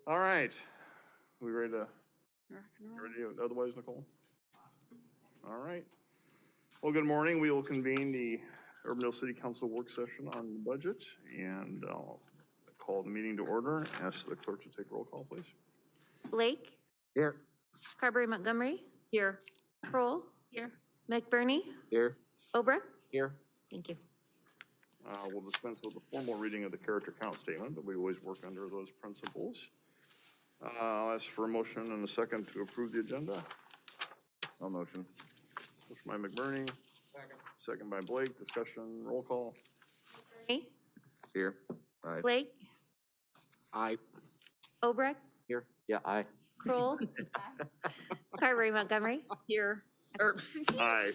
All right. We ready to, otherwise, Nicole? All right. Well, good morning. We will convene the Urbandale City Council work session on the budget, and I'll call the meeting to order. Ask the clerk to take roll call, please. Blake? Here. Carberry Montgomery? Here. Kroll? Here. McBurney? Here. Obrecht? Here. Thank you. We'll dispense with the formal reading of the character count statement, but we always work under those principles. I'll ask for a motion and a second to approve the agenda. No motion. Motion by McBurney. Second by Blake. Discussion, roll call. McBurney? Here. Aye. Blake? Aye. Obrecht? Here. Yeah, aye. Kroll? Carberry Montgomery? Here. Aye.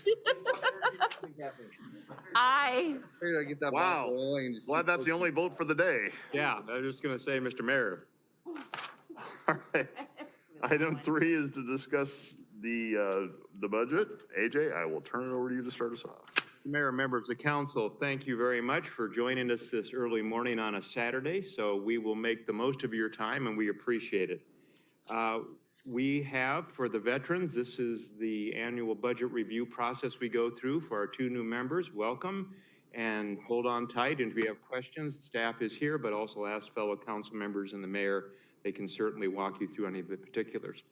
Aye. Figured I'd get that Wow. ball rolling and just Glad keep that's the only vote for the day. Yeah, I was just going to say, Mr. Mayor. All right. Item 3 is to discuss the budget. AJ, I will turn it over to you to start us off. Mayor, members of the council, thank you very much for joining us this early morning on a Saturday. So we will make the most of your time and we appreciate it. We have, for the veterans, this is the annual budget review process we go through for our 2 new members. Welcome and hold on tight. And if you have questions, staff is here, but also ask fellow council members and the mayor. They can certainly walk you through any of the particulars.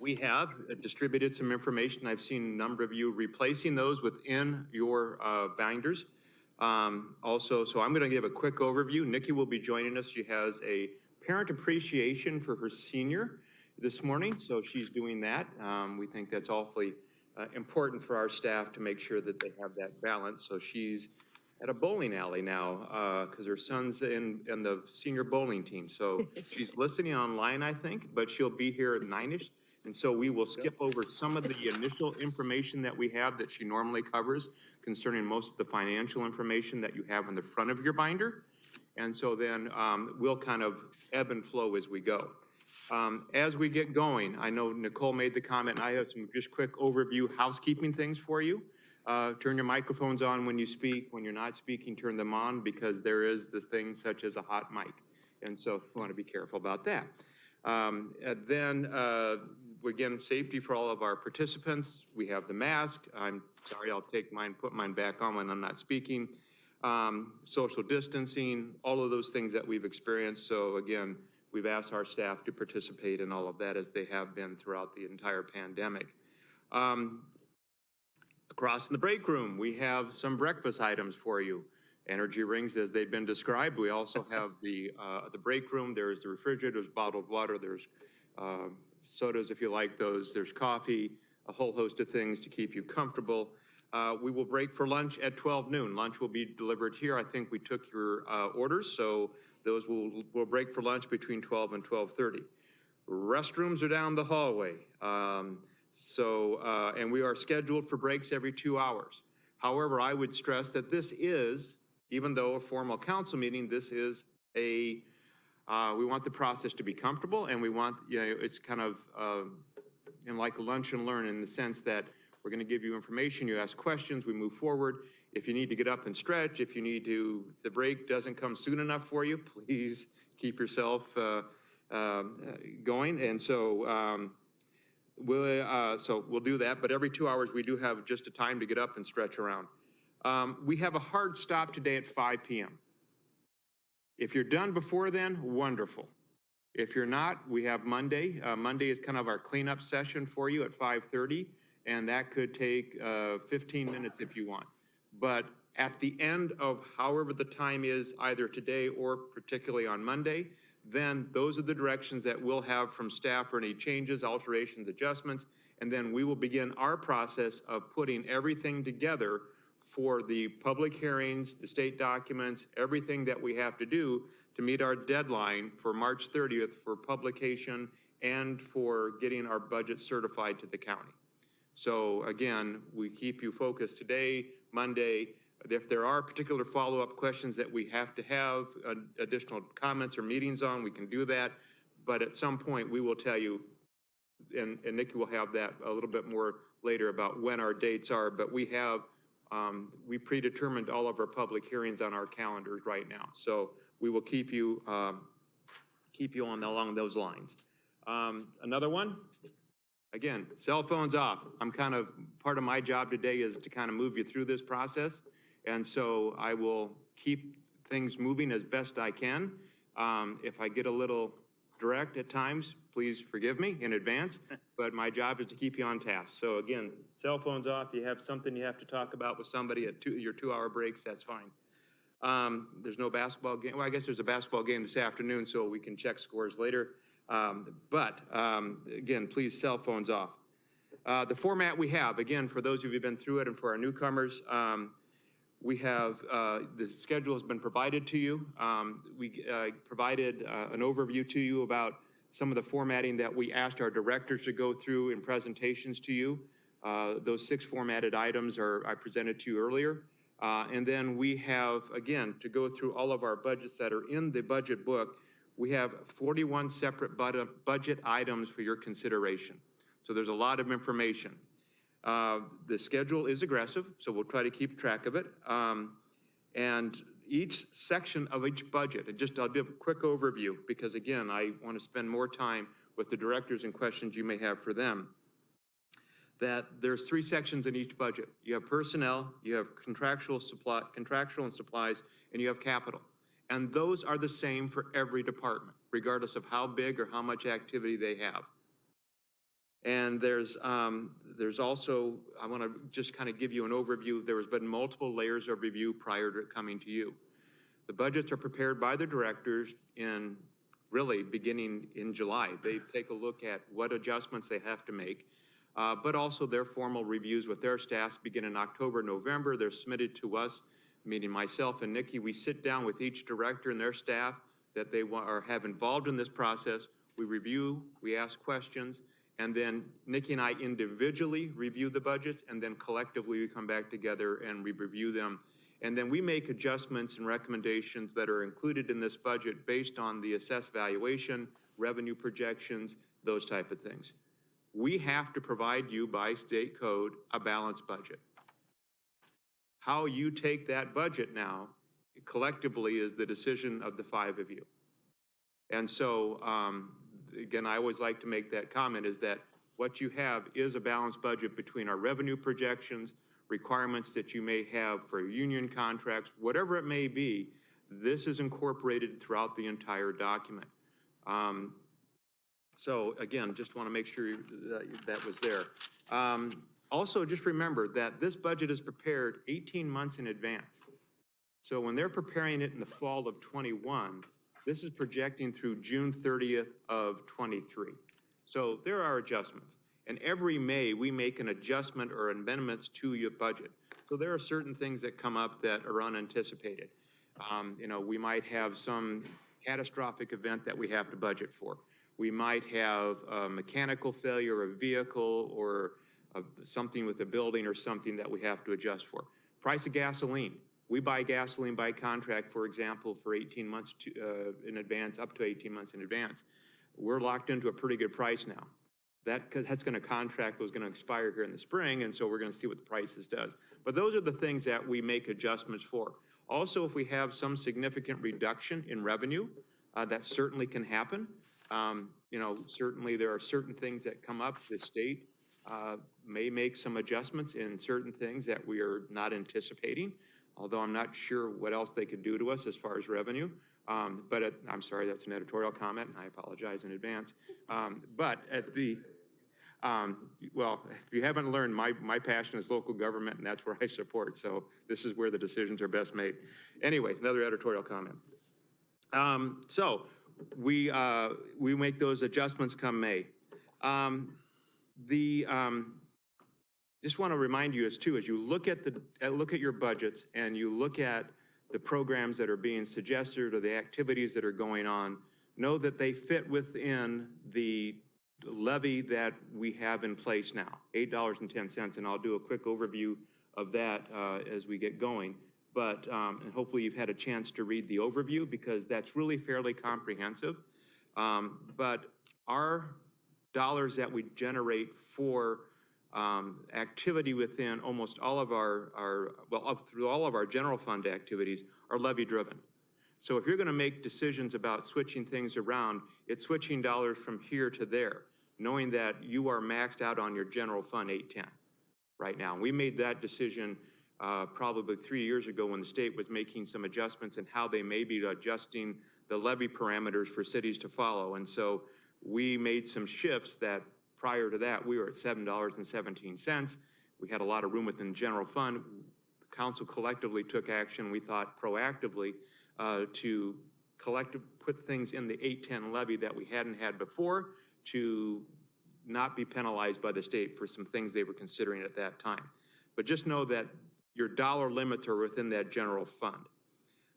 We have distributed some information. I've seen a number of you replacing those within your binders. Also, so I'm going to give a quick overview. Nikki will be joining us. She has a parent appreciation for her senior this morning, so she's doing that. We think that's awfully important for our staff to make sure that they have that balance. So she's at a bowling alley now because her son's in the senior bowling team. So she's listening online, I think, but she'll be here at 9-ish. And so we will skip over some of the initial information that we have that she normally covers concerning most of the financial information that you have in the front of your binder. And so then we'll kind of ebb and flow as we go. As we get going, I know Nicole made the comment, and I have some just quick overview housekeeping things for you. Turn your microphones on when you speak. When you're not speaking, turn them on because there is the thing such as a hot mic. And so we want to be careful about that. Again, safety for all of our participants. We have the mask. I'm sorry, I'll take mine, put mine back on when I'm not speaking. Social distancing, all of those things that we've experienced. So again, we've asked our staff to participate in all of that as they have been throughout the entire pandemic. Across in the break room, we have some breakfast items for you. Energy rings as they've been described. We also have the break room. There's the refrigerator, there's bottled water, there's sodas if you like those, there's coffee, a whole host of things to keep you comfortable. We will break for lunch at 12 noon. Lunch will be delivered here. I think we took your orders, so those will break for lunch between 12 and 12:30. Restrooms are down the hallway. And we are scheduled for breaks every 2 hours. However, I would stress that this is, even though a formal council meeting, this is we want the process to be comfortable, and we want, it's kind of like lunch and learn in the sense that we're going to give you information, you ask questions, we move forward. If you need to get up and stretch, if you need to, if the break doesn't come soon enough for you, please keep yourself going. And so we'll do that, but every 2 hours we do have just a time to get up and stretch around. We have a hard stop today at 5 p.m. If you're done before then, wonderful. If you're not, we have Monday. Monday is kind of our cleanup session for you at 5:30, and that could take 15 minutes if you want. But at the end of however the time is, either today or particularly on Monday, then those are the directions that we'll have from staff for any changes, alterations, adjustments, and then we will begin our process of putting everything together for the public hearings, the state documents, everything that we have to do to meet our deadline for March 30th for publication and for getting our budget certified to the county. So again, we keep you focused today, Monday. If there are particular follow-up questions that we have to have additional comments or meetings on, we can do that. But at some point, we will tell you, and Nikki will have that a little bit more later about when our dates are, but we have we predetermined all of our public hearings on our calendars right now. So we will keep you keep you on along those lines. Another one, again, cell phones off. Part of my job today is to kind of move you through this process. And so I will keep things moving as best I can. If I get a little direct at times, please forgive me in advance, but my job is to keep you on task. So again, cell phones off. You have something you have to talk about with somebody at your 2-hour breaks, that's fine. There's no basketball game. Well, I guess there's a basketball game this afternoon, so we can check scores later. Again, please, cell phones off. The format we have, again, for those of you who've been through it and for our newcomers, we have, the schedule has been provided to you. We provided an overview to you about some of the formatting that we asked our directors to go through in presentations to you. Those 6 formatted items I presented to you earlier. And then we have, again, to go through all of our budgets that are in the budget book, we have 41 separate budget items for your consideration. So there's a lot of information. The schedule is aggressive, so we'll try to keep track of it. And each section of each budget, I'll give a quick overview because again, I want to spend more time with the directors and questions you may have for them. That there's 3 sections in each budget. You have personnel, you have contractual and supplies, and you have capital. And those are the same for every department, regardless of how big or how much activity they have. And there's also, I want to just kind of give you an overview. There has been multiple layers of review prior to it coming to you. The budgets are prepared by the directors beginning in July. They take a look at what adjustments they have to make, but also their formal reviews with their staffs begin in October, November. They're submitted to us, meaning myself and Nikki. We sit down with each director and their staff that they have involved in this process. We review, we ask questions, and then Nikki and I individually review the budgets, and then collectively we come back together and we review them. And then we make adjustments and recommendations that are included in this budget based on the assessed valuation, revenue projections, those type of things. We have to provide you by state code a balanced budget. How you take that budget now collectively is the decision of the 5 of you. And so, again, I always like to make that comment is that what you have is a balanced budget between our revenue projections, requirements that you may have for union contracts, whatever it may be, this is incorporated throughout the entire document. So again, just want to make sure that was there. Also, just remember that this budget is prepared 18 months in advance. So when they're preparing it in the fall of 21, this is projecting through June 30th of 23. So there are adjustments. And every May, we make an adjustment or amendments to your budget. So there are certain things that come up that are unanticipated. We might have some catastrophic event that we have to budget for. We might have a mechanical failure of a vehicle or something with a building or something that we have to adjust for. Price of gasoline. We buy gasoline by contract, for example, for 18 months in advance, up to 18 months in advance. We're locked into a pretty good price now. That's going to contract was going to expire here in the spring, and so we're going to see what the prices does. But those are the things that we make adjustments for. Also, if we have some significant reduction in revenue, that certainly can happen. Certainly there are certain things that come up. The state may make some adjustments in certain things that we are not anticipating, although I'm not sure what else they could do to us as far as revenue. I'm sorry, that's an editorial comment, and I apologize in advance. Well, if you haven't learned, my passion is local government, and that's where I support, so this is where the decisions are best made. Anyway, another editorial comment. So we make those adjustments come May. Just want to remind you as you look at your budgets and you look at the programs that are being suggested or the activities that are going on, know that they fit within the levy that we have in place now, $8.10, and I'll do a quick overview of that as we get going. But and hopefully you've had a chance to read the overview because that's really fairly comprehensive. But our dollars that we generate for activity within almost all of through all of our general fund activities are levy driven. So if you're going to make decisions about switching things around, it's switching dollars from here to there, knowing that you are maxed out on your general fund 810 right now. We made that decision probably 3 years ago when the state was making some adjustments in how they may be adjusting the levy parameters for cities to follow. And so we made some shifts that prior to that, we were at $7.17. We had a lot of room within the general fund. The council collectively took action, we thought proactively, to put things in the 810 levy that we hadn't had before to not be penalized by the state for some things they were considering at that time. But just know that your dollar limits are within that general fund.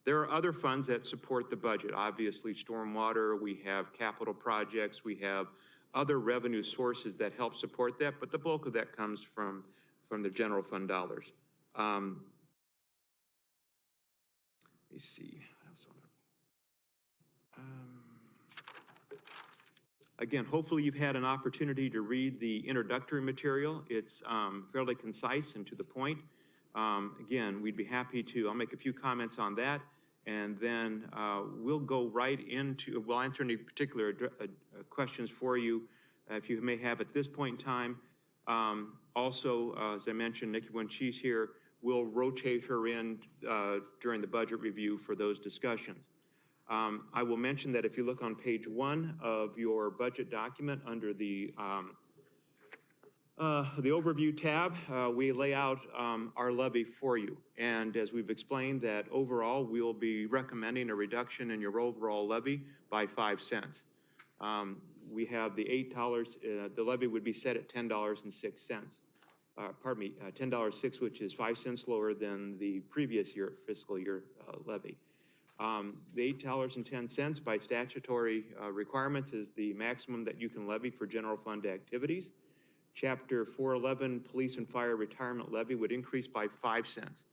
There are other funds that support the budget. Obviously, stormwater, we have capital projects, we have other revenue sources that help support that, but the bulk of that comes from the general fund dollars. Let me see. What else Again, hopefully you've had an opportunity to read the introductory material. It's fairly concise and to the point. Again, we'd be happy to, I'll make a few comments on that, and then we'll go right into, we'll answer any particular questions for you if you may have at this point in time. Also, as I mentioned, Nikki, when she's here, we'll rotate her in during the budget review for those discussions. I will mention that if you look on page 1 of your budget document under the overview tab, we lay out our levy for you. And as we've explained that overall, we'll be recommending a reduction in your overall levy by 5 cents. We have the $8, the levy would be set at $10.06. Pardon me, $10.06, which is 5 cents lower than the previous year, fiscal year levy. The $8.10 by statutory requirements is the maximum that you can levy for general fund activities. Chapter 411, Police and Fire Retirement Levy, would increase by 5 cents.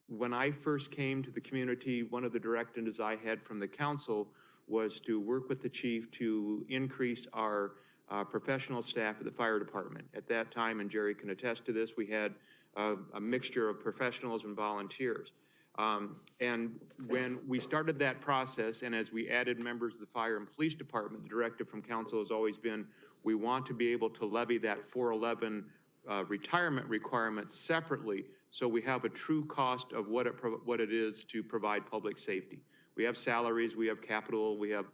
When I first came to the community, one of the directives I had from the council was to work with the chief to increase our professional staff at the fire department. At that time, and Jerry can attest to this, we had a mixture of professionals and volunteers. And when we started that process, and as we added members of the fire and police department, the directive from council has always been, we want to be able to levy that 411 retirement requirement separately, so we have a true cost of what it is to provide public safety. We have salaries, we have capital, we have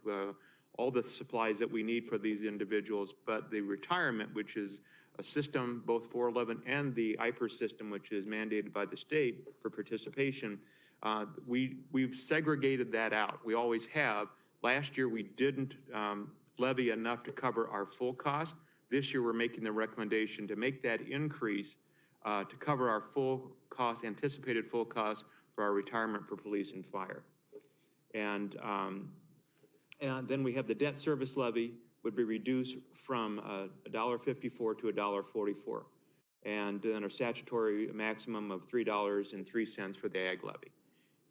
all the supplies that we need for these individuals, but the retirement, which is a system, both 411 and the IPER system, which is mandated by the state for participation, we've segregated that out. We always have. Last year, we didn't levy enough to cover our full cost. This year, we're making the recommendation to make that increase to cover our full cost, anticipated full cost for our retirement for police and fire. And then we have the debt service levy would be reduced from $1.54 to $1.44. And then our statutory maximum of $3.03 for the ag levy.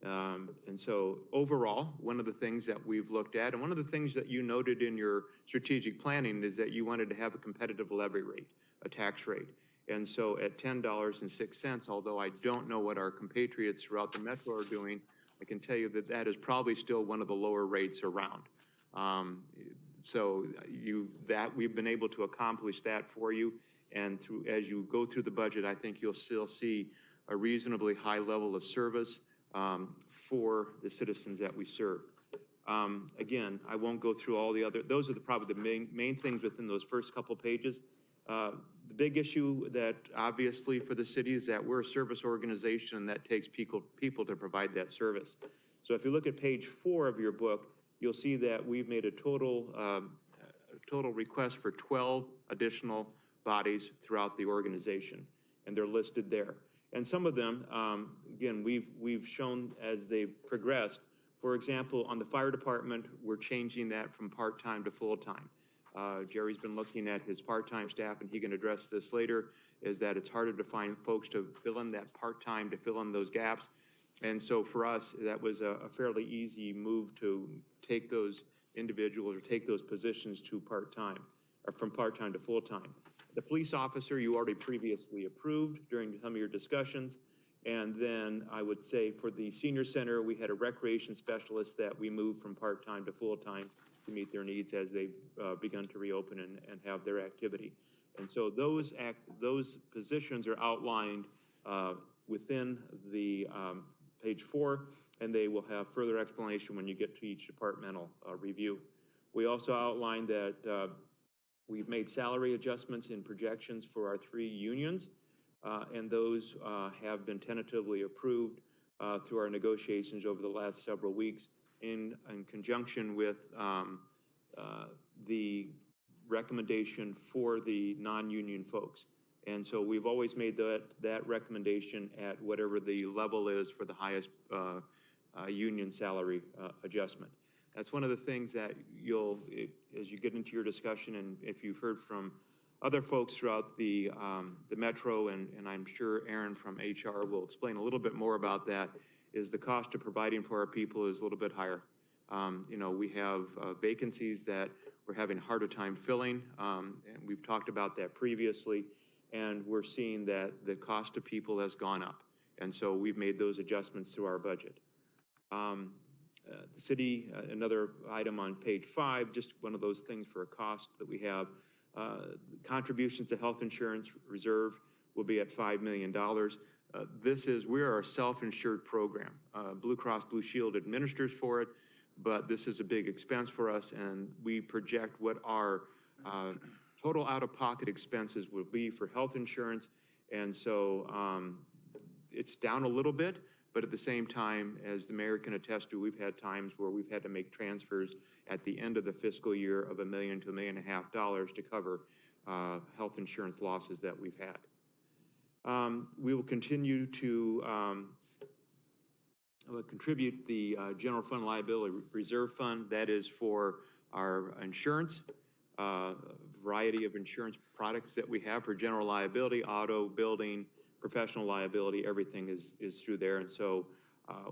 And so overall, one of the things that we've looked at, and one of the things that you noted in your strategic planning, is that you wanted to have a competitive levy rate, a tax rate. And so at $10.06, although I don't know what our compatriots throughout the metro are doing, I can tell you that that is probably still one of the lower rates around. So we've been able to accomplish that for you. And as you go through the budget, I think you'll still see a reasonably high level of service for the citizens that we serve. Again, I won't go through all the other, those are probably the main things within those first couple pages. The big issue that obviously for the city is that we're a service organization that takes people to provide that service. So if you look at page 4 of your book, you'll see that we've made a total request for 12 additional bodies throughout the organization, and they're listed there. And some of them, again, we've shown as they've progressed. For example, on the fire department, we're changing that from part-time to full-time. Jerry's been looking at his part-time staff, and he can address this later, is that it's harder to find folks to fill in that part-time, to fill in those gaps. And so for us, that was a fairly easy move to take those individuals or take those positions to part-time, or from part-time to full-time. The police officer you already previously approved during some of your discussions, And then I would say for the senior center, we had a recreation specialist that we moved from part-time to full-time to meet their needs as they've begun to reopen and have their activity. And so those positions are outlined within the page 4, and they will have further explanation when you get to each departmental review. We also outlined that we've made salary adjustments in projections for our 3 unions, and those have been tentatively approved through our negotiations over the last several weeks in conjunction with the recommendation for the non-union folks. And so we've always made that recommendation at whatever the level is for the highest union salary adjustment. That's one of the things that as you get into your discussion, and if you've heard from other folks throughout the metro, and I'm sure Aaron from HR will explain a little bit more about that, is the cost of providing for our people is a little bit higher. You know, we have vacancies that we're having a harder time filling, and we've talked about that previously, and we're seeing that the cost of people has gone up. And so we've made those adjustments to our budget. The city, another item on page 5, just one of those things for a cost that we have. Contributions to health insurance reserve will be at $5 million. We are a self-insured program. Blue Cross Blue Shield administers for it, but this is a big expense for us, and we project what our total out-of-pocket expenses will be for health insurance. And so it's down a little bit, but at the same time, as the mayor can attest to, we've had times where we've had to make transfers at the end of the fiscal year of $1 million to $1.5 million to cover health insurance losses that we've had. We will continue to contribute the General Fund Liability Reserve Fund. That is for our insurance, variety of insurance products that we have for general liability, auto, building, professional liability, everything is through there. And so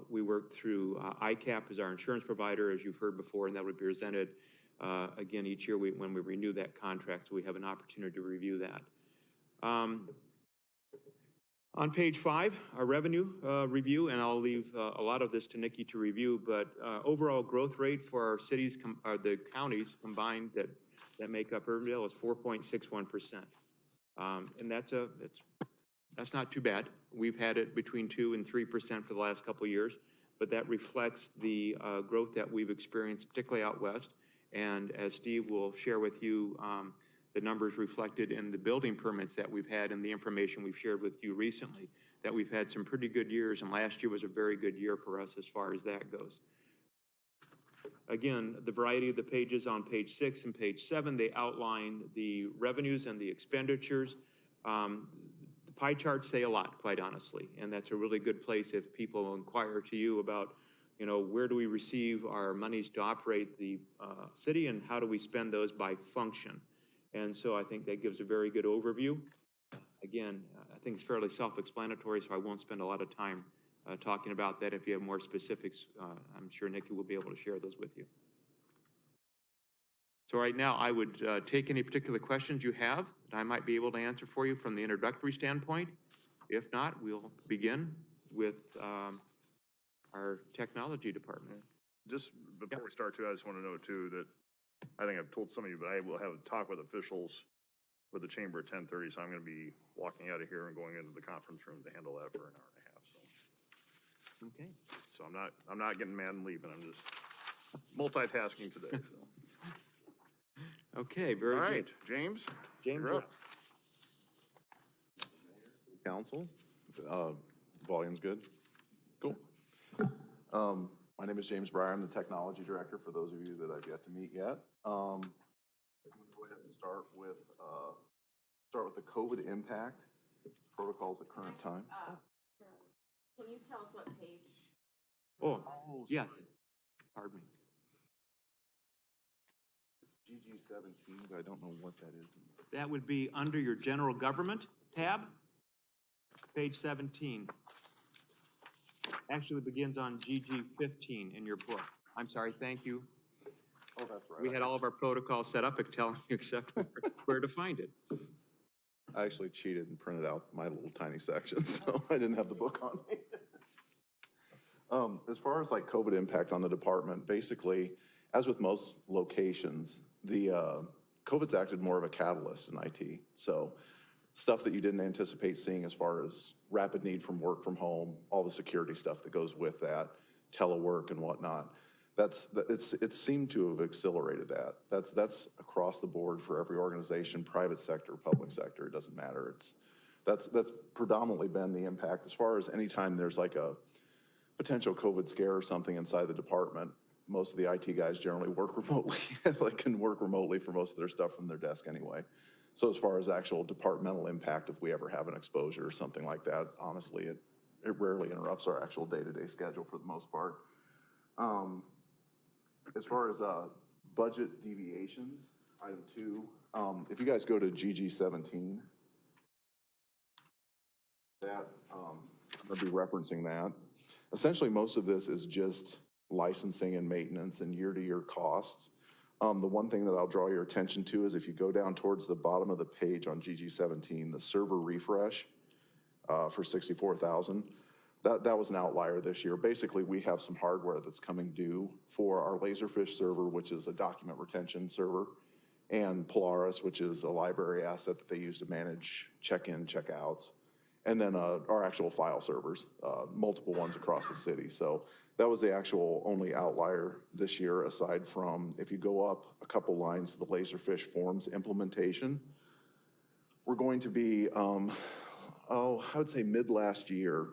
we work through ICAP as our insurance provider, as you've heard before, and that would be presented again each year when we renew that contract, so we have an opportunity to review that. On page 5, our revenue review, and I'll leave a lot of this to Nikki to review, but overall growth rate for our cities, the counties combined that make up Urbandale is 4.61%. And that's not too bad. We've had it between 2% and 3% for the last couple of years, but that reflects the growth that we've experienced, particularly out west. And as Steve will share with you, the numbers reflected in the building permits that we've had and the information we've shared with you recently, that we've had some pretty good years, and last year was a very good year for us as far as that goes. Again, the variety of the pages on page 6 and page 7, they outline the revenues and the expenditures. The pie charts say a lot, quite honestly, and that's a really good place if people inquire to you about, you know, where do we receive our monies to operate the city and how do we spend those by function. And so I think that gives a very good overview. Again, I think it's fairly self-explanatory, so I won't spend a lot of time talking about that. If you have more specifics, I'm sure Nikki will be able to share those with you. So right now, I would take any particular questions you have that I might be able to answer for you from the introductory standpoint. If not, we'll begin with our technology department. Just before we start too, I just want to know too that I think I've told some of you, but I will have a talk with officials with the chamber at 10:30, so I'm going to be walking out of here and going into the conference room to handle that for an hour and a half. So, Okay. so I'm not getting mad and leaving. I'm just multitasking today. So. Okay, very All right, good. James. James, you're up. Council, volume's good. Cool. My name is James Breyer. I'm the technology director for those of you that I've yet to meet yet. I'm going to go ahead and start with the COVID impact protocols at current time. Can you tell us what page? Oh, Oh, yes. sorry. Pardon me. It's GG17, but I don't know what that is. That would be under your general government tab, page 17. Actually begins on GG15 in your book. I'm sorry, thank you. Oh, that's right. We had all of our protocols set up, telling you except where to find it. I actually cheated and printed out my little tiny section, so I didn't have the book on me. As far as like COVID impact on the department, basically, as with most locations, the COVID's acted more of a catalyst in IT. So stuff that you didn't anticipate seeing as far as rapid need from work from home, all the security stuff that goes with that, telework and whatnot. It seemed to have accelerated that. That's across the board for every organization, private sector, public sector, it doesn't matter. That's predominantly been the impact. As far as anytime there's like a potential COVID scare or something inside the department, most of the IT guys generally work remotely, like can work remotely for most of their stuff from their desk anyway. So as far as actual departmental impact, if we ever have an exposure or something like that, honestly, it rarely interrupts our actual day-to-day schedule for the most part. As far as budget deviations, item 2, if you guys go to GG17, that, I'm gonna be referencing that. Essentially, most of this is just licensing and maintenance and year-to-year costs. The one thing that I'll draw your attention to is if you go down towards the bottom of the page on GG17, the server refresh for $64,000, that was an outlier this year. Basically, we have some hardware that's coming due for our Laserfish server, which is a document retention server, and Polaris, which is a library asset that they use to manage check-in, check-outs, and then our actual file servers, multiple ones across the city. So that was the actual only outlier this year, aside from if you go up a couple lines to the Laserfish forms implementation, we're going to be, I would say mid last year,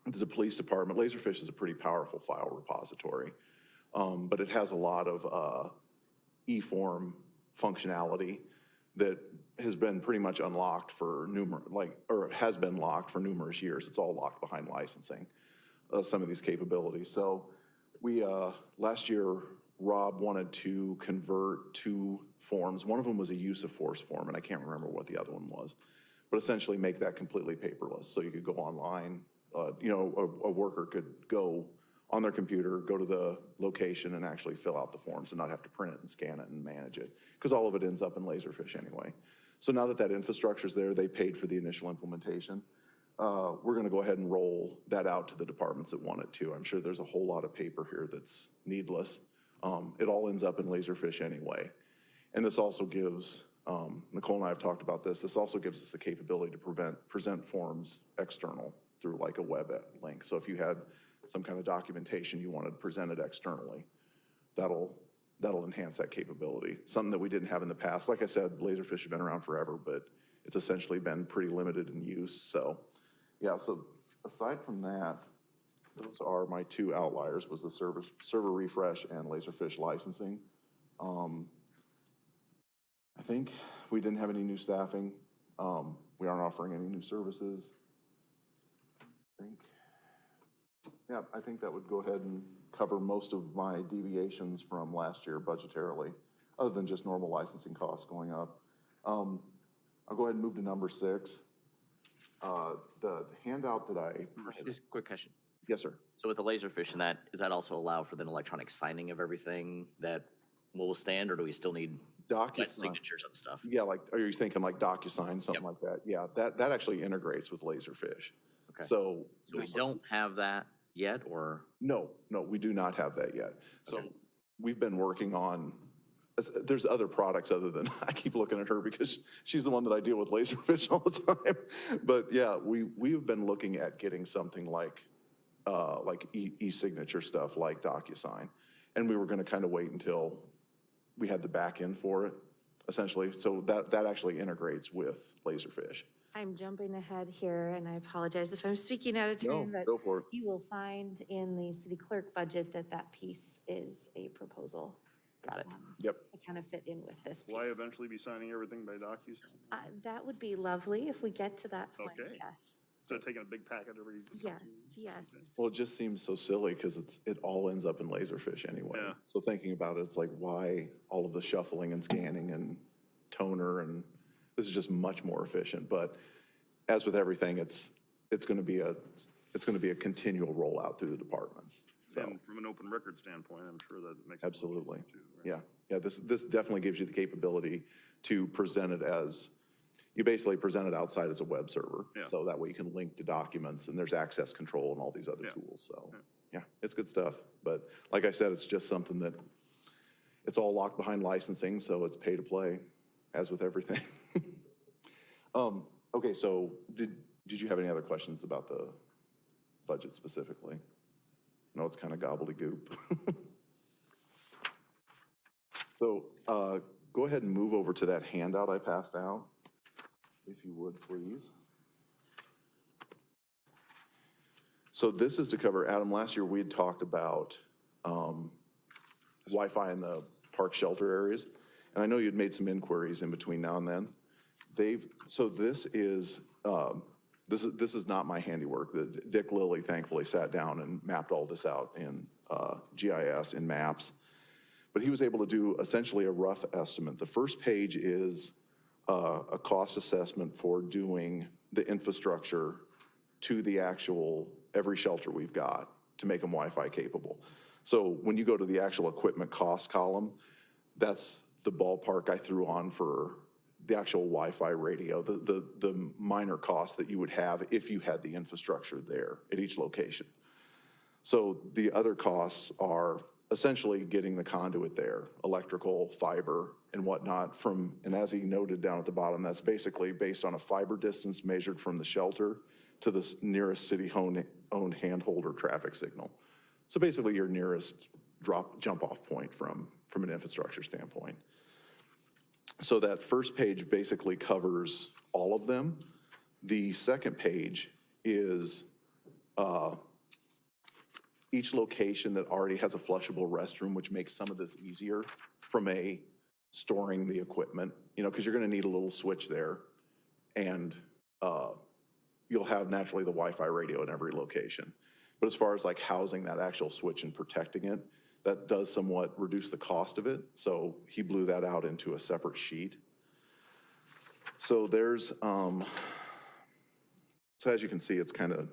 there's a police department. Laserfish is a pretty powerful file repository, but it has a lot of e-form functionality that has been pretty much unlocked for has been locked for numerous years. It's all locked behind licensing, some of these capabilities. So we, last year, Rob wanted to convert 2 forms. One of them was a use of force form, and I can't remember what the other one was, but essentially make that completely paperless. So you could go online, a worker could go on their computer, go to the location and actually fill out the forms and not have to print it and scan it and manage it, because all of it ends up in Laserfish anyway. So now that infrastructure's there, they paid for the initial implementation. We're gonna go ahead and roll that out to the departments that want it to. I'm sure there's a whole lot of paper here that's needless. It all ends up in Laserfish anyway. And this also gives, Nicole and I have talked about this also gives us the capability to present forms external through like a web link. So if you had some kind of documentation you wanted presented externally, that'll enhance that capability. Something that we didn't have in the past. Like I said, Laserfish has been around forever, but it's essentially been pretty limited in use. So yeah, so aside from that, those are my 2 outliers, was the server refresh and Laserfish licensing. I think we didn't have any new staffing. We aren't offering any new services. I think that would go ahead and cover most of my deviations from last year budgetarily, other than just normal licensing costs going up. I'll go ahead and move to number 6. The handout that I printed. Just a quick question. Yes, sir. So with the Laserfish and that, does that also allow for the electronic signing of everything that will stand, or do we still need wet signatures and stuff? Yeah, like, are you thinking like DocuSign, something like that? Yeah, that actually integrates with Laserfish. Okay. So we don't have that yet, or? No, we do not have that yet. So we've been working on, there's other products other than, I keep looking at her because she's the one that I deal with Laserfish all the time. But yeah, we've been looking at getting something like e-signature stuff like DocuSign. And we were gonna kind of wait until we had the back end for it, essentially. So that actually integrates with Laserfish. I'm jumping ahead here, and I apologize if I'm speaking out of turn, but go for it. you will find in the city clerk budget that piece is a proposal. Got it. Yep. To kind of fit in with this piece. Will I eventually be signing everything by DocuSign? That would be lovely if we get to that point, Okay. yes. So taking a big packet every. Yes, yes. Well, it just seems so silly because it all ends up in Laserfish anyway. Yeah. So thinking about it, it's like, why all of the shuffling and scanning and toner, and this is just much more efficient. But as with everything, it's going to be a continual rollout through the departments. So And from an open record standpoint, I'm sure that makes. it absolutely, too, right? yeah. This definitely gives you the capability to present it as, You basically present it outside as a web server. Yeah. So that way you can link to documents and there's access control and all these other Yeah. tools. So, yeah, it's good stuff. But like I said, it's just something that, it's all locked behind licensing, so it's pay to play, as with everything. Okay, so did you have any other questions about the budget specifically? No, it's kind of gobbledygook. So go ahead and move over to that handout I passed out, if you would, please. So this is to cover, Adam, last year we had talked about Wi-Fi in the park shelter areas, and I know you'd made some inquiries in between now and then. So this is not my handiwork. Dick Lilly thankfully sat down and mapped all this out in GIS, in maps. But he was able to do essentially a rough estimate. The first page is a cost assessment for doing the infrastructure to the actual, every shelter we've got to make them Wi-Fi capable. So when you go to the actual equipment cost column, that's the ballpark I threw on for the actual Wi-Fi radio, the minor costs that you would have if you had the infrastructure there at each location. So the other costs are essentially getting the conduit there, electrical, fiber, and whatnot and as he noted down at the bottom, that's basically based on a fiber distance measured from the shelter to the nearest city-owned handhold or traffic signal. So basically your nearest jump-off point from an infrastructure standpoint. So that first page basically covers all of them. The second page is each location that already has a flushable restroom, which makes some of this easier from storing the equipment, because you're gonna need a little switch there. And you'll have naturally the Wi-Fi radio in every location. But as far as like housing that actual switch and protecting it, that does somewhat reduce the cost of it. So he blew that out into a separate sheet. So there's, so as you can see, it's kind of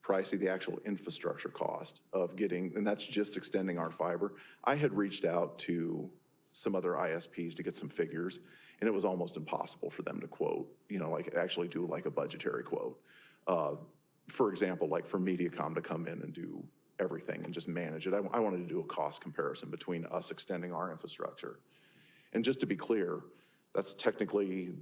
pricey, the actual infrastructure cost of getting, and that's just extending our fiber. I had reached out to some other ISPs to get some figures, and it was almost impossible for them to quote, like actually do like a budgetary quote. For example, like for Mediacom to come in and do everything and just manage it. I wanted to do a cost comparison between us extending our infrastructure. And just to be clear, that's technically,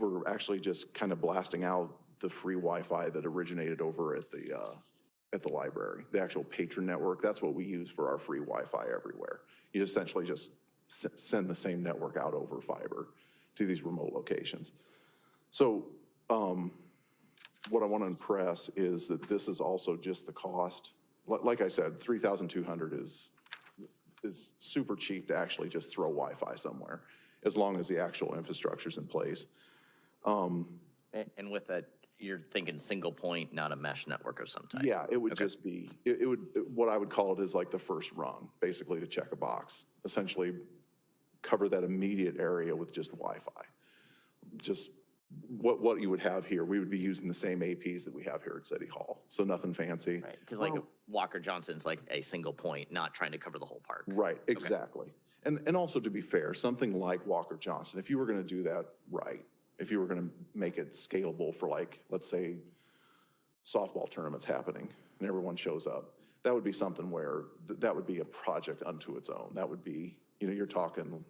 we're actually just kind of blasting out the free Wi-Fi that originated over at the library, the actual patron network. That's what we use for our free Wi-Fi everywhere. You essentially just send the same network out over fiber to these remote locations. So what I want to impress is that this is also just the cost. Like I said, $3,200 is super cheap to actually just throw Wi-Fi somewhere, as long as the actual infrastructure's in place. And with that, you're thinking single point, not a mesh network of some type? Yeah, it would just be, what I would call it is like the first rung, basically to check a box. Essentially cover that immediate area with just Wi-Fi. Just what you would have here, we would be using the same APs that we have here at City Hall. So nothing fancy. Right, because like Walker Johnson's like a single point, not trying to cover the whole park. Right, exactly. And also to be fair, something like Walker Johnson, if you were gonna do that right, if you were gonna make it scalable for like, let's say, softball tournaments happening and everyone shows up, that would be something where that would be a project unto its own. That would be, you're talking,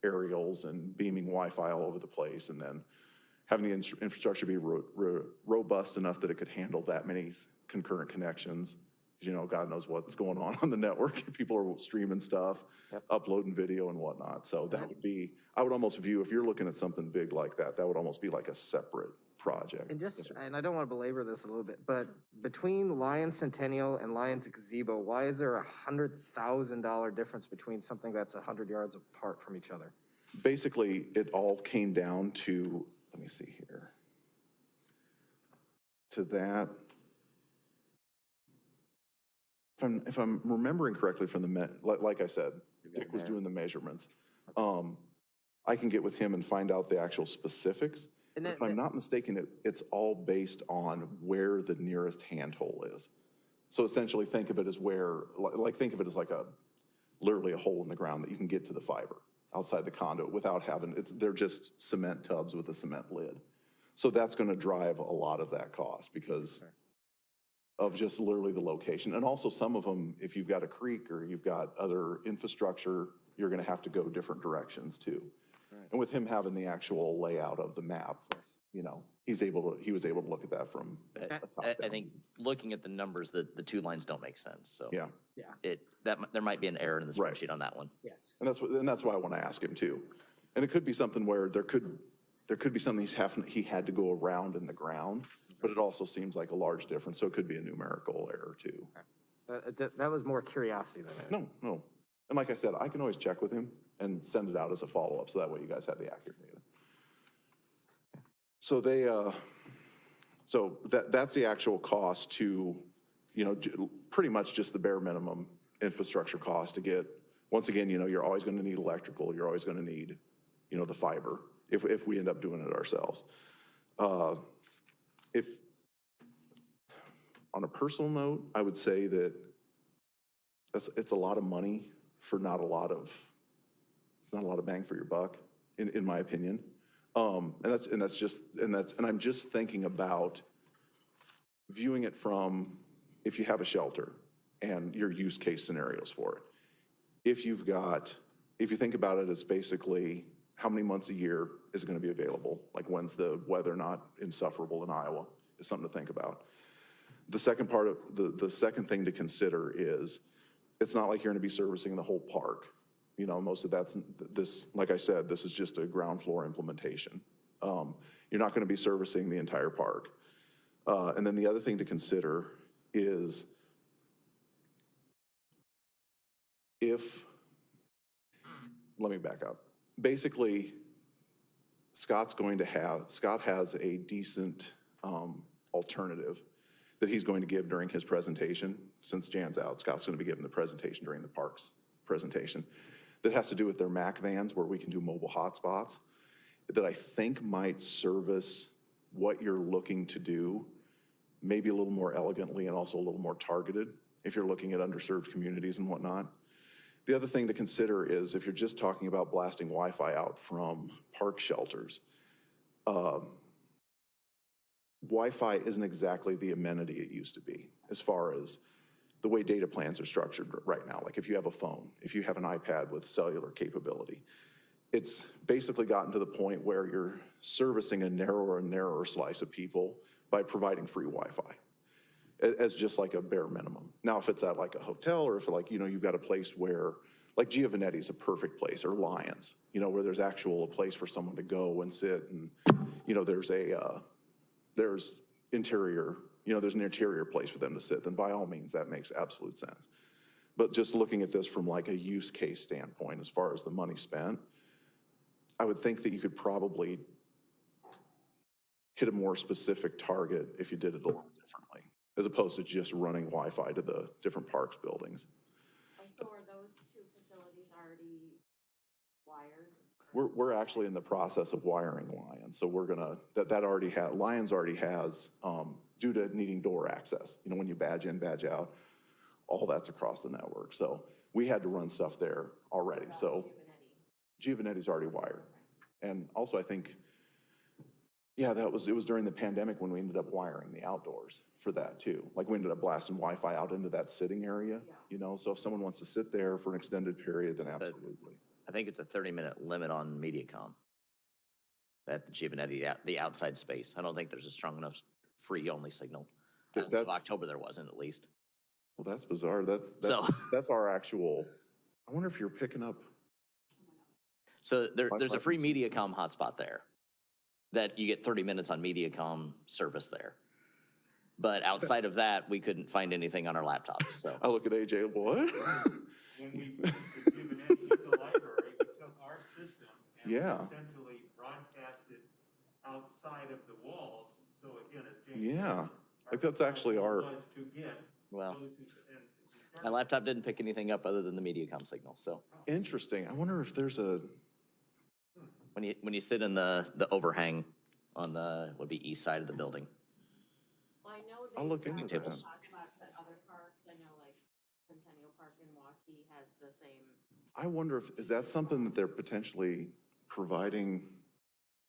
aerials and beaming Wi-Fi all over the place, and then having the infrastructure be robust enough that it could handle that many concurrent connections. God knows what's going on the network. People are streaming stuff, uploading video and whatnot. So that would be, I would almost view, if you're looking at something big like that, that would almost be like a separate project. And I don't want to belabor this a little bit, but between Lions Centennial and Lions Gazebo, why is there $100,000 difference between something that's 100 yards apart from each other? Basically, it all came down to, let me see here, to that. If I'm remembering correctly from like I said, Dick was doing the measurements. I can get with him and find out the actual specifics. If I'm not mistaken, it's all based on where the nearest handhole is. So essentially think of it as think of it as like literally a hole in the ground that you can get to the fiber. outside the condo without having, they're just cement tubs with a cement lid. So that's gonna drive a lot of that cost because of just literally the location. And also some of them, if you've got a creek or you've got other infrastructure, you're gonna have to go different directions too. And with him having the actual layout of the map, you know, he was able to look at that from a top I down. think looking at the numbers, the two lines don't make sense, so. Yeah, There might be an error in the Right. spreadsheet on that one. Yes. and that's why I want to ask him too. And it could be something where there could be something he had to go around in the ground, but it also seems like a large difference, so it could be a numerical error too. That was more curiosity than it. No. And like I said, I can always check with him and send it out as a follow-up, so that way you guys have the accurate data. So that's the actual cost to, you know, pretty much just the bare minimum infrastructure cost to get, once again, you know, you're always gonna need electrical, you're always gonna need, you know, the fiber, if we end up doing it ourselves. If, on a personal note, I would say that it's a lot of money for not a lot of bang for your buck, in my opinion. And I'm just thinking about viewing it from, if you have a shelter and your use case scenarios for it. If you think about it, it's basically how many months a year is it gonna be available? Like when's the weather not insufferable in Iowa is something to think about. The second part of, the second thing to consider is, it's not like you're gonna be servicing the whole park. You know, most of that's, like I said, this is just a ground floor implementation. You're not gonna be servicing the entire park. And then the other thing to consider is let me back up. Basically, Scott has a decent alternative that he's going to give during his presentation. Since Jan's out, Scott's gonna be giving the presentation during the parks presentation. That has to do with their Mac vans where we can do mobile hotspots that I think might service what you're looking to do, maybe a little more elegantly and also a little more targeted if you're looking at underserved communities and whatnot. The other thing to consider is if you're just talking about blasting Wi-Fi out from park shelters, Wi-Fi isn't exactly the amenity it used to be as far as the way data plans are structured right now. Like if you have a phone, if you have an iPad with cellular capability, it's basically gotten to the point where you're servicing a narrower and narrower slice of people by providing free Wi-Fi as just like a bare minimum. Now, if it's at like a hotel or if like, you know, you've got a place where, like Giovanetti's a perfect place, or Lions, you know, where there's a place for someone to go and sit and, you know, there's an interior place for them to sit, then by all means, that makes absolute sense. But just looking at this from like a use case standpoint, as far as the money spent, I would think that you could probably hit a more specific target if you did it a little differently, as opposed to just running Wi-Fi to the different parks buildings. So are those two facilities already wired? We're actually in the process of wiring Lions, so we're gonna, Lions already has, due to needing door access, you know, when you badge in, badge out, all that's across the network. So we had to run stuff there already, so. Giovanetti's already wired. And also I think, yeah, it was during the pandemic when we ended up wiring the outdoors for that too. Like we ended up blasting Wi-Fi out into that sitting area, you know, so if someone wants to sit there for an extended period, then absolutely. I think it's a 30-minute limit on MediaCom at the Giovanetti, the outside space. I don't think there's a strong enough free-only signal. As of October, there wasn't, at least. Well, that's bizarre. That's our actual, I wonder if you're picking up. So there's a Wi-Fi free from MediaCom hotspot there that you get 30 minutes on MediaCom service there. But outside of that, we couldn't find anything on our laptops, so. I look at AJ, what? When we moved to Giovanetti to the library, we took our system and Yeah. essentially broadcast it outside of the walls. So again, as James Yeah. said, Like that's actually our, was to get Well, those and my laptop didn't pick anything up other than the MediaCom signal, so. interesting. I wonder if there's a, When you sit in the overhang on the, would be east side of the building. Well, I know I'll look into they've that. talked about at other parks. I know like Centennial Park in Waukee has the same I wonder is that something that they're potentially providing?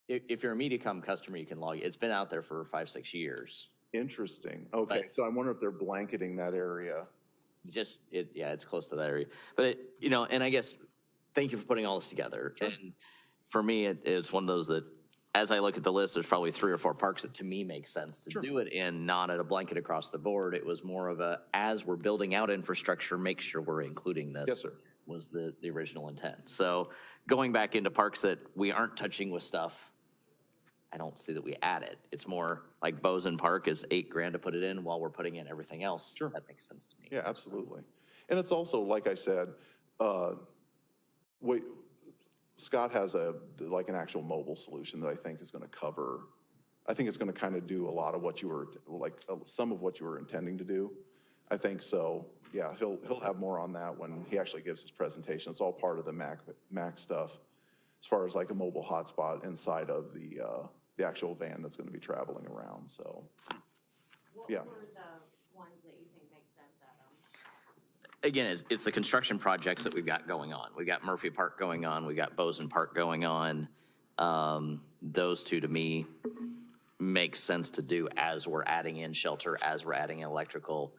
If you're a MediaCom customer, you can log, it's been out there for 5, 6 years. Interesting. Okay, But- so I wonder if they're blanketing that area. Just, yeah, it's close to that area. But, and I guess, thank you for putting all this together. And for me, it's one of those that, as I look at the list, there's probably 3 or 4 parks that to me make sense to do it in, not at a blanket across the board. It was more of a, as we're building out infrastructure, make sure we're including this. Yes, sir. Was the original intent. So going back into parks that we aren't touching with stuff, I don't see that we add it. It's more like Bozen Park is $8,000 to put it in while we're putting in everything else. Sure. That makes sense to me. Yeah, absolutely. And it's also, like I said, Scott has like an actual mobile solution that I think is going to cover, I think it's going to kind of do a lot of what you were, some of what you were intending to do. I think so. Yeah, he'll have more on that when he actually gives his presentation. It's all part of the Mac stuff, as far as like a mobile hotspot inside of the actual van that's going to be traveling around, so. What Yeah. were the ones that you think make sense, Adam? Again, it's the construction projects that we've got going on. We got Murphy Park going on, we got Bozen Park going on. Those 2 to me make sense to do as we're adding in shelter, as we're adding in electrical.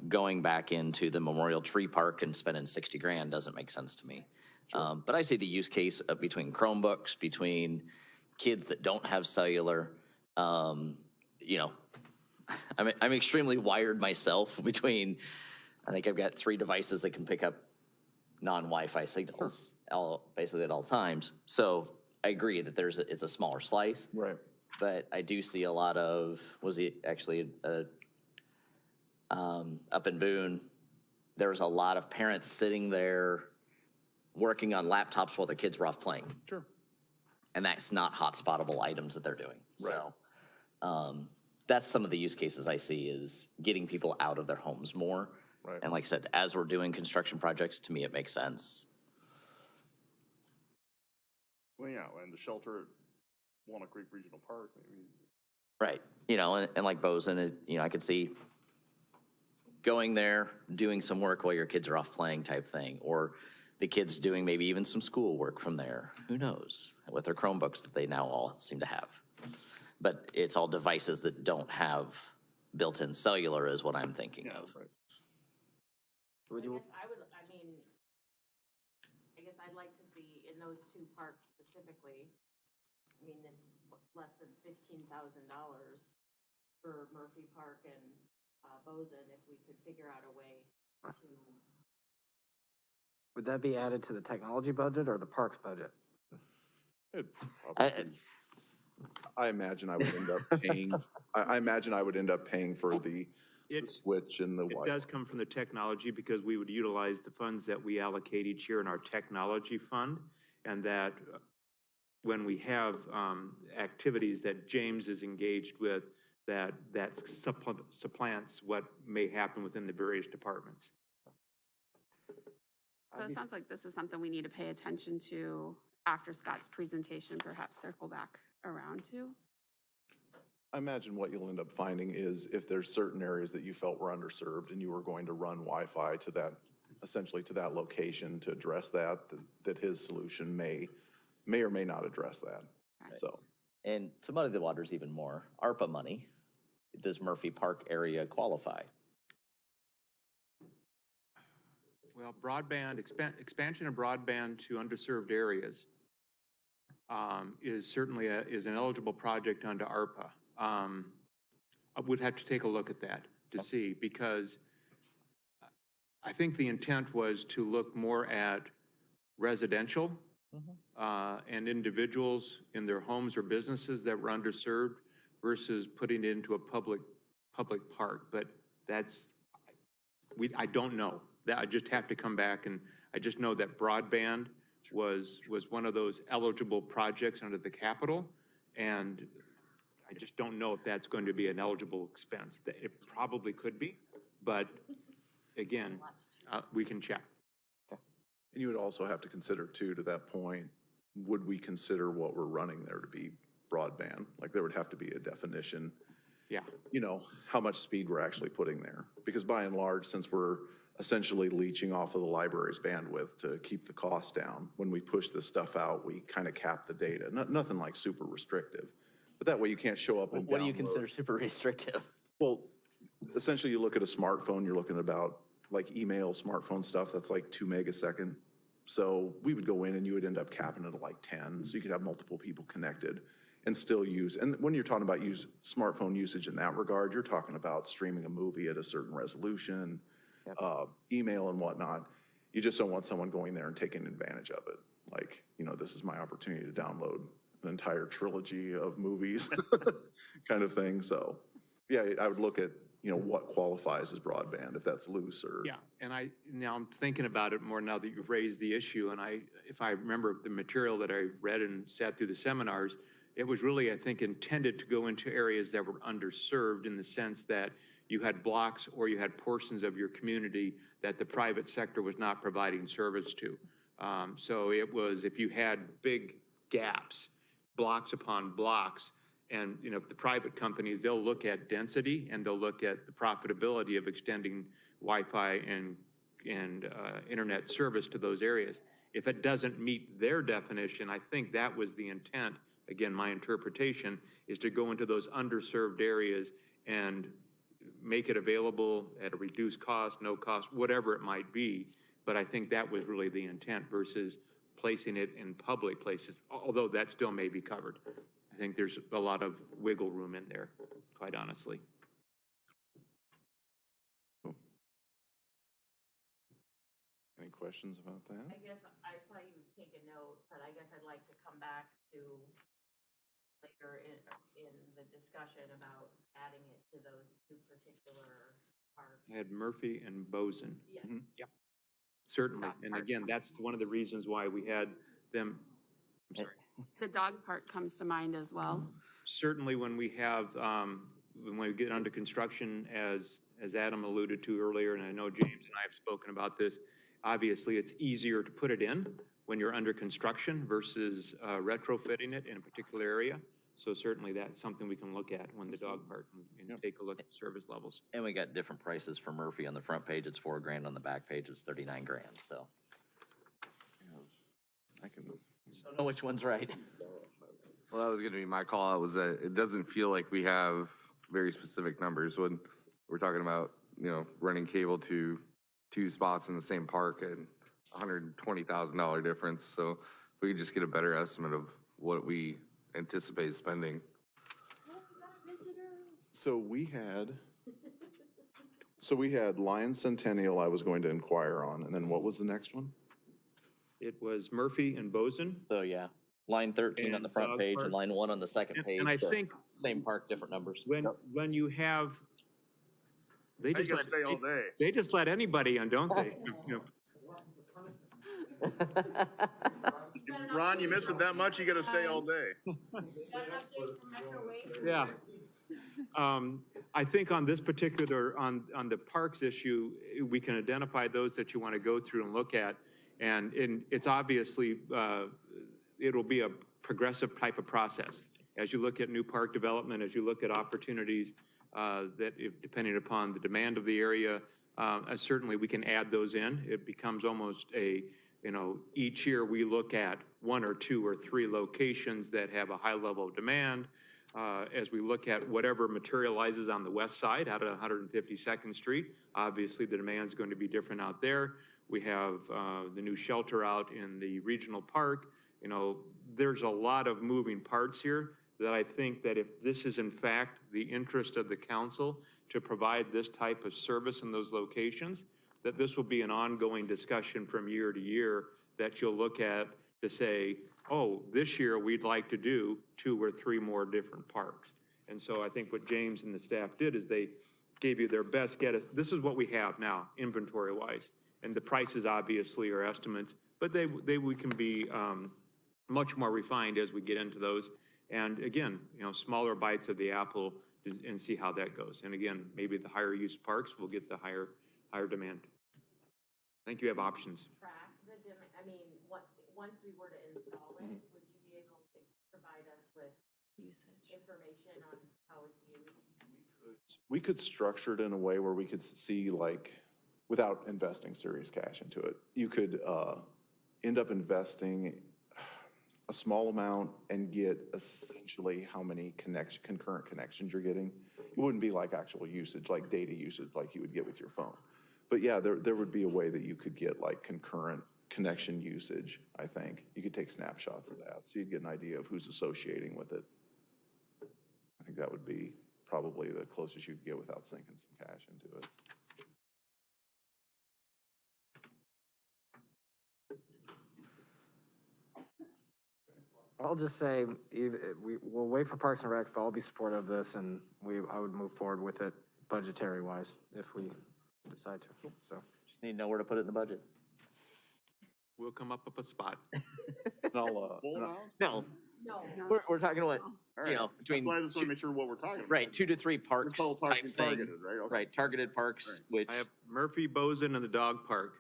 Going back into the Memorial Tree Park and spending $60,000 doesn't make sense to me. But I see the use case of between Chromebooks, between kids that don't have cellular, I'm extremely wired myself between, I think I've got 3 devices that can pick up non-Wi-Fi signals basically at all times. So I agree that it's a smaller slice. Right. But I do see a lot of, was it actually up in Boone, there was a lot of parents sitting there working on laptops while their kids were off playing. Sure. And that's not hotspotable items that they're doing. Right. So that's some of the use cases I see is getting people out of their homes more. Right. And like I said, as we're doing construction projects, to me, it makes sense. Well, yeah, and the shelter at Walnut Creek Regional Park, Right. And like Bozen, I could see going there, doing some work while your kids are off playing type thing, or the kids doing maybe even some school work from there. Who knows? With their Chromebooks that they now all seem to have. But it's all devices that don't have built-in cellular is what I'm thinking of. right. Would you, I guess I'd like to see in those 2 parks specifically, it's less than $15,000 for Murphy Park and Bozen, if we could figure out a way to. would that be added to the technology budget or the parks budget? I imagine I would end up paying, I imagine I would end up paying for the switch and the It Wi-Fi. does come from the technology because we would utilize the funds that we allocate each year in our technology fund. And that when we have activities that James is engaged with, that supplants what may happen within the various departments. So it sounds like this is something we need to pay attention to after Scott's presentation, perhaps circle back around to. I imagine what you'll end up finding is if there's certain areas that you felt were underserved and you were going to run Wi-Fi to that, essentially to that location to address that his solution may or may not address that. Right. So, And to muddy the waters even more, ARPA money, does Murphy Park area qualify? Well, broadband, expansion of broadband to underserved areas is certainly is an eligible project under ARPA. I would have to take a look at that to see, because I think the intent was to look more at residential and individuals in their homes or businesses that were underserved versus putting it into a public park. But I don't know. That I just have to come back, and I just know that broadband was one of those eligible projects under the capital, and I just don't know if that's going to be an eligible expense. It probably could be, but again, we can check. and you would also have to consider too, to that point, would we consider what we're running there to be broadband? Like there would have to be a definition, Yeah. how much speed we're actually putting there. Because by and large, since we're essentially leeching off of the library's bandwidth to keep the cost down. When we push this stuff out, we kind of cap the data. Nothing like super restrictive, but that way you can't show up and What do you download. consider super restrictive? Well, essentially you look at a smartphone, you're looking at about like email, smartphone stuff, that's like 2 megasecond. So we would go in and you would end up capping it at like 10, so you could have multiple people connected and still use, and when you're talking about smartphone usage in that regard, you're talking about streaming a movie at a certain resolution, email and whatnot. You just don't want someone going there and taking advantage of it. Like, you know, this is my opportunity to download an entire trilogy of movies kind of thing. So yeah, I would look at, you know, what qualifies as broadband, if that's loose or. Yeah, and now I'm thinking about it more now that you've raised the issue, and if I remember the material that I read and sat through the seminars, it was really, I think, intended to go into areas that were underserved in the sense that you had blocks or you had portions of your community that the private sector was not providing service to. So it was, if you had big gaps, blocks upon blocks, and, you know, the private companies, they'll look at density and they'll look at the profitability of extending Wi-Fi and internet service to those areas. If it doesn't meet their definition, I think that was the intent. Again, my interpretation is to go into those underserved areas and make it available at a reduced cost, no cost, whatever it might be. But I think that was really the intent versus placing it in public places, although that still may be covered. I think there's a lot of wiggle room in there, quite honestly. Any questions about that? I guess I saw you take a note, but I guess I'd like to come back to later in the discussion about adding it to those two particular parts. I had Murphy and Boson. Yes. Yep, certainly. Dog And park again, comes that's one of the reasons why we had them, I'm sorry. The dog park comes to mind as well. Certainly when we have, when we get under construction, as Adam alluded to earlier, and I know James and I have spoken about this, obviously it's easier to put it in when you're under construction versus retrofitting it in a particular area. So certainly that's something we can look at when the dog park and take a look at service levels. And we got different prices for Murphy. On the front page, it's $4,000. On the back page, it's $39,000. So I can. don't know which one's right. Well, that was gonna be my call out, was that it doesn't feel like we have very specific numbers when we're talking about, you know, running cable to 2 spots in the same park and $120,000 difference. So if we could just get a better estimate of what we anticipate spending. So we had Lion Centennial I was going to inquire on, and then what was the next one? It was Murphy and Boson. So yeah, line 13 on the And front dog page park. and line 1 on the second page. And I so think same park, different numbers. when you have, they I just can let, stay all day. they just let anybody in, don't they? You know, Ron, you miss it that much, you gotta stay all day. Got an update from Metro Waste? Yeah. I think on this particular, on the parks issue, we can identify those that you want to go through and look at. And it's obviously, it'll be a progressive type of process. As you look at new park development, as you look at opportunities that, depending upon the demand of the area, certainly we can add those in. It becomes almost a, you know, each year we look at 1 or 2 or 3 locations that have a high level of demand. As we look at whatever materializes on the west side out of 152nd Street, obviously the demand is going to be different out there. We have the new shelter out in the regional park. You know, there's a lot of moving parts here that I think that if this is in fact the interest of the council to provide this type of service in those locations, that this will be an ongoing discussion from year to year that you'll look at to say, oh, this year we'd like to do 2 or 3 more different parks. And so I think what James and the staff did is they gave you their best guess. This is what we have now, inventory-wise. And the prices obviously are estimates, but we can be much more refined as we get into those. And again, you know, smaller bites of the apple and see how that goes. And again, maybe the higher use parks will get the higher demand. I think you have options. Track the demand, I mean, once we were to install it, would you be able to provide us with information on how it's used? We could structure it in a way where we could see like without investing serious cash into it. You could end up investing a small amount and get essentially how many concurrent connections you're getting. It wouldn't be like actual usage, like data usage, like you would get with your phone. But yeah, there would be a way that you could get like concurrent connection usage, I think. You could take snapshots of that, so you'd get an idea of who's associating with it. I think that would be probably the closest you could get without sinking some cash into it. I'll just say, we'll wait for Parks and Rec, but I'll be supportive of this, and I would move forward with it budgetary-wise if we decide to, so. Just need to know where to put it in the budget. We'll come up with a spot. And I'll, Full amount? No, No. we're talking what, All you know, right. between, That's why I just want two- to make sure what we're talking about. right, 2 to 3 parks We're all type talking thing. targeted, right? Okay. Right, targeted parks, which, I have Murphy, Bozen, and the dog park.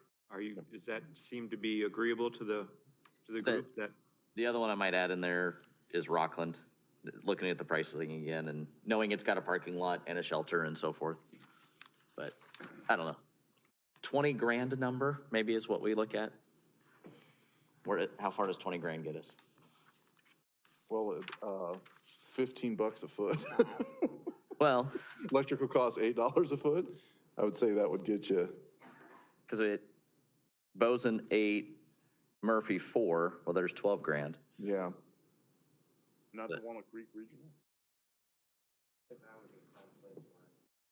Does that seem to be agreeable to the group that? the other one I might add in there is Rockland, looking at the pricing again and knowing it's got a parking lot and a shelter and so forth. But I don't know. 20 grand a number maybe is what we look at. How far does 20 grand get us? well, $15 a foot. Well, Electrical costs $8 a foot. I would say that would get you, because Bozen 8, Murphy 4, well, there's 12 grand. yeah. Not the Walnut Creek Regional?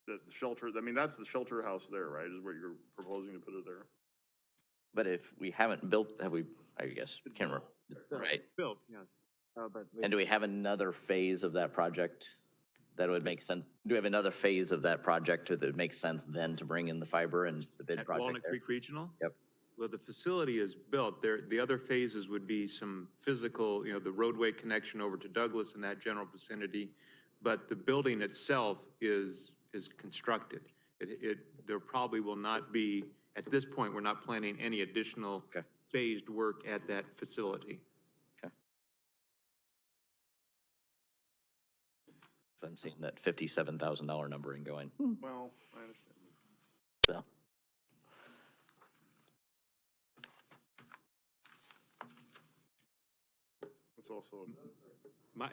The shelter, I mean, that's the shelter house there, right, is where you're proposing to put it there? But if we haven't built, have we, I guess, can't remember, right? Built, yes. But And do we have another phase of that project that would make sense? Do we have another phase of that project that would make sense then to bring in the fiber and the bid At project Walnut there? Creek Regional? Yep. Well, the facility is built. The other phases would be some physical, the roadway connection over to Douglas and that general vicinity. But the building itself is constructed. There probably will not be, at this point, we're not planning any additional Okay. phased work at that facility. So I'm seeing that $57,000 number and going, Well, I understand. so. It's also,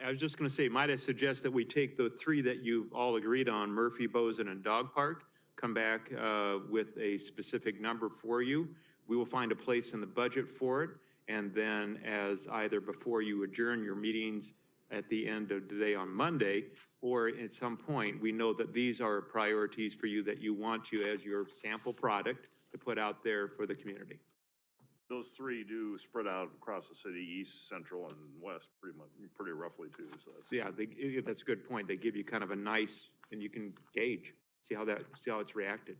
I was just going to say, might I suggest that we take the 3 that you've all agreed on, Murphy, Bozen, and Dog Park, come back with a specific number for you. We will find a place in the budget for it, and then as either before you adjourn your meetings at the end of the day on Monday, or at some point, we know that these are priorities for you that you want to, as your sample product, to put out there for the community. those 3 do spread out across the city, east, central, and west, pretty roughly too, so that's. So yeah, that's a good point. They give you kind of a nice, and you can gauge, see how it's reacted.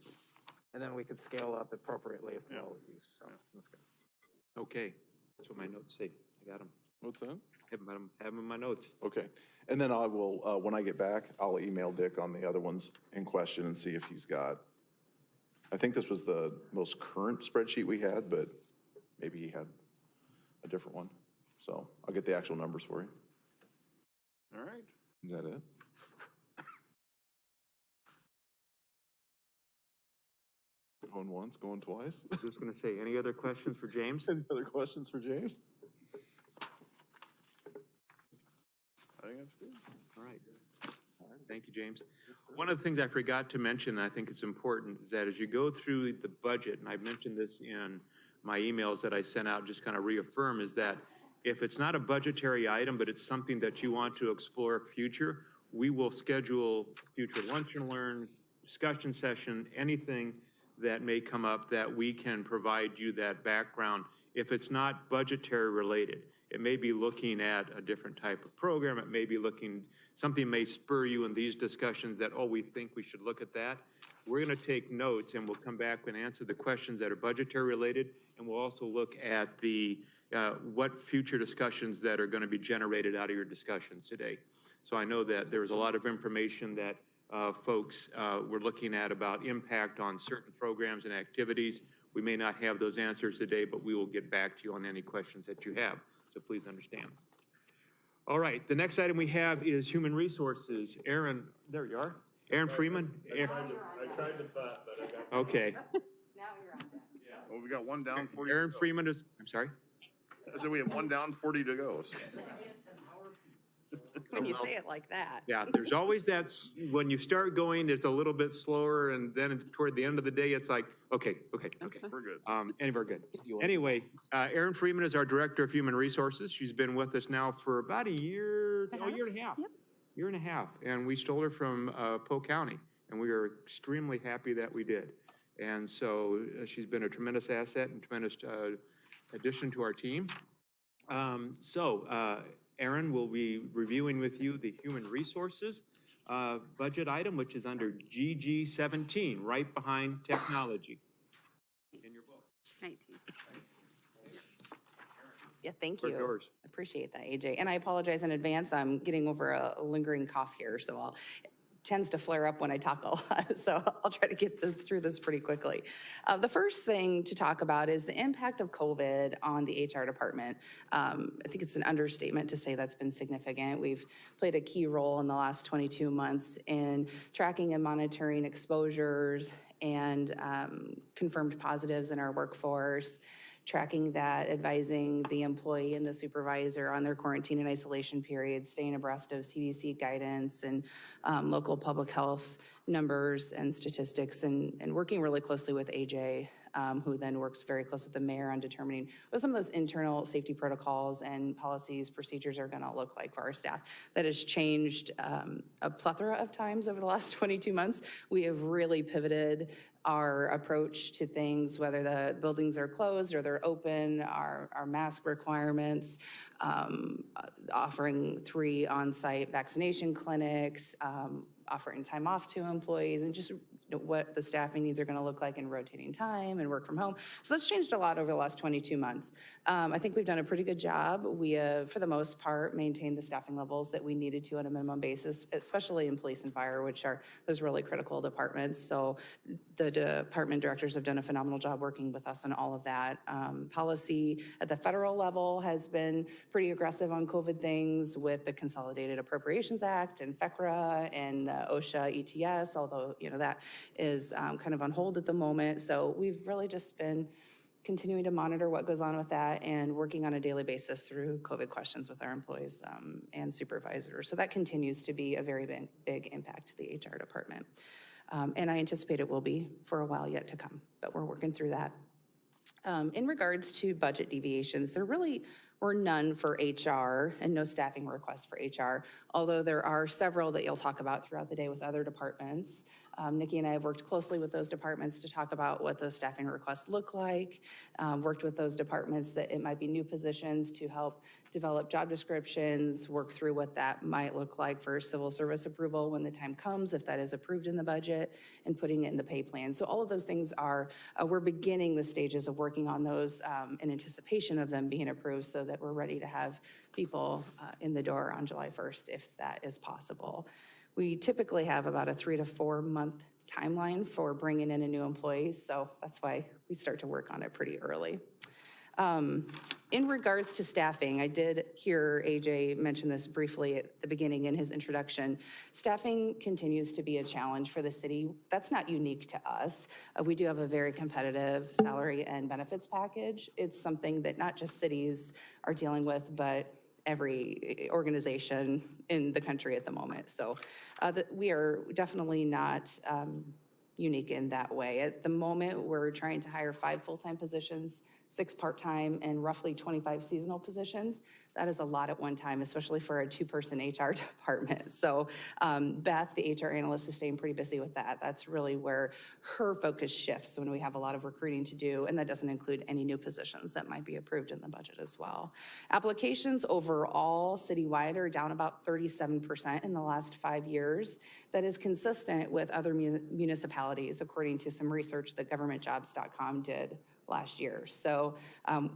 And then we could scale up appropriately if we all use, so that's good. Okay, that's what my notes say. I got them. What's that? Have them in my notes. Okay. And then I will, when I get back, I'll email Dick on the other ones in question and see if he's got, I think this was the most current spreadsheet we had, but maybe he had a different one. So I'll get the actual numbers for you. All right. Is that it? Going once, going twice? Just going to say, any other questions for James? Any other questions for James? I think that's good. All right. Thank you, James. One of the things I forgot to mention, and I think it's important, is that as you go through the budget, and I mentioned this in my emails that I sent out, just kind of reaffirm, is that if it's not a budgetary item, but it's something that you want to explore future, we will schedule future lunch and learn, discussion session, anything that may come up that we can provide you that background. If it's not budgetary related, it may be looking at a different type of program. It may be something may spur you in these discussions that, oh, we think we should look at that. We're going to take notes and we'll come back and answer the questions that are budgetary related. And we'll also look at what future discussions that are going to be generated out of your discussions today. So I know that there's a lot of information that folks were looking at about impact on certain programs and activities. We may not have those answers today, but we will get back to you on any questions that you have. So please understand. All right, the next item we have is human resources. Aaron, there you are. Aaron Freeman. I tried to butt, but I got. Okay. Now Well, we got one down, 40 to Aaron go. Freeman is, I'm sorry? I said we have one down, 40 to go. So. When you say it like that. Yeah, there's always that, when you start going, it's a little bit slower, and then toward the end of the day, it's like, okay. We're good. We're good. Anyway, Erin Freeman is our Director of Human Resources. She's been with us now for about a year, year and a half. Yep. Year and a half, and we stole her from Polk County, and we are extremely happy that we did. And so she's been a tremendous asset and tremendous addition to our team. Erin will be reviewing with you the human resources budget item, which is under GG 17, right behind technology in your book. 19. Yeah, thank Floor you. yours. Appreciate that, AJ. And I apologize in advance. I'm getting over a lingering cough here, so it tends to flare up when I talk a lot. So I'll try to get through this pretty quickly. The first thing to talk about is the impact of COVID on the HR department. I think it's an understatement to say that's been significant. We've played a key role in the last 22 months in tracking and monitoring exposures and confirmed positives in our workforce, tracking that, advising the employee and the supervisor on their quarantine and isolation periods, staying abreast of CDC guidance and local public health numbers and statistics, and working really closely with AJ, who then works very close with the mayor on determining what some of those internal safety protocols and policies, procedures are gonna look like for our staff. That has changed a plethora of times over the last 22 months. We have really pivoted our approach to things, whether the buildings are closed or they're open, our mask requirements, offering 3 on-site vaccination clinics, offering time off to employees, and just what the staffing needs are going to look like in rotating time and work from home. So that's changed a lot over the last 22 months. I think we've done a pretty good job. We have, for the most part, maintained the staffing levels that we needed to on a minimum basis, especially in police and fire, which are those really critical departments. So the department directors have done a phenomenal job working with us on all of that. Policy at the federal level has been pretty aggressive on COVID things with the Consolidated Appropriations Act and FECRA and the OSHA ETS, although, that is kind of on hold at the moment. So we've really just been continuing to monitor what goes on with that and working on a daily basis through COVID questions with our employees and supervisors. So that continues to be a very big impact to the HR department. And I anticipate it will be for a while yet to come, but we're working through that. In regards to budget deviations, there really were none for HR and no staffing requests for HR, although there are several that you'll talk about throughout the day with other departments. Nikki and I have worked closely with those departments to talk about what those staffing requests look like, worked with those departments that it might be new positions to help develop job descriptions, work through what that might look like for civil service approval when the time comes, if that is approved in the budget, and putting it in the pay plan. So all of those things are, we're beginning the stages of working on those in anticipation of them being approved so that we're ready to have people in the door on July 1st if that is possible. We typically have about a 3 to 4 month timeline for bringing in a new employee, so that's why we start to work on it pretty early. In regards to staffing, I did hear AJ mention this briefly at the beginning in his introduction. Staffing continues to be a challenge for the city. That's not unique to us. We do have a very competitive salary and benefits package. It's something that not just cities are dealing with, but every organization in the country at the moment. So we are definitely not unique in that way. At the moment, we're trying to hire 5 full-time positions, 6 part-time, and roughly 25 seasonal positions. That is a lot at one time, especially for a 2-person HR department. So Beth, the HR analyst, is staying pretty busy with that. That's really where her focus shifts when we have a lot of recruiting to do, and that doesn't include any new positions that might be approved in the budget as well. Applications overall citywide are down about 37% in the last 5 years. That is consistent with other municipalities, according to some research that governmentjobs.com did last year. So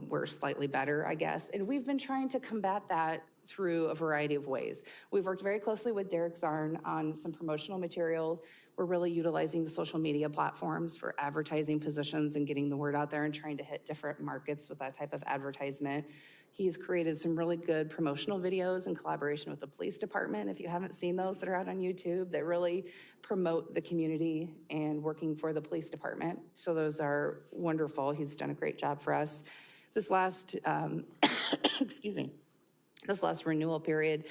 we're slightly better, I guess. And we've been trying to combat that through a variety of ways. We've worked very closely with Derek Zarn on some promotional material. We're really utilizing the social media platforms for advertising positions and getting the word out there and trying to hit different markets with that type of advertisement. He's created some really good promotional videos in collaboration with the police department. If you haven't seen those that are out on YouTube, that really promote the community and working for the police department. So those are wonderful. He's done a great job for us. This last, excuse me, this last renewal period,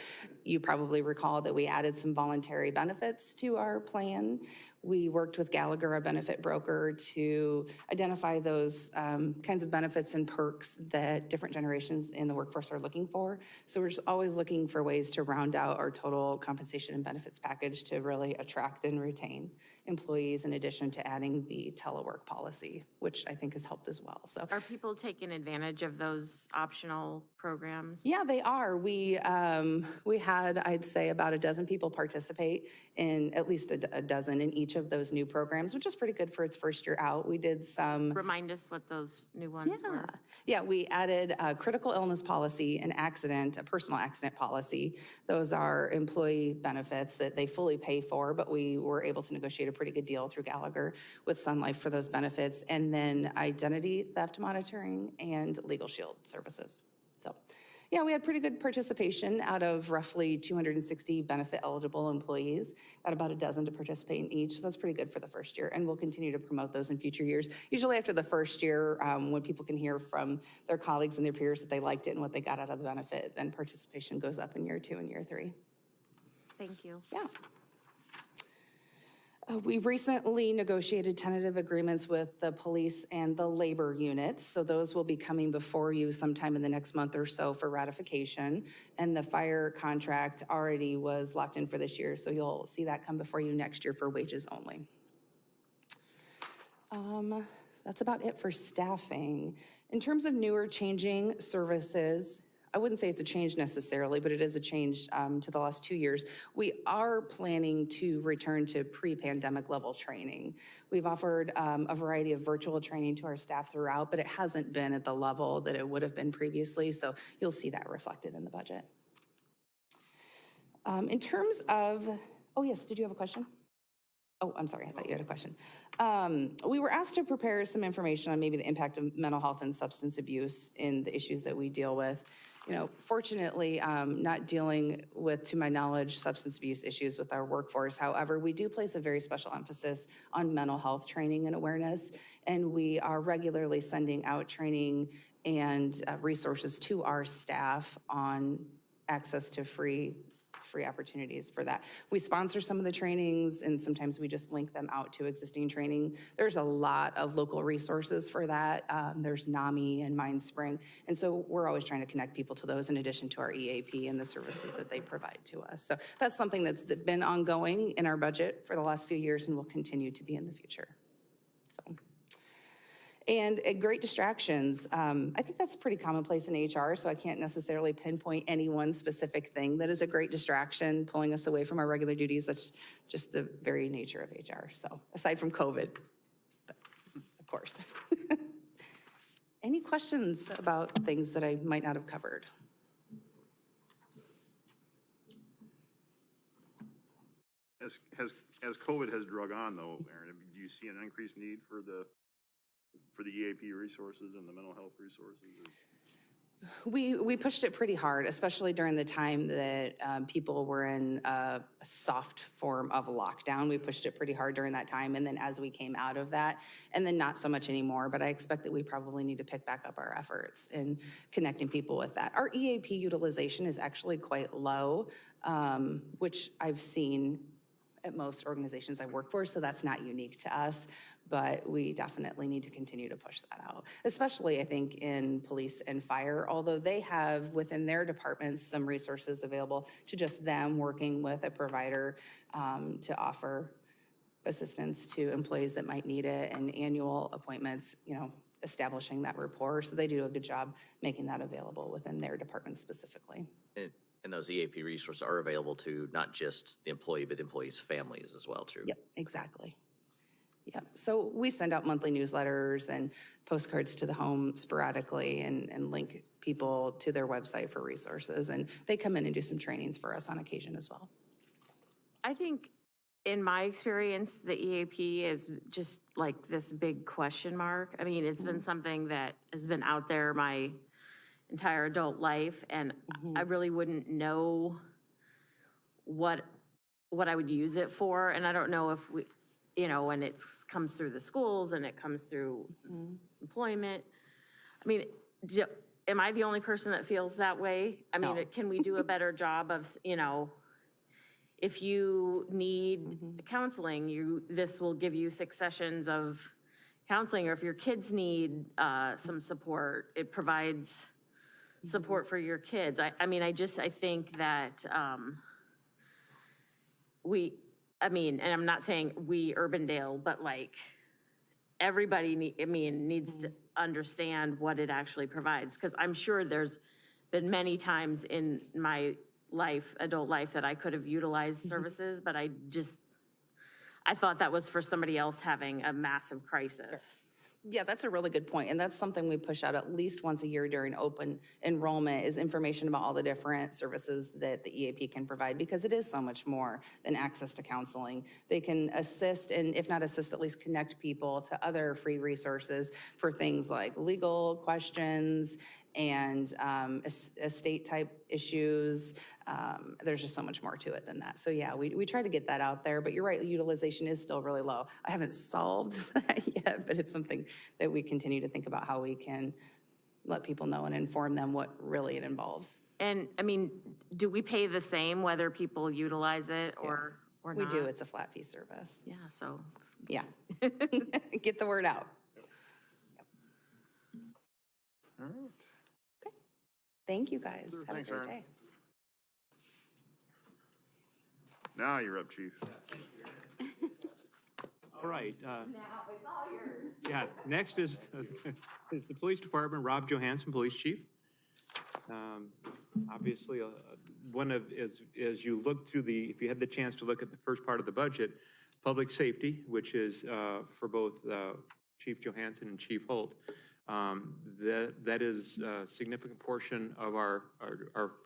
you probably recall that we added some voluntary benefits to our plan. We worked with Gallagher, a benefit broker, to identify those kinds of benefits and perks that different generations in the workforce are looking for. So we're just always looking for ways to round out our total compensation and benefits package to really attract and retain employees, in addition to adding the telework policy, which I think has helped as well. So Are people taking advantage of those optional programs? yeah, they are. We had, I'd say, about a dozen people participate in at least a dozen in each of those new programs, which is pretty good for its first year out. We did some. Remind us what those new ones were. Yeah, we added a critical illness policy, an accident, a personal accident policy. Those are employee benefits that they fully pay for, but we were able to negotiate a pretty good deal through Gallagher with Sun Life for those benefits. And then identity theft monitoring and legal shield services. So yeah, we had pretty good participation out of roughly 260 benefit eligible employees. Got about a dozen to participate in each. So that's pretty good for the first year. And we'll continue to promote those in future years. Usually after the first year, when people can hear from their colleagues and their peers that they liked it and what they got out of the benefit, then participation goes up in year 2 and year 3. Thank you. Yeah. We recently negotiated tentative agreements with the police and the labor units. So those will be coming before you sometime in the next month or so for ratification. And the fire contract already was locked in for this year. So you'll see that come before you next year for wages only. That's about it for staffing. In terms of newer changing services, I wouldn't say it's a change necessarily, but it is a change to the last 2 years. We are planning to return to pre-pandemic level training. We've offered a variety of virtual training to our staff throughout, but it hasn't been at the level that it would have been previously, so you'll see that reflected in the budget. In terms of, oh yes, did you have a question? Oh, I'm sorry, I thought you had a question. We were asked to prepare some information on maybe the impact of mental health and substance abuse in the issues that we deal with. You know, fortunately, not dealing with, to my knowledge, substance abuse issues with our workforce. However, we do place a very special emphasis on mental health training and awareness, and we are regularly sending out training and resources to our staff on access to free opportunities for that. We sponsor some of the trainings, and sometimes we just link them out to existing training. There's a lot of local resources for that. There's NAMI and MindSpring, and so we're always trying to connect people to those in addition to our EAP and the services that they provide to us. So that's something that's been ongoing in our budget for the last few years and will continue to be in the future. And great distractions. I think that's pretty commonplace in HR, so I can't necessarily pinpoint any one specific thing that is a great distraction, pulling us away from our regular duties. That's just the very nature of HR. So aside from COVID, but of course. Any questions about things that I might not have covered? As COVID has drug on though, Aaron, do you see an increased need for the EAP resources and the mental health resources? We pushed it pretty hard, especially during the time that people were in a soft form of lockdown. We pushed it pretty hard during that time, and then as we came out of that, and then not so much anymore, but I expect that we probably need to pick back up our efforts in connecting people with that. Our EAP utilization is actually quite low, which I've seen at most organizations I work for, so that's not unique to us, but we definitely need to continue to push that out, especially I think in police and fire, although they have within their departments some resources available to just them working with a provider to offer assistance to employees that might need it, and annual appointments, you know, establishing that rapport. So they do a good job making that available within their department specifically. And those EAP resources are available to not just the employee, but the employee's families as well, too. Yep, exactly. Yep. So we send out monthly newsletters and postcards to the home sporadically and link people to their website for resources. And they come in and do some trainings for us on occasion as well. I think, in my experience, the EAP is just like this big question mark. I mean, it's been something that has been out there my entire adult life, and I really wouldn't know what I would use it for. And I don't know if we, you know, when it comes through the schools and it comes through employment. I mean, am I the only person that feels that way? I mean, No. can we do a better job of, you know, if you need counseling, this will give you 6 sessions of counseling, or if your kids need some support, it provides support for your kids. I mean, I think that and I'm not saying we Urbandale, but like everybody needs to understand what it actually provides. Because I'm sure there's been many times in my adult life, that I could have utilized services, but I thought that was for somebody else having a massive crisis. Yeah, that's a really good point. And that's something we push out at least once a year during open enrollment, is information about all the different services that the EAP can provide, because it is so much more than access to counseling. They can assist, and if not assist, at least connect people to other free resources for things like legal questions and estate type issues. There's just so much more to it than that. So yeah, we try to get that out there, but you're right, utilization is still really low. I haven't solved that yet, but it's something that we continue to think about how we can let people know and inform them what really it involves. And I mean, do we pay the same whether people utilize it or not? We do, it's a flat fee service. Yeah, so. Yeah. Get the word out. All right. Thank you, guys. Sure, Have thanks, a great Erin. day. Now you're up, chief. All right. Yeah, next is the police department, Rob Johansson, police chief. Obviously, as you look through if you had the chance to look at the first part of the budget, public safety, which is for both Chief Johansson and Chief Holt, that is a significant portion of our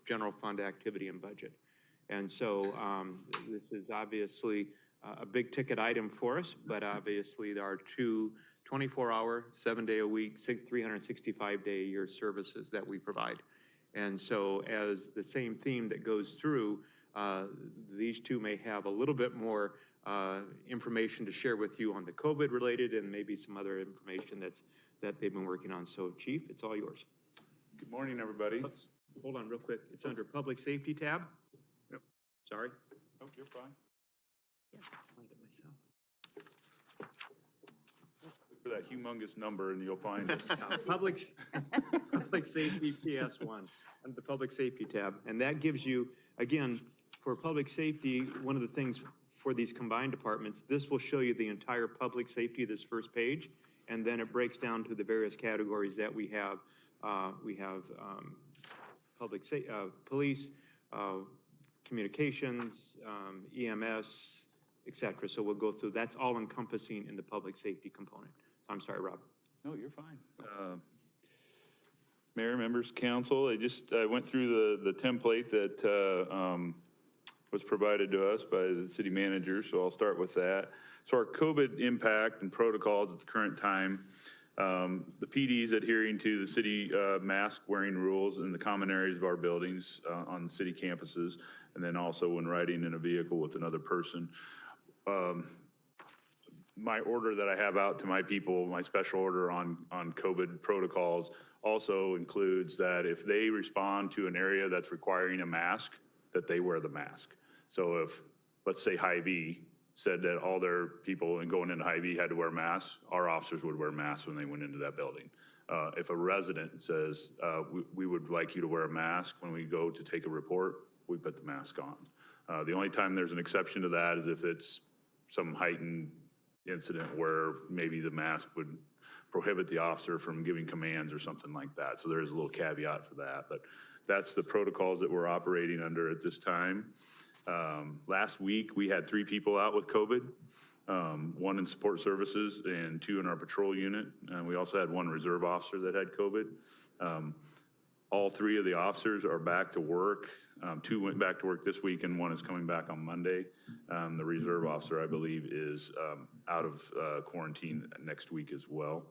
general fund activity and budget. And so this is obviously a big ticket item for us, but obviously there are 2 24-hour, 7-day-a-week, 365-day-a-year services that we provide. And so as the same theme that goes through, these two may have a little bit more information to share with you on the COVID related and maybe some other information that they've been working on. So Chief, it's all yours. Good morning, everybody. Oops, hold on real quick. It's under public safety tab. Yep. Sorry. Oh, you're fine. Yes. Find it myself. Look for that humongous number and you'll find it. Public safety PS1, under the public safety tab. And that gives you, again, for public safety, one of the things for these combined departments, this will show you the entire public safety, this first page, and then it breaks down to the various categories that we have. We have police, communications, EMS, et cetera. So we'll go through, that's all encompassing in the public safety component. So I'm sorry, Rob. No, you're fine. Mayor, members, council, I went through the template that was provided to us by the city manager, so I'll start with that. So our COVID impact and protocols at the current time, the PD's adhering to the city mask wearing rules in the common areas of our buildings on the city campuses, and then also when riding in a vehicle with another person. My order that I have out to my people, my special order on COVID protocols also includes that if they respond to an area that's requiring a mask, that they wear the mask. So if, let's say Hy-Vee said that all their people and going into Hy-Vee had to wear masks, our officers would wear masks when they went into that building. If a resident says, we would like you to wear a mask when we go to take a report, we put the mask on. The only time there's an exception to that is if it's some heightened incident where maybe the mask would prohibit the officer from giving commands or something like that. So there's a little caveat for that, but that's the protocols that we're operating under at this time. Last week, we had 3 people out with COVID, 1 in support services and 2 in our patrol unit. And we also had 1 reserve officer that had COVID. All three of the officers are back to work. Two went back to work this week and one is coming back on Monday. The reserve officer, I believe, is out of quarantine next week as well.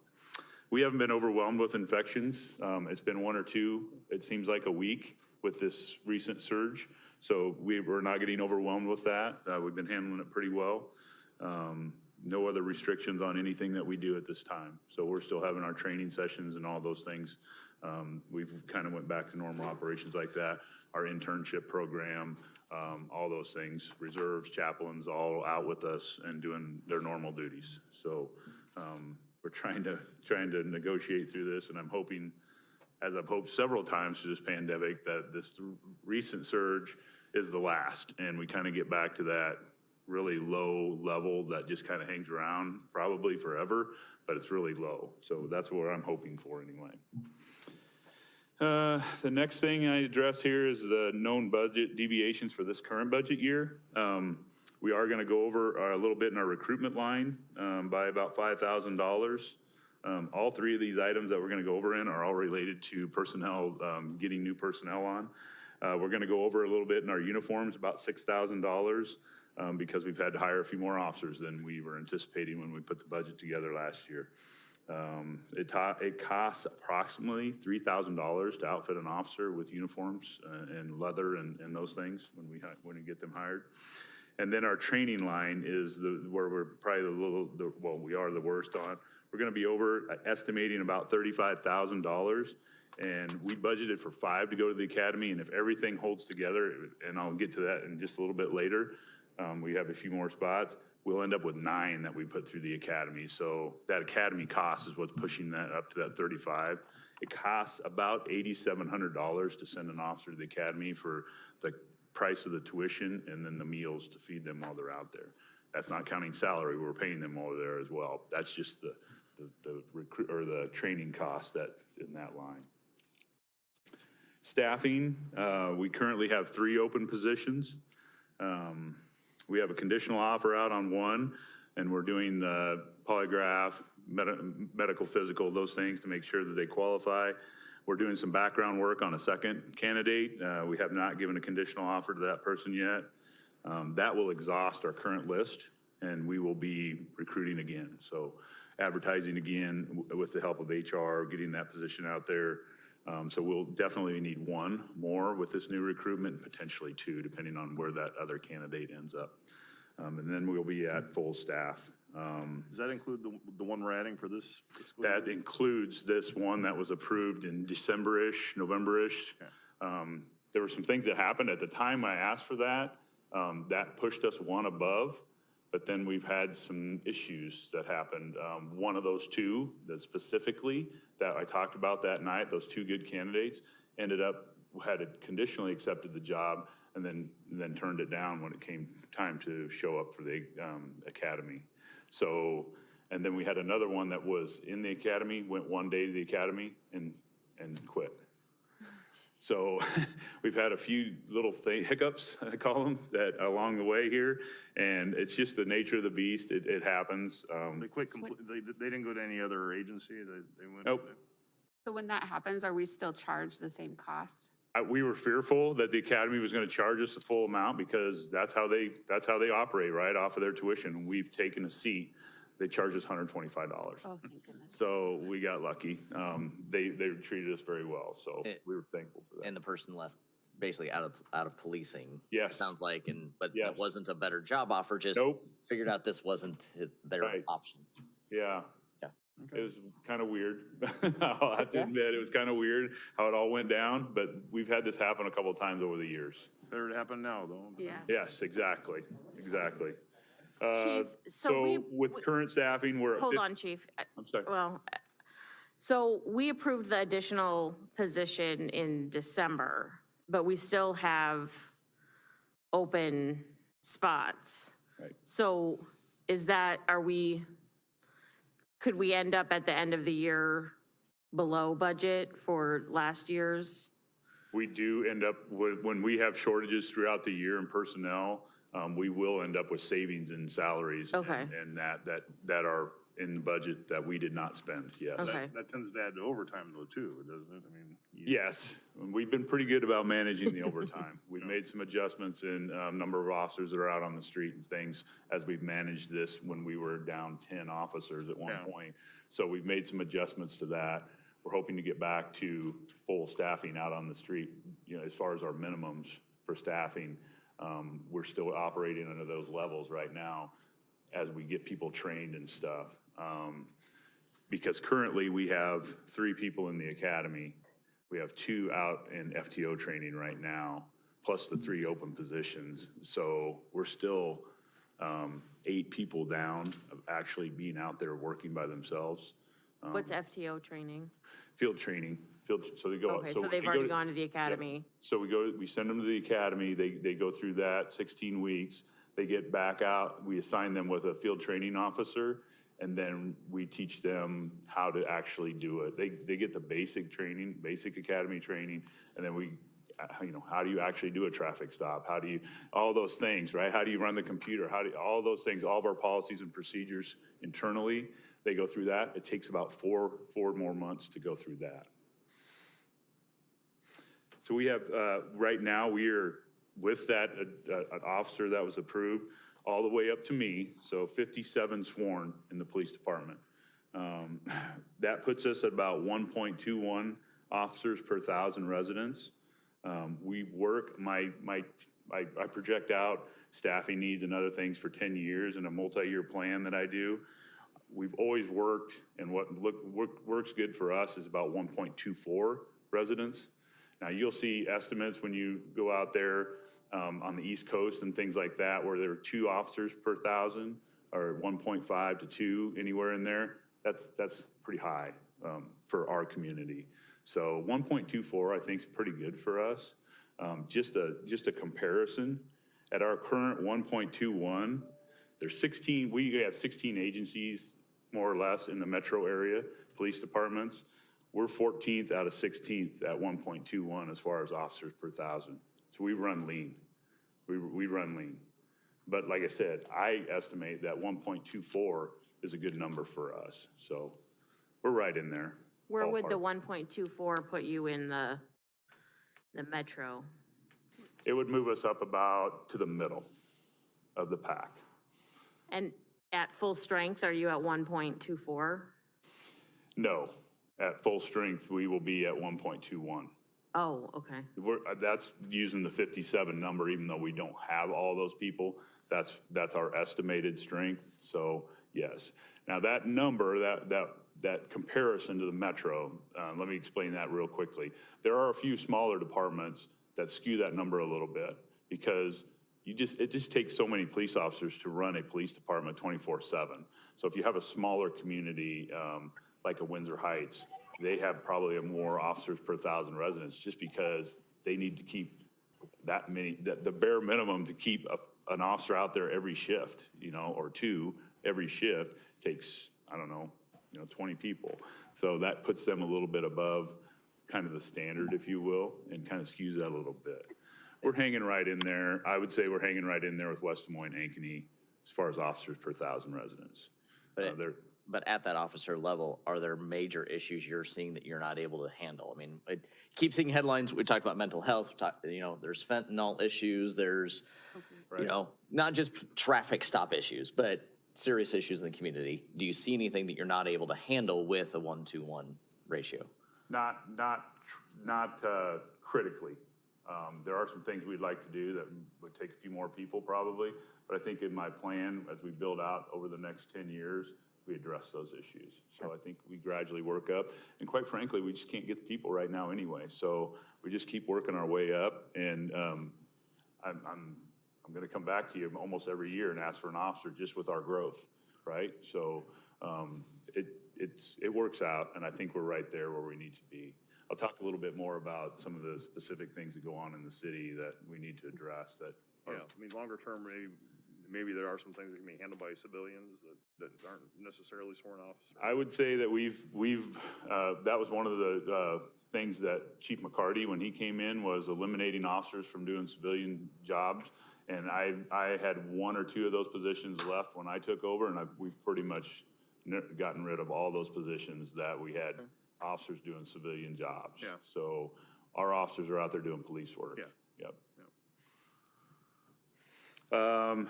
We haven't been overwhelmed with infections. It's been one or two, it seems like a week with this recent surge. So we're not getting overwhelmed with that. We've been handling it pretty well. No other restrictions on anything that we do at this time. So we're still having our training sessions and all those things. We've kind of went back to normal operations like that. Our internship program, all those things, reserves, chaplains, all out with us and doing their normal duties. So we're trying to negotiate through this, and I'm hoping, as I've hoped several times through this pandemic, that this recent surge is the last, and we kind of get back to that really low level that just kind of hangs around probably forever, but it's really low. So that's what I'm hoping for anyway. The next thing I address here is the known budget deviations for this current budget year. We are going to go over a little bit in our recruitment line by about $5,000. All three of these items that we're going to go over in are all related to personnel, getting new personnel on. We're going to go over a little bit in our uniforms, about $6,000, because we've had to hire a few more officers than we were anticipating when we put the budget together last year. It costs approximately $3,000 to outfit an officer with uniforms and leather and those things when we get them hired. And then our training line is where we're probably we are the worst on. We're going to be over estimating about $35,000, and we budgeted for 5 to go to the academy. And if everything holds together, and I'll get to that in just a little bit later, we have a few more spots. We'll end up with 9 that we put through the academy. So that academy cost is what's pushing that up to that 35. It costs about $8,700 to send an officer to the academy for the price of the tuition and then the meals to feed them while they're out there. That's not counting salary. We're paying them while they're there as well. That's just the recruit or the training cost that's in that line. Staffing, we currently have 3 open positions. We have a conditional offer out on 1, and we're doing the polygraph, medical, physical, those things to make sure that they qualify. We're doing some background work on a second candidate. We have not given a conditional offer to that person yet. That will exhaust our current list, and we will be recruiting again. So advertising again with the help of HR, getting that position out there. So we'll definitely need 1 more with this new recruitment, potentially 2, depending on where that other candidate ends up. And then we'll be at full staff. Does that include the one we're adding for this? That includes this one that was approved in December-ish, November-ish. Okay. There were some things that happened at the time I asked for that. That pushed us 1 above, but then we've had some issues that happened. One of those 2 that specifically that I talked about that night, those 2 good candidates, ended up had conditionally accepted the job and then turned it down when it came time to show up for the academy. So, and then we had another one that was in the academy, went 1 day to the academy and quit. So we've had a few little hiccups, I call them, that along the way here, and it's just the nature of the beast. It happens. They quit. They didn't go to any other agency. They went. Nope. So when that happens, are we still charged the same cost? We were fearful that the academy was going to charge us the full amount because that's how they operate, right, off of their tuition. We've taken a seat. They charged us $125. Oh, thank goodness. So we got lucky. They treated us very well, so we were thankful for that. And the person left basically out of policing. Yes. Sounds like, but Yes. it wasn't a better job offer, just Nope. figured out this wasn't their Right. option. Yeah. Okay. It was kind of weird. I'll have to admit, it was kind of weird how it all went down, but we've had this happen a couple of times over the years. Better to happen now, though. Yeah. Yes, exactly. Chief, so with current staffing, we're at Hold on, Chief. I'm sorry. Well, so we approved the additional position in December, but we still have open spots. Right. So could we end up at the end of the year below budget for last year's? We do end up with, when we have shortages throughout the year in personnel, we will end up with savings in salaries. Okay. And that are in the budget that we did not spend, yes. Okay. That tends to add to overtime though, too, doesn't it? I mean. Yes, we've been pretty good about managing the overtime. We've made some adjustments in number of officers that are out on the street and things as we've managed this when we were down 10 officers at one point. So we've made some adjustments to that. We're hoping to get back to full staffing out on the street, you know, as far as our minimums for staffing. We're still operating under those levels right now as we get people trained and stuff. Because currently we have 3 people in the academy. We have 2 out in FTO training right now, plus the 3 open positions. So we're still 8 people down of actually being out there working by themselves. What's FTO training? Field training, so they go. Okay, so they've they already to- gone to the Yep. academy. So we send them to the academy, they go through that 16 weeks, they get back out, we assign them with a field training officer, and then we teach them how to actually do it. They get the basic training, basic academy training, and then we, you know, how do you actually do a traffic stop? How do you, all those things, right? How do you run the computer? All those things, all of our policies and procedures internally, they go through that. It takes about four more months to go through that. So we have, right now, we are with that, an officer that was approved, all the way up to me, so 57 sworn in the police department. That puts us at about 1.21 officers per 1,000 residents. We work, I project out staffing needs and other things for 10 years in a multi-year plan that I do. We've always worked, and what works good for us is about 1.24 residents. Now, you'll see estimates when you go out there on the East Coast and things like that, where there are 2 officers per 1,000, or 1.5 to 2, anywhere in there. That's pretty high for our community. So 1.24, I think, is pretty good for us. Just a comparison, at our current 1.21, there's 16, we have 16 agencies, more or less, in the metro area, police departments. We're 14th out of 16th at 1.21 as far as officers per 1,000. So we run lean. We run lean. But like I said, I estimate that 1.24 is a good number for us. So we're right in there. Where would the ballpark. 1.24 put you in the metro? It would move us up about to the middle of the pack. And at full strength, are you at 1.24? No, at full strength, we will be at 1.21. Oh, okay. That's using the 57 number, even though we don't have all those people. That's our estimated strength. So yes. Now that number, that comparison to the metro, let me explain that real quickly. There are a few smaller departments that skew that number a little bit because it just takes so many police officers to run a police department 24/7. So if you have a smaller community like a Windsor Heights, they have probably more officers per 1,000 residents just because they need to keep that many, the bare minimum to keep an officer out there every shift, you know, or 2 every shift takes, I don't know, 20 people. So that puts them a little bit above kind of the standard, if you will, and kind of skews that a little bit. We're hanging right in there. I would say we're hanging right in there with West Des Moines, Ankeny, as far as officers per 1,000 residents. But at that officer level, are there major issues you're seeing that you're not able to handle? I mean, I keep seeing headlines, we talked about mental health, there's fentanyl issues, there's, not just traffic stop issues, but serious issues in the community. Do you see anything that you're not able to handle with a 1-to-1 ratio? Not critically. There are some things we'd like to do that would take a few more people probably, but I think in my plan, as we build out over the next 10 years, we address those issues. So I think we gradually work up, and quite frankly, we just can't get the people right now anyway. So we just keep working our way up, and I'm going to come back to you almost every year and ask for an officer just with our growth, right? So it works out, and I think we're right there where we need to be. I'll talk a little bit more about some of the specific things that go on in the city that we need to address that. Yeah, I mean, longer term, maybe there are some things that can be handled by civilians that aren't necessarily sworn officers. I would say that that was one of the things that Chief McCarty, when he came in, was eliminating officers from doing civilian jobs. And I had 1 or 2 of those positions left when I took over, and we've pretty much gotten rid of all those positions that we had officers doing civilian jobs. Yeah. So our officers are out there doing police work. Yeah. Yep.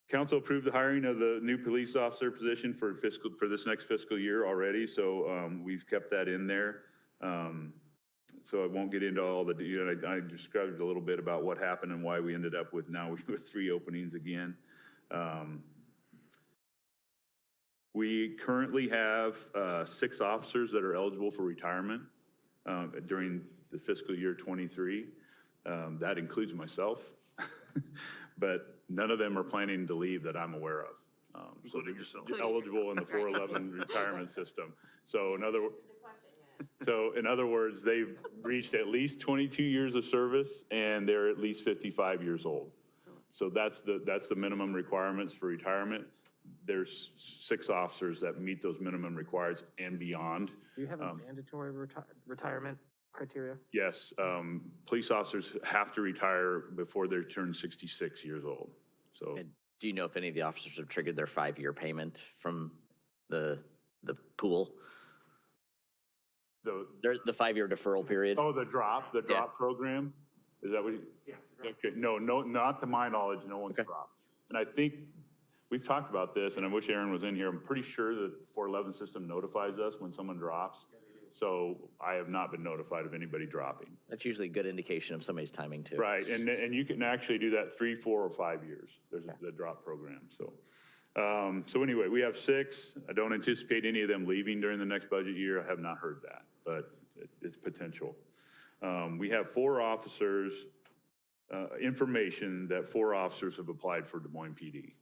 Council approved the hiring of the new police officer position for this next fiscal year already, so we've kept that in there. So I won't get into all the, I described a little bit about what happened and why we ended up with now with 3 openings again. We currently have 6 officers that are eligible for retirement during the fiscal year 23. That includes myself, but none of them are planning to leave that I'm aware of. So they're just eligible in the 411 retirement system. So in other words, they've reached at least 22 years of service and they're at least 55 years old. So that's the minimum requirements for retirement. There's 6 officers that meet those minimum requirements and beyond. Do you have a mandatory retirement criteria? Yes, police officers have to retire before they turn 66 years old. So And do you know if any of the officers have triggered their 5-year payment from the pool? the 5-year deferral period? the drop program? Is that what you? Yeah. Okay, no, not to my knowledge, no one's dropped. And I think we've talked about this, and I wish Aaron was in here. I'm pretty sure that the 411 system notifies us when someone drops. So I have not been notified of anybody dropping. That's usually a good indication of somebody's timing too. Right, and you can actually do that 3, 4, or 5 years. There's the drop program, so. So anyway, we have 6. I don't anticipate any of them leaving during the next budget year. I have not heard that, but it's potential. We have 4 officers, information that 4 officers have applied for Des Moines PD.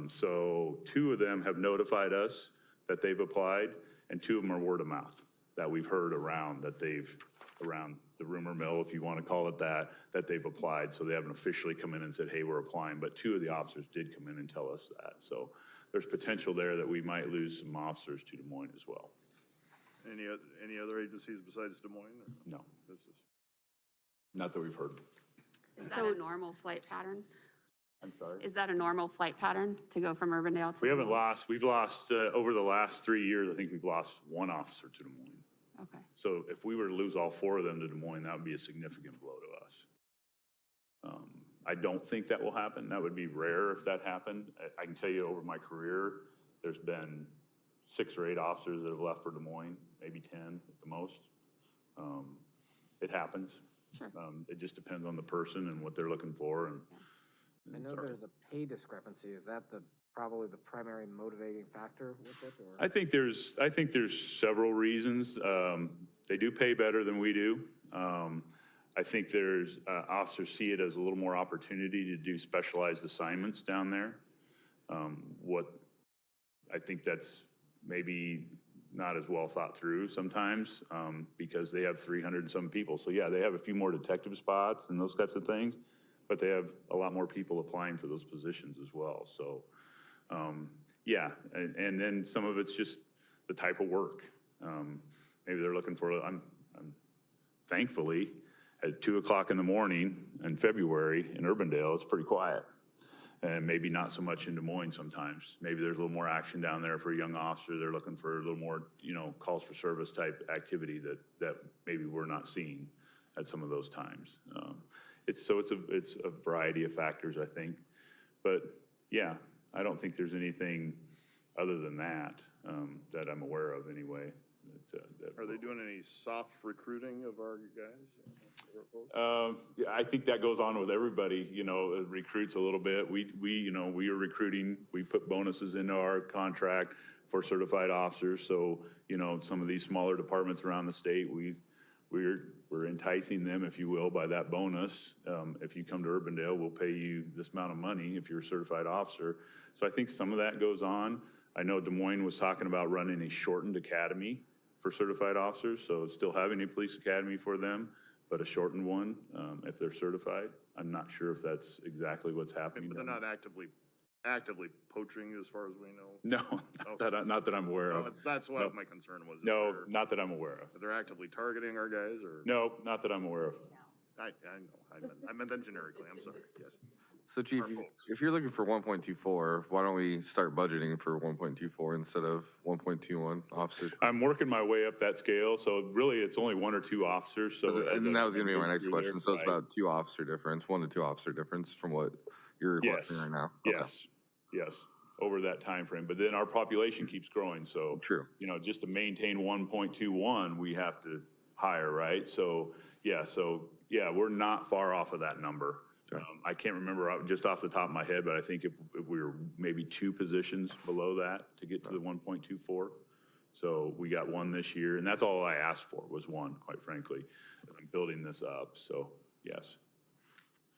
So 2 of them have notified us that they've applied, and 2 of them are word of mouth that we've heard around around the rumor mill, if you want to call it that they've applied. So they haven't officially come in and said, hey, we're applying, but 2 of the officers did come in and tell us that. So there's potential there that we might lose some officers to Des Moines as well. Any other agencies besides Des Moines? Or? No, not that we've heard. Is that a normal flight pattern? I'm sorry? Is that a normal flight pattern to go from Urbandale to? We haven't lost, we've lost, over the last 3 years, I think we've lost 1 officer to Des Moines. Okay. So if we were to lose all 4 of them to Des Moines, that would be a significant blow to us. I don't think that will happen. That would be rare if that happened. I can tell you over my career, there's been 6 or 8 officers that have left for Des Moines, maybe 10 at the most. It happens. Sure. It just depends on the person and what they're looking for. And I know there's a pay discrepancy. Is that probably the primary motivating factor with it? Or? I think there's several reasons. They do pay better than we do. I think there's officers see it as a little more opportunity to do specialized assignments down there. I think that's maybe not as well thought through sometimes because they have 300 and some people. So yeah, they have a few more detective spots and those types of things, but they have a lot more people applying for those positions as well. So yeah, and then some of it's just the type of work. Maybe they're looking for, I'm thankfully at 2 o'clock in the morning in February in Urbandale, it's pretty quiet. And maybe not so much in Des Moines sometimes. Maybe there's a little more action down there for a young officer. They're looking for a little more, calls for service type activity that maybe we're not seeing at some of those times. It's a variety of factors, I think. But yeah, I don't think there's anything other than that that I'm aware of anyway. Are they doing any soft recruiting of our guys? Yeah, I think that goes on with everybody, recruits a little bit. We are recruiting, we put bonuses into our contract for certified officers. So, some of these smaller departments around the state, we're enticing them, if you will, by that bonus. If you come to Urbandale, we'll pay you this amount of money if you're a certified officer. So I think some of that goes on. I know Des Moines was talking about running a shortened academy for certified officers. So still having a police academy for them, but a shortened one if they're certified. I'm not sure if that's exactly what's happening. But they're not actively poaching as far as we know? No, not that I'm aware of. That's what my concern was. No, not that I'm aware of. They're actively targeting our guys, or? No, not that I'm aware of. I know. I meant that generically. I'm sorry. Yes. So Chief, our folks. if you're looking for 1.24, why don't we start budgeting for 1.24 instead of 1.21 officers? I'm working my way up that scale, so really it's only 1 or 2 officers, so. And that was gonna be my move next through question. there, So it's right. about 2 officer difference, 1 to 2 officer difference from what you're requesting Yes. right now? Okay. Yes, over that time frame. But then our population keeps growing, so. True. You know, just to maintain 1.21, we have to hire, right? So, we're not far off of that number. I can't remember just off the top of my head, but I think if we were maybe 2 positions below that to get to the 1.24. So we got 1 this year, and that's all I asked for was 1, quite frankly. I'm building this up, so yes.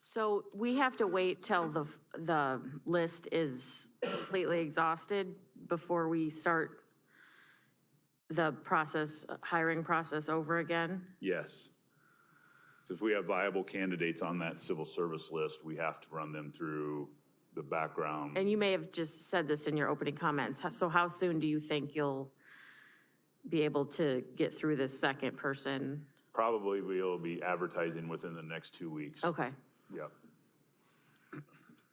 So we have to wait till the list is completely exhausted before we start the process, hiring process over again? Yes. So if we have viable candidates on that civil service list, we have to run them through the background. And you may have just said this in your opening comments. So how soon do you think you'll be able to get through this second person? Probably we'll be advertising within the next 2 weeks. Okay. Yep.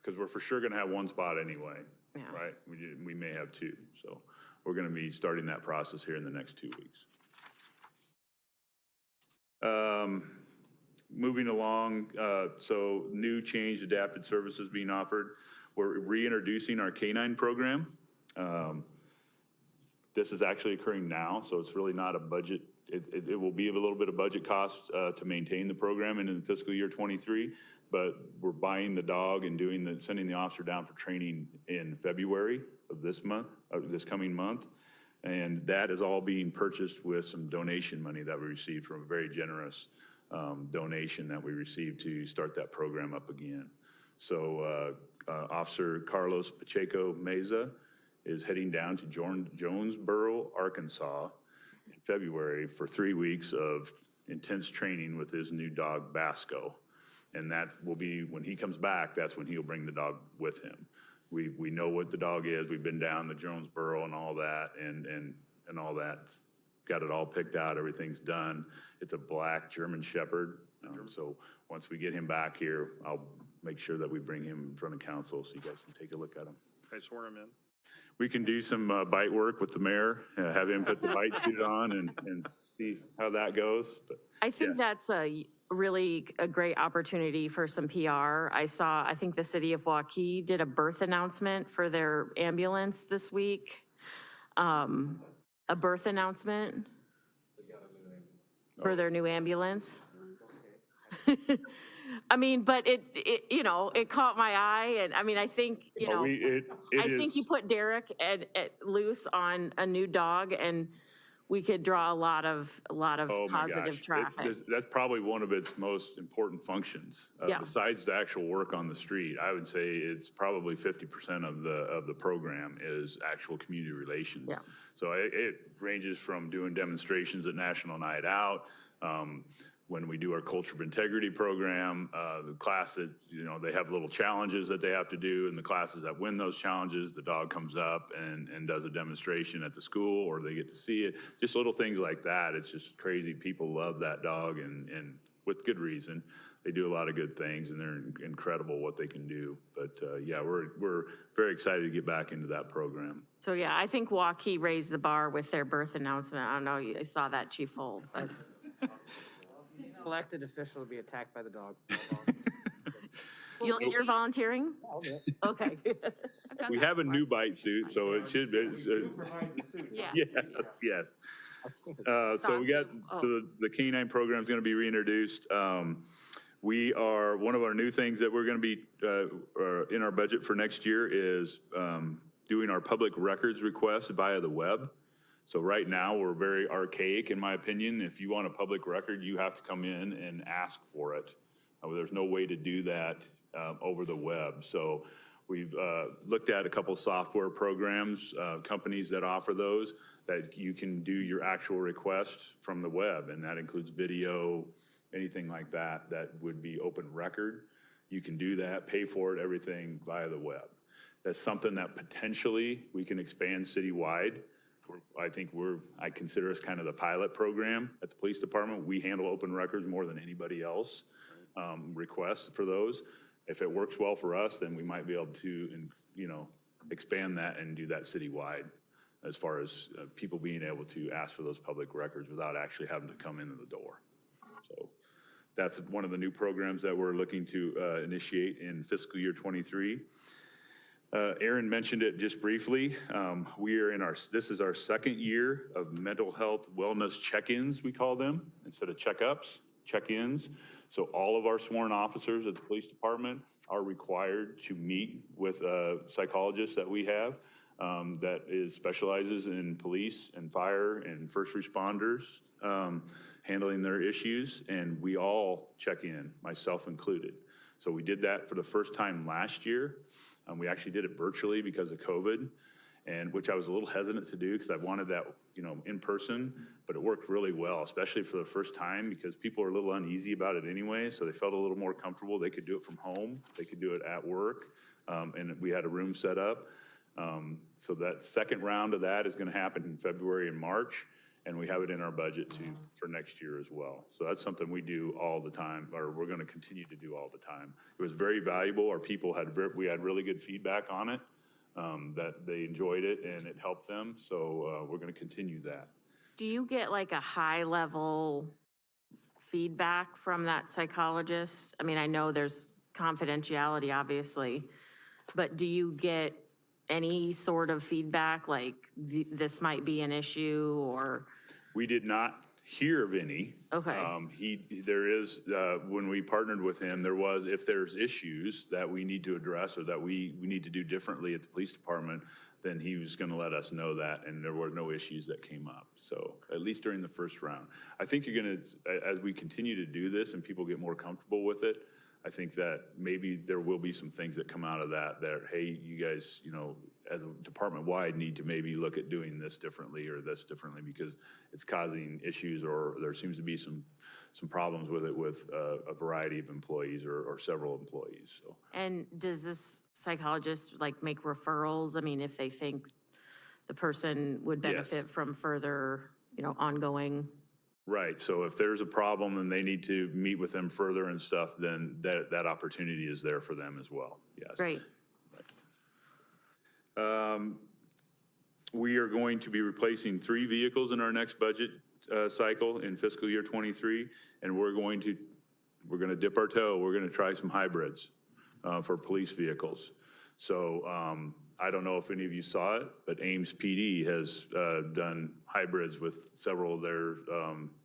Because we're for sure going to have 1 spot anyway, Yeah. right? We may have 2, so we're going to be starting that process here in the next 2 weeks. Moving along, so new changed adapted services being offered. We're reintroducing our Canine program. This is actually occurring now, so it's really not a budget. It will be a little bit of budget cost to maintain the program in fiscal year 23, but we're buying the dog and sending the officer down for training in February of this month, of this coming month. And that is all being purchased with some donation money that we received from a very generous donation that we received to start that program up again. So Officer Carlos Pacheco Meza is heading down to Jonesboro, Arkansas in February for 3 weeks of intense training with his new dog, Basco. And that will be, when he comes back, that's when he'll bring the dog with him. We know what the dog is. We've been down to Jonesboro and all that, and all that. Got it all picked out. Everything's done. It's a black German Shepherd. So once we get him back here, I'll make sure that we bring him in front of council so you guys can take a look at him. I swear him in. We can do some bite work with the mayor, have him put the bite suit on and see how that goes. But, I think that's a great opportunity for some PR. I think the city of Waukee did a birth announcement for their ambulance this week. A birth announcement for their new ambulance. I mean, but it caught my eye, and I mean, I think, I think you put Derek loose on a new dog, and we could draw a lot of Oh my positive gosh. traffic. That's probably one of its most important functions. Yeah. Besides the actual work on the street, I would say it's probably 50% of the program is actual community relations. Yeah. So it ranges from doing demonstrations at National Night Out, when we do our Culture of Integrity program, the class that, they have little challenges that they have to do, and the classes that win those challenges, the dog comes up and does a demonstration at the school, or they get to see it. Just little things like that. It's just crazy. People love that dog, and with good reason. They do a lot of good things, and they're incredible what they can do. But yeah, we're very excited to get back into that program. So yeah, I think Waukee raised the bar with their birth announcement. I don't know, you saw that, Chief Holt, but. Elected official to be attacked by the dog. You're volunteering? Okay. We have a new bite suit, so it should be. Yeah. Yes. So we got, so the Canine program is going to be reintroduced. One of our new things that we're going to be in our budget for next year is doing our public records requests via the web. So right now, we're very archaic, in my opinion. If you want a public record, you have to come in and ask for it. There's no way to do that over the web. So we've looked at a couple software programs, companies that offer those, that you can do your actual request from the web, and that includes video, anything like that, that would be open record. You can do that, pay for it, everything via the web. That's something that potentially we can expand citywide. I consider us kind of the pilot program at the police department. We handle open records more than anybody else, requests for those. If it works well for us, then we might be able to, expand that and do that citywide as far as people being able to ask for those public records without actually having to come in the door. So that's one of the new programs that we're looking to initiate in fiscal year 23. Aaron mentioned it just briefly. This is our second year of mental health wellness check-ins, we call them, instead of checkups, check-ins. So all of our sworn officers at the police department are required to meet with a psychologist that we have that specializes in police and fire and first responders handling their issues, and we all check in, myself included. So we did that for the first time last year. We actually did it virtually because of COVID, and which I was a little hesitant to do because I wanted that, in person, but it worked really well, especially for the first time because people are a little uneasy about it anyway, so they felt a little more comfortable. They could do it from home, they could do it at work, and we had a room set up. So that second round of that is going to happen in February and March, and we have it in our budget for next year as well. So that's something we do all the time, or we're going to continue to do all the time. It was very valuable. Our people we had really good feedback on it, that they enjoyed it and it helped them. So we're going to continue that. Do you get like a high level feedback from that psychologist? I mean, I know there's confidentiality, obviously, but do you get any sort of feedback like this might be an issue or? We did not hear of any. Okay. There is, when we partnered with him, if there's issues that we need to address or that we need to do differently at the police department, then he was going to let us know that, and there were no issues that came up. So at least during the first round. I think you're going to, as we continue to do this and people get more comfortable with it, I think that maybe there will be some things that come out of that, hey, you guys, as a department-wide need to maybe look at doing this differently or this differently because it's causing issues or there seems to be some problems with it with a variety of employees or several employees, so. And does this psychologist like make referrals? I mean, if they think the person would benefit from further, ongoing. Right, so if there's a problem and they need to meet with them further and stuff, then that opportunity is there for them as well, yes. Great. We are going to be replacing 3 vehicles in our next budget cycle in fiscal year 23, and we're going to dip our toe. We're going to try some hybrids for police vehicles. So I don't know if any of you saw it, but Ames PD has done hybrids with several of their,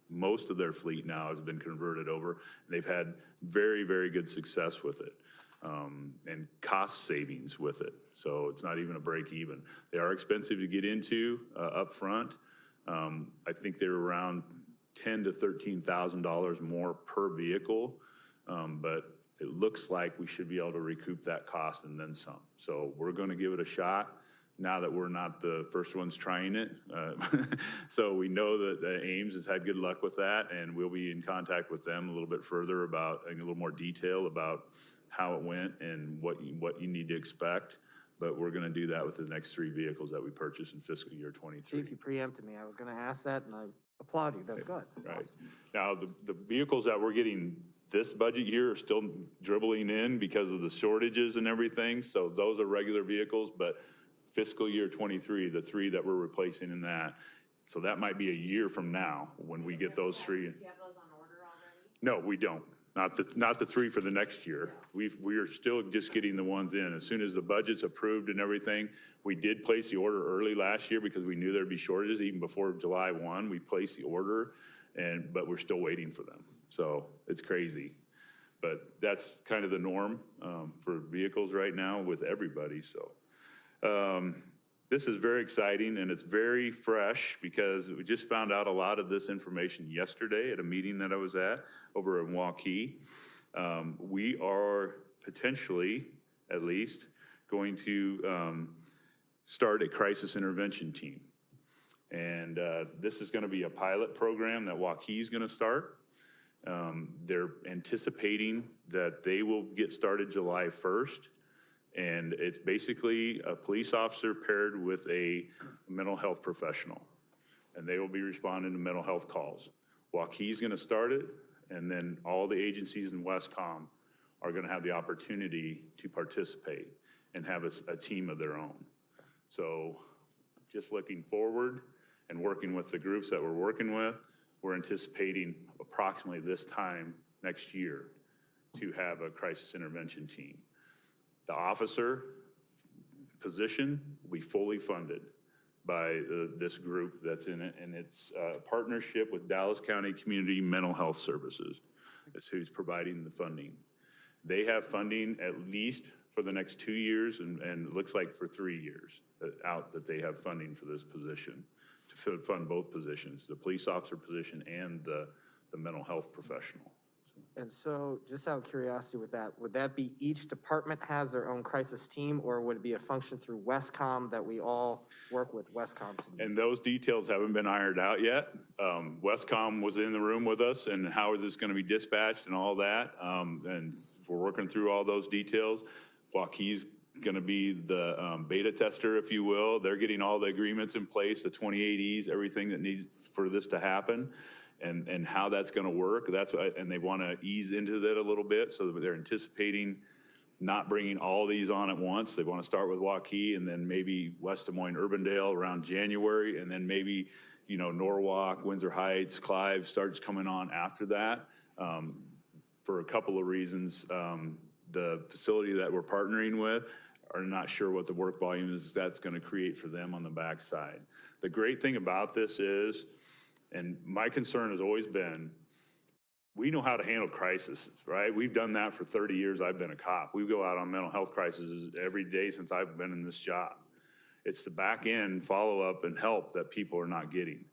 most of their fleet now has been converted over. And they've had very, very good success with it and cost savings with it. So it's not even a break even. They are expensive to get into up front. I think they're around $10,000 to $13,000 more per vehicle, but it looks like we should be able to recoup that cost and then some. So we're going to give it a shot now that we're not the first ones trying it. So we know that Ames has had good luck with that, and we'll be in contact with them a little bit further about, in a little more detail about how it went and what you need to expect. But we're going to do that with the next 3 vehicles that we purchased in fiscal year 23. Chief, you preempted me. I was going to ask that, and I applaud you. That's good. Right. Awesome. Now, the vehicles that we're getting this budget year are still dribbling in because of the shortages and everything. So those are regular vehicles, but fiscal year 23, the 3 that we're replacing in that. So that might be a year from now when we get those 3. Do you have those on order already? No, we don't. Not the 3 for the next year. We are still just getting the ones in. As soon as the budget's approved and everything, we did place the order early last year because we knew there'd be shortages. Even before July 1, we placed the order, but we're still waiting for them. So it's crazy. But that's kind of the norm for vehicles right now with everybody. So this is very exciting and it's very fresh because we just found out a lot of this information yesterday at a meeting that I was at over in Waukee. We are potentially, at least, going to start a crisis intervention team. And this is going to be a pilot program that Waukee is going to start. They're anticipating that they will get started July 1st. And it's basically a police officer paired with a mental health professional. And they will be responding to mental health calls. Waukee's going to start it, and then all the agencies in Westcom are going to have the opportunity to participate and have a team of their own. So just looking forward and working with the groups that we're working with, we're anticipating approximately this time next year to have a crisis intervention team. The officer position will be fully funded by this group that's in it, and it's a partnership with Dallas County Community Mental Health Services. That's who's providing the funding. They have funding at least for the next 2 years, and it looks like for 3 years out that they have funding for this position to fund both positions, the police officer position and the mental health professional. And so, just out of curiosity with that, would that be each department has their own crisis team, or would it be a function through Westcom that we all work with Westcom? And those details haven't been ironed out yet. Westcom was in the room with us, and how is this going to be dispatched and all that. And we're working through all those details. Waukees going to be the beta tester, if you will. They're getting all the agreements in place, the 28Es, everything that needs for this to happen. And how that's going to work. And they want to ease into that a little bit, so that they're anticipating not bringing all these on at once. They want to start with Waukee and then maybe West Des Moines, Urbandale around January, and then maybe, Norwalk, Windsor Heights, Clive starts coming on after that. For a couple of reasons, the facility that we're partnering with are not sure what the work volume is that's going to create for them on the backside. The great thing about this is, and my concern has always been, we know how to handle crises, right? We've done that for 30 years. I've been a cop. We go out on mental health crises every day since I've been in this job. It's the back end follow-up and help that people are not getting.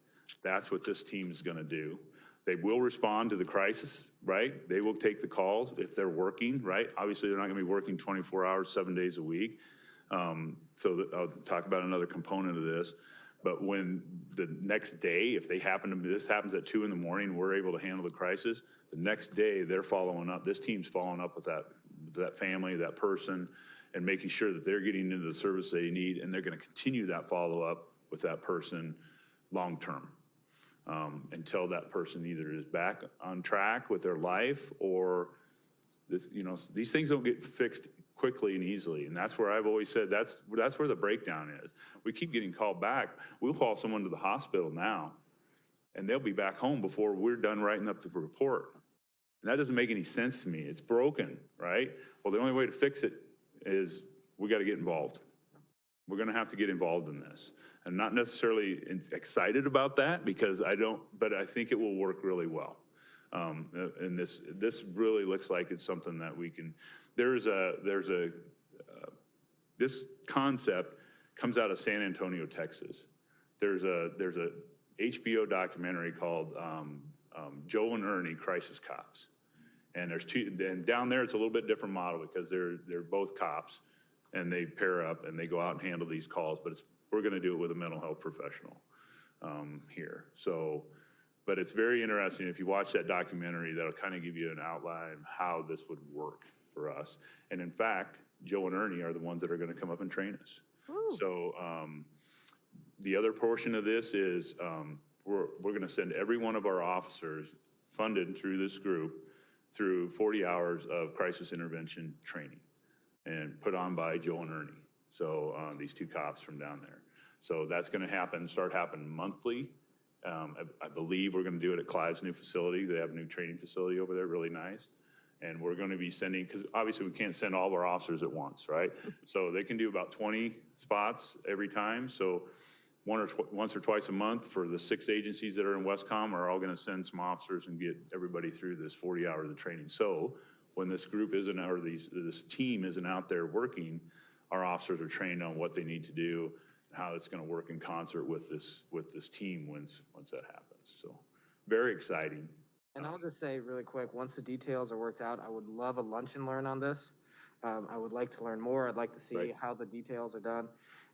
That's what this team is going to do. They will respond to the crisis, right? They will take the calls if they're working, right? Obviously, they're not going to be working 24 hours, 7 days a week. So I'll talk about another component of this. But when the next day, if they this happens at 2 a.m, we're able to handle the crisis. The next day, they're following up. This team's following up with that family, that person, and making sure that they're getting into the service they need, and they're going to continue that follow-up with that person long-term until that person either is back on track with their life or these things don't get fixed quickly and easily. And that's where I've always said that's where the breakdown is. We keep getting called back. We'll call someone to the hospital now, and they'll be back home before we're done writing up the report. And that doesn't make any sense to me. It's broken, right? Well, the only way to fix it is we got to get involved. We're going to have to get involved in this. I'm not necessarily excited about that but I think it will work really well. And this really looks like it's something that we can. This concept comes out of San Antonio, Texas. There's a HBO documentary called Joe and Ernie Crisis Cops, and there's two. And down there, it's a little bit different model because they're both cops, and they pair up and they go out and handle these calls. But we're going to do it with a mental health professional here. So. But it's very interesting. If you watch that documentary, that'll kind of give you an outline of how this would work for us. And in fact, Joe and Ernie are the ones that are going to come up and train us. Ooh. So the other portion of this is we're going to send every one of our officers funded through this group through 40 hours of crisis intervention training and put on by Joe and Ernie. So these two cops from down there. So that's going to start happening monthly. I believe we're going to do it at Clive's new facility. They have a new training facility over there, really nice. And we're going to be sending, because obviously we can't send all of our officers at once, right? So they can do about 20 spots every time. So once or twice a month for the 6 agencies that are in Westcom are all going to send some officers and get everybody through this 40 hours of training. So when this group isn't, or this team isn't out there working, our officers are trained on what they need to do, how it's going to work in concert with this team once that happens. So very exciting. And I'll just say really quick, once the details are worked out, I would love a lunch and learn on this. I would like to learn more. I'd like to see how the details are done.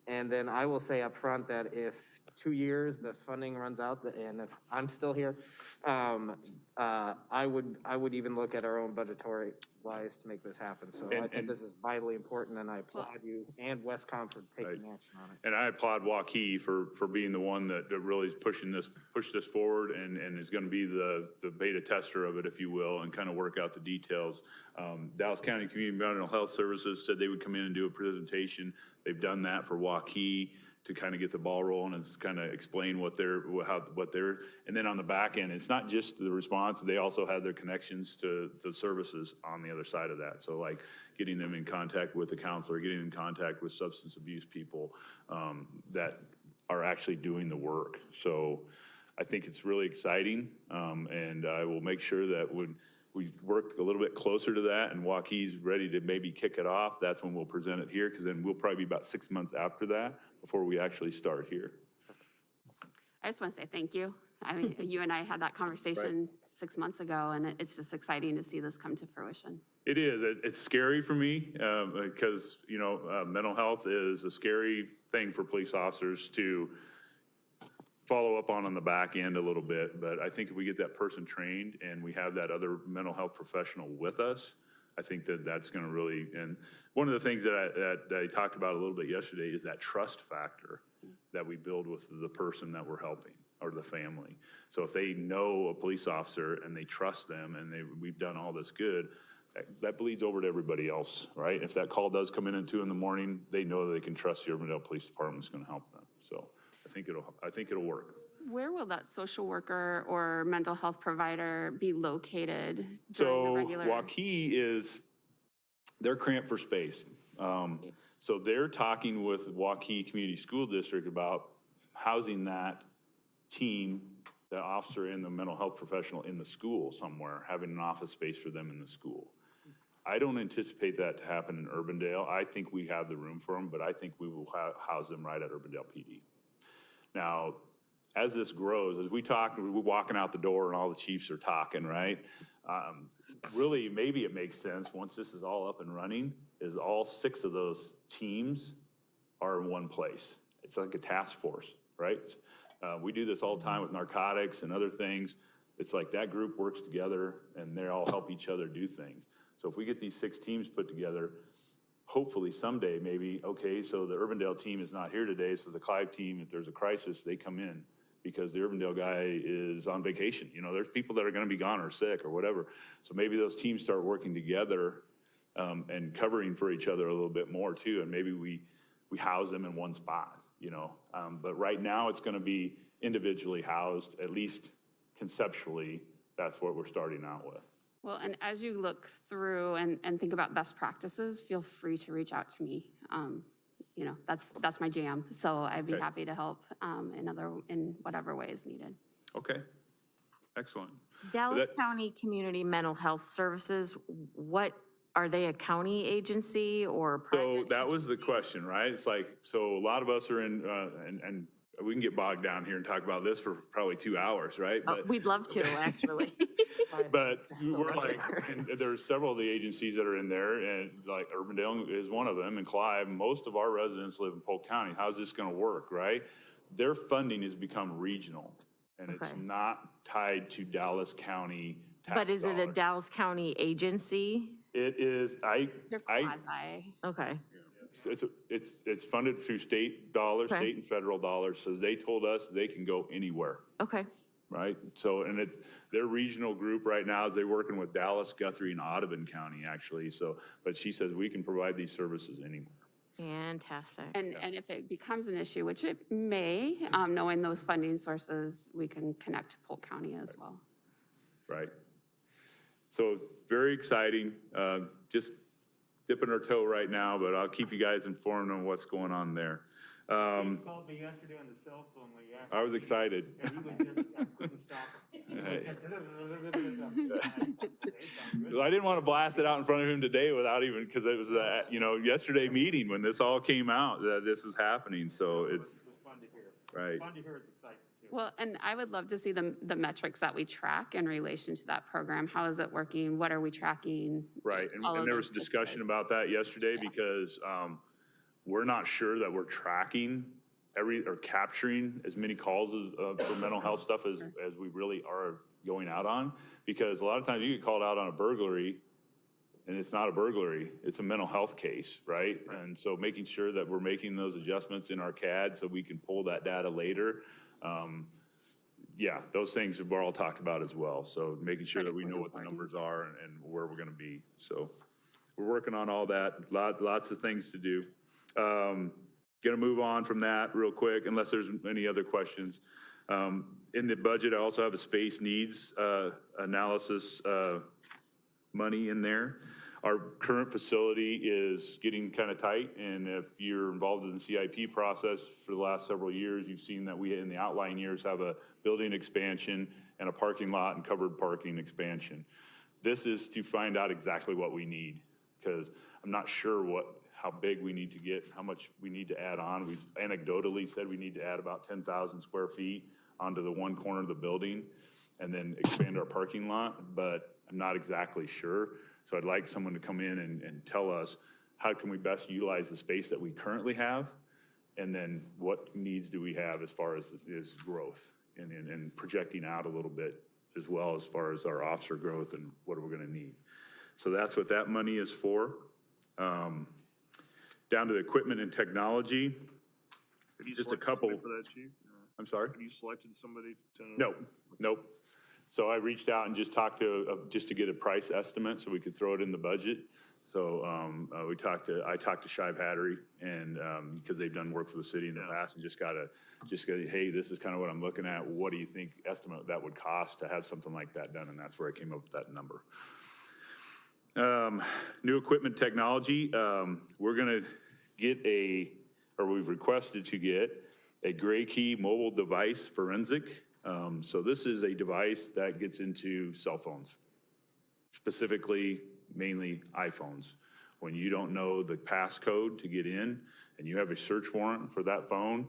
And then I will say up front that if 2 years the funding runs out and if I'm still here, I would even look at our own budgetary wise to make this happen. So I think this is vitally important, and I applaud you and Westcom for taking action on it. And I applaud Waukee for being the one that really is pushed this forward and is going to be the beta tester of it, if you will, and kind of work out the details. Dallas County Community Mental Health Services said they would come in and do a presentation. They've done that for Waukee to kind of get the ball rolling and kind of explain what they're, and then on the back end, it's not just the response, they also have their connections to services on the other side of that. So like getting them in contact with a counselor, getting in contact with substance abuse people that are actually doing the work. So I think it's really exciting, and I will make sure that when we work a little bit closer to that and Waukee's ready to maybe kick it off, that's when we'll present it here, because then we'll probably be about 6 months after that before we actually start here. I just want to say thank you. I mean, you and I had that conversation 6 months ago, and it's just exciting to see this come to fruition. It is. It's scary for me because, you know, mental health is a scary thing for police officers to follow up on the back end a little bit. But I think if we get that person trained and we have that other mental health professional with us, I think that that's going to really, and one of the things that I talked about a little bit yesterday is that trust factor that we build with the person that we're helping or the family. So if they know a police officer and they trust them and we've done all this good, that bleeds over to everybody else, right? If that call does come in at 2 in.the morning, they know that they can trust the Urbandale Police Department is going to help them. So I think it'll work. Where will that social worker or mental health provider be located during the regular? So Waukee they're cramped for space. So they're talking with Waukee Community School District about housing that team, the officer and the mental health professional in the school somewhere, having an office space for them in the school. I don't anticipate that to happen in Urbandale. I think we have the room for them, but I think we will house them right at Urbandale PD. Now, as this grows, as we talk, we're walking out the door and all the chiefs are talking, right? Really, maybe it makes sense once this is all up and running, is all 6 of those teams are in one place. It's like a task force, right? We do this all the time with narcotics and other things. It's like that group works together and they all help each other do things. So if we get these 6 teams put together, hopefully someday maybe, okay, so the Urbandale team is not here today, so the Clive team, if there's a crisis, they come in because the Urbandale guy is on vacation. You know, there's people that are gonna be gone or sick or whatever. So maybe those teams start working together and covering for each other a little bit more too, and maybe we house them in one spot, you know. But right now it's gonna be individually housed, at least conceptually, that's what we're starting out with. Well, and as you look through and think about best practices, feel free to reach out to me. You know, that's my jam. So I'd be happy to help in whatever way is needed. Okay, excellent. Dallas County Community Mental Health Services, are they a county agency or a private So that was the agency? question, right? It's like, so a lot of us are in, and we can get bogged down here and talk about this for probably 2 hours, right? Oh, we'd love to, actually. But we're like, and there's several of the agencies that are in there, and like Urbandale is one of them, and Clive. Most of our residents live in Polk County. How's this going to work, right? Their funding has become regional, and it's not tied to Dallas County tax But is it a dollars. Dallas County agency? It is. They're quasi. Okay. It's funded through state dollars, Okay. state and federal dollars. So they told us they can go anywhere. Okay. Right? So, and it's their regional group right now is they're working with Dallas, Guthrie, and Audubon County, actually. So, but she says we can provide these services anywhere. Fantastic. And if it becomes an issue, which it may, knowing those funding sources, we can connect to Polk County as well. Right? So, very exciting. Just dipping our toe right now, but I'll keep you guys informed on what's going on there. Called me yesterday on the cell phone. I was excited. And he was just, I couldn't stop him. I didn't want to blast it out in front of him today without even, because it was that, you know, yesterday meeting when this all came out, that this was happening, so it's. It was fun to hear. Right. Fun to hear, it's exciting too. Well, and I would love to see the metrics that we track in relation to that program. How is it working? What are we tracking? Right, All and of there those was discussion KPIs. about that yesterday because we're not sure that we're tracking or capturing as many calls for mental health stuff as we really are going out on, because a lot of times you get called out on a burglary and it's not a burglary, it's a mental health case, right? And so making sure that we're making those adjustments in our CAD so we can pull that data later. Yeah, those things were all talked about as well. So making sure that we know what the numbers are and where we're gonna be. So we're working on all that, lots of things to do. Gonna move on from that real quick, unless there's any other questions. In the budget, I also have a space needs analysis money in there. Our current facility is getting kind of tight, and if you're involved in the CIP process for the last several years, you've seen that we, in the outlying years, have a building expansion and a parking lot and covered parking expansion. This is to find out exactly what we need, because I'm not sure how big we need to get, how much we need to add on. We've anecdotally said we need to add about 10,000 square feet onto the one corner of the building and then expand our parking lot, but I'm not exactly sure. So I'd like someone to come in and tell us, how can we best utilize the space that we currently have? And then what needs do we have as far as growth and projecting out a little bit as well as far as our officer growth and what we're gonna need. So that's what that money is for. Down to the equipment and technology, Have you just a selected couple. somebody for that, Chief? I'm sorry? Have you selected somebody to? Nope. So I reached out and just talked just to get a price estimate so we could throw it in the budget. So I talked to Shive Hattery, and because they've done work for the city in the past, and just got, hey, this is kind of what I'm looking at. What do you think estimate that would cost to have something like that done? And that's where I came up with that number. New equipment technology, we're gonna get we've requested to get a Gray Key mobile device forensic. So this is a device that gets into cell phones, specifically, mainly iPhones. When you don't know the passcode to get in and you have a search warrant for that phone,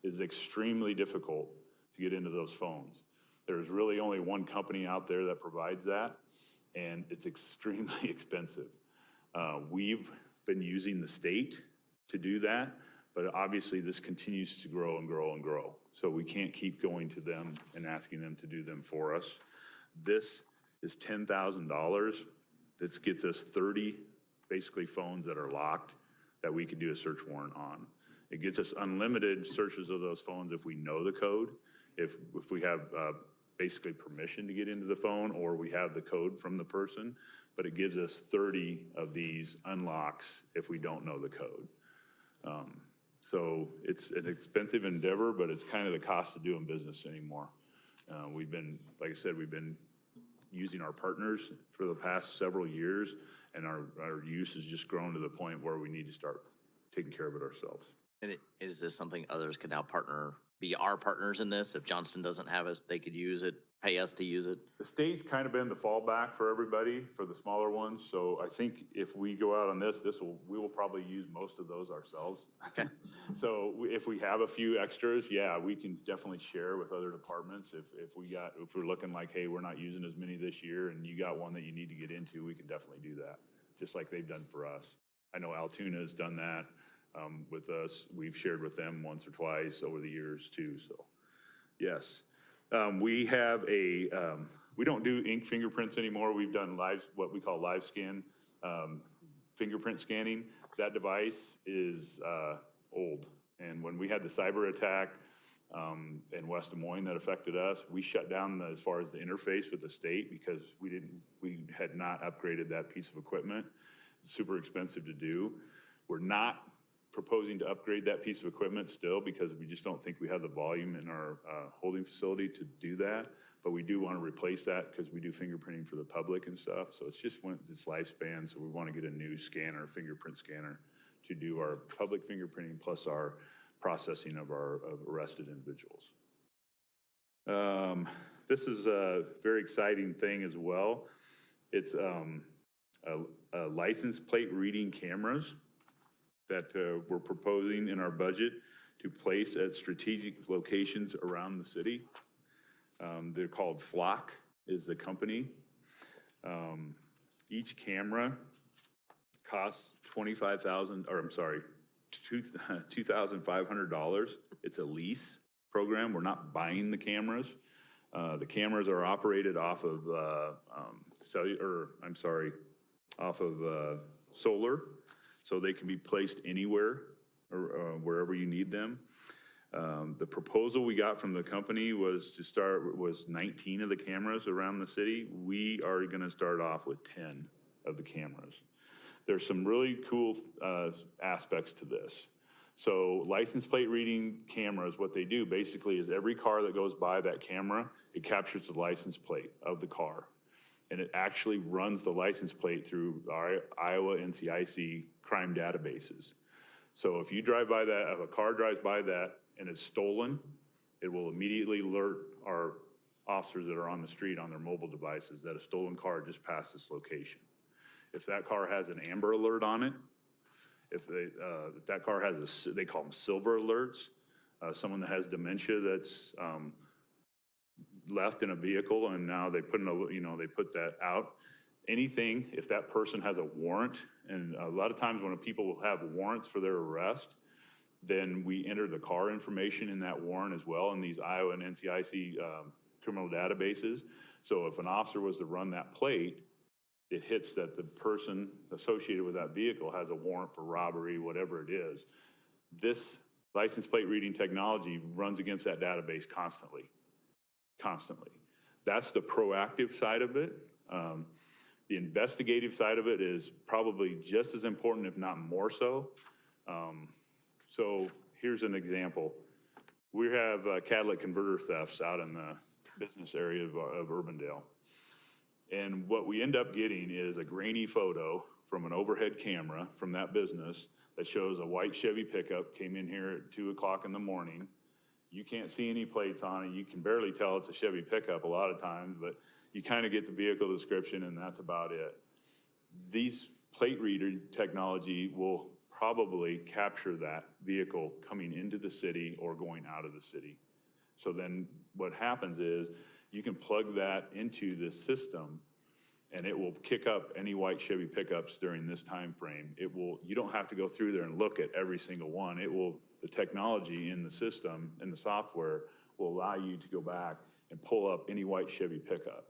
it's extremely difficult to get into those phones. There's really only one company out there that provides that, and it's extremely expensive. We've been using the state to do that, but obviously this continues to grow and grow and grow. So we can't keep going to them and asking them to do them for us. This is $10,000. This gets us 30, basically, phones that are locked that we can do a search warrant on. It gets us unlimited searches of those phones if we know the code, if we have basically permission to get into the phone, or we have the code from the person, but it gives us 30 of these unlocks if we don't know the code. So it's an expensive endeavor, but it's kind of the cost of doing business anymore. We've been, like I said, we've been using our partners for the past several years, and our use has just grown to the point where we need to start taking care of it ourselves. And is this something others can now be our partners in this? If Johnston doesn't have us, they could use it, pay us to use it? The state's kind of been the fallback for everybody, for the smaller ones. So I think if we go out on we will probably use most of those ourselves. Okay. So if we have a few extras, yeah, we can definitely share with other departments. If we're looking like, hey, we're not using as many this year and you got one that you need to get into, we can definitely do that, just like they've done for us. I know Altoona has done that with us. We've shared with them once or twice over the years too, so yes. We have we don't do ink fingerprints anymore. We've done what we call live scan fingerprint scanning. That device is old. And when we had the cyber attack in West Des Moines that affected us, we shut down as far as the interface with the state because we had not upgraded that piece of equipment. It's super expensive to do. We're not proposing to upgrade that piece of equipment still because we just don't think we have the volume in our holding facility to do that. But we do want to replace that because we do fingerprinting for the public and stuff. So it's just went its lifespan. So we want to get a new scanner, fingerprint scanner, to do our public fingerprinting plus our processing of our arrested individuals. This is a very exciting thing as well. It's a license plate reading cameras that we're proposing in our budget to place at strategic locations around the city. They're called Flock is the company. Each camera costs $2,500. It's a lease program. We're not buying the cameras. The cameras are operated off of solar, so they can be placed anywhere or wherever you need them. The proposal we got from the company was 19 of the cameras around the city. We are gonna start off with 10 of the cameras. There's some really cool aspects to this. So license plate reading cameras, what they do basically is every car that goes by that camera, it captures the license plate of the car. And it actually runs the license plate through our Iowa NCIC crime databases. So if you drive by that, if a car drives by that and it's stolen, it will immediately alert our officers that are on the street on their mobile devices that a stolen car just passed this location. If that car has an amber alert on it, if that car has they call them silver alerts, someone that has dementia that's left in a vehicle and now they put they put that out. Anything, if that person has a warrant, and a lot of times when people have warrants for their arrest, then we enter the car information in that warrant as well in these Iowa and NCIC criminal databases. So if an officer was to run that plate, it hits that the person associated with that vehicle has a warrant for robbery, whatever it is. This license plate reading technology runs against that database constantly. That's the proactive side of it. The investigative side of it is probably just as important, if not more so. So here's an example. We have catalytic converter thefts out in the business area of Urbandale. And what we end up getting is a grainy photo from an overhead camera from that business that shows a white Chevy pickup came in here at 2 o'clock in the morning. You can't see any plates on it. You can barely tell it's a Chevy pickup a lot of times, but you kind of get the vehicle description and that's about it. These plate reader technology will probably capture that vehicle coming into the city or going out of the city. So then what happens is you can plug that into the system and it will kick up any white Chevy pickups during this time frame. You don't have to go through there and look at every single one. The technology in the system, in the software, will allow you to go back and pull up any white Chevy pickup.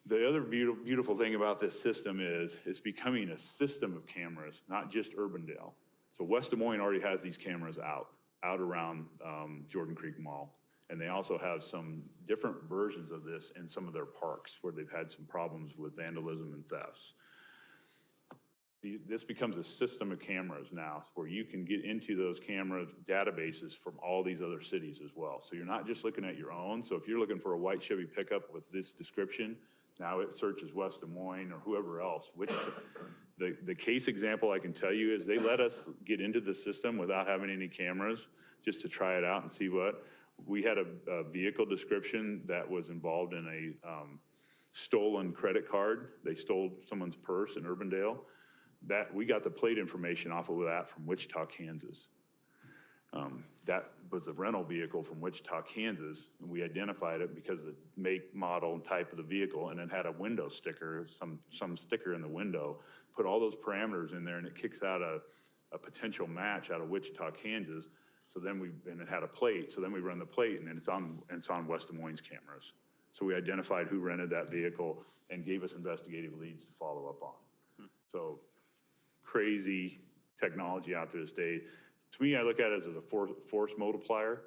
The other beautiful thing about this system is it's becoming a system of cameras, not just Urbandale. So West Des Moines already has these cameras out around Jordan Creek Mall. And they also have some different versions of this in some of their parks where they've had some problems with vandalism and thefts. This becomes a system of cameras now where you can get into those camera databases from all these other cities as well. So you're not just looking at your own. So if you're looking for a white Chevy pickup with this description, now it searches West Des Moines or whoever else. The case example I can tell you is they let us get into the system without having any cameras just to try it out and see what. We had a vehicle description that was involved in a stolen credit card. They stole someone's purse in Urbandale. We got the plate information off of that from Wichita, Kansas. That was a rental vehicle from Wichita, Kansas. And we identified it because of the make, model, and type of the vehicle, and it had a window sticker, some sticker in the window. Put all those parameters in there, and it kicks out a potential match out of Wichita, Kansas. So then and it had a plate, so then we run the plate, and then it's on West Des Moines cameras. So we identified who rented that vehicle and gave us investigative leads to follow up on. So crazy technology out there this day. To me, I look at it as a force multiplier.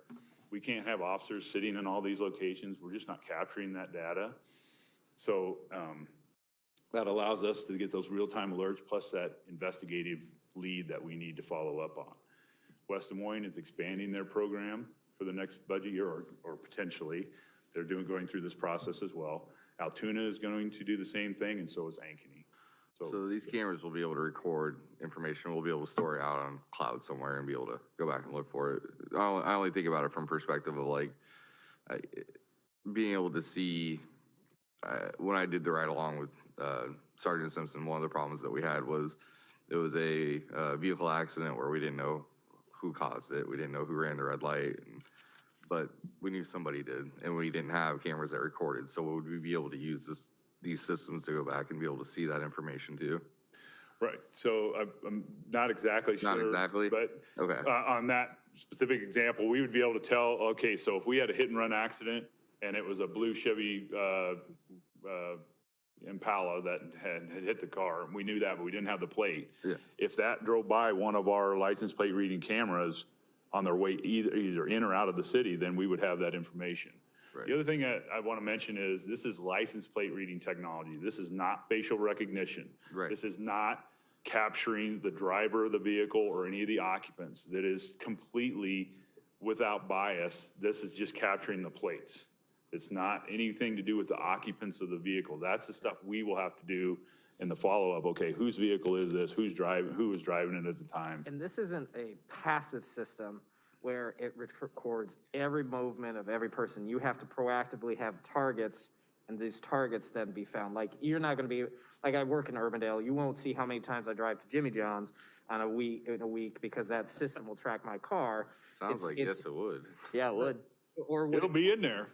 We can't have officers sitting in all these locations. We're just not capturing that data. So that allows us to get those real-time alerts plus that investigative lead that we need to follow up on. West Des Moines is expanding their program for the next budget year, or potentially. They're going through this process as well. Altoona is going to do the same thing, and so is Ankeny. So these cameras will be able to record information. We'll be able to store it out on cloud somewhere and be able to go back and look for it. I only think about it from perspective of like being able to see. When I did the ride along with Sergeant Simpson, one of the problems that we had was it was a vehicle accident where we didn't know who caused it. We didn't know who ran the red light, but we knew somebody did, and we didn't have cameras that recorded. So would we be able to use these systems to go back and be able to see that information too? Right. So I'm not exactly sure. Not exactly? But okay. On that specific example, we would be able to tell, okay, so if we had a hit and run accident and it was a blue Chevy Impala that had hit the car. We knew that, but we didn't have the plate. Yeah. If that drove by one of our license plate reading cameras on their way either in or out of the city, then we would have that information. Right. The other thing that I want to mention is this is license plate reading technology. This is not facial recognition. Right. This is not capturing the driver of the vehicle or any of the occupants. That is completely without bias. This is just capturing the plates. It's not anything to do with the occupants of the vehicle. That's the stuff we will have to do in the follow-up. Okay, whose vehicle is this? Who was driving it at the time? And this isn't a passive system where it records every movement of every person. You have to proactively have targets, and these targets then be found. Like, you're not gonna be, like, I work in Urbandale, you won't see how many times I drive to Jimmy John's in a week, because that system will track my car. Sounds like, yes, it would. Yeah, it would. Or It'll would be in there.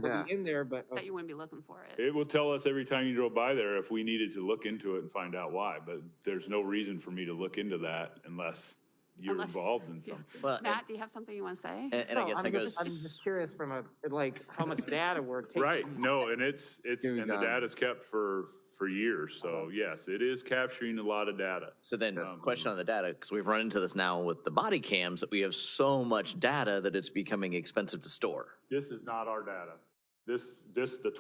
Yeah. be in there, but That you wouldn't be looking for it. It will tell us every time you drove by there if we needed to look into it and find out why. But there's no reason for me to look into that unless you're Unless- involved in yeah. something. Well, Matt, do you have something you want to say? and I guess I'm that goes, just curious from how much data we're taking. Right, no, and it's, Give me and the time. data's kept for years. So yes, it is capturing a lot of data. so then question on the data, because we've run into this now with the body cams, that we have so much data that it's becoming expensive to store. This is not our data. The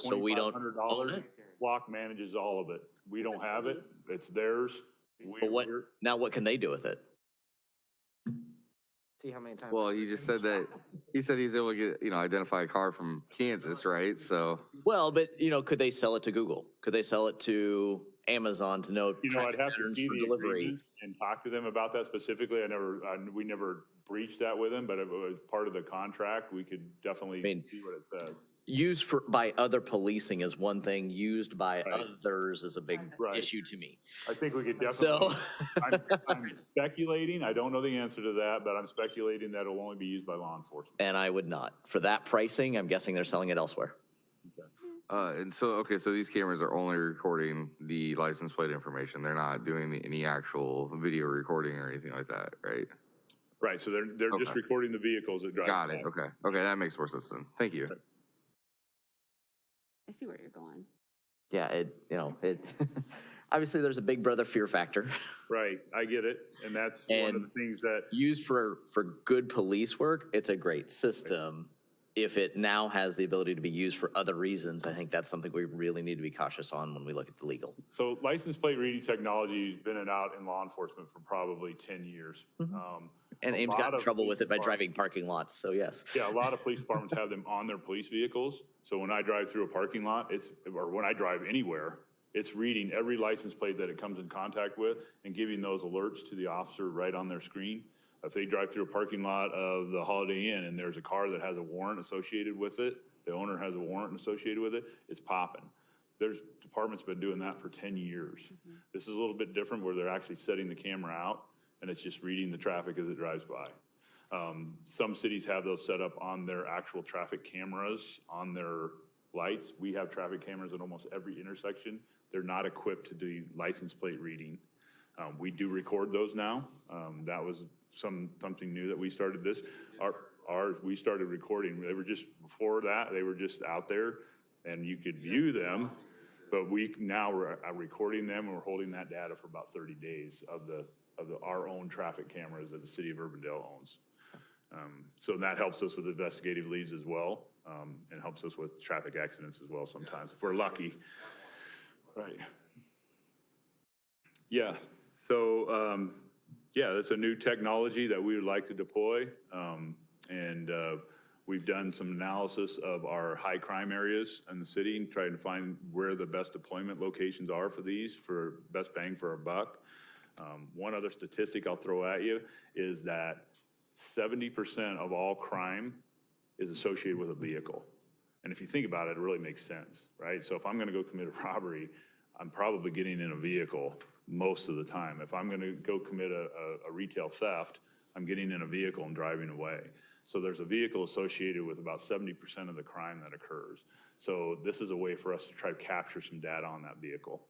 So we don't own $2,500, it? Flock manages all of it. We don't have it. It's theirs. But what can they do with it? See how many times. Well, he just said that, he said he's able to get, identify a car from Kansas, right? So, Well, but, could they sell it to Google? Could they sell it to Amazon to know I'd traffic have to patterns see for the delivery? agreements and talk to them about that specifically. We never breached that with them, but if it was part of the contract, we could definitely see what it said. Used by other policing is one thing, used by Right. others is a big Right. issue to me. I think we could So, definitely, I'm speculating, I don't know the answer to that, but I'm speculating that it'll only be used by law enforcement. and I would not. For that pricing, I'm guessing they're selling it elsewhere. and so, okay, so these cameras are only recording the license plate information. They're not doing any actual video recording or anything like that, right? Right, so they're just Okay. recording the vehicles that drive. Got it, by. okay. Okay, that makes more sense then. Thank you. I see where you're going. Yeah, obviously there's a big brother fear factor. Right, I get it, and that's one of And the things that, used for good police work, it's a great system. If it now has the ability to be used for other reasons, I think that's something we really need to be cautious on when we look at the legal. so license plate reading technology has been out in law enforcement for probably 10 years. And A Ames lot got in of trouble with it by police driving parking lots, so yes. Yeah, a lot of police departments have them on their police vehicles. So when I drive through a parking lot, or when I drive anywhere, it's reading every license plate that it comes in contact with and giving those alerts to the officer right on their screen. If they drive through a parking lot of the Holiday Inn and there's a car that has a warrant associated with it, the owner has a warrant associated with it, it's popping. There's departments been doing that for 10 years. This is a little bit different where they're actually setting the camera out and it's just reading the traffic as it drives by. Some cities have those set up on their actual traffic cameras, on their lights. We have traffic cameras at almost every intersection. They're not equipped to do license plate reading. We do record those now. That was something new that we started this. We started recording. They were just, before that, they were just out there and you could view them. But we now are recording them and we're holding that data for about 30 days of our own traffic cameras that the city of Urbandale owns. So that helps us with investigative leads as well, and helps us with traffic accidents as well sometimes, if we're lucky. Right. Yeah, so, that's a new technology that we would like to deploy. And we've done some analysis of our high crime areas in the city and trying to find where the best deployment locations are for these, for best bang for our buck. One other statistic I'll throw at you is that 70% of all crime is associated with a vehicle. And if you think about it, it really makes sense, right? So if I'm gonna go commit a robbery, I'm probably getting in a vehicle most of the time. If I'm gonna go commit a retail theft, I'm getting in a vehicle and driving away. So there's a vehicle associated with about 70% of the crime that occurs. So this is a way for us to try to capture some data on that vehicle.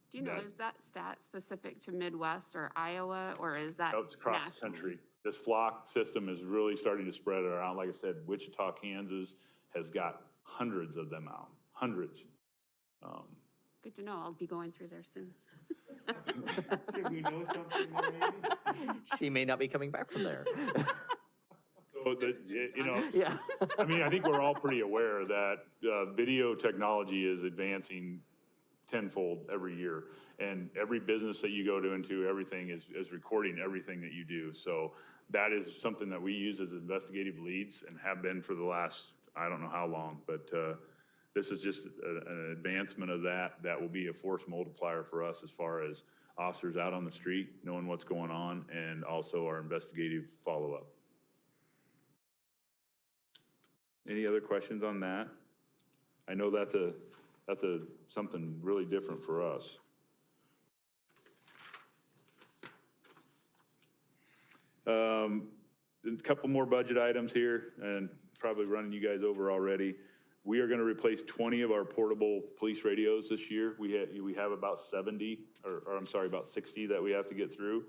Do you know, is that stat specific to Midwest or Iowa, or is that It's across the nationally? country. This flock system is really starting to spread around. Like I said, Wichita, Kansas has got hundreds of them out, hundreds. Good to know. I'll be going through there soon. Did we know something there, maybe? She may not be coming back from there. So you know, Yeah. I mean, I think we're all pretty aware that video technology is advancing tenfold every year. And every business that you go into, everything is recording everything that you do. So that is something that we use as investigative leads and have been for the last, I don't know how long, but this is just an advancement of that. That will be a force multiplier for us as far as officers out on the street, knowing what's going on, and also our investigative follow-up. Any other questions on that? I know that's something really different for us. A couple more budget items here, and probably running you guys over already. We are going to replace 20 of our portable police radios this year. We have about 70, or I'm sorry, about 60 that we have to get through.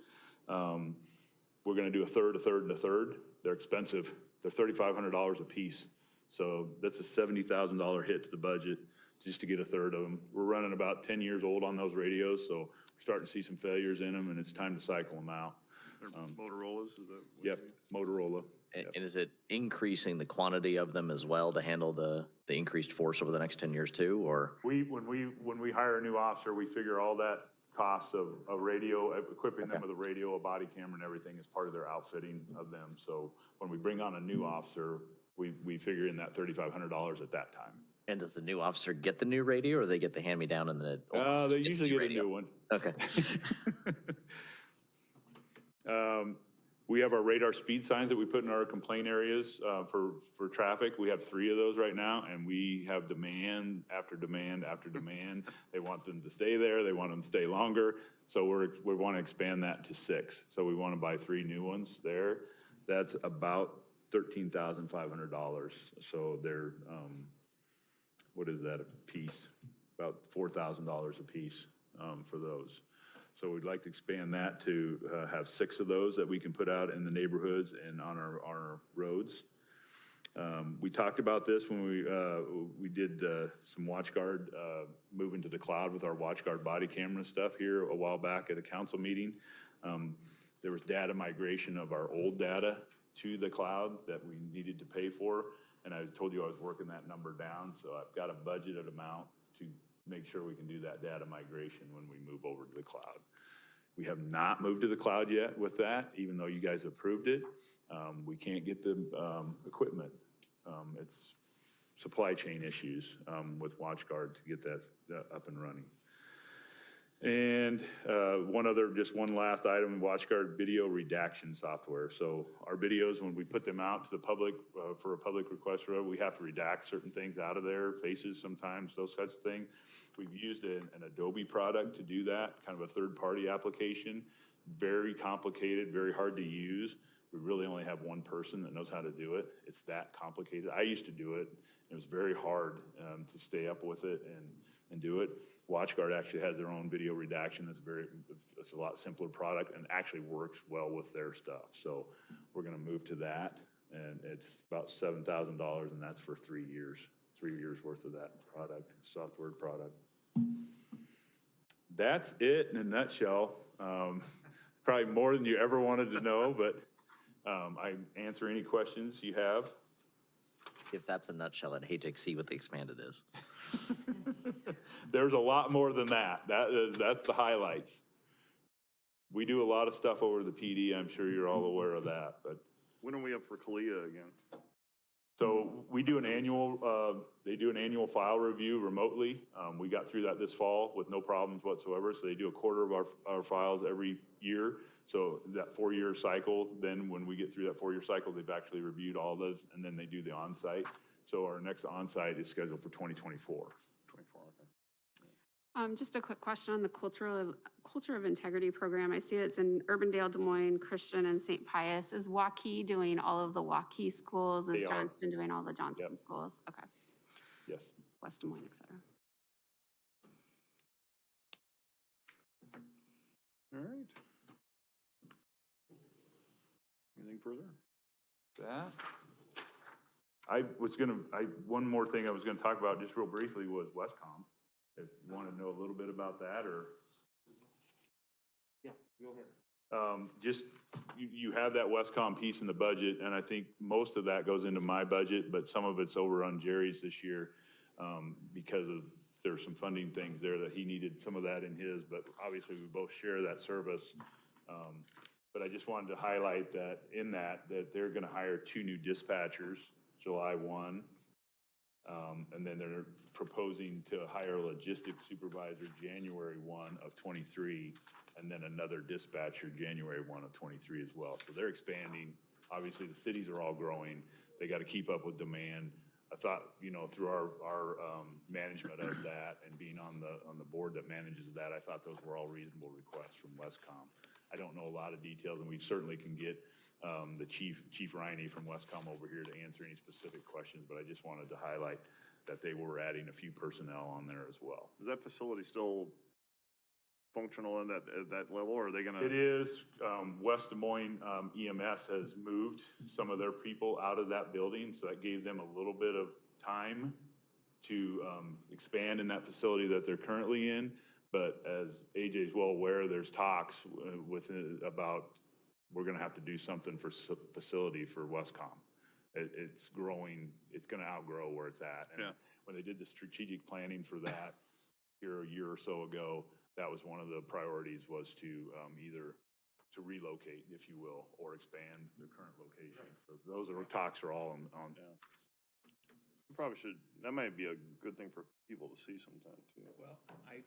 We're going to do a third, and a third. They're expensive. They're $3,500 a piece. So that's a $70,000 hit to the budget just to get a third of them. We're running about 10 years old on those radios, so we're starting to see some failures in them, and it's time to cycle them out. They're Motorola's, is that? what Yep, you- Motorola. And is it increasing the quantity of them as well to handle the increased force over the next 10 years too, or? When we hire a new officer, we figure all that costs of a radio, equipping them with a radio, a body camera, and everything is part of their outfitting of them. So when we bring on a new officer, we figure in that $3,500 at that time. And does the new officer get the new radio, or they get the hand-me-down and the old officer They gets the usually new get a radio? new one. Okay. We have our radar speed signs that we put in our complaint areas for traffic. We have 3 of those right now, and we have demand after demand after demand. They want them to stay there. They want them to stay longer. So we want to expand that to 6. So we want to buy 3 new ones there. That's about $13,500. So they're, what is that a piece? About $4,000 a piece for those. So we'd like to expand that to have 6 of those that we can put out in the neighborhoods and on our roads. We talked about this when we did some WatchGuard, moving to the cloud with our WatchGuard body camera stuff here a while back at a council meeting. There was data migration of our old data to the cloud that we needed to pay for. And I told you I was working that number down. So I've got a budgeted amount to make sure we can do that data migration when we move over to the cloud. We have not moved to the cloud yet with that, even though you guys approved it. We can't get the equipment. It's supply chain issues with WatchGuard to get that up and running. And just one last item, WatchGuard video redaction software. So our videos, when we put them out to the public for a public request, we have to redact certain things out of their faces sometimes, those kinds of things. We've used an Adobe product to do that, kind of a third-party application. Very complicated, very hard to use. We really only have one person that knows how to do it. It's that complicated. I used to do it. It was very hard to stay up with it and do it. WatchGuard actually has their own video redaction. It's a lot simpler product and actually works well with their stuff. So we're going to move to that, and it's about $7,000, and that's for 3 years. 3 years worth of that product, software product. That's it in a nutshell. Probably more than you ever wanted to know, but I answer any questions you have. If that's a nutshell, I'd hate to exceed what the expanded is. There's a lot more than that. That's the highlights. We do a lot of stuff over the PD. I'm sure you're all aware of that, but. When are we up for CALIA again? So we do an annual, they do an annual file review remotely. We got through that this fall with no problems whatsoever. So they do a quarter of our files every year. So that 4-year cycle, then when we get through that 4-year cycle, they've actually reviewed all those, and then they do the on-site. So our next on-site is scheduled for 2024. 24, okay. Just a quick question on the Culture of Integrity program. I see it's in Urbandale, Des Moines, Christian, and St. Pius. Is Waukee doing all of the Waukee schools? They Is are. Johnston doing all the Johnston Yep. schools? Okay. Yes. West Des Moines, et cetera. All right. Anything further? That? one more thing I was gonna talk about just real briefly was Westcom. If you wanna know a little bit about that, or? Yeah, go ahead. Just, you have that Westcom piece in the budget, and I think most of that goes into my budget, but some of it's over on Jerry's this year, because of, there's some funding things there that he needed some of that in his, but obviously we both share that service. But I just wanted to highlight that that they're gonna hire 2 new dispatchers, July 1. And then they're proposing to hire a logistics supervisor January 1 of 23, and then another dispatcher January 1 of 23 as well. So they're expanding. Obviously, the cities are all growing. They got to keep up with demand. I thought, through our management of that and being on the board that manages that, I thought those were all reasonable requests from Westcom. I don't know a lot of details, and we certainly can get the Chief Riney from Westcom over here to answer any specific questions, but I just wanted to highlight that they were adding a few personnel on there as well. Is that facility still functional at that level, or are they gonna? It is. West Des Moines EMS has moved some of their people out of that building, so that gave them a little bit of time to expand in that facility that they're currently in. But as AJ is well aware, there's talks about we're going to have to do something for facility for Westcom. It's growing. It's going to outgrow where it's at. And when they did the strategic planning for that here a year or so ago, that was one of the priorities, was to either to relocate, if you will, or expand their current location. So those talks are all on. Probably should, that might be a good thing for people to see sometime too. Well, I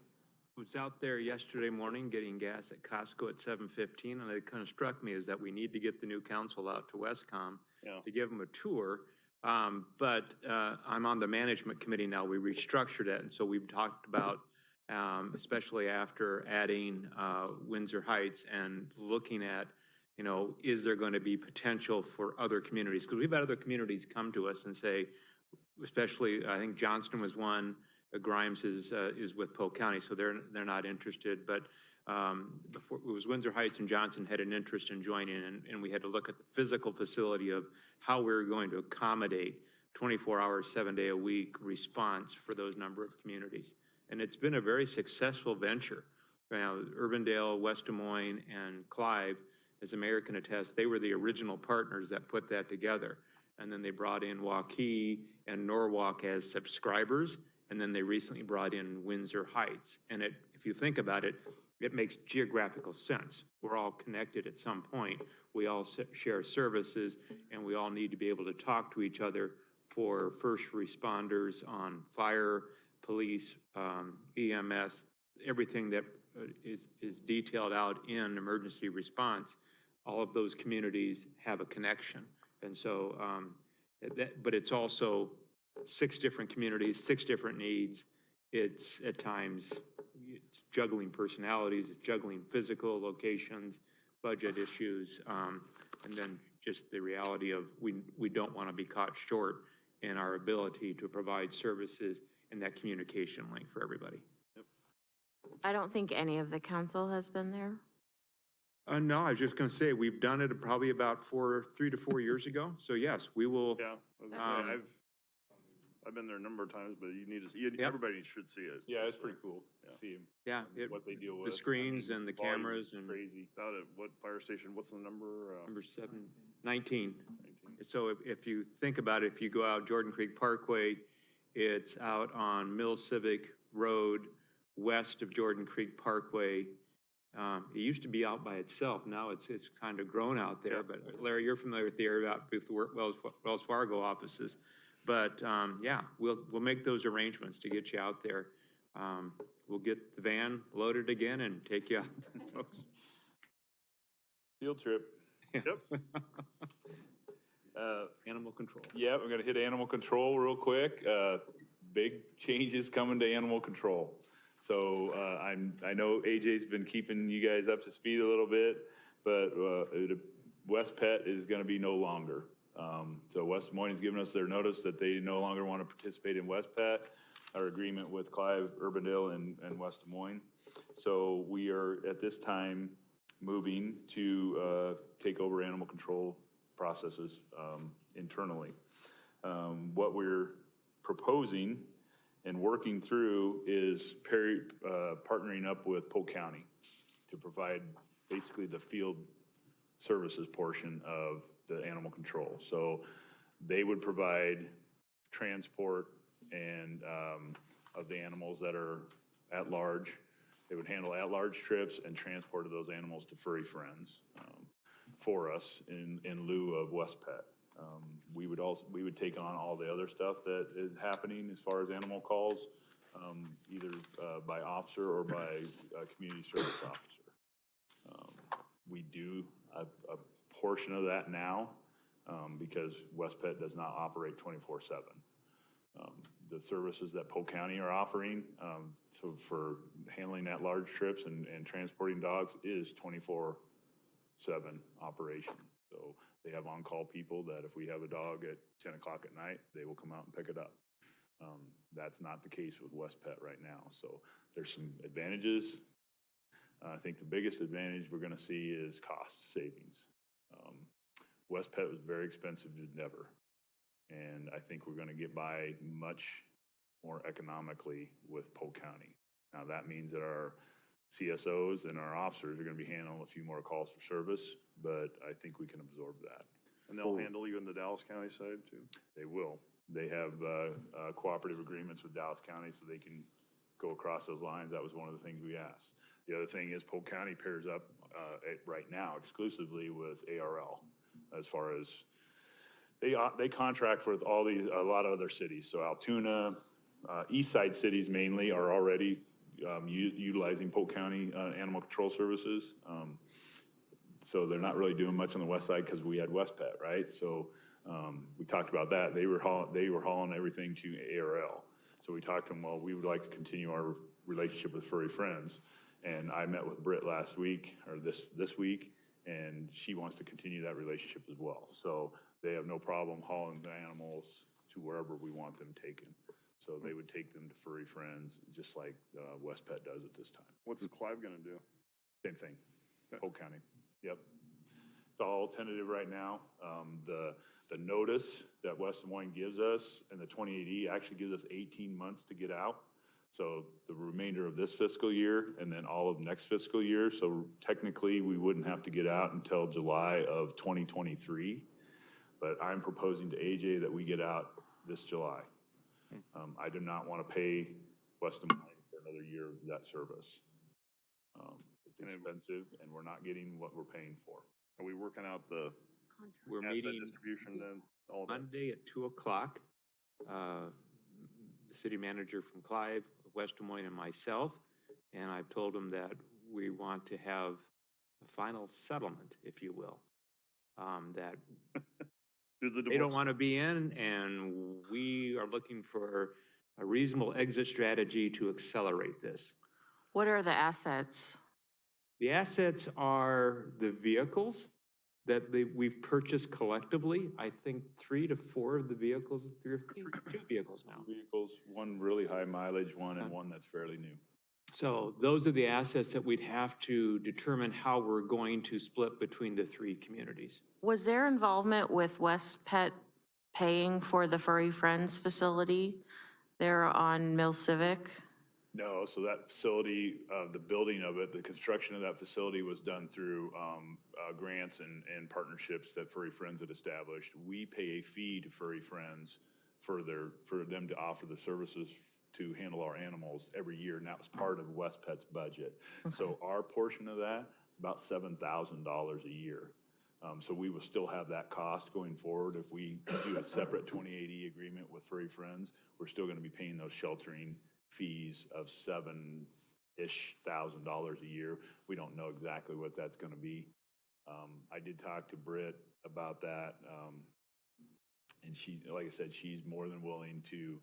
was out there yesterday morning getting gas at Costco at 7:15, and it kind of struck me is that we need to get the new council out to Westcom to give them a tour. But I'm on the management committee now. We restructured it, and so we've talked about, especially after adding Windsor Heights and looking at, is there going to be potential for other communities? Because we've had other communities come to us and say, especially, I think Johnston was one. Grimes is with Polk County, so they're not interested. But before, it was Windsor Heights and Johnson had an interest in joining, and we had to look at the physical facility of how we were going to accommodate 24 hours, 7-day-a-week response for those number of communities. And it's been a very successful venture. Urbandale, West Des Moines, and Clive, as the mayor can attest, they were the original partners that put that together. And then they brought in Waukee and Norwalk as subscribers. And then they recently brought in Windsor Heights. And if you think about it, it makes geographical sense. We're all connected at some point. We all share services, and we all need to be able to talk to each other for first responders on fire, police, EMS, everything that is detailed out in emergency response. All of those communities have a connection. And so, but it's also 6 different communities, 6 different needs. It's at times, it's juggling personalities, it's juggling physical locations, budget issues, and then just the reality of we don't want to be caught short in our ability to provide services in that communication link for everybody. I don't think any of the council has been there. No, I was just going to say, we've done it probably about 3 to 4 years ago. So yes, we will. Yeah, I was gonna say, I've been there a number of times, but you need to see it. Everybody should see it. Yeah, it's pretty cool to see them. Yeah, what they deal with. The screens and the volume cameras is and crazy. Out at what fire station? What's the number? Number 19. So if you think about it, if you go out Jordan Creek Parkway, it's out on Mill Civic Road, west of Jordan Creek Parkway. It used to be out by itself. Now it's kind of grown out there. But Larry, you're familiar with the area out with the Wells Fargo offices. But yeah, we'll make those arrangements to get you out there. We'll get the van loaded again and take you out there, folks. Field trip. Yep. Animal control. Yeah, we're gonna hit animal control real quick. Big changes coming to animal control. So I know AJ's been keeping you guys up to speed a little bit, but West Pet is gonna be no longer. So West Des Moines has given us their notice that they no longer want to participate in West Pet, our agreement with Clive, Urbandale, and West Des Moines. So we are at this time moving to take over animal control processes internally. What we're proposing and working through is partnering up with Polk County to provide basically the field services portion of the animal control. So they would provide transport and of the animals that are at large. They would handle at-large trips and transport of those animals to furry friends for us in lieu of West Pet. We would take on all the other stuff that is happening as far as animal calls, either by officer or by community service officer. We do a portion of that now because West Pet does not operate 24/7. The services that Polk County are offering so for handling that large trips and transporting dogs is 24/7 operation. So they have on-call people that if we have a dog at 10 o'clock at night, they will come out and pick it up. That's not the case with West Pet right now. So there's some advantages. I think the biggest advantage we're going to see is cost savings. West Pet was very expensive to endeavor. And I think we're going to get by much more economically with Polk County. Now, that means that our CSOs and our officers are going to be handling a few more calls for service, but I think we can absorb that. And they'll handle even the Dallas County side too? They will. They have cooperative agreements with Dallas County so they can go across those lines. That was one of the things we asked. The other thing is Polk County pairs up right now exclusively with ARL as far as they contract with a lot of other cities. So Altoona, east side cities mainly are already utilizing Polk County animal control services. So they're not really doing much on the west side because we had West Pet, right? So we talked about that. They were hauling everything to ARL. So we talked to them, well, we would like to continue our relationship with Furry Friends. And I met with Britt last week, or this week, and she wants to continue that relationship as well. So they have no problem hauling the animals to wherever we want them taken. So they would take them to Furry Friends, just like West Pet does at this time. What's Clive gonna do? Same thing, Polk County, yep. It's all tentative right now. The notice that West Des Moines gives us and the 28E actually gives us 18 months to get out. So the remainder of this fiscal year and then all of next fiscal year. So technically we wouldn't have to get out until July of 2023. But I'm proposing to AJ that we get out this July. I do not want to pay West Des Moines for another year of that service. It's expensive and we're not getting what we're paying for. Are we working out the We're asset meeting distribution then? All that? Monday at 2 o'clock. The city manager from Clive, West Des Moines, and myself. And I've told them that we want to have a final settlement, if you will. That they don't want to be in, and we are looking for a reasonable exit strategy to accelerate this. What are the assets? The assets are the vehicles that we've purchased collectively. I think 3 to 4 of the vehicles, 2 vehicles now. Vehicles, one really high mileage one and one that's fairly new. So those are the assets that we'd have to determine how we're going to split between the 3 communities. Was there involvement with West Pet paying for the Furry Friends facility there on Mill Civic? No, so that facility, the building of it, the construction of that facility was done through grants and partnerships that Furry Friends had established. We pay a fee to Furry Friends for them to offer the services to handle our animals every year, and that was part of West Pet's budget. Okay. So our portion of that is about $7,000 a year. So we will still have that cost going forward. If we do a separate 2080 agreement with Furry Friends, we're still going to be paying those sheltering fees of $7,000-ish a year. We don't know exactly what that's going to be. I did talk to Britt about that, and she, like I said, she's more than willing to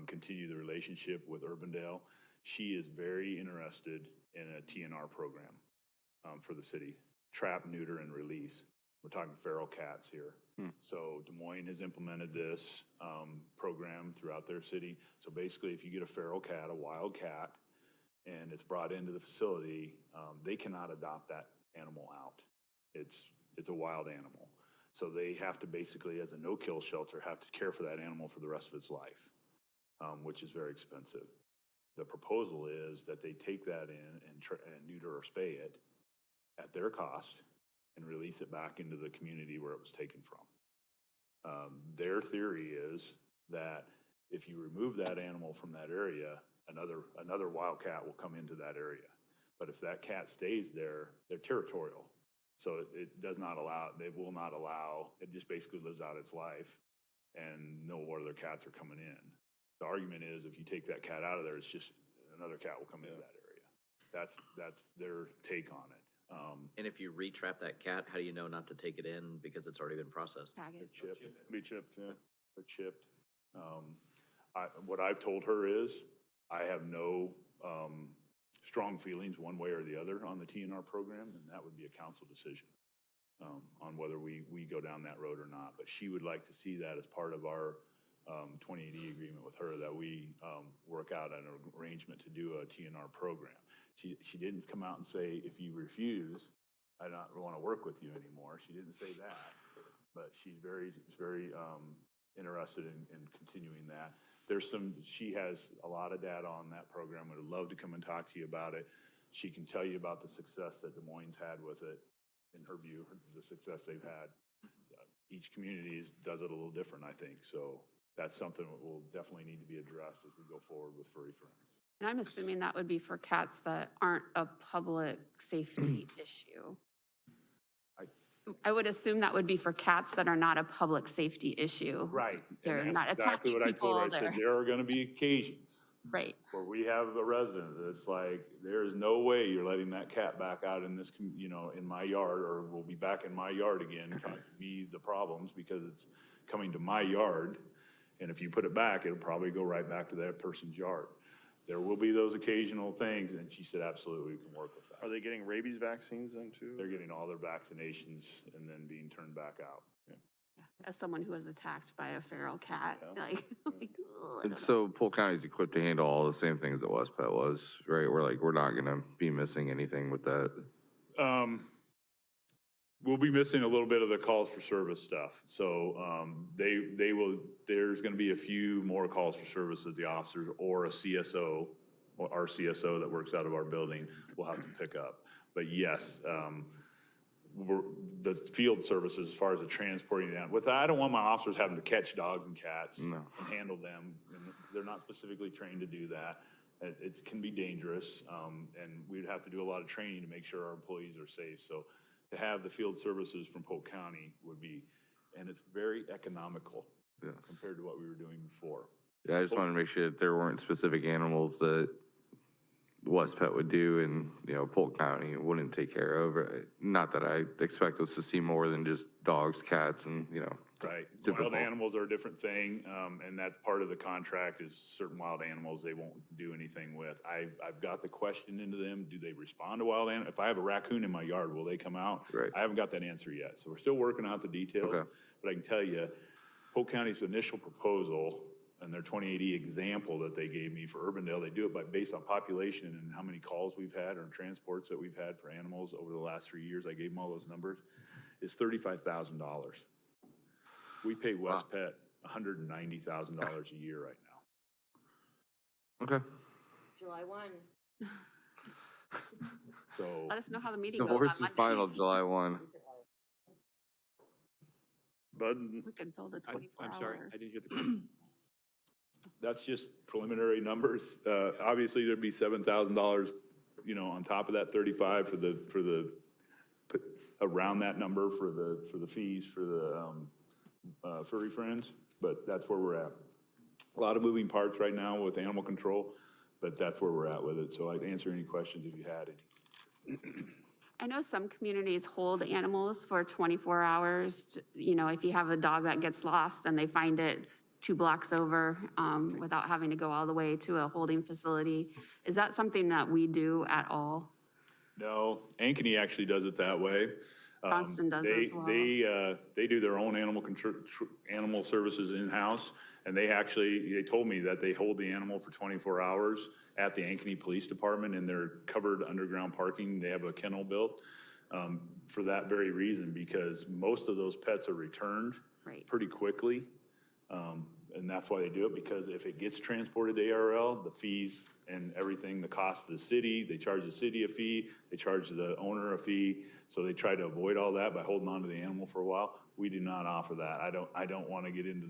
continue the relationship with Urbandale. She is very interested in a TNR program for the city, trap, neuter, and release. We're talking feral cats here. So Des Moines has implemented this program throughout their city. So basically, if you get a feral cat, a wild cat, and it's brought into the facility, they cannot adopt that animal out. It's a wild animal. So they have to basically, as a no-kill shelter, have to care for that animal for the rest of its life, which is very expensive. The proposal is that they take that in and neuter or spay it at their cost and release it back into the community where it was taken from. Their theory is that if you remove that animal from that area, another wildcat will come into that area. But if that cat stays there, they're territorial. So it does not allow, they will not allow, it just basically lives out its life and no other cats are coming in. The argument is if you take that cat out of there, it's just another cat will come into that area. That's their take on it. And if you retrap that cat, how do you know not to take it in because it's already been processed? Tag it. Be chipped, yeah. They're chipped. What I've told her is I have no strong feelings one way or the other on the TNR program, and that would be a council decision on whether we go down that road or not. But she would like to see that as part of our 2080 agreement with her, that we work out an arrangement to do a TNR program. She didn't come out and say, if you refuse, I don't want to work with you anymore. She didn't say that, but she's very interested in continuing that. She has a lot of data on that program. Would love to come and talk to you about it. She can tell you about the success that Des Moines had with it, in her view, the success they've had. Each community does it a little different, I think. So that's something that will definitely need to be addressed as we go forward with Furry Friends. And I'm assuming that would be for cats that aren't a public safety issue. I would assume that would be for cats that are not a public safety issue. Right. They're And not that's exactly attacking what I told her. I people. said, there are going to be occasions Right. where we have a resident that's like, there is no way you're letting that cat back out in this, in my yard, or will be back in my yard again, causing me the problems because it's coming to my yard. And if you put it back, it'll probably go right back to that person's yard. There will be those occasional things, and she said, absolutely, we can work with that. Are they getting rabies vaccines then too? They're getting all their vaccinations and then being turned back out. As someone who was attacked by a feral cat, Yeah. like, ugh, I And don't so Polk County's equipped to handle all the same things that West Pet was, right? We're not gonna be missing anything with that. We'll be missing a little bit of the calls for service stuff. So there's going to be a few more calls for service that the officers or a CSO, or our CSO that works out of our building will have to pick up. But yes, the field services, as far as the transporting that, I don't want my officers having to catch dogs and cats and handle them. And they're not specifically trained to do that. It can be dangerous, and we'd have to do a lot of training to make sure our employees are safe. So to have the field services from Polk County would be, and it's very economical compared to what we were doing before. Yeah, I just wanted to make sure that there weren't specific animals that West Pet would do and, Polk County wouldn't take care of. Not that I expect us to see more than just dogs, cats, and, Right. typical. Wild animals are a different thing, and that's part of the contract is certain wild animals they won't do anything with. I've got the question into them, do they respond to wild animals? If I have a raccoon in my yard, will they come out? Right. I haven't got that answer yet, so we're still working out the details. Okay. But I can tell you, Polk County's initial proposal and their 2080 example that they gave me for Urbandale, they do it based on population and how many calls we've had or transports that we've had for animals over the last 3 years. I gave them all those numbers. It's $35,000. We pay West Pet $190,000 a year right now. Okay. July 1. So Let us know how the meeting The goes horse on is final Monday. July 1. Bud, We could build a 24 I'm sorry, hour. I didn't hear the question. that's just preliminary numbers. Obviously, there'd be $7,000, on top of that 35 for the around that number for the fees for the furry friends, but that's where we're at. A lot of moving parts right now with animal control, but that's where we're at with it. So I'd answer any questions if you had any. I know some communities hold animals for 24 hours. If you have a dog that gets lost and they find it 2 blocks over without having to go all the way to a holding facility. Is that something that we do at all? No, Ankeny actually does it that way. Boston does as well. They do their own animal services in-house, and they told me that they hold the animal for 24 hours at the Ankeny Police Department in their covered underground parking. They have a kennel built. for that very reason, because most of those pets are returned Right. pretty quickly. And that's why they do it, because if it gets transported to ARL, the fees and everything, the cost of the city, they charge the city a fee, they charge the owner a fee. So they try to avoid all that by holding on to the animal for a while. We do not offer that. I don't want to get into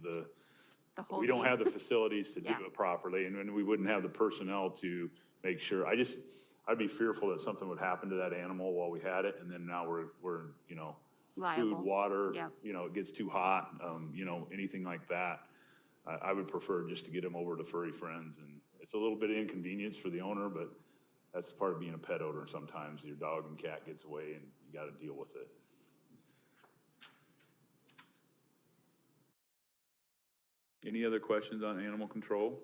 The whole we don't game. have the facilities to do Yeah. it properly, and we wouldn't have the personnel to make sure. I'd be fearful that something would happen to that animal while we had it, and then now we're, you know, Liable. food, water, Yep. you know, it gets too hot, you know, anything like that. I would prefer just to get them over to Furry Friends, and it's a little bit of inconvenience for the owner, but that's part of being a pet owner. Sometimes your dog and cat gets away and you got to deal with it. Any other questions on animal control?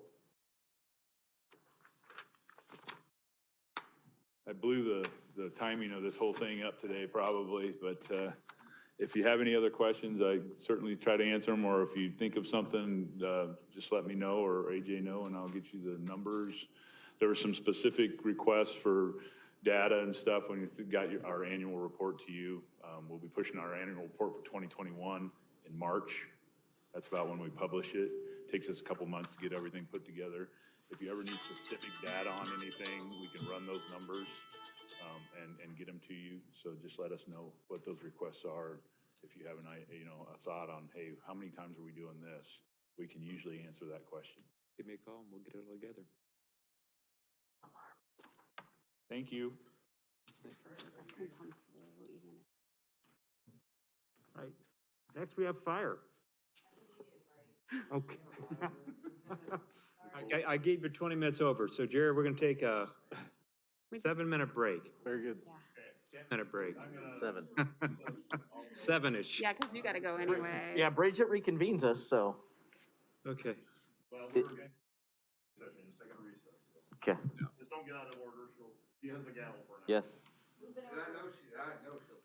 I blew the timing of this whole thing up today probably, but if you have any other questions, I certainly try to answer them, or if you think of something, just let me know or AJ know, and I'll get you the numbers. There were some specific requests for data and stuff when you got our annual report to you. We'll be pushing our annual report for 2021 in March. That's about when we publish it. Takes us a couple months to get everything put together. If you ever need specific data on anything, we can run those numbers and get them to you. So just let us know what those requests are. If you have a thought on, hey, how many times are we doing this? We can usually answer that question. Give me a call and we'll get it all together. Thank you. Right. Next, we have fire. Okay. I gave you 20 minutes over. So Jerry, we're going to take a 7-minute break. Very good. 10-minute break. 7. 7-ish. Yeah, because you got to go anyway. Yeah, Bridget reconvenes us, so. Okay. Well, we're getting session, just take a recess. Okay. Just don't get out of order. She has the gavel for now. Yes. I know she'll.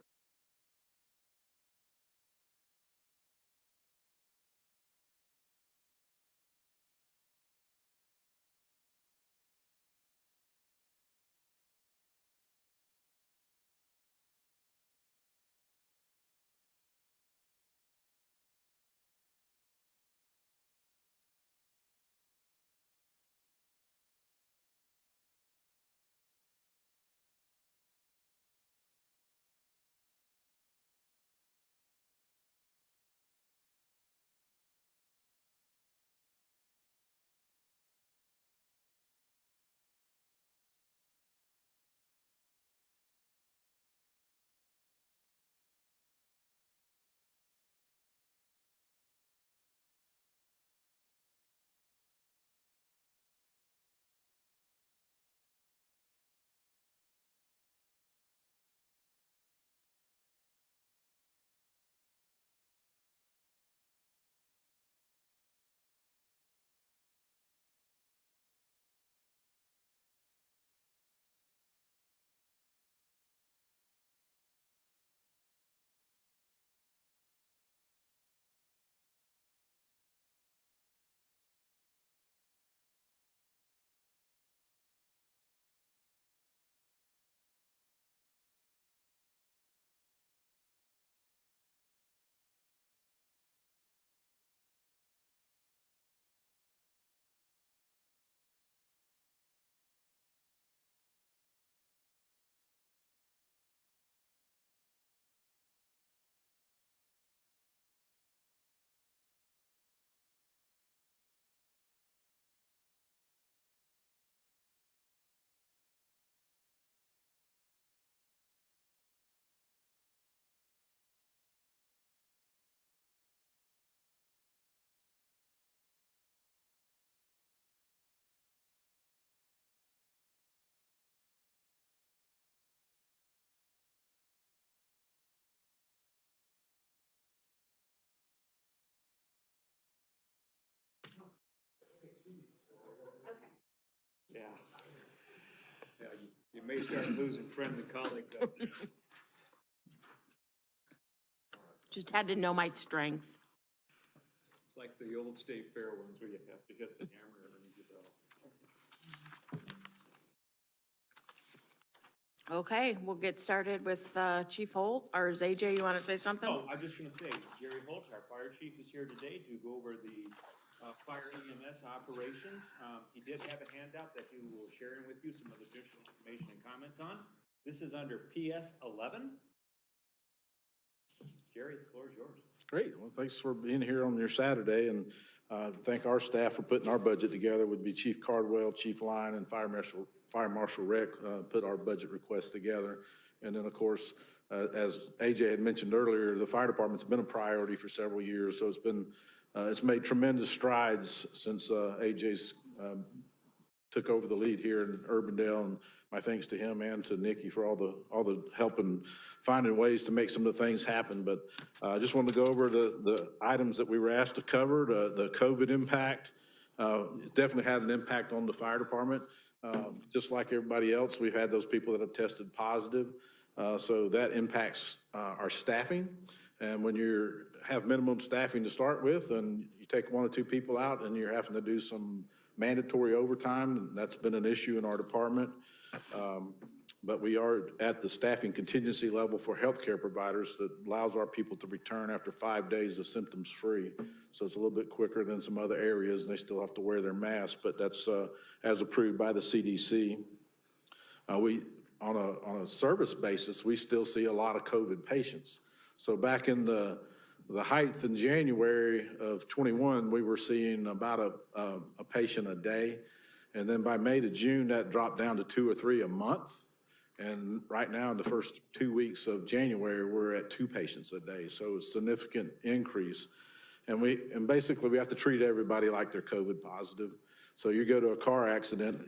Yeah. Yeah, you may start losing friends and colleagues up there. Just had to know my strength. It's like the old state fair ones where you have to hit the hammer underneath your belt. Okay, we'll get started with Chief Holt, or is AJ, you want to say something? Oh, I'm just gonna say, Jerry Holt, our fire chief, is here today to go over the fire EMS operations. He did have a handout that he will share with you some of the additional information and comments on. This is under PS 11. Jerry, the floor is yours. Great. Well, thanks for being here on your Saturday, and thank our staff for putting our budget together. Would be Chief Cardwell, Chief Line, and Fire Marshal Rick put our budget request together. And then, of course, as AJ had mentioned earlier, the fire department's been a priority for several years, so it's made tremendous strides since AJ's took over the lead here in Urbandale, and my thanks to him and to Nikki for all the help and finding ways to make some of the things happen. But I just wanted to go over the items that we were asked to cover. The COVID impact, it definitely had an impact on the fire department. Just like everybody else, we've had those people that have tested positive. So that impacts our staffing. And when you have minimum staffing to start with, and you take 1 or 2 people out and you're having to do some mandatory overtime, that's been an issue in our department. But we are at the staffing contingency level for healthcare providers that allows our people to return after 5 days of symptoms free. So it's a little bit quicker than some other areas, and they still have to wear their mask, but that's as approved by the CDC. On a service basis, we still see a lot of COVID patients. So back in the height in January of 21, we were seeing about a patient a day. And then by May to June, that dropped down to 2 or 3 a month. And right now, in the first 2 weeks of January, we're at 2 patients a day. So it's a significant increase. And basically, we have to treat everybody like they're COVID positive. So you go to a car accident,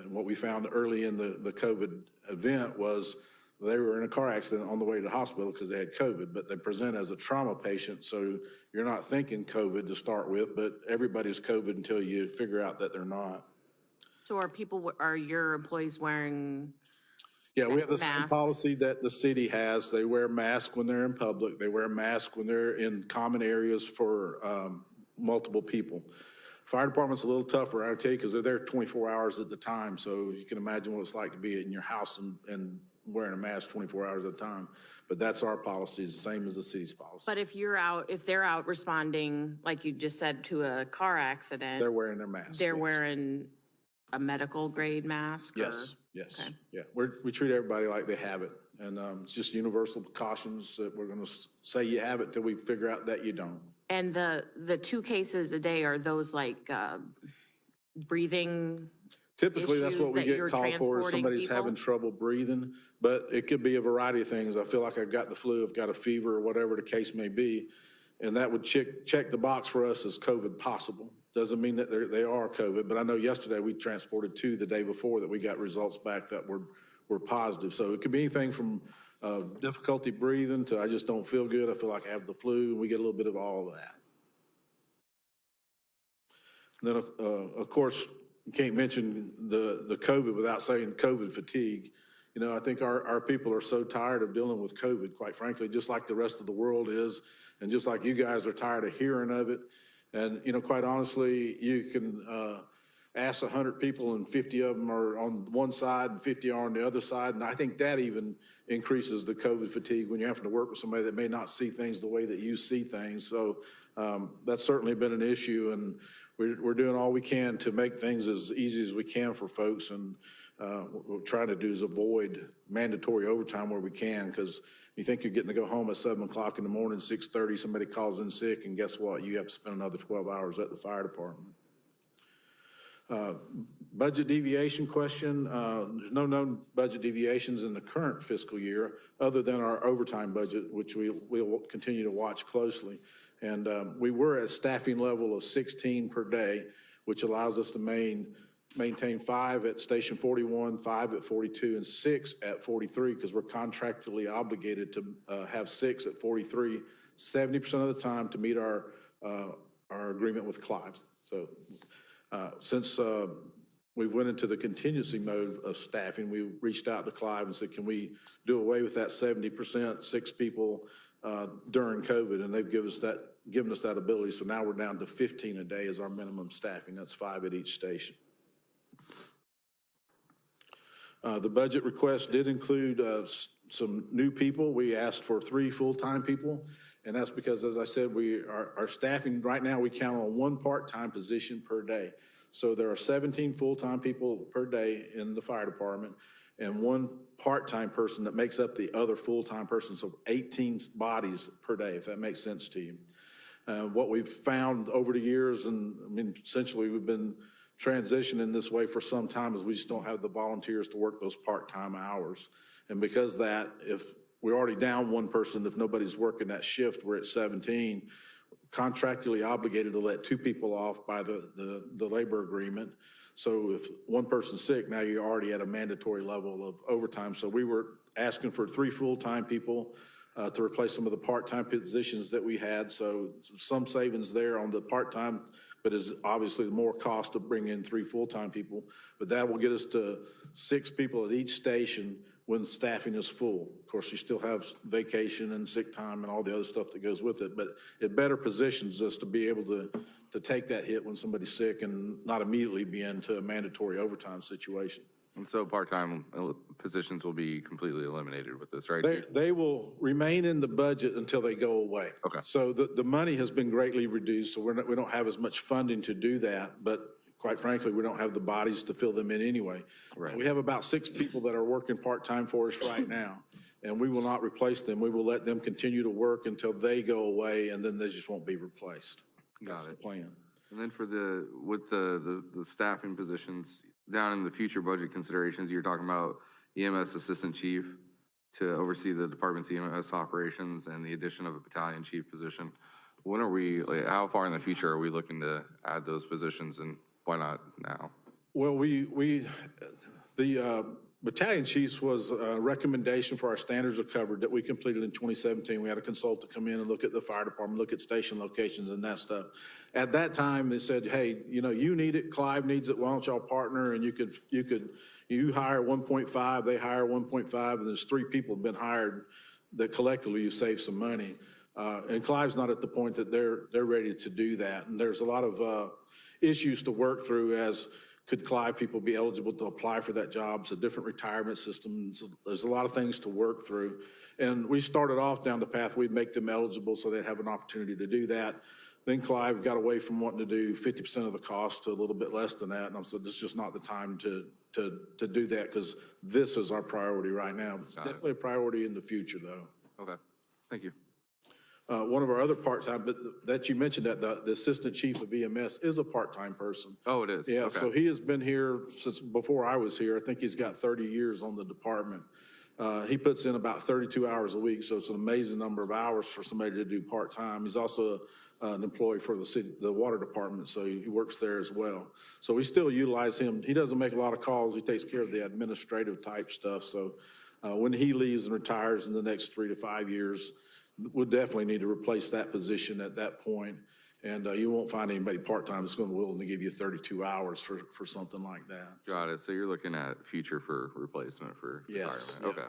what we found early in the COVID event was they were in a car accident on the way to the hospital because they had COVID, but they present as a trauma patient, so you're not thinking COVID to start with, but everybody's COVID until you figure out that they're not. So are your employees wearing Yeah, we have the same masks? policy that the city has. They wear masks when they're in public. They wear masks when they're in common areas for multiple people. Fire department's a little tougher, I tell you, because they're there 24 hours at the time, so you can imagine what it's like to be in your house and wearing a mask 24 hours at a time. But that's our policy, it's the same as the city's policy. But if they're out responding, like you just said, to a car accident. They're wearing their masks. They're yes. wearing a medical grade mask? Yes, yes, Okay. yeah. We treat everybody like they have it. And it's just universal precautions that we're gonna say you have it till we figure out that you don't. And the 2 cases a day, are those like breathing Typically, that's what issues we that get you're called for, if transporting somebody's people? having trouble breathing. But it could be a variety of things. I feel like I've got the flu, I've got a fever, or whatever the case may be. And that would check the box for us as COVID possible. Doesn't mean that they are COVID, but I know yesterday we transported 2 the day before that we got results back that were positive. So it could be anything from difficulty breathing to I just don't feel good, I feel like I have the flu, and we get a little bit of all of that. And then, of course, you can't mention the COVID without saying COVID fatigue. You know, I think our people are so tired of dealing with COVID, quite frankly, just like the rest of the world is, and just like you guys are tired of hearing of it. And, you know, quite honestly, you can ask 100 people and 50 of them are on one side and 50 are on the other side. And I think that even increases the COVID fatigue when you're having to work with somebody that may not see things the way that you see things. So that's certainly been an issue, and we're doing all we can to make things as easy as we can for folks. And what we're trying to do is avoid mandatory overtime where we can, because you think you're getting to go home at 7 o'clock in the morning, 6:30, somebody calls in sick, and guess what? You have to spend another 12 hours at the fire department. Budget deviation question. There's no known budget deviations in the current fiscal year other than our overtime budget, which we'll continue to watch closely. And we were at staffing level of 16 per day, which allows us to maintain 5 at Station 41, 5 at 42, and 6 at 43, because we're contractually obligated to have 6 at 43 70% of the time to meet our agreement with Clive. So since we went into the contingency mode of staffing, we reached out to Clive and said, can we do away with that 70%, 6 people during COVID? And they've given us that ability. So now we're down to 15 a day as our minimum staffing. That's 5 at each station. The budget request did include some new people. We asked for 3 full-time people, and that's because, as I said, our staffing, right now, we count on 1 part-time position per day. So there are 17 full-time people per day in the fire department and 1 part-time person that makes up the other full-time person, so 18 bodies per day, if that makes sense to you. What we've found over the years, and I mean, essentially we've been transitioning this way for some time, is we just don't have the volunteers to work those part-time hours. And because of that, if we're already down 1 person, if nobody's working that shift, we're at 17, contractually obligated to let 2 people off by the labor agreement. So if 1 person's sick, now you're already at a mandatory level of overtime. So we were asking for 3 full-time people to replace some of the part-time positions that we had. So some savings there on the part-time, but is obviously more cost to bring in 3 full-time people. But that will get us to 6 people at each station when staffing is full. Of course, you still have vacation and sick time and all the other stuff that goes with it, but it better positions us to be able to take that hit when somebody's sick and not immediately be into a mandatory overtime situation. And so part-time positions will be completely eliminated with this, right? They will remain in the budget until they go away. Okay. So the money has been greatly reduced, so we don't have as much funding to do that, but quite frankly, we don't have the bodies to fill them in anyway. Right. We have about 6 people that are working part-time for us right now, and we will not replace them. We will let them continue to work until they go away, and then they just won't be replaced. That's the plan. And then for with the staffing positions, down in the future budget considerations, you're talking about EMS Assistant Chief to oversee the department's EMS operations and the addition of a battalion chief position. When are we, like, how far in the future are we looking to add those positions, and why not now? Well, the battalion chiefs was a recommendation for our standards of coverage that we completed in 2017. We had a consultant come in and look at the fire department, look at station locations and that stuff. At that time, they said, hey, you need it, Clive needs it, why don't y'all partner? And you hire 1.5, they hire 1.5, and there's 3 people have been hired that collectively you save some money. And Clive's not at the point that they're ready to do that. And there's a lot of issues to work through, as could Clive people be eligible to apply for that job? It's a different retirement system. So there's a lot of things to work through. And we started off down the path, we'd make them eligible so they'd have an opportunity to do that. Then Clive got away from wanting to do 50% of the cost to a little bit less than that. And I said, this is just not the time to do that, because this is our priority right now. It's definitely a priority in the future, though. Okay, thank you. One of our other part-time, but that you mentioned, that the assistant chief of EMS is a part-time person. Oh, it is? Yeah, Okay. so he has been here since before I was here. I think he's got 30 years on the department. He puts in about 32 hours a week, so it's an amazing number of hours for somebody to do part-time. He's also an employee for the water department, so he works there as well. So we still utilize him. He doesn't make a lot of calls. He takes care of the administrative type stuff. So when he leaves and retires in the next 3 to 5 years, we'll definitely need to replace that position at that point. And you won't find anybody part-time that's going to be willing to give you 32 hours for something like that. Got it. So you're looking at future for replacement for Yes. retirement.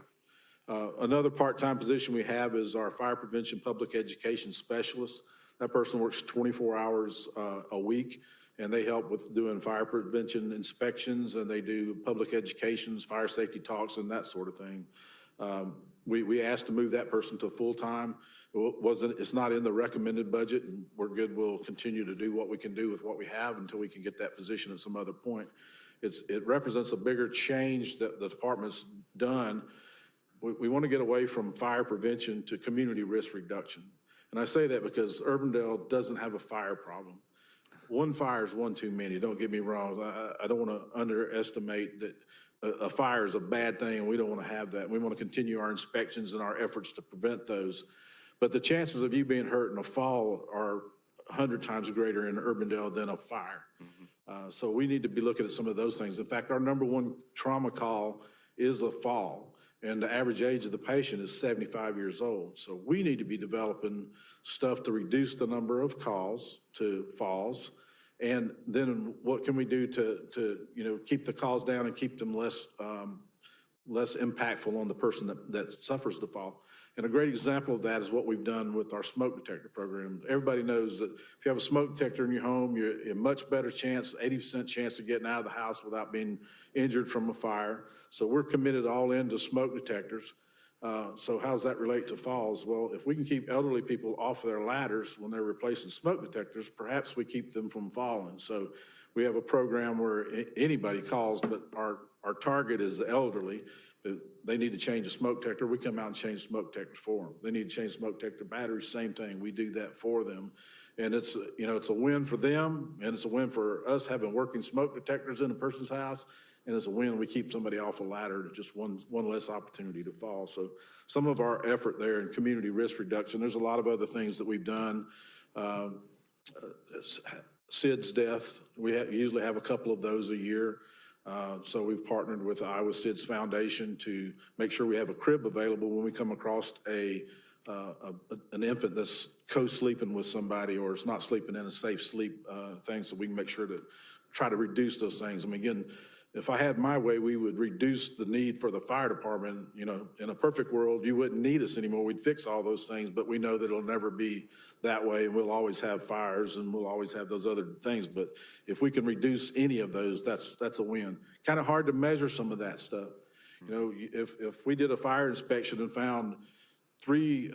Yeah. Okay. Another part-time position we have is our fire prevention public education specialist. That person works 24 hours a week, and they help with doing fire prevention inspections, and they do public educations, fire safety talks, and that sort of thing. We asked to move that person to full-time. It's not in the recommended budget, and we're good. We'll continue to do what we can do with what we have until we can get that position at some other point. It represents a bigger change that the department's done. We want to get away from fire prevention to community risk reduction. And I say that because Urbandale doesn't have a fire problem. One fire is one too many, don't get me wrong. I don't want to underestimate that a fire is a bad thing, and we don't want to have that. We want to continue our inspections and our efforts to prevent those. But the chances of you being hurt in a fall are 100 times greater in Urbandale than a fire. So we need to be looking at some of those things. In fact, our number 1 trauma call is a fall, and the average age of the patient is 75 years old. So we need to be developing stuff to reduce the number of calls to falls. And then what can we do to keep the calls down and keep them less less impactful on the person that suffers the fall. And a great example of that is what we've done with our smoke detector program. Everybody knows that if you have a smoke detector in your home, you're a much better chance, 80% chance of getting out of the house without being injured from a fire. So we're committed all into smoke detectors. So how does that relate to falls? Well, if we can keep elderly people off their ladders when they're replacing smoke detectors, perhaps we keep them from falling. So we have a program where anybody calls, but our target is the elderly. They need to change a smoke detector. We come out and change smoke detectors for them. They need to change smoke detector batteries, same thing. We do that for them. And it's, you know, it's a win for them, and it's a win for us having working smoke detectors in a person's house. And it's a win, we keep somebody off a ladder, just one less opportunity to fall. So some of our effort there in community risk reduction, there's a lot of other things that we've done. SIDS death, we usually have a couple of those a year. So we've partnered with the Iowa SIDS Foundation to make sure we have a crib available when we come across an infant that's co-sleeping with somebody or is not sleeping in a safe sleep thing, so we can make sure to try to reduce those things. I mean, again, if I had my way, we would reduce the need for the fire department. You know, in a perfect world, you wouldn't need us anymore. We'd fix all those things, but we know that it'll never be that way, and we'll always have fires, and we'll always have those other things. But if we can reduce any of those, that's a win. Kind of hard to measure some of that stuff. You know, if we did a fire inspection and found 3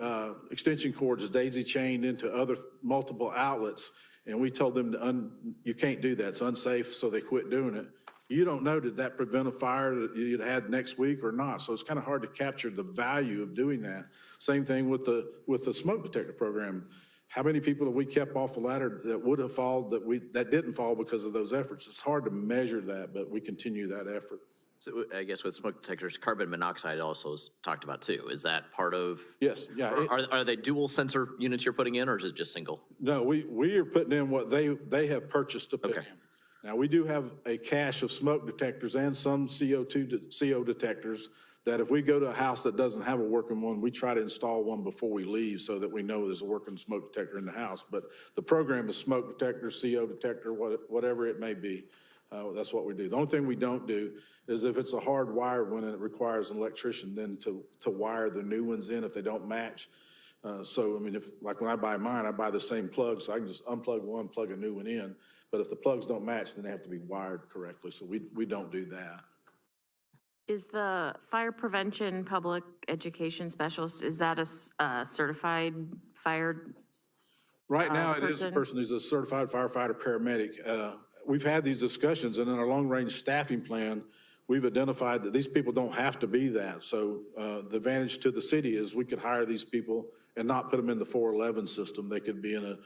extension cords daisy chained into other multiple outlets, and we told them you can't do that, it's unsafe, so they quit doing it. You don't know, did that prevent a fire that you'd had next week or not? So it's kind of hard to capture the value of doing that. Same thing with the smoke detector program. How many people have we kept off the ladder that would have fallen that didn't fall because of those efforts? It's hard to measure that, but we continue that effort. So I guess with smoke detectors, carbon monoxide also is talked about too. Is that part of? Yes, yeah. Are they dual sensor units you're putting in, or is it just single? No, we are putting in what they have purchased to put in. Now, we do have a cache of smoke detectors and some CO detectors that if we go to a house that doesn't have a working one, we try to install one before we leave so that we know there's a working smoke detector in the house. But the program is smoke detector, CO detector, whatever it may be. That's what we do. The only thing we don't do is if it's a hard wire one and it requires an electrician, then to wire the new ones in if they don't match. So, I mean, like when I buy mine, I buy the same plug, so I can just unplug one, plug a new one in. But if the plugs don't match, then they have to be wired correctly. So we don't do that. Is the fire prevention public education specialist, is that a certified fire? Right now, it is a person who's a certified firefighter paramedic. We've had these discussions, and in our long-range staffing plan, we've identified that these people don't have to be that. So the advantage to the city is we could hire these people and not put them in the 411 system. They could be in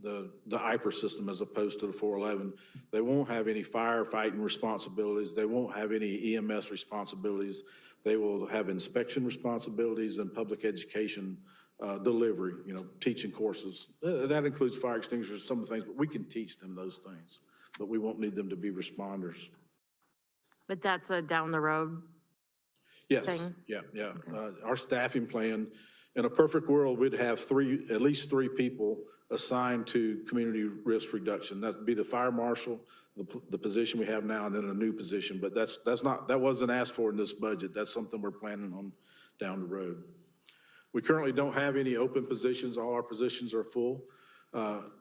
the IPER system as opposed to the 411. They won't have any firefighting responsibilities. They won't have any EMS responsibilities. They will have inspection responsibilities and public education delivery, you know, teaching courses. That includes fire extinguishers, some of the things, but we can teach them those things, but we won't need them to be responders. But that's a down the road Yes, thing? yeah. Our staffing plan, in a perfect world, we'd have at least three people assigned to community risk reduction. That'd be the fire marshal, the position we have now, and then a new position. But that wasn't asked for in this budget. That's something we're planning on down the road. We currently don't have any open positions. All our positions are full.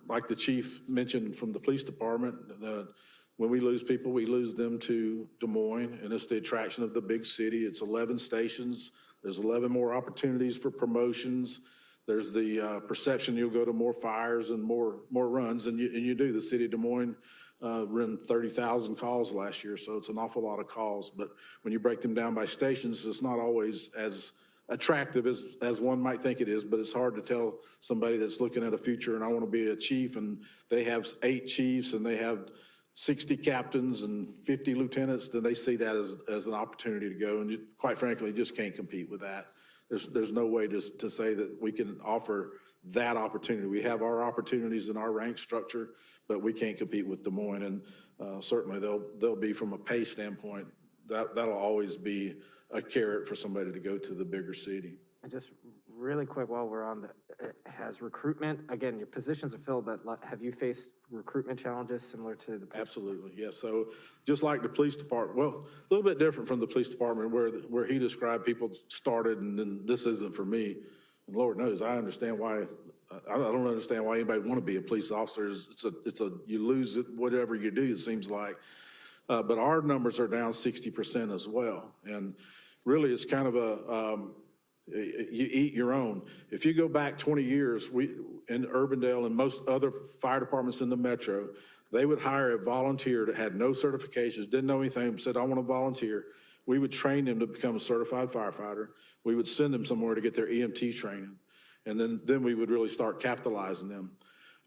Like the chief mentioned from the police department, when we lose people, we lose them to Des Moines, and it's the attraction of the big city. It's 11 stations. There's 11 more opportunities for promotions. There's the perception you'll go to more fires and more runs, and you do. The city of Des Moines ran 30,000 calls last year, so it's an awful lot of calls. But when you break them down by stations, it's not always as attractive as one might think it is, but it's hard to tell somebody that's looking at a future and I want to be a chief, and they have 8 chiefs and they have 60 captains and 50 lieutenants, then they see that as an opportunity to go. And quite frankly, you just can't compete with that. There's no way to say that we can offer that opportunity. We have our opportunities in our rank structure, but we can't compete with Des Moines. And certainly they'll be, from a pay standpoint, that'll always be a carrot for somebody to go to the bigger city. And just really quick while we're on has recruitment, again, your positions are filled, but have you faced recruitment challenges similar to the? Absolutely, yes. So just like the police department, well, a little bit different from the police department where he described people started and then this isn't for me. And Lord knows, I understand why, I don't understand why anybody would want to be a police officer. You lose it, whatever you do, it seems like. But our numbers are down 60% as well. And really, it's kind of you eat your own. If you go back 20 years, in Urbandale and most other fire departments in the metro, they would hire a volunteer that had no certifications, didn't know anything, said, I want to volunteer. We would train them to become a certified firefighter. We would send them somewhere to get their EMT training. And then we would really start capitalizing them.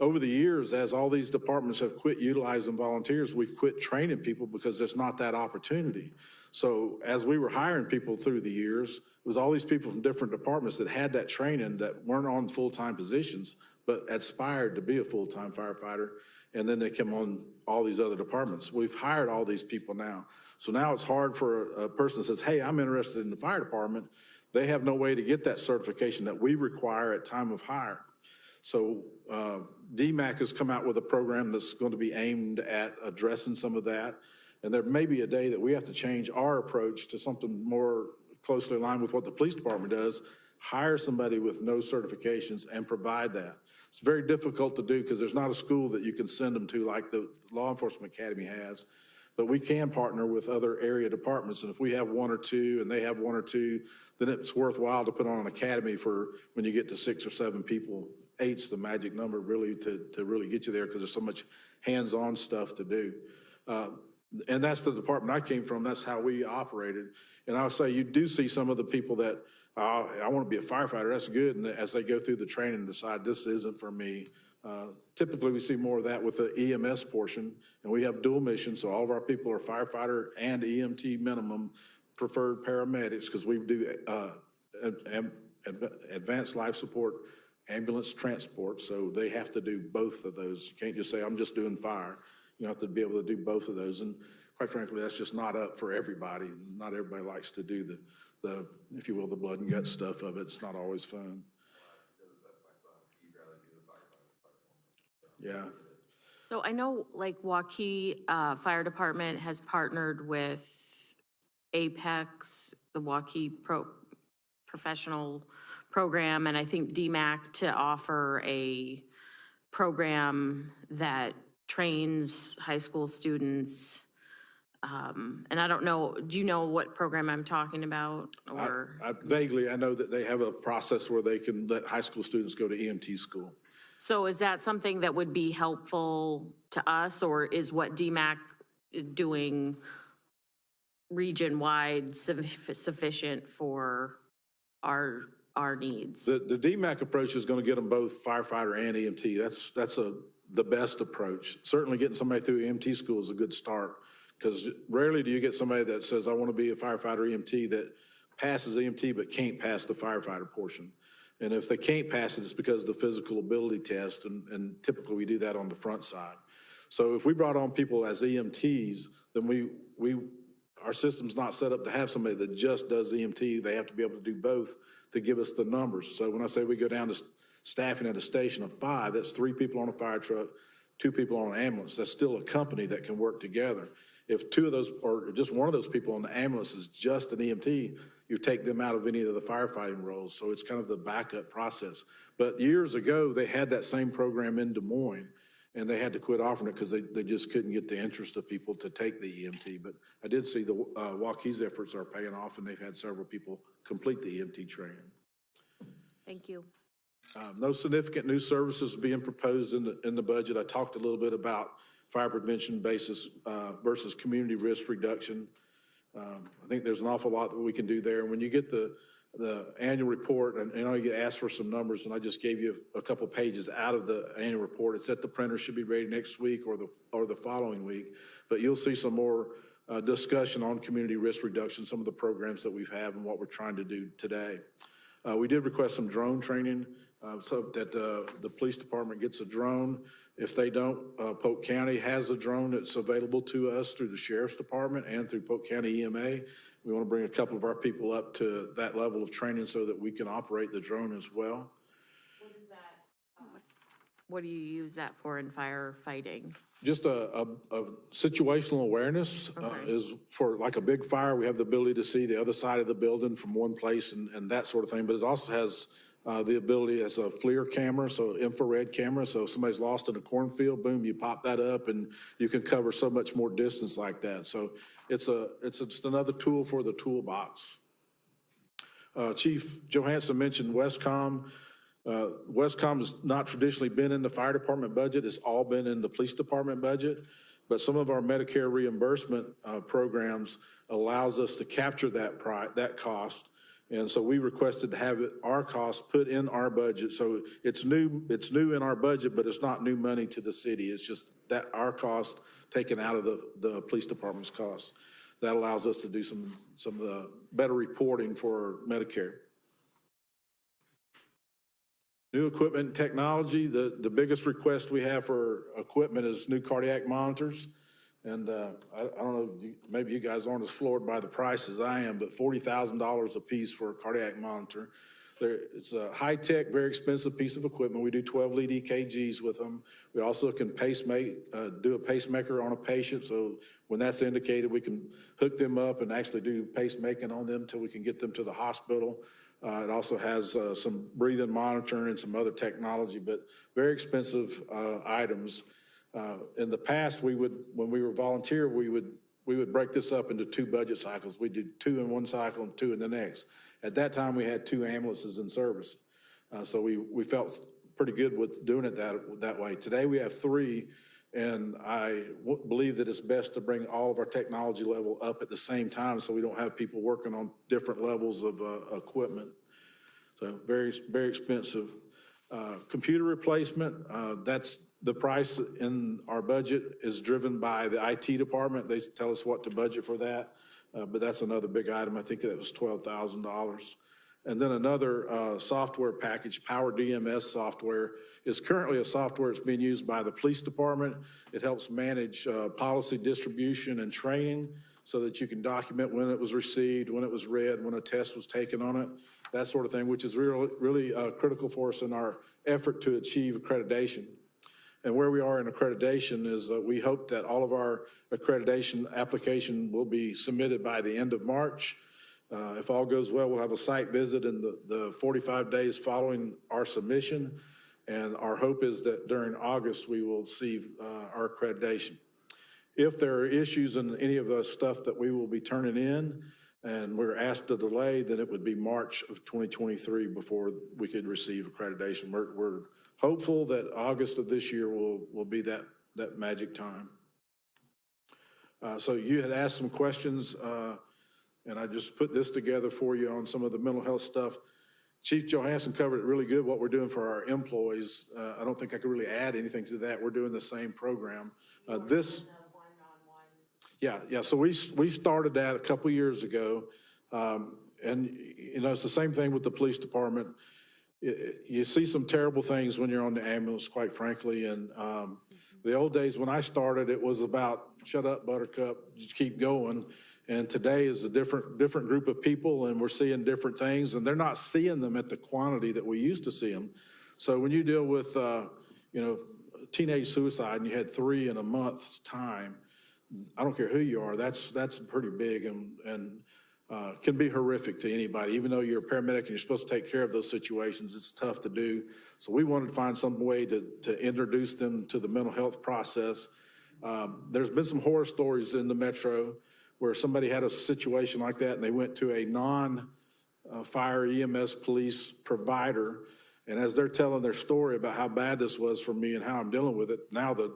Over the years, as all these departments have quit utilizing volunteers, we've quit training people because there's not that opportunity. So as we were hiring people through the years, it was all these people from different departments that had that training that weren't on full-time positions, but aspired to be a full-time firefighter. And then they come on all these other departments. We've hired all these people now. So now it's hard for a person that says, hey, I'm interested in the fire department. They have no way to get that certification that we require at time of hire. So DMAC has come out with a program that's going to be aimed at addressing some of that. And there may be a day that we have to change our approach to something more closely aligned with what the police department does, hire somebody with no certifications and provide that. It's very difficult to do because there's not a school that you can send them to like the Law Enforcement Academy has. But we can partner with other area departments. And if we have one or two and they have one or two, then it's worthwhile to put on an academy for when you get to 6 or 7 people. 8's the magic number really to really get you there because there's so much hands-on stuff to do. And that's the department I came from. That's how we operated. And I would say you do see some of the people that, I want to be a firefighter, that's good. And as they go through the training and decide this isn't for me, typically we see more of that with the EMS portion. And we have dual missions, so all of our people are firefighter and EMT minimum preferred paramedics because we do advanced life support, ambulance transport, so they have to do both of those. You can't just say, I'm just doing fire. You have to be able to do both of those. And quite frankly, that's just not up for everybody. Not everybody likes to do the if you will, the blood and guts stuff of it. It's not always fun. Yeah. So I know like Waukee Fire Department has partnered with Apex, the Waukee Professional Program, and I think DMAC to offer a program that trains high school students. And I don't know, do you know what program I'm talking about? Or Vaguely, I know that they have a process where they can let high school students go to EMT school. So is that something that would be helpful to us, or is what DMAC doing region-wide sufficient for our needs? The DMAC approach is going to get them both firefighter and EMT. That's the best approach. Certainly getting somebody through EMT school is a good start because rarely do you get somebody that says, I want to be a firefighter EMT that passes EMT but can't pass the firefighter portion. And if they can't pass it, it's because of the physical ability test, and typically we do that on the front side. So if we brought on people as EMTs, then our system's not set up to have somebody that just does EMT. They have to be able to do both to give us the numbers. So when I say we go down to staffing at a station of 5, that's 3 people on a fire truck, 2 people on an ambulance. That's still a company that can work together. If 2 of those, or just one of those people on the ambulance is just an EMT, you take them out of any of the firefighting roles. So it's kind of the backup process. But years ago, they had that same program in Des Moines, and they had to quit offering it because they just couldn't get the interest of people to take the EMT. But I did see the Waukee's efforts are paying off, and they've had several people complete the EMT training. Thank you. No significant new services being proposed in the budget. I talked a little bit about fire prevention basis versus community risk reduction. I think there's an awful lot that we can do there. And when you get the annual report, and I know you get asked for some numbers, and I just gave you a couple pages out of the annual report. It's at the printer, should be ready next week or the following week. But you'll see some more discussion on community risk reduction, some of the programs that we've had and what we're trying to do today. We did request some drone training so that the police department gets a drone. If they don't, Polk County has a drone that's available to us through the Sheriff's Department and through Polk County EMA. We want to bring a couple of our people up to that level of training so that we can operate the drone as well. What is What do you use that for in firefighting? Just a situational awareness is for like a big fire, we have the ability to see the other side of the building from one place and that sort of thing. But it also has the ability as a FLIR camera, so infrared camera. So if somebody's lost in a cornfield, boom, you pop that up and you can cover so much more distance like that. So it's just another tool for the toolbox. Chief Johansson mentioned Westcom. Westcom has not traditionally been in the fire department budget. It's all been in the police department budget. But some of our Medicare reimbursement programs allows us to capture that cost. And so we requested to have our cost put in our budget. So it's new in our budget, but it's not new money to the city. It's just that our cost taken out of the police department's cost. That allows us to do some of the better reporting for Medicare. New equipment and technology, the biggest request we have for equipment is new cardiac monitors. And I don't know, maybe you guys aren't as floored by the price as I am, but $40,000 a piece for a cardiac monitor. It's a high-tech, very expensive piece of equipment. We do 12 lead EKGs with them. We also can do a pacemaker on a patient. So when that's indicated, we can hook them up and actually do pacemaking on them until we can get them to the hospital. It also has some breathing monitoring and some other technology, but very expensive items. In the past, when we were volunteer, we would break this up into 2 budget cycles. We did 2 in one cycle and 2 in the next. At that time, we had 2 ambulances in service. So we felt pretty good with doing it that way. Today, we have 3, and I believe that it's best to bring all of our technology level up at the same time so we don't have people working on different levels of equipment. So very, very expensive. Computer replacement, that's the price in our budget is driven by the IT department. They tell us what to budget for that, but that's another big item. I think that was $12,000. And then another software package, Power DMS software, is currently a software that's being used by the police department. It helps manage policy distribution and training so that you can document when it was received, when it was read, when a test was taken on it, that sort of thing, which is really critical for us in our effort to achieve accreditation. And where we are in accreditation is we hope that all of our accreditation application will be submitted by the end of March. If all goes well, we'll have a site visit in the 45 days following our submission. And our hope is that during August, we will receive our accreditation. If there are issues in any of the stuff that we will be turning in and we're asked to delay, then it would be March of 2023 before we could receive accreditation. We're hopeful that August of this year will be that magic time. So you had asked some questions, and I just put this together for you on some of the mental health stuff. Chief Johansson covered it really good, what we're doing for our employees. I don't think I could really add anything to that. We're doing the same program. Yeah, so we started that a couple years ago. And, you know, it's the same thing with the police department. You see some terrible things when you're on the ambulance, quite frankly. And the old days when I started, it was about, shut up, buttercup, just keep going. And today is a different group of people, and we're seeing different things, and they're not seeing them at the quantity that we used to see them. So when you deal with, you know, teenage suicide, and you had 3 in a month's time, I don't care who you are, that's pretty big and can be horrific to anybody. Even though you're a paramedic and you're supposed to take care of those situations, it's tough to do. So we wanted to find some way to introduce them to the mental health process. There's been some horror stories in the metro where somebody had a situation like that and they went to a non-fire EMS police provider. And as they're telling their story about how bad this was for me and how I'm dealing with it, now the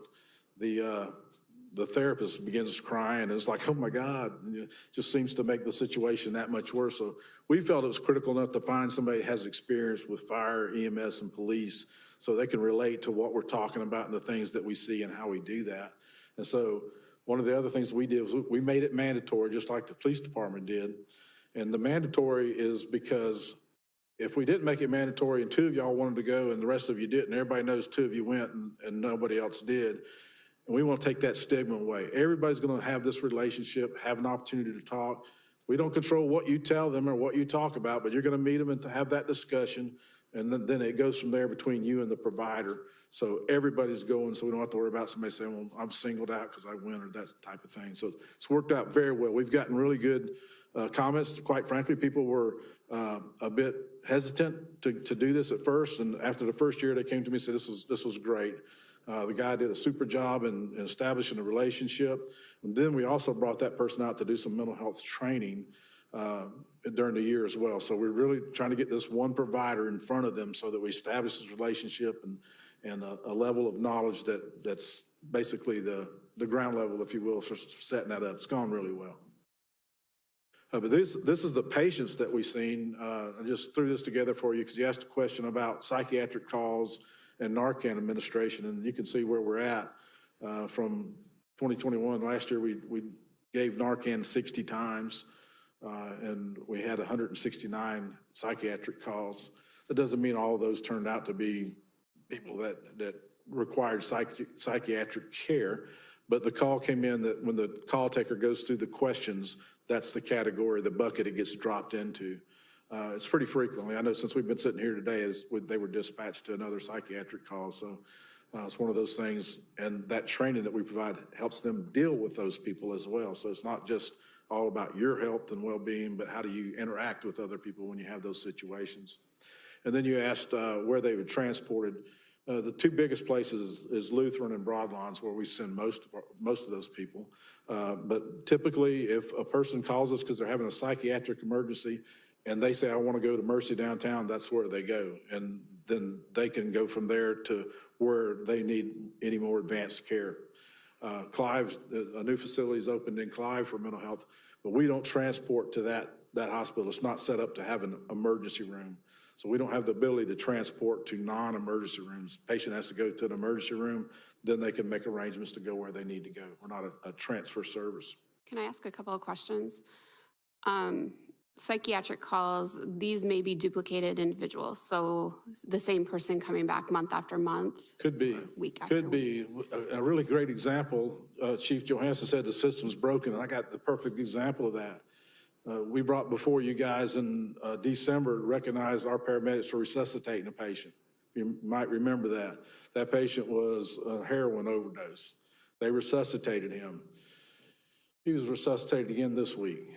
therapist begins crying. It's like, oh my God, it just seems to make the situation that much worse. So we felt it was critical enough to find somebody that has experience with fire, EMS, and police so they can relate to what we're talking about and the things that we see and how we do that. And so one of the other things we did was we made it mandatory, just like the police department did. And the mandatory is because if we didn't make it mandatory and 2 of y'all wanted to go and the rest of you didn't, everybody knows 2 of you went and nobody else did. And we want to take that stigma away. Everybody's going to have this relationship, have an opportunity to talk. We don't control what you tell them or what you talk about, but you're going to meet them and to have that discussion. And then it goes from there between you and the provider. So everybody's going, so we don't have to worry about somebody saying, well, I'm singled out because I win or that type of thing. So it's worked out very well. We've gotten really good comments. Quite frankly, people were a bit hesitant to do this at first. And after the first year, they came to me and said, this was great. The guy did a super job in establishing a relationship. And then we also brought that person out to do some mental health training during the year as well. So we're really trying to get this one provider in front of them so that we establish this relationship and a level of knowledge that's basically the ground level, if you will, for setting that up. It's gone really well. But this is the patients that we've seen. I just threw this together for you because you asked a question about psychiatric calls and Narcan administration, and you can see where we're at from 2021. Last year, we gave Narcan 60 times, and we had 169 psychiatric calls. That doesn't mean all of those turned out to be people that required psychiatric care, but the call came in that when the call taker goes through the questions, that's the category, the bucket it gets dropped into. It's pretty frequently. I know since we've been sitting here today, they were dispatched to another psychiatric call. So it's one of those things. And that training that we provide helps them deal with those people as well. So it's not just all about your health and well-being, but how do you interact with other people when you have those situations. And then you asked where they were transported. The two biggest places is Lutheran and Broadlawns, where we send most of those people. But typically, if a person calls us because they're having a psychiatric emergency, and they say, I want to go to Mercy downtown, that's where they go. And then they can go from there to where they need any more advanced care. Clive, a new facility is opened in Clive for mental health, but we don't transport to that hospital. It's not set up to have an emergency room. So we don't have the ability to transport to non-emergency rooms. Patient has to go to an emergency room, then they can make arrangements to go where they need to go. We're not a transfer service. Can I ask a couple of questions? Psychiatric calls, these may be duplicated individuals. So the same person coming back month after month? Could be. Week after Could be. A really great example, Chief Johansson said the system's broken, and I got the perfect example of that. We brought before you guys in December, recognized our paramedics for resuscitating a patient. You might remember that. That patient was a heroin overdose. They resuscitated him. He was resuscitated again this week.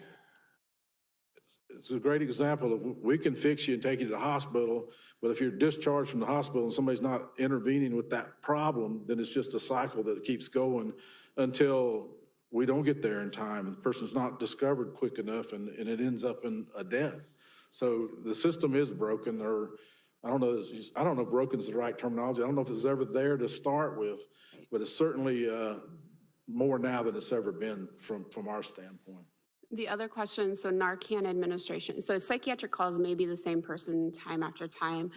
It's a great example of we can fix you and take you to the hospital, but if you're discharged from the hospital and somebody's not intervening with that problem, then it's just a cycle that keeps going until we don't get there in time and the person's not discovered quick enough and it ends up in a death. So the system is broken, or I don't know if broken is the right terminology. I don't know if it's ever there to start with, but it's certainly more now than it's ever been from our standpoint. The other question, so Narcan administration, so psychiatric calls may be the same person time after time.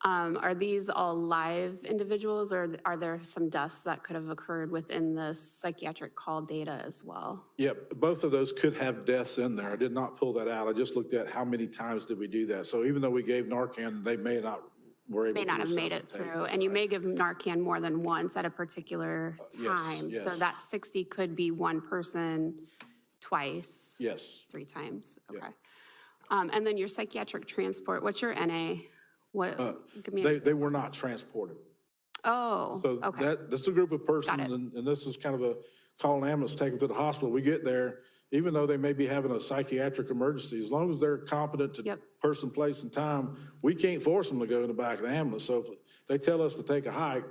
Are these all live individuals, or are there some deaths that could have occurred within the psychiatric call data as well? Yeah, both of those could have deaths in there. I did not pull that out. I just looked at how many times did we do that. So even though we gave Narcan, they may not were able to may not have made it through, and you may give Narcan more than once at a particular time. yes. So that 60 could be one person twice. Yes. 3 times, Yeah. okay. And then your psychiatric transport, what's your NA? What? Give me They were not transported. Oh, So okay. that's a group of persons, Got it. and this is kind of a call an ambulance, take them to the hospital. We get there, even though they may be having a psychiatric emergency, as long as they're competent to Yep. person, place, and time, we can't force them to go in the back of the ambulance. So if they tell us to take a hike,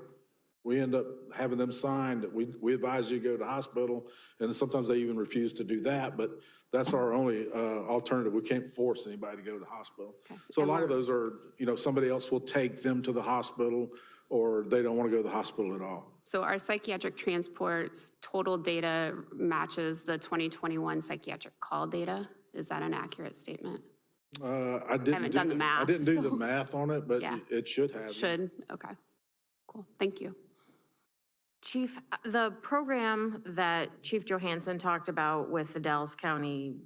we end up having them sign that we advise you to go to the hospital, and sometimes they even refuse to do that, but that's our only alternative. We can't force anybody to go to the hospital. Okay. So a And lot of we're- those are, somebody else will take them to the hospital, or they don't want to go to the hospital at all. So our psychiatric transports total data matches the 2021 psychiatric call data? Is that an accurate statement? I didn't haven't done the math, I didn't do the so- math on it, but Yeah. it should have. Should, okay. Cool, thank you. Chief, the program that Chief Johansson talked about with the Dallas County,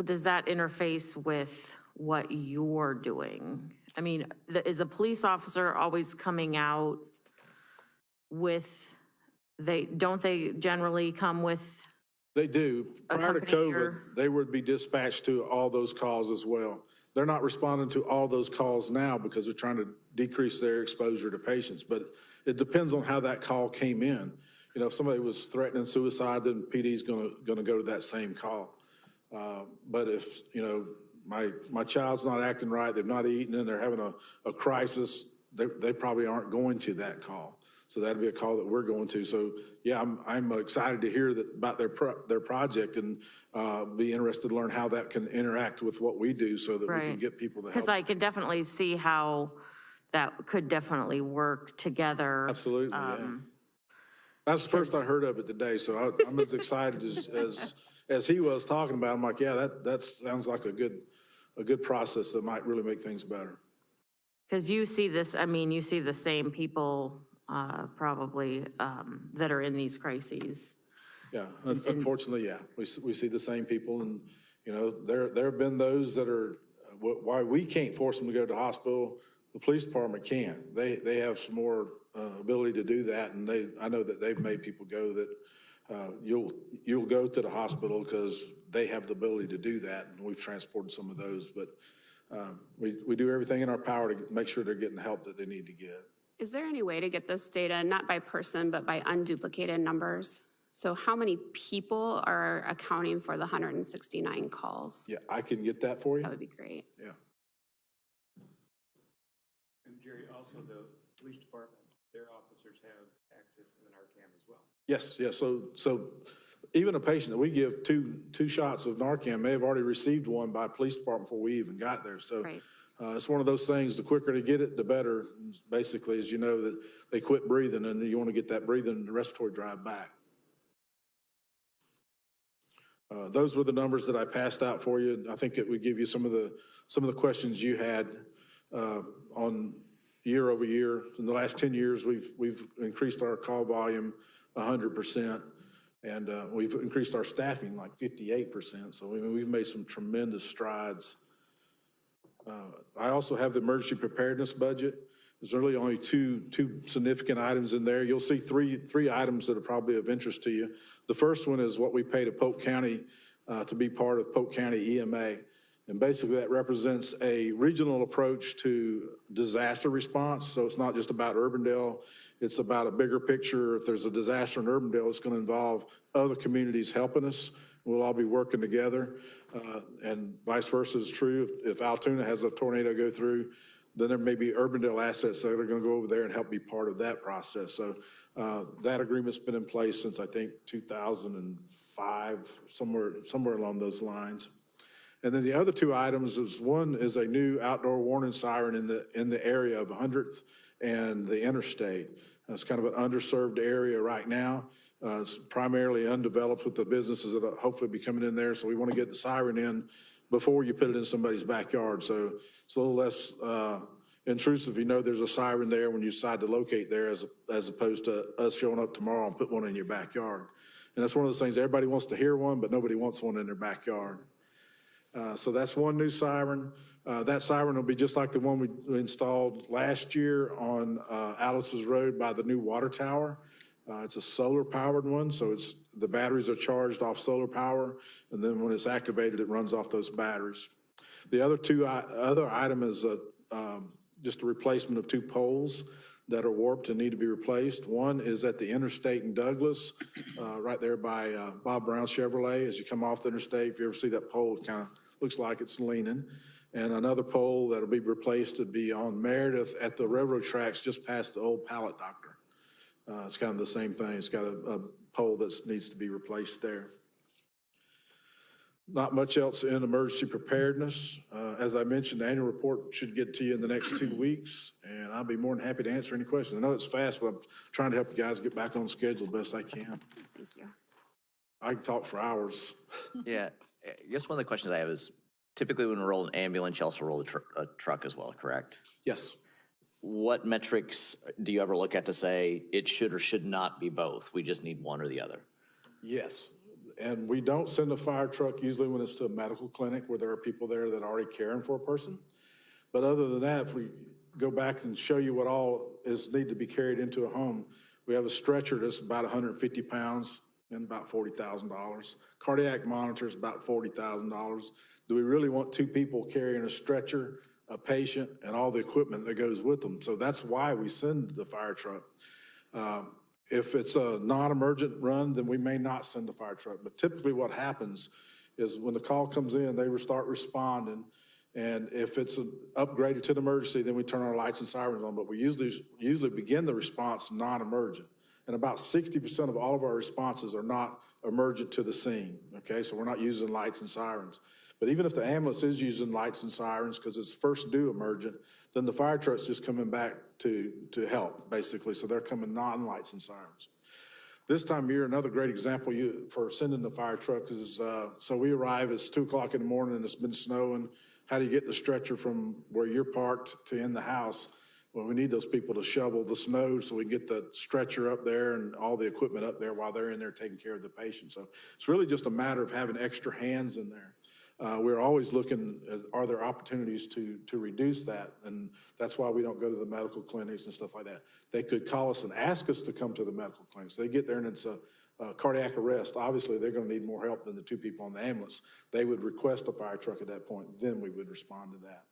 does that interface with what you're doing? I mean, is a police officer always coming out with, don't they generally come with They do. A Prior to company COVID, or- they would be dispatched to all those calls as well. They're not responding to all those calls now because they're trying to decrease their exposure to patients, but it depends on how that call came in. You know, if somebody was threatening suicide, then PD's gonna go to that same call. But if, you know, my child's not acting right, they've not eaten, and they're having a crisis, they probably aren't going to that call. So that'd be a call that we're going to. So, yeah, I'm excited to hear that about their project and be interested to learn how that can interact with what we do so that we can Right. get people to help. Because I can definitely see how that could definitely work together. Absolutely, yeah. That's the first I heard of it today, so I'm as excited as he was talking about it. I'm like, yeah, that sounds like a good process that might really make things better. Because you see this, I mean, you see the same people probably that are in these crises. Yeah, unfortunately, yeah, we see the same people, and, you know, there have been those that are, why we can't force them to go to the hospital, the police department can. They have some more ability to do that, and I know that they've made people go that you'll go to the hospital because they have the ability to do that, and we've transported some of those, but we do everything in our power to make sure they're getting the help that they need to get. Is there any way to get this data, not by person, but by unduplicated numbers? So how many people are accounting for the 169 calls? Yeah, I can get that for you. That would be great. Yeah. And Jerry, also the police department, their officers have access to the Narcan as well. Yes, yes. So even a patient that we give two shots of Narcan may have already received one by police department before we even got there. So Right. it's one of those things, the quicker they get it, the better, basically, as you know, that they quit breathing and you want to get that breathing and respiratory drive back. Those were the numbers that I passed out for you. I think it would give you some of the questions you had on year over year. In the last 10 years, we've increased our call volume 100%, and we've increased our staffing like 58%. So we've made some tremendous strides. I also have the emergency preparedness budget. There's really only two significant items in there. You'll see three items that are probably of interest to you. The first one is what we pay to Polk County to be part of Polk County EMA. And basically that represents a regional approach to disaster response. So it's not just about Urbandale, it's about a bigger picture. If there's a disaster in Urbandale, it's going to involve other communities helping us. We'll all be working together, and vice versa is true. If Altoona has a tornado go through, then there may be Urbandale assets that are going to go over there and help be part of that process. So that agreement's been in place since I think 2005, somewhere along those lines. And then the other two items is one is a new outdoor warning siren in the area of 100th and the interstate. It's kind of an underserved area right now. It's primarily undeveloped with the businesses that will hopefully be coming in there. So we want to get the siren in before you put it in somebody's backyard. So it's a little less intrusive. You know there's a siren there when you decide to locate there as opposed to us showing up tomorrow and put one in your backyard. And that's one of those things, everybody wants to hear one, but nobody wants one in their backyard. So that's one new siren. That siren will be just like the one we installed last year on Alice's Road by the new water tower. It's a solar-powered one, so the batteries are charged off solar power, and then when it's activated, it runs off those batteries. The other item is just a replacement of two poles that are warped and need to be replaced. One is at the interstate in Douglas, right there by Bob Brown Chevrolet. As you come off the interstate, if you ever see that pole, it kind of looks like it's leaning. And another pole that'll be replaced would be on Meredith at the railroad tracks just past the old pallet doctor. It's kind of the same thing. It's got a pole that needs to be replaced there. Not much else in emergency preparedness. As I mentioned, the annual report should get to you in the next 2 weeks, and I'll be more than happy to answer any questions. I know it's fast, but I'm trying to help you guys get back on schedule the best I can. Thank you. I can talk for hours. Yeah, I guess one of the questions I have is, typically when we roll an ambulance, you also roll a truck as well, correct? Yes. What metrics do you ever look at to say it should or should not be both? We just need one or the other? Yes. And we don't send a fire truck usually when it's to a medical clinic where there are people there that are already caring for a person. But other than that, if we go back and show you what all need to be carried into a home, we have a stretcher that's about 150 pounds. and about $40,000. Cardiac monitors, about $40,000. Do we really want two people carrying a stretcher, a patient, and all the equipment that goes with them? So that's why we send the fire truck. If it's a non-emergent run, then we may not send the fire truck. But typically what happens is when the call comes in, they will start responding. And if it's upgraded to an emergency, then we turn our lights and sirens on. But we usually begin the response non-emergent. And about 60% of all of our responses are not emergent to the scene, okay? So we're not using lights and sirens. But even if the ambulance is using lights and sirens because it's first due emergent, then the fire truck's just coming back to help, basically. So they're coming non-lights and sirens. This time of year, another great example for sending the fire truck is, so we arrive, it's 2 o'clock in the morning and it's been snowing. How do you get the stretcher from where you're parked to in the house? Well, we need those people to shovel the snow so we can get the stretcher up there and all the equipment up there while they're in there taking care of the patient. So it's really just a matter of having extra hands in there. We're always looking at, are there opportunities to reduce that? And that's why we don't go to the medical clinics and stuff like that. They could call us and ask us to come to the medical clinics. They get there and it's a cardiac arrest. Obviously, they're going to need more help than the 2 people on the ambulance. They would request a fire truck at that point. Then we would respond to that.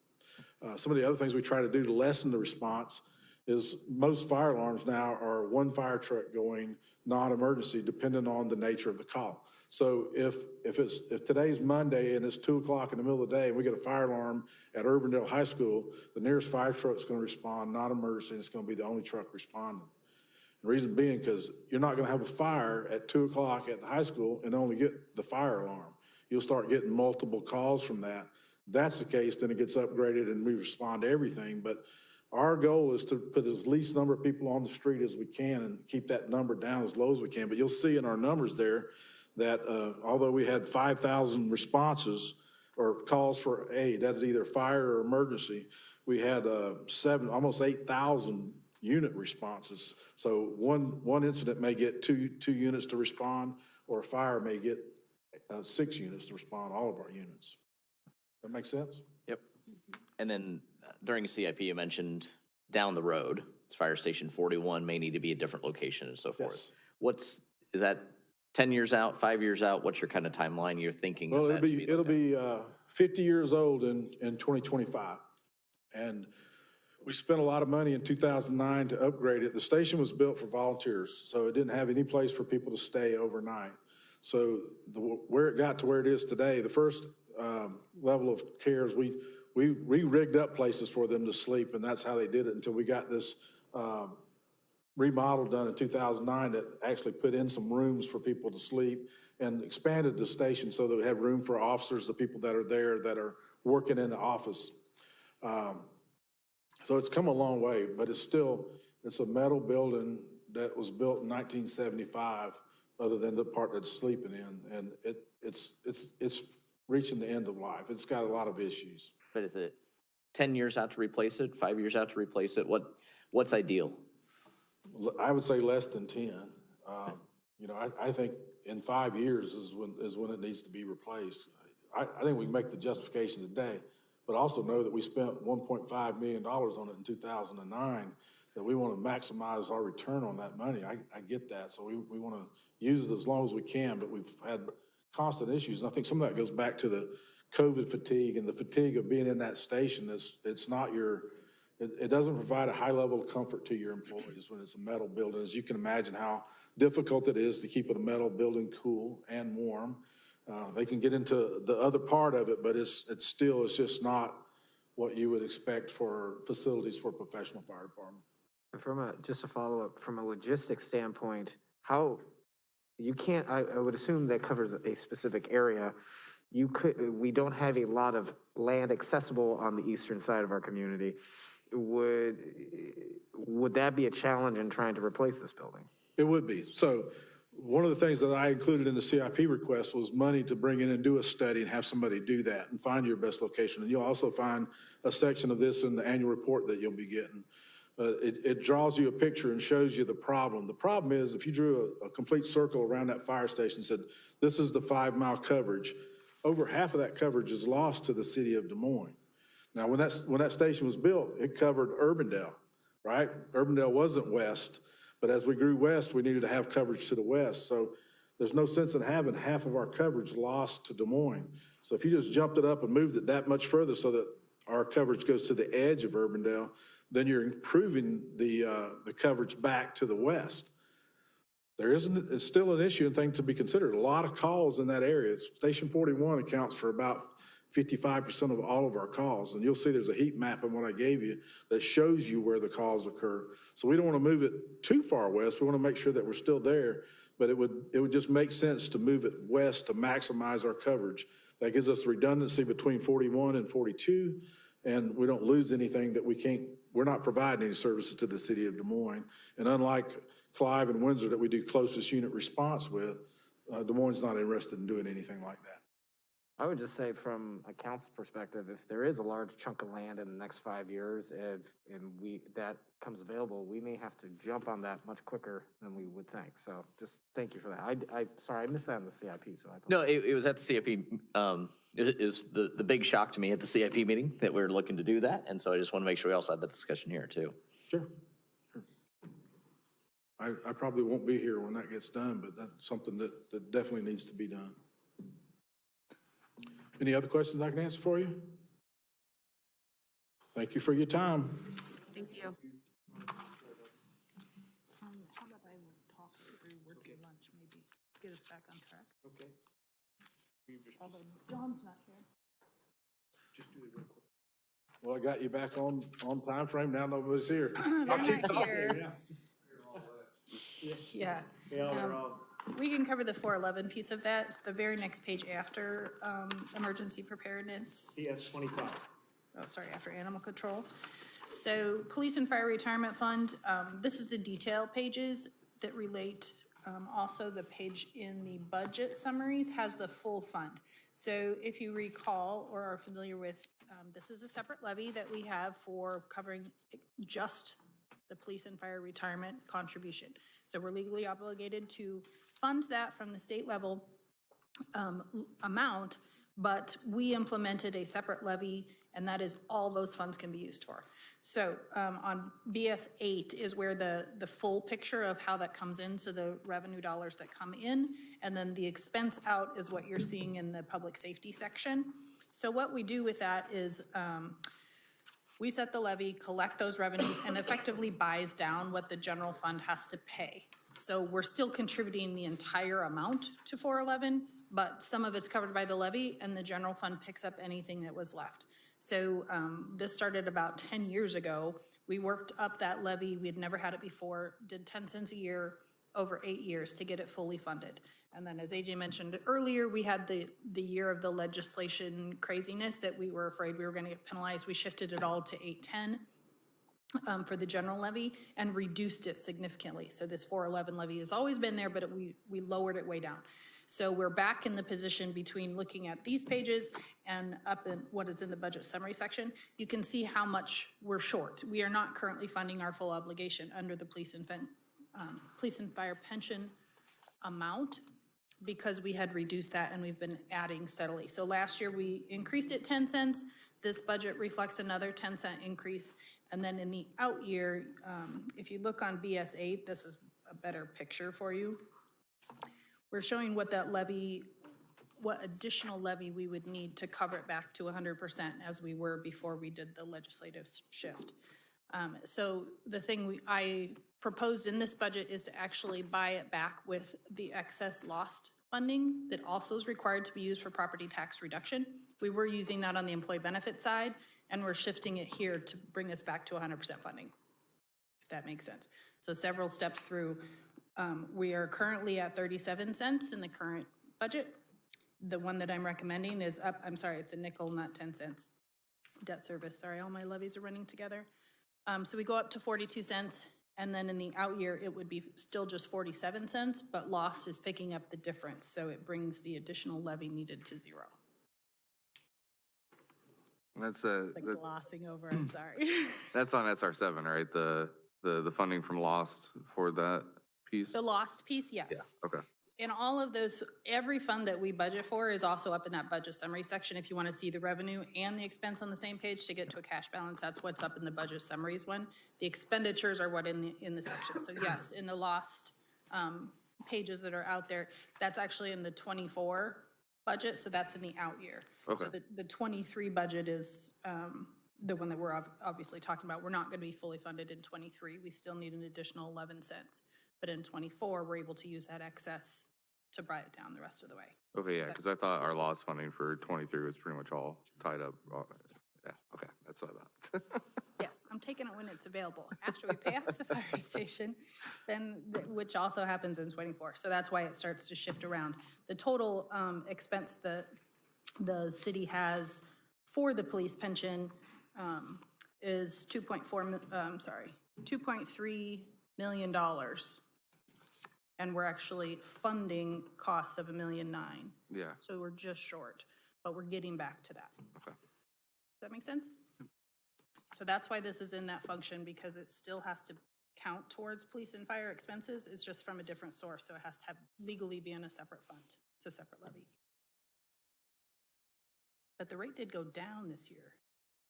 Some of the other things we try to do to lessen the response is most fire alarms now are 1 fire truck going non-emergency depending on the nature of the call. So if today's Monday and it's 2 o'clock in the middle of the day and we get a fire alarm at Urbandale High School, the nearest fire truck's going to respond non-emergency and it's going to be the only truck responding. The reason being because you're not going to have a fire at 2 o'clock at the high school and only get the fire alarm. You'll start getting multiple calls from that. If that's the case, then it gets upgraded and we respond to everything. But our goal is to put as least number of people on the street as we can and keep that number down as low as we can. But you'll see in our numbers there that although we had 5,000 responses or calls for aid, that is either fire or emergency, we had almost 8,000 unit responses. So one incident may get two units to respond, or a fire may get 6 units to respond, all of our units. That make sense? Yep. And then during CIP, you mentioned down the road, it's Fire Station 41 may need to be a different location and so forth. Yes. Is that 10 years out, 5 years out? What's your kind of timeline you're thinking? Well, it'll be 50 years old in 2025. And we spent a lot of money in 2009 to upgrade it. The station was built for volunteers, so it didn't have any place for people to stay overnight. So where it got to where it is today, the first level of care is we rigged up places for them to sleep, and that's how they did it until we got this remodel done in 2009 that actually put in some rooms for people to sleep and expanded the station so that we have room for officers, the people that are there that are working in the office. So it's come a long way, but it's a metal building that was built in 1975, other than the part that's sleeping in, and it's reaching the end of life. It's got a lot of issues. But is it 10 years out to replace it, 5 years out to replace it? What's ideal? I would say less than 10. I think in 5 years is when it needs to be replaced. I think we can make the justification today, but also know that we spent $1.5 million on it in 2009, that we want to maximize our return on that money. I get that. So we want to use it as long as we can, but we've had constant issues. And I think some of that goes back to the COVID fatigue and the fatigue of being in that station. It doesn't provide a high level of comfort to your employees when it's a metal building. As you can imagine how difficult it is to keep a metal building cool and warm. They can get into the other part of it, but it's just not what you would expect for facilities for a professional fire department. Just a follow-up, from a logistics standpoint, I would assume that covers a specific area. We don't have a lot of land accessible on the eastern side of our community. Would that be a challenge in trying to replace this building? It would be. So one of the things that I included in the CIP request was money to bring in and do a study and have somebody do that and find your best location. And you'll also find a section of this in the annual report that you'll be getting. It draws you a picture and shows you the problem. The problem is if you drew a complete circle around that fire station and said, this is the 5-mile coverage, over half of that coverage is lost to the city of Des Moines. Now, when that station was built, it covered Urbandale, right? Urbandale wasn't west, but as we grew west, we needed to have coverage to the west. So there's no sense in having half of our coverage lost to Des Moines. So if you just jumped it up and moved it that much further so that our coverage goes to the edge of Urbandale, then you're improving the coverage back to the west. It's still an issue and thing to be considered. A lot of calls in that area. Station 41 accounts for about 55% of all of our calls. And you'll see there's a heat map in what I gave you that shows you where the calls occur. So we don't want to move it too far west. We want to make sure that we're still there, but it would just make sense to move it west to maximize our coverage. That gives us redundancy between 41 and 42, and we don't lose anything that we're not providing any services to the city of Des Moines. And unlike Clive and Windsor that we do closest unit response with, Des Moines is not interested in doing anything like that. I would just say from a council perspective, if there is a large chunk of land in the next 5 years and that comes available, we may have to jump on that much quicker than we would think. So just thank you for that. Sorry, I missed that in the CIP, so I. No, it was at the CIP. It is the big shock to me at the CIP meeting that we're looking to do that. And so I just want to make sure we also had that discussion here too. Sure. I probably won't be here when that gets done, but that's something that definitely needs to be done. Any other questions I can answer for you? Thank you for your time. Thank you. How about I will talk through working lunch, maybe get us back on track? Okay. Although John's not here. Just do it real quick. Well, I got you back on time frame. Now nobody's here. I'll keep talking. Yeah. Yeah, they're all. We can cover the 411 piece of that. It's the very next page after emergency preparedness. CS 25. Oh, sorry, after animal control. So police and fire retirement fund, this is the detail pages that relate. Also, the page in the budget summaries has the full fund. So if you recall or are familiar with, this is a separate levy that we have for covering just the police and fire retirement contribution. So we're legally obligated to fund that from the state level amount, but we implemented a separate levy, and that is all those funds can be used for. So on BS 8 is where the full picture of how that comes in, so the revenue dollars that come in, and then the expense out is what you're seeing in the public safety section. So what we do with that is we set the levy, collect those revenues, and effectively buys down what the general fund has to pay. So we're still contributing the entire amount to 411, but some of it's covered by the levy, and the general fund picks up anything that was left. So this started about 10 years ago. We worked up that levy. We had never had it before, did 10 cents a year over 8 years to get it fully funded. And then as AJ mentioned earlier, we had the year of the legislation craziness that we were afraid we were gonna get penalized. We shifted it all to 810 for the general levy and reduced it significantly. So this 411 levy has always been there, but we lowered it way down. So we're back in the position between looking at these pages and up in what is in the budget summary section. You can see how much we're short. We are not currently funding our full obligation under the police and fire pension amount because we had reduced that and we've been adding steadily. So last year we increased it 10 cents. This budget reflects another 10-cent increase. And then in the out year, if you look on BS 8, this is a better picture for you. We're showing what that levy, what additional levy we would need to cover it back to 100% as we were before we did the legislative shift. So the thing I proposed in this budget is to actually buy it back with the excess lost funding that also is required to be used for property tax reduction. We were using that on the employee benefit side, and we're shifting it here to bring us back to 100% funding, if that makes sense. So several steps through. We are currently at 37 cents in the current budget. The one that I'm recommending is up, I'm sorry, it's a nickel, not 10 cents. Debt service, sorry, all my levies are running together. So we go up to 42 cents, and then in the out year, it would be still just 47 cents, but lost is picking up the difference, so it brings the additional levy needed to zero. That's Like glossing over, I'm sorry. that's on SR7, right? The funding from Lost for that piece? The lost piece, yes. Yeah, okay. And all of those, every fund that we budget for is also up in that budget summary section. If you want to see the revenue and the expense on the same page to get to a cash balance, that's what's up in the budget summaries one. The expenditures are what in the section. So yes, in the lost pages that are out there, that's actually in the 24 budget, so that's in the out year. So Okay. the 23 budget is the one that we're obviously talking about. We're not going to be fully funded in 23. We still need an additional 11 cents. But in 24, we're able to use that excess to buy it down the rest of the way. Okay, yeah, because I thought our loss funding for 23 was pretty much all tied up. Yeah, okay, that's what I thought. Yes, I'm taking it when it's available. After we pay off the fire station, then, which also happens in 24. So that's why it starts to shift around. The total expense that the city has for the police pension is $2.3 million. And we're actually funding costs of $1.9 million. Yeah, So we're just short, but we're getting back to that. okay. Does that make sense? So that's why this is in that function, because it still has to count towards police and fire expenses. It's just from a different source, so it has to have legally be in a separate fund. It's a separate levy. But the rate did go down this year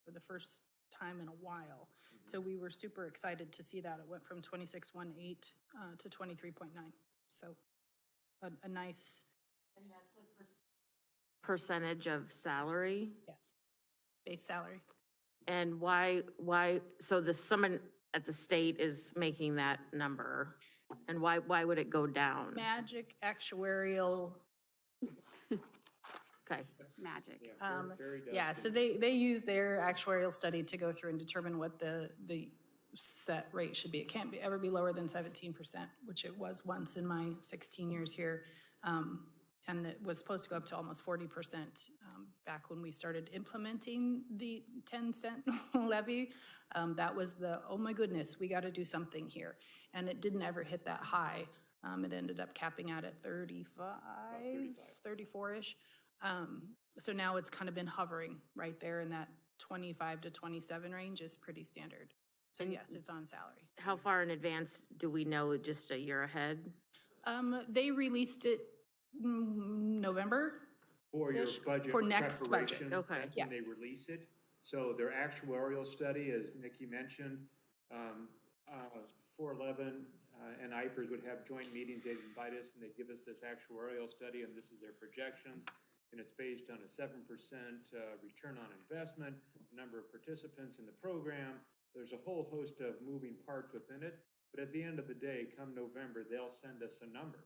for the first time in a while. So we were super excited to see that. It went from 26.18 to 23.9. So a nice, Percentage of salary? yes, base salary. And why, so someone at the state is making that number, and why would it go down? Magic actuarial. Okay, Magic. Yeah, so they use their actuarial study to go through and determine what the set rate should be. It can't ever be lower than 17%, which it was once in my 16 years here. And it was supposed to go up to almost 40% back when we started implementing the 10-cent levy. That was oh my goodness, we got to do something here. And it didn't ever hit that high. It ended up capping out at 34-ish. So now it's kind of been hovering right there in that 25 to 27 range is pretty standard. So yes, it's on salary. how far in advance do we know, just a year ahead? They released it November. For your budget For next budget. preparation, Okay. that's when they release it. So their actuarial study, as Nikki mentioned, 411 and IPERS would have joint meetings. They'd invite us and they'd give us this actuarial study, and this is their projections. And it's based on a 7% return on investment, number of participants in the program. There's a whole host of moving parts within it. But at the end of the day, come November, they'll send us a number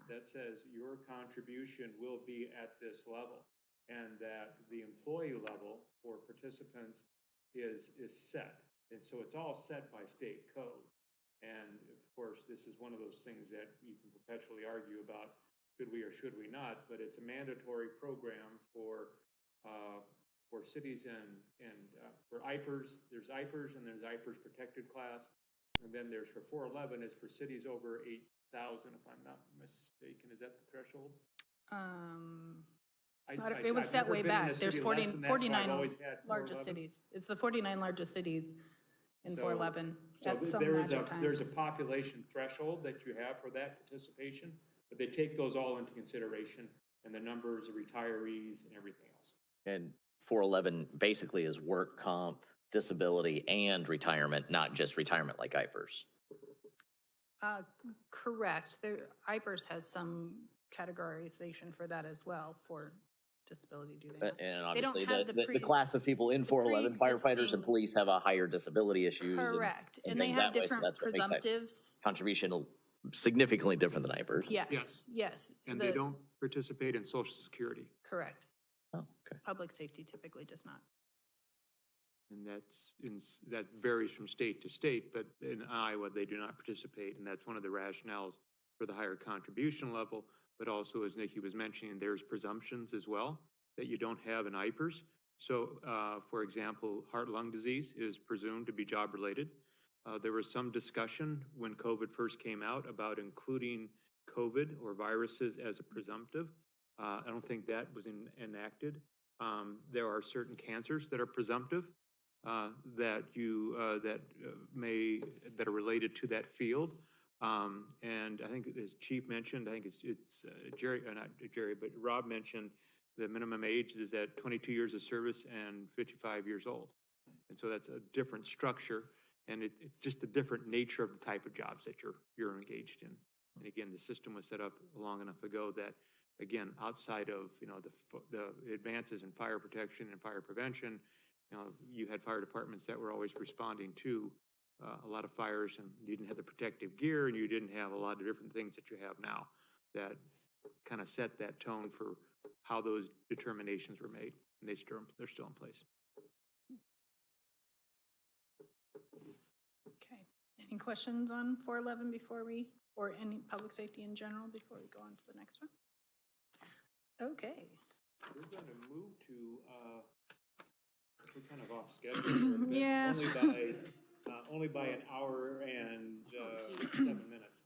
that says your contribution will be at this level, and that the employee level for participants is set. And so it's all set by state code. And of course, this is one of those things that you can perpetually argue about, should we or should we not, but it's a mandatory program for cities and for IPERS. There's IPERS and there's IPERS protected class. And then there's for 411 is for cities over 8,000, if I'm not mistaken. Is that the threshold? It was set way back. There's 49 largest largest cities. It's the 49 largest cities in 411 So at some there is magic time. there's a population threshold that you have for that participation, but they take those all into consideration, and the numbers of retirees and everything else. And 411 basically is work comp, disability, and retirement, not just retirement like IPERS. Correct. IPERS has some categorization for that as well, for disability, do they not? And They don't obviously, have the class of people in 411, firefighters pre-existing- and police have a higher disability issues. Correct. And they things have that way, so different that's what makes that presumptives. Contribution significantly different than IPERS. Yes. And The- they don't participate in Social Security. Correct. Oh, okay. Public safety typically does not. And that varies from state to state, but in Iowa, they do not participate, and that's one of the rationales for the higher contribution level. But also, as Nikki was mentioning, there's presumptions as well that you don't have in IPERS. So, for example, heart-lung disease is presumed to be job-related. There was some discussion when COVID first came out about including COVID or viruses as a presumptive. I don't think that was enacted. There are certain cancers that are presumptive. That are related to that field. And I think as Chief mentioned, I think it's Jerry, not Jerry, but Rob mentioned the minimum age is at 22 years of service and 55 years old. And so that's a different structure, and it's just a different nature of the type of jobs that you're engaged in. And again, the system was set up long enough ago that, again, outside of, the advances in fire protection and fire prevention, you had fire departments that were always responding to a lot of fires, and you didn't have the protective gear, and you didn't have a lot of different things that you have now that kind of set that tone for how those determinations were made, and they're still in place. Okay, any questions on 411 or any public safety in general before we go on to the next one? Okay. We're going to move to, we're kind of off schedule here, but Yeah. only by an hour and 7 minutes.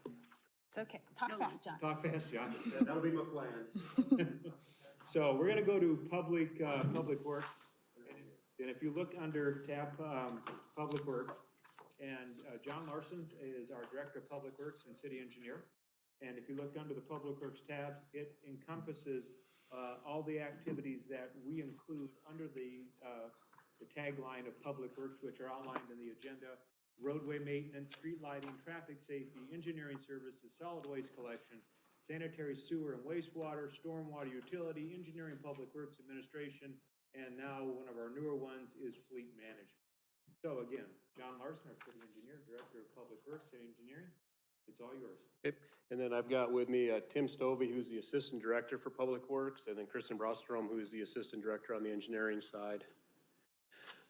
It's okay, talk fast, John. Talk fast, John. That'll be my plan. So we're gonna go to Public Works. And if you look under tab, Public Works, and John Larson is our Director of Public Works and City Engineer. And if you look under the Public Works tab, it encompasses all the activities that we include under the tagline of Public Works, which are outlined in the agenda: roadway maintenance, street lighting, traffic safety, engineering services, solid waste collection, sanitary sewer and wastewater, stormwater utility, engineering, public works administration, and now one of our newer ones is fleet management. So again, John Larson, our city engineer, Director of Public Works, City Engineering, it's all yours. Okay. And then I've got with me Tim Stovey, who's the Assistant Director for Public Works, and then Kristen Brostrom, who's the Assistant Director on the engineering side.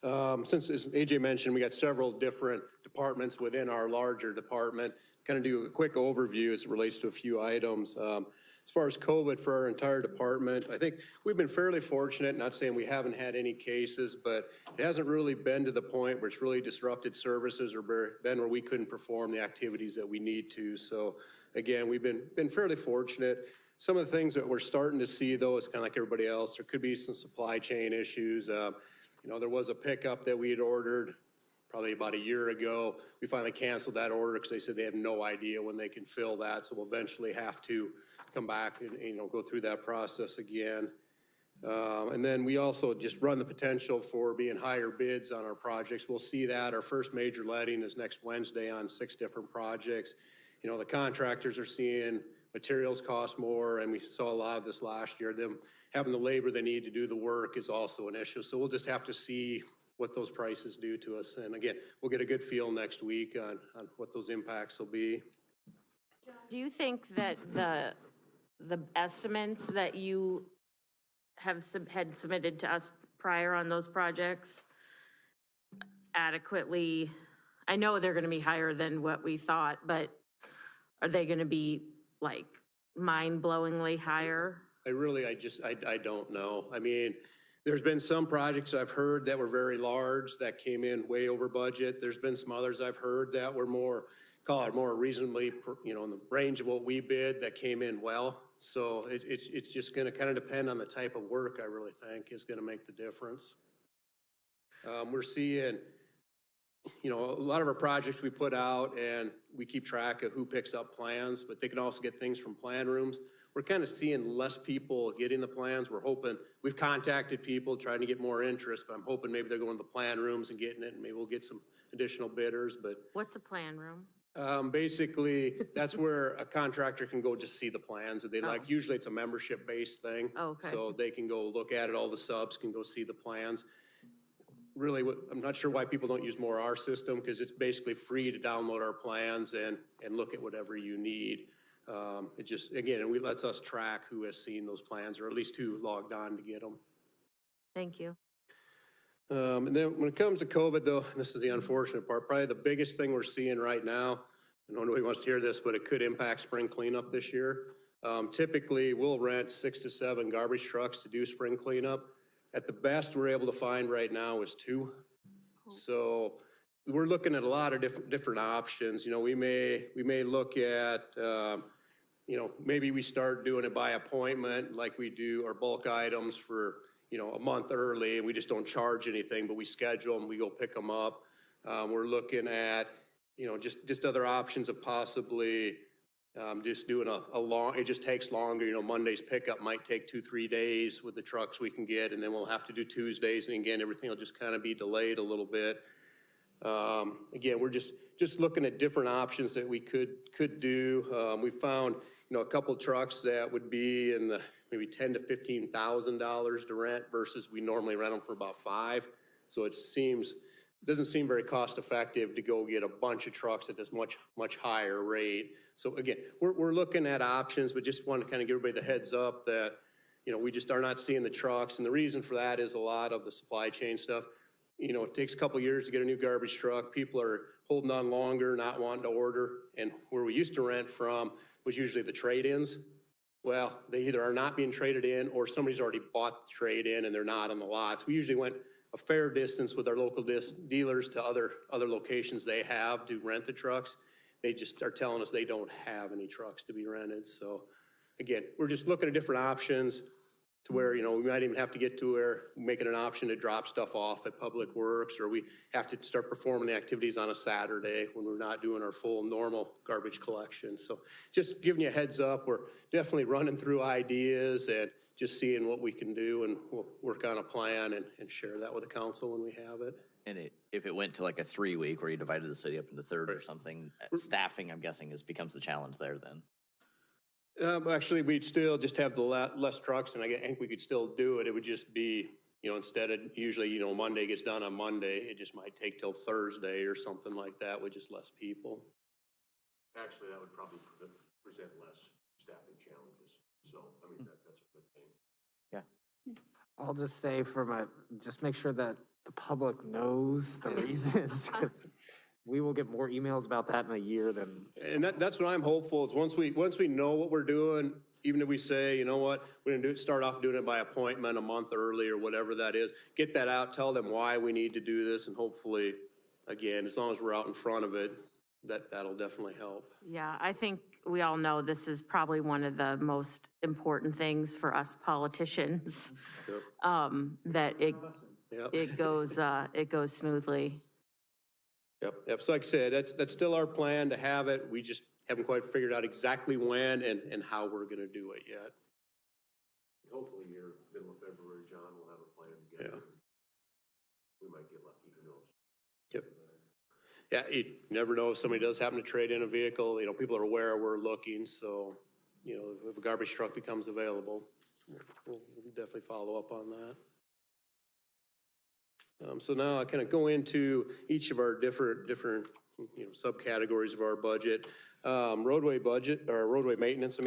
Since, as AJ mentioned, we got several different departments within our larger department. Kind of do a quick overview as it relates to a few items. As far as COVID for our entire department, I think we've been fairly fortunate, not saying we haven't had any cases, but it hasn't really been to the point where it's really disrupted services or been where we couldn't perform the activities that we need to. So again, we've been fairly fortunate. Some of the things that we're starting to see, though, is kind of like everybody else. There could be some supply chain issues. There was a pickup that we had ordered probably about a year ago. We finally canceled that order because they said they have no idea when they can fill that. So we'll eventually have to come back and go through that process again. And then we also just run the potential for being higher bids on our projects. We'll see that. Our first major letting is next Wednesday on 6 different projects. The contractors are seeing materials cost more, and we saw a lot of this last year. Them having the labor they need to do the work is also an issue. So we'll just have to see what those prices do to us. And again, we'll get a good feel next week on what those impacts will be. Do you think that the estimates that you had submitted to us prior on those projects adequately, I know they're gonna be higher than what we thought, but are they gonna be like mind-blowingly higher? I don't know. I mean, there's been some projects I've heard that were very large that came in way over budget. There's been some others I've heard that were more reasonably, in the range of what we bid that came in well. So it's just gonna kind of depend on the type of work, I really think, is gonna make the difference. We're seeing, a lot of our projects we put out and we keep track of who picks up plans, but they can also get things from plan rooms. We're kind of seeing less people getting the plans. We're hoping, we've contacted people trying to get more interest, but I'm hoping maybe they're going to the plan rooms and getting it, and maybe we'll get some additional bidders, but. What's a plan room? Basically, that's where a contractor can go just see the plans. They usually it's a membership-based thing. Okay. So they can go look at it, all the subs can go see the plans. Really, I'm not sure why people don't use more our system, because it's basically free to download our plans and look at whatever you need. It just, again, it lets us track who has seen those plans, or at least who logged on to get them. Thank you. And then when it comes to COVID, though, this is the unfortunate part, probably the biggest thing we're seeing right now, and nobody wants to hear this, but it could impact spring cleanup this year. Typically, we'll rent 6 to 7 garbage trucks to do spring cleanup. At the best we're able to find right now is 2. So we're looking at a lot of different options. We may look at, maybe we start doing it by appointment like we do our bulk items for, a month early, and we just don't charge anything, but we schedule them, we go pick them up. We're looking at, just other options of possibly just doing it just takes longer. Monday's pickup might take 2-3 days with the trucks we can get, and then we'll have to do Tuesdays, and again, everything will just kind of be delayed a little bit. Again, we're just just looking at different options that we could do. We found, a couple trucks that would be in the maybe $10,000 to $15,000 to rent versus we normally rent them for about $5,000. So it doesn't seem very cost effective to go get a bunch of trucks at this much higher rate. So again, we're looking at options, but just want to kind of give everybody the heads up that, we just are not seeing the trucks. And the reason for that is a lot of the supply chain stuff. It takes a couple years to get a new garbage truck. People are holding on longer, not wanting to order. And where we used to rent from was usually the trade-ins. Well, they either are not being traded in or somebody's already bought the trade-in and they're not on the lots. We usually went a fair distance with our local dealers to other locations they have to rent the trucks. They just are telling us they don't have any trucks to be rented. So again, we're just looking at different options to where, we might even have to get to where making an option to drop stuff off at Public Works, or we have to start performing the activities on a Saturday when we're not doing our full normal garbage collection. So just giving you a heads up, we're definitely running through ideas and just seeing what we can do, and we'll work on a plan and share that with the council when we have it. And if it went to like a 3-week where you divided the city up into third or something, staffing, I'm guessing, becomes the challenge there then. Actually, we'd still just have the less trucks, and I think we could still do it. It would just be, instead of usually, Monday gets done on Monday, it just might take till Thursday or something like that with just less people. Actually, that would probably present less staffing challenges. So, that's a good thing. Yeah. I'll just say just make sure that the public knows the reasons, because we will get more emails about that in a year than. And that's what I'm hopeful is once we know what we're doing, even if we say, you know what, we're gonna start off doing it by appointment a month early or whatever that is, get that out, tell them why we need to do this, and hopefully, again, as long as we're out in front of it, that'll definitely help. Yeah, I think we all know this is probably one of the most important things for us politicians, that it goes smoothly. Yep. So like I said, that's still our plan to have it. We just haven't quite figured out exactly when and how we're gonna do it yet. Hopefully near middle of February, John will have a plan together. We might get lucky, who knows? Yep. Yeah, you never know if somebody does happen to trade in a vehicle. People are aware we're looking, so, if a garbage truck becomes available, we'll definitely follow up on that. So now I kind of go into each of our different subcategories of our budget. Roadway budget, or roadway maintenance,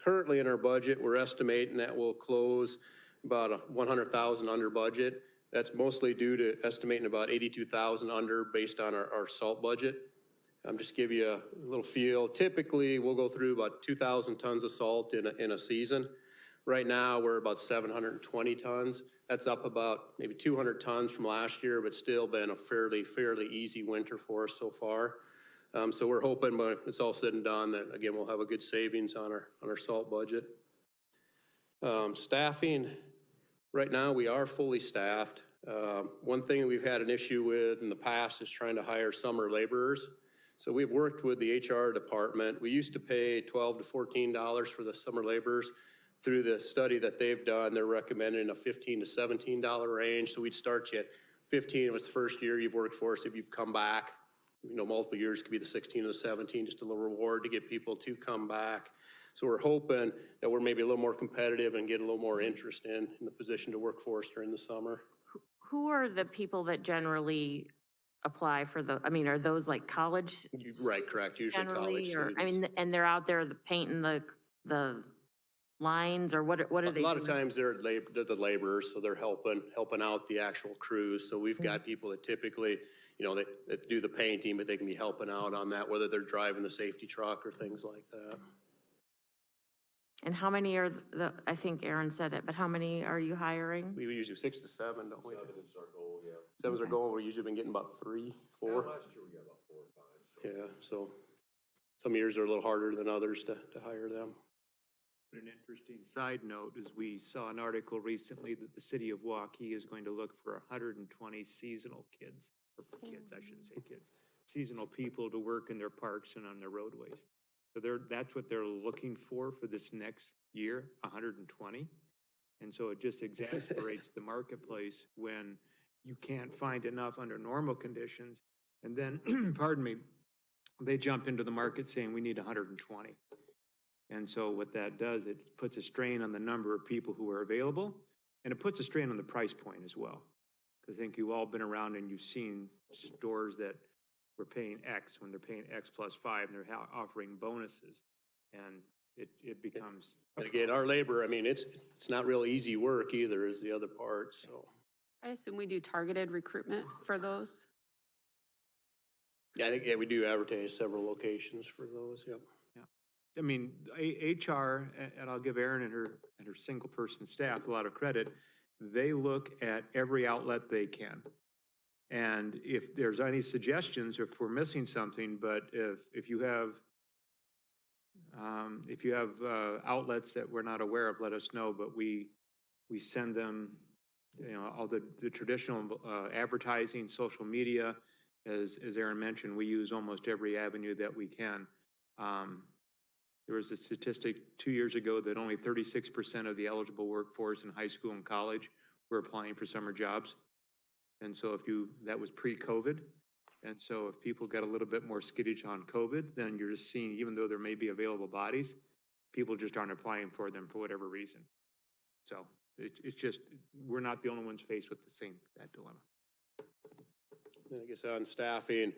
currently in our budget, we're estimating that we'll close about 100,000 under budget. That's mostly due to estimating about 82,000 under based on our salt budget. Just give you a little feel. Typically, we'll go through about 2,000 tons of salt in a season. Right now, we're about 720 tons. That's up about maybe 200 tons from last year, but still been a fairly easy winter for us so far. So we're hoping when it's all said and done that, again, we'll have a good savings on our salt budget. Staffing, right now we are fully staffed. One thing we've had an issue with in the past is trying to hire summer laborers. So we've worked with the HR department. We used to pay $12 to $14 for the summer laborers. Through the study that they've done, they're recommending a $15 to $17 range. So we'd start you at 15. It was the first year you've worked for us. If you've come back, multiple years, could be the 16 or the 17, just a little reward to get people to come back. So we're hoping that we're maybe a little more competitive and get a little more interest in the position to work for us during the summer. Who are the people that generally apply for are those like college? Right, correct. Usually college students. And they're out there painting the lines, or what are they? A lot of times they're the laborers, so they're helping out the actual crews. So we've got people that typically, that do the painting, but they can be helping out on that, whether they're driving the safety truck or things like that. And how many I think Aaron said it, but how many are you hiring? We usually 6 to 7, don't we? 7 is our goal, yeah. 7's our goal. We've usually been getting about 3, 4. Yeah, last year we got about 4 or 5. So. Yeah, so some years are a little harder than others to hire them. An interesting side note is we saw an article recently that the city of Waukee is going to look for 120 seasonal kids, or kids, I shouldn't say kids, seasonal people to work in their parks and on their roadways. So that's what they're looking for this next year, 120. And so it just exasperates the marketplace when you can't find enough under normal conditions. And then, pardon me, they jump into the market saying we need 120. And so what that does, it puts a strain on the number of people who are available, and it puts a strain on the price point as well. Because I think you've all been around and you've seen stores that were paying X when they're paying X plus 5, and they're offering bonuses. And it becomes. And again, our labor, I mean, it's not real easy work either, is the other part, so. I assume we do targeted recruitment for those. Yeah, I think, yeah, we do advertise several locations for those, yep. I mean, HR, and I'll give Erin and her single person staff a lot of credit, they look at every outlet they can. And if there's any suggestions, if we're missing something, but if you have outlets that we're not aware of, let us know, but we send them, you know, all the traditional advertising, social media, as Erin mentioned, we use almost every avenue that we can. There was a statistic 2 years ago that only 36% of the eligible workforce in high school and college were applying for summer jobs. And so that was pre-COVID. And so if people got a little bit more skittish on COVID, then you're just seeing, even though there may be available bodies, people just aren't applying for them for whatever reason. So it's just, we're not the only ones faced with that dilemma. I guess on staffing,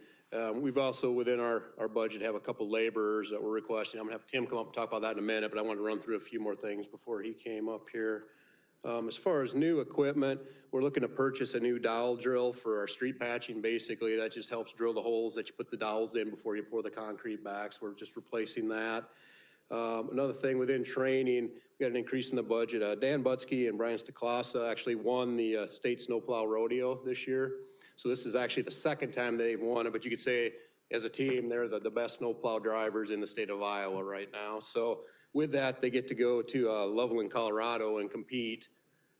we've also within our budget have a couple laborers that we're requesting. I'm gonna have Tim come up and talk about that in a minute, but I want to run through a few more things before he came up here. As far as new equipment, we're looking to purchase a new dowel drill for our street patching. Basically, that just helps drill the holes that you put the dowels in before you pour the concrete back. So we're just replacing that. Another thing within training, we got an increase in the budget. Dan Butsky and Brian Staklasa actually won the state snowplow rodeo this year. So this is actually the second time they've won it, but you could say as a team, they're the best snowplow drivers in the state of Iowa right now. So with that, they get to go to Loveland, Colorado and compete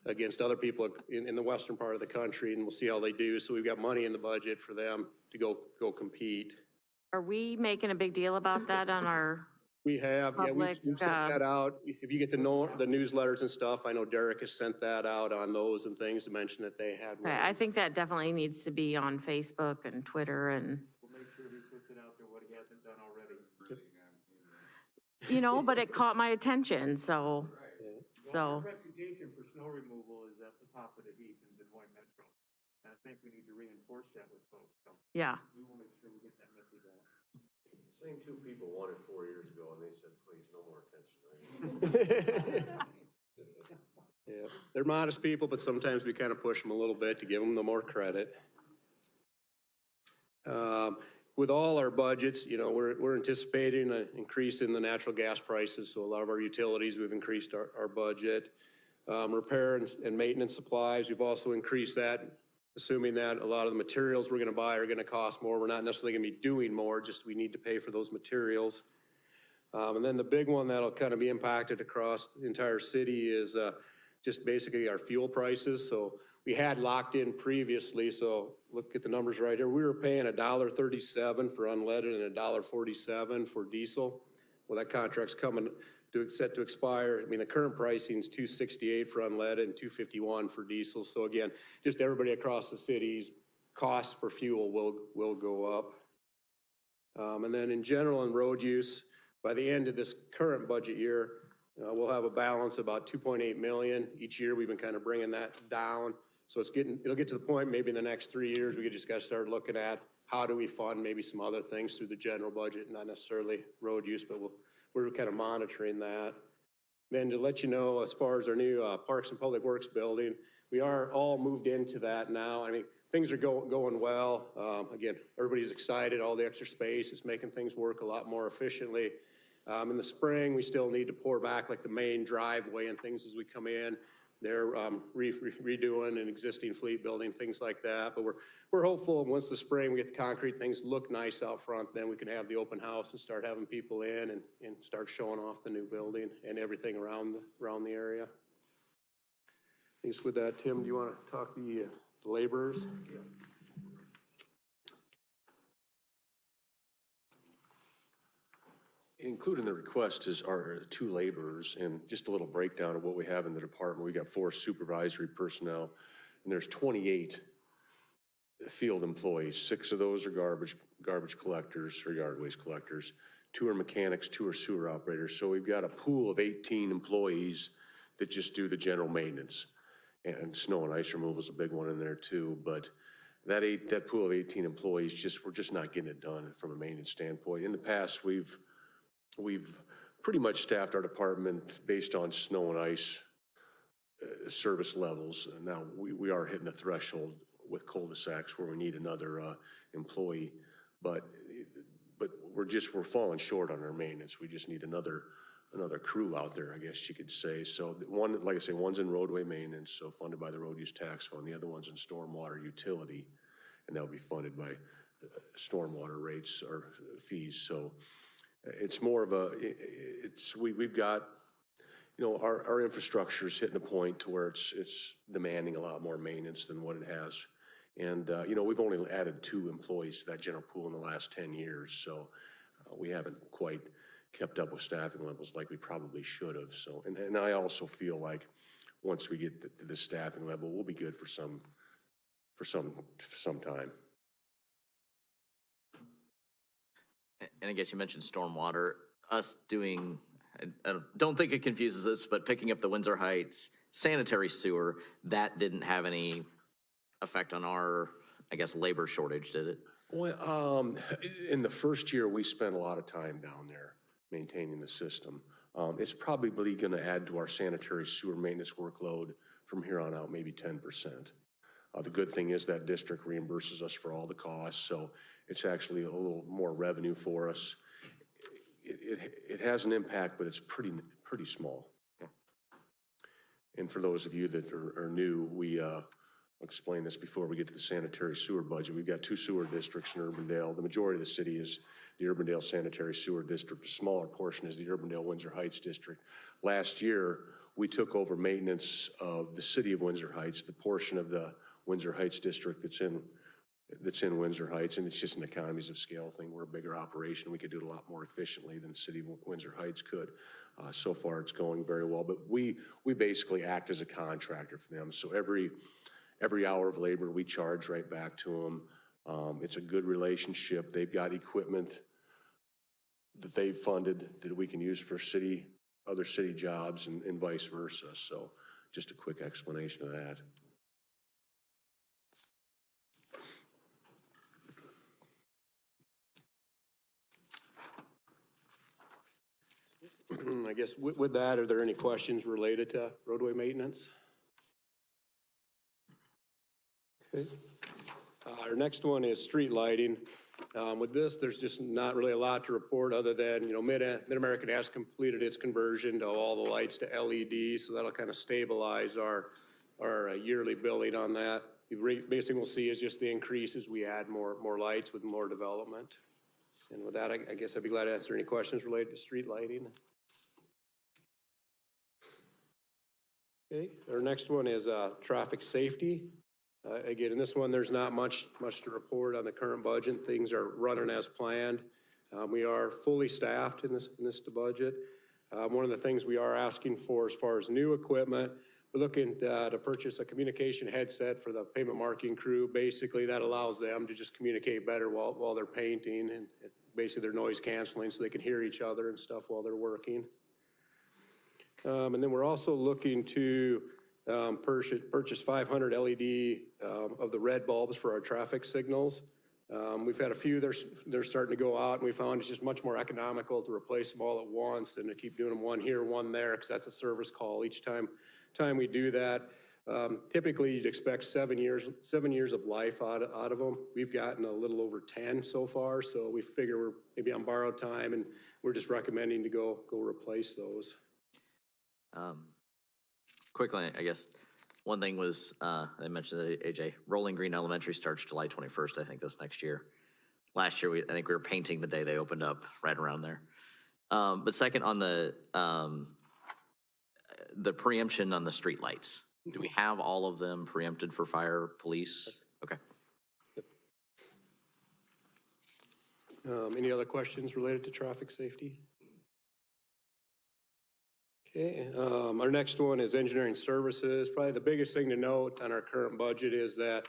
against other people in the western part of the country, and we'll see how they do. So we've got money in the budget for them to go compete. Are we making a big deal about that on our? We have, yeah, Public, we've sent that out. If you get the newsletters and stuff, I know Derek has sent that out on those and things to mention that they had. I think that definitely needs to be on Facebook and Twitter and. We'll make sure he puts it out there what he hasn't done already. You know, but it caught my attention, so. Well, our reputation for snow removal is at the top of the heap in Des Moines Metro. And I think we need to reinforce that with folks. So yeah. We will make sure we get that message out. Same two people won it 4 years ago, and they said, please, no more attention. Yeah, they're modest people, but sometimes we kind of push them a little bit to give them the more credit. With all our budgets, you know, we're anticipating an increase in the natural gas prices. So a lot of our utilities, we've increased our budget. Repair and maintenance supplies, we've also increased that, assuming that a lot of the materials we're gonna buy are gonna cost more. We're not necessarily gonna be doing more, just we need to pay for those materials. And then the big one that'll kind of be impacted across the entire city is just basically our fuel prices. So we had locked in previously, so look at the numbers right here. We were paying $1.37 for unleaded and $1.47 for diesel. Well, that contract's set to expire. I mean, the current pricing is $2.68 for unleaded and $2.51 for diesel. So again, just everybody across the city's costs for fuel will go up. And then in general, in road use, by the end of this current budget year, we'll have a balance of about 2.8 million. Each year we've been kind of bringing that down. So it'll get to the point maybe in the next 3 years, we just got to start looking at how do we fund maybe some other things through the general budget, not necessarily road use, but we're kind of monitoring that. Then to let you know, as far as our new Parks and Public Works building, we are all moved into that now. I mean, things are going well. Again, everybody's excited, all the extra space is making things work a lot more efficiently. In the spring, we still need to pour back like the main driveway and things as we come in. They're redoing an existing fleet building, things like that. But we're hopeful once the spring we get the concrete, things look nice out front, then we can have the open house and start having people in and start showing off the new building and everything around the area. Thanks with that, Tim. Do you want to talk the laborers? Yeah. Included in the request are 2 laborers and just a little breakdown of what we have in the department. We got 4 supervisory personnel and there's 28 field employees. 6 of those are garbage collectors or yard waste collectors. 2 are mechanics, 2 are sewer operators. So we've got a pool of 18 employees that just do the general maintenance. And snow and ice removal is a big one in there too. But that pool of 18 employees, we're just not getting it done from a maintenance standpoint. In the past, we've pretty much staffed our department based on snow and ice service levels. Now, we are hitting a threshold with cul-de-sacs where we need another employee, but we're falling short on our maintenance. We just need another crew out there, I guess you could say. So one, like I say, one's in roadway maintenance, so funded by the road use tax fund. The other one's in stormwater utility, and that'll be funded by stormwater rates or fees. So it's more of we've got, our infrastructure's hitting a point to where it's demanding a lot more maintenance than what it has. And, we've only added 2 employees to that general pool in the last 10 years. So we haven't quite kept up with staffing levels like we probably should have. So, and I also feel like once we get to the staffing level, we'll be good for some time. And I guess you mentioned stormwater, us doing, I don't think it confuses us, but picking up the Windsor Heights sanitary sewer, that didn't have any effect on our, I guess, labor shortage, did it? Well, in the first year, we spent a lot of time down there maintaining the system. It's probably going to add to our sanitary sewer maintenance workload from here on out, maybe 10%. The good thing is that district reimburses us for all the costs, so it's actually a little more revenue for us. It has an impact, but it's pretty small. Okay. And for those of you that are new, I'll explain this before we get to the sanitary sewer budget. We've got 2 sewer districts in Urbandale. The majority of the city is the Urbandale Sanitary Sewer District. A smaller portion is the Urbandale Windsor Heights District. Last year, we took over maintenance of the city of Windsor Heights, the portion of the Windsor Heights District that's in Windsor Heights, and it's just an economies of scale thing. We're a bigger operation. We could do it a lot more efficiently than the city of Windsor Heights could. So far, it's going very well, but we basically act as a contractor for them. So every hour of labor, we charge right back to them. It's a good relationship. They've got equipment that they've funded that we can use for other city jobs and vice versa. So just a quick explanation of that. I guess with that, are there any questions related to roadway maintenance? Okay. Our next one is street lighting. With this, there's just not really a lot to report other than, Mid-American has completed its conversion to all the lights to LED, so that'll kind of stabilize our yearly billing on that. Basically, we'll see is just the increase as we add more lights with more development. And with that, I guess I'd be glad to answer any questions related to street lighting. Okay, our next one is traffic safety. Again, in this one, there's not much to report on the current budget. Things are running as planned. We are fully staffed in this budget. One of the things we are asking for as far as new equipment, we're looking to purchase a communication headset for the pavement marking crew. Basically, that allows them to just communicate better while they're painting, and basically they're noise canceling so they can hear each other and stuff while they're working. And then we're also looking to purchase 500 LED of the red bulbs for our traffic signals. We've had a few, they're starting to go out, and we found it's just much more economical to replace them all at once than to keep doing them one here, one there, because that's a service call each time we do that. Typically, you'd expect 7 years of life out of them. We've gotten a little over 10 so far, so we figure we're maybe on borrowed time, and we're just recommending to go replace those. Quickly, I guess, one thing was, I mentioned that AJ, Rolling Green Elementary starts July 21st, I think, this next year. Last year, I think we were painting the day they opened up, right around there. But second, on the preemption on the streetlights, do we have all of them preempted for fire, police? Okay. Any other questions related to traffic safety? Okay, our next one is engineering services. Probably the biggest thing to note on our current budget is that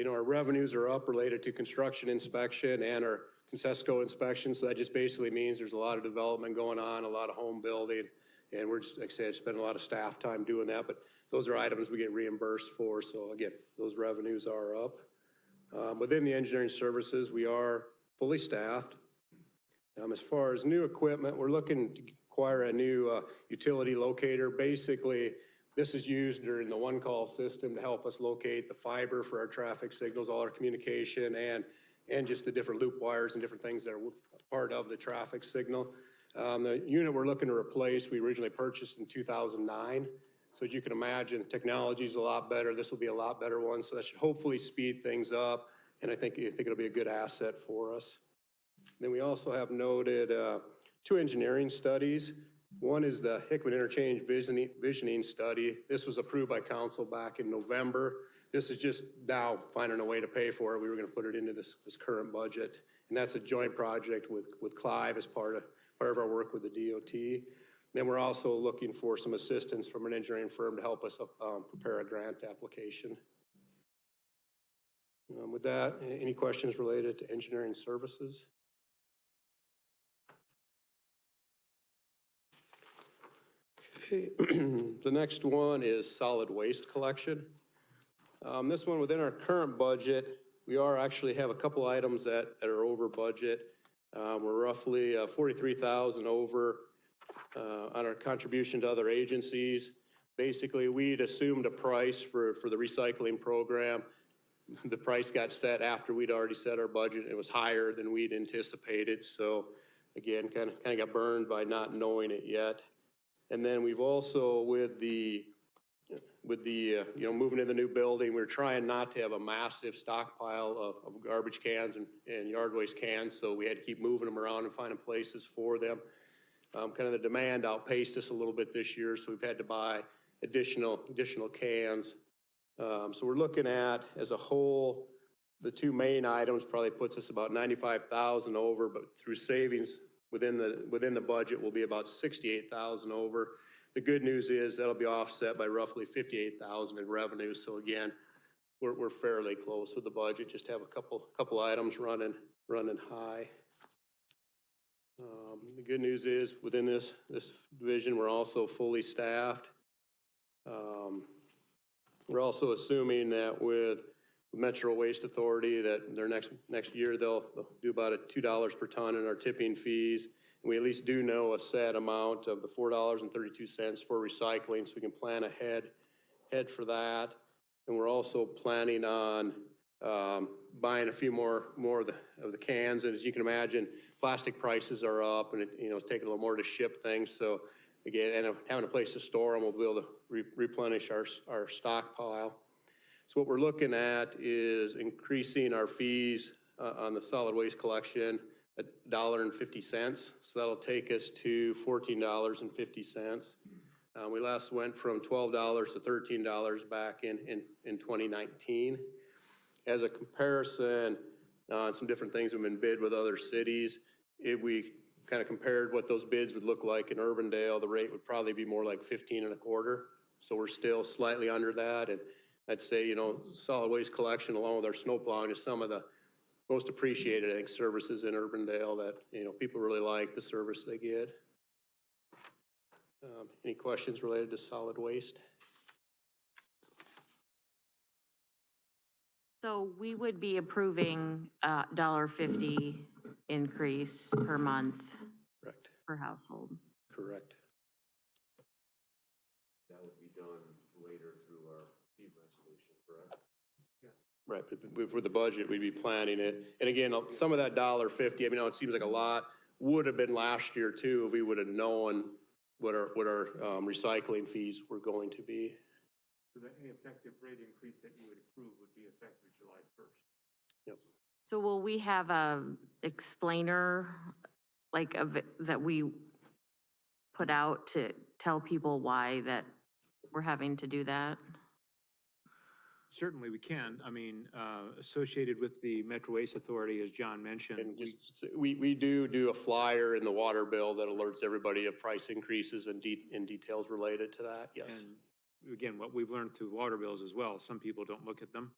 our revenues are up related to construction inspection and our Consesco inspection. So that just basically means there's a lot of development going on, a lot of home building. And we're just, like I said, spending a lot of staff time doing that. But those are items we get reimbursed for. So again, those revenues are up. Within the engineering services, we are fully staffed. As far as new equipment, we're looking to acquire a new utility locator. Basically, this is used during the one-call system to help us locate the fiber for our traffic signals, all our communication, and just the different loop wires and different things that are part of the traffic signal. The unit we're looking to replace, we originally purchased in 2009. So as you can imagine, technology is a lot better. This will be a lot better one. So that should hopefully speed things up. And I think it'll be a good asset for us. Then we also have noted 2 engineering studies. One is the Hickman Interchange Visioning Study. This was approved by council back in November. This is just now finding a way to pay for it. We were going to put it into this current budget. And that's a joint project with Clive as part of our work with the DOT. Then we're also looking for some assistance from an engineering firm to help us prepare a grant application. With that, any questions related to engineering services? Okay. The next one is solid waste collection. This one, within our current budget, we actually have a couple items that are over budget. We're roughly 43,000 over on our contribution to other agencies. Basically, we'd assumed a price for the recycling program. The price got set after we'd already set our budget. It was higher than we'd anticipated. So again, kind of got burned by not knowing it yet. And then we've also, with the moving to the new building, we're trying not to have a massive stockpile of garbage cans and yard waste cans. So we had to keep moving them around and finding places for them. Kind of the demand outpaced us a little bit this year. So we've had to buy additional cans. So we're looking at, as a whole, the 2 main items probably puts us about 95,000 over, but through savings within the budget will be about 68,000 over. The good news is that'll be offset by roughly 58,000 in revenue. So again, we're fairly close with the budget. Just have a couple items running high. The good news is within this division, we're also fully staffed. We're also assuming that with Metro Waste Authority that their next year they'll do about $2 per ton in our tipping fees. And we at least do know a set amount of the $4.32 for recycling, so we can plan ahead for that. And we're also planning on buying a few more of the cans. And as you can imagine, plastic prices are up, and it's taking a little more to ship things. So again, and having a place to store them, we'll be able to replenish our stockpile. So what we're looking at is increasing our fees on the solid waste collection $1.50. So that'll take us to $14.50. We last went from $12 to $13 back in 2019. As a comparison on some different things have been bid with other cities, if we kind of compared what those bids would look like in Urbandale, the rate would probably be more like 15.25. So we're still slightly under that. And I'd say, solid waste collection along with our snow plowing is some of the most appreciated, I think, services in Urbandale that, people really like the service they get. Any questions related to solid waste? So we would be approving a $1.50 increase per month. Correct. Per household. Correct. That would be done later through our fee resolution, correct? Right, but for the budget, we'd be planning it. And again, some of that $1.50, it seems like a lot, would have been last year too, if we would have known what our recycling fees were going to be. So that any effective rate increase that you would approve would be effective July 1st. Yep. So will we have a explainer that we put out to tell people why that we're having to do that? Certainly we can. Associated with the Metro Waste Authority, as John mentioned. And we do a flyer in the water bill that alerts everybody of price increases and details related to that, yes. And again, what we've learned through water bills as well, some people don't look at them.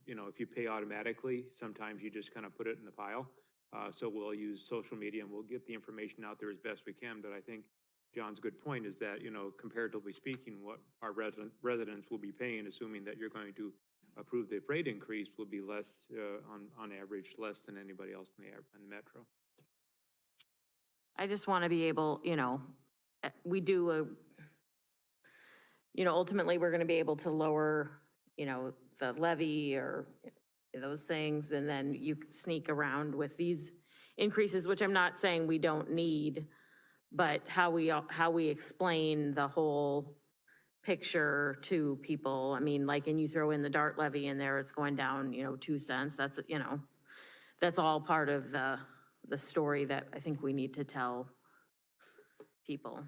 You know, if you pay automatically, sometimes you just kind of put it in the pile. So we'll use social media and we'll get the information out there as best we can. But I think John's good point is that, you know, comparatively speaking, what our residents will be paying, assuming that you're going to approve the rate increase, will be less, on average, less than anybody else in the metro. I just want to be able, you know, we do you know, ultimately, we're going to be able to lower, you know, the levy or those things, and then you sneak around with these increases, which I'm not saying we don't need, but how we explain the whole picture to people. I mean, like, and you throw in the DART levy in there, it's going down, you know, 2 cents. That's, you know, that's all part of the story that I think we need to tell people.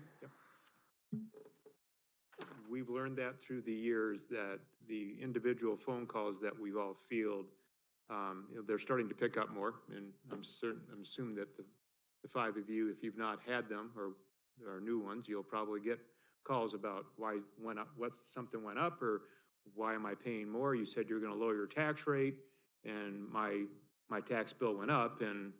We've learned that through the years, that the individual phone calls that we've all field, you know, they're starting to pick up more, and I'm assuming that the 5 of you, if you've not had them or are new ones, you'll probably get calls about why went up, something went up, or why am I paying more? You said you're going to lower your tax rate, and my tax bill went up, and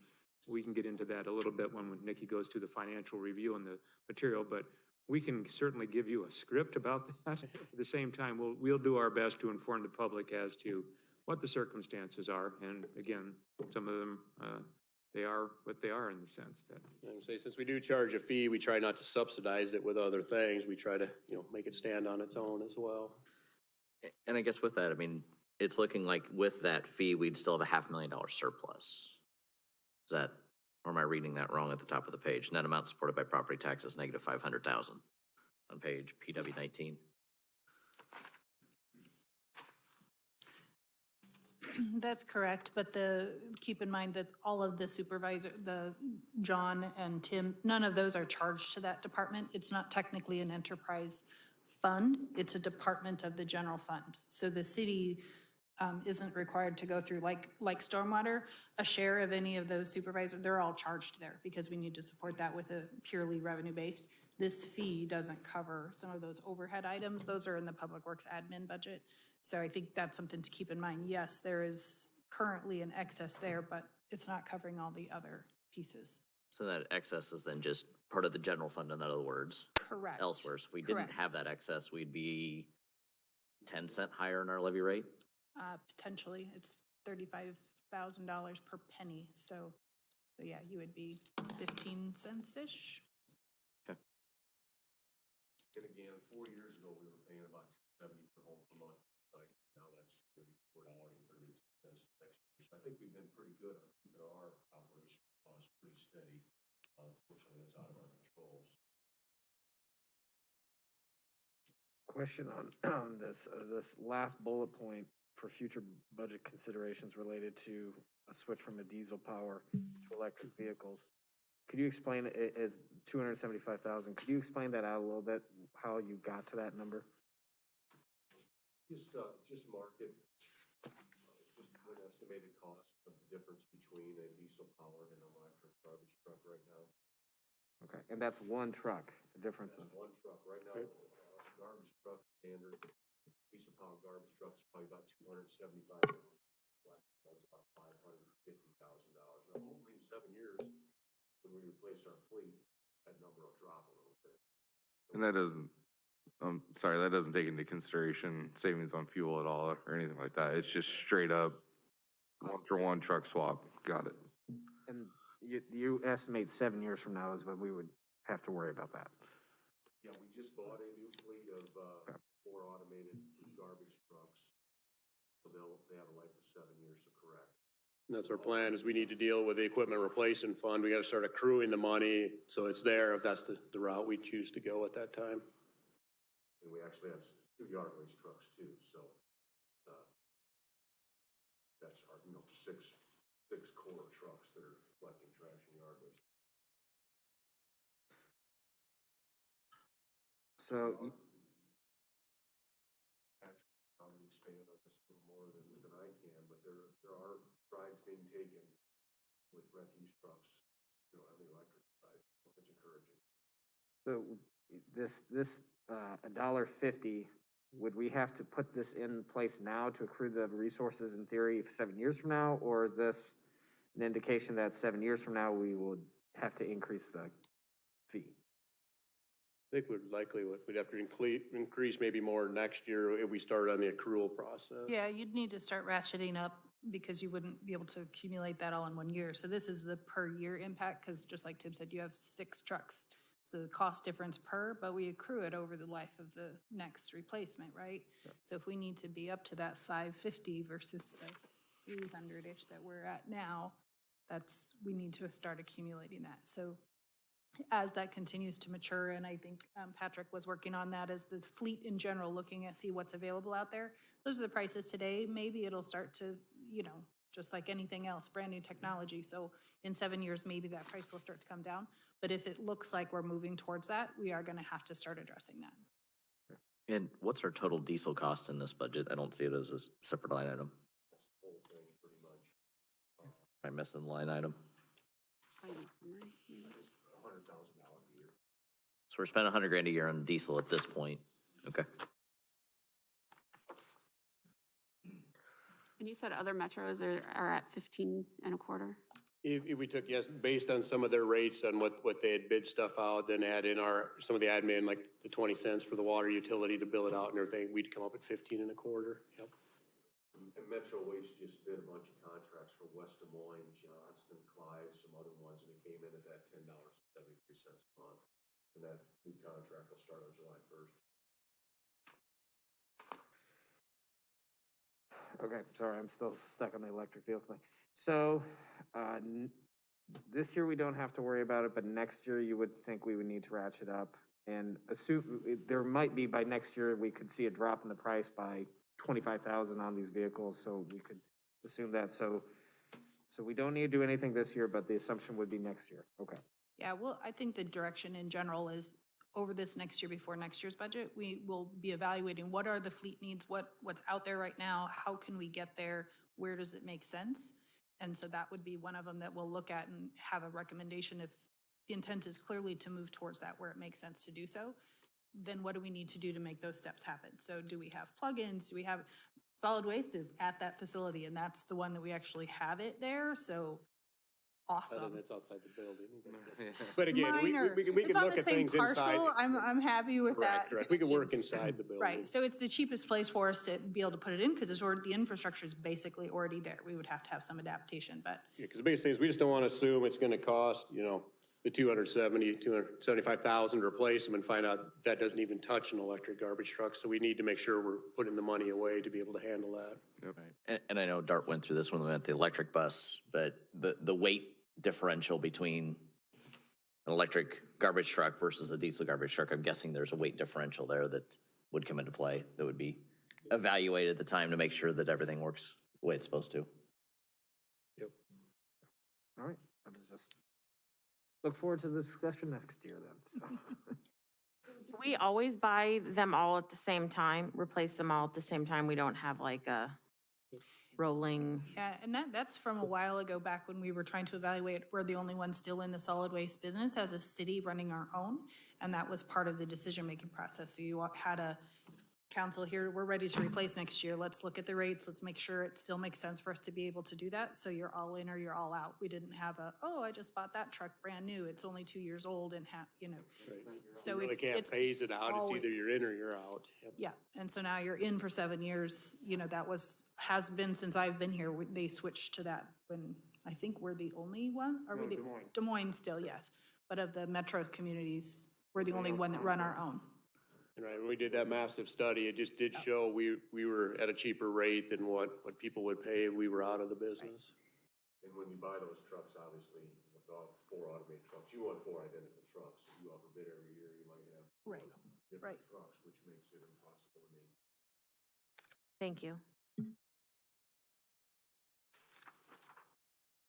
we can get into that a little bit when Nikki goes through the financial review and the material, but we can certainly give you a script about that. At the same time, we'll do our best to inform the public as to what the circumstances are. And again, some of them, they are what they are in the sense that. I would say, since we do charge a fee, we try not to subsidize it with other things. We try to, you know, make it stand on its own as well. And I guess with that, I mean, it's looking like with that fee, we'd still have a $500,000 surplus. Is that, or am I reading that wrong at the top of the page? Net amount supported by property taxes, negative 500,000 on page PW 19. That's correct, but keep in mind that all of the John and Tim, none of those are charged to that department. It's not technically an enterprise fund, it's a department of the general fund. So the city isn't required to go through, like stormwater, a share of any of those supervisors, they're all charged there because we need to support that with a purely revenue-based. This fee doesn't cover some of those overhead items. Those are in the Public Works admin budget. So I think that's something to keep in mind. Yes, there is currently an excess there, but it's not covering all the other pieces. So that excess is then just part of the general fund, in other words. Correct. Elsewhere. So if we didn't have that excess, we'd be 10 cent higher in our levy rate? Potentially, it's $35,000 per penny. So yeah, you would be 15 cents-ish. Okay. And again, 4 years ago, we were paying about $270 per home per month. Like now that's going to be $4.32 next year. So I think we've been pretty good on keeping our operation costs pretty steady. Unfortunately, that's out of our controls. Question on this last bullet point for future budget considerations related to a switch from a diesel power to electric vehicles. Could you explain it? It's $275,000. Could you explain that out a little bit, how you got to that number? Just market, just an estimated cost of the difference between a diesel powered and an electric garbage truck right now. Okay, and that's one truck, the difference of. One truck right now, garbage truck standard, diesel powered garbage truck is probably about $275,000. That's about $550,000. Now, hopefully in 7 years, when we replace our fleet, that number will drop a little bit. And that doesn't, that doesn't take into consideration savings on fuel at all or anything like that. It's just straight up 1-for-1 truck swap. Got it. And you estimate 7 years from now is when we would have to worry about that. Yeah, we just bought a new fleet of 4 automated garbage trucks. So they have a life of 7 years, so correct. And that's our plan, is we need to deal with the equipment replacement fund. We got to start accruing the money so it's there if that's the route we choose to go at that time. And we actually have 2 yard waste trucks too, so that's our, 6 core trucks that are collecting trash and yard waste. So Probably expand on this a little more than I can, but there are strides being taken with refuse trucks, on the electric side. It's encouraging. So this $1.50 would we have to put this in place now to accrue the resources in theory 7 years from now? Or is this an indication that 7 years from now, we would have to increase the fee? I think we'd have to increase maybe more next year if we start on the accrual process. Yeah, you'd need to start ratcheting up because you wouldn't be able to accumulate that all in 1 year. So this is the per year impact, because just like Tim said, you have 6 trucks. So the cost difference per, but we accrue it over the life of the next replacement, right? So if we need to be up to that 550 versus the 300-ish that we're at now, we need to start accumulating that. So as that continues to mature, and I think Patrick was working on that as the fleet in general, looking at see what's available out there. Those are the prices today. Maybe it'll start to, just like anything else, brand new technology. So in 7 years, maybe that price will start to come down. But if it looks like we're moving towards that, we are going to have to start addressing that. And what's our total diesel cost in this budget? I don't see it as a separate line item. Am I missing the line item? So we're spending $100,000 a year on diesel at this point. Okay. And you said other metros are at 15 and a quarter? If we took, yes, based on some of their rates on what they had bid stuff out, then add in some of the admin, like the 20 cents for the water utility to bill it out and everything, we'd come up at 15 and a quarter. Yep. And Metro Waste just bid a bunch of contracts for West Des Moines, Johnston, Clyde, some other ones, and it came in at that $10.73 a month. And that new contract will start on July 1st. Okay, sorry, I'm still stuck on the electric vehicle thing. So, this year we don't have to worry about it, but next year you would think we would need to ratchet up and assume there might be by next year we could see a drop in the price by 25,000 on these vehicles, so we could assume that. So we don't need to do anything this year, but the assumption would be next year. Okay. Yeah, well, I think the direction in general is over this next year before next year's budget, we will be evaluating what are the fleet needs, what's out there right now, how can we get there, where does it make sense? And so that would be one of them that we'll look at and have a recommendation. If the intent is clearly to move towards that where it makes sense to do so, then what do we need to do to make those steps happen? So do we have plugins? Do we have solid waste is at that facility, and that's the one that we actually have it there. So awesome. It's outside the building. But again, Minor. we can It's on look the at same things inside. parcel. I'm happy with that. Correct. We can work inside the building. Right, so it's the cheapest place for us to be able to put it in because the infrastructure is basically already there. We would have to have some adaptation, but. Yeah, because the biggest thing is we just don't want to assume it's going to cost, the $275,000 to replace them and find out that doesn't even touch an electric garbage truck. So we need to make sure we're putting the money away to be able to handle that. And I know Dart went through this when we went to the electric bus, but the weight differential between an electric garbage truck versus a diesel garbage truck, I'm guessing there's a weight differential there that would come into play, that would be evaluated at the time to make sure that everything works the way it's supposed to. Yep. All right, I'll just look forward to the discussion next year then. So. Do we always buy them all at the same time, replace them all at the same time? We don't have like a rolling. Yeah, and that's from a while ago, back when we were trying to evaluate, we're the only ones still in the solid waste business as a city running our own, and that was part of the decision-making process. So you had a council here, we're ready to replace next year, let's look at the rates, let's make sure it still makes sense for us to be able to do that, so you're all in or you're all out. We didn't have I just bought that truck brand new, it's only 2 years old and Right. So you really it's can't phase it out. always, It's either you're in or you're out. Yep. Yeah, and so now you're in for 7 years, that has been since I've been here, they switched to that when, I think we're the only one, are we the? Des Moines still, yes, but of the metro communities, we're the only one that run our own. Right, when we did that massive study, it just did show we were at a cheaper rate than what people would pay if we were out of the business. And when you buy those trucks, obviously, with all 4 automated trucks, you want 4 identical trucks. If you offer bid every year, you might have different trucks, which makes it impossible to make. Thank you.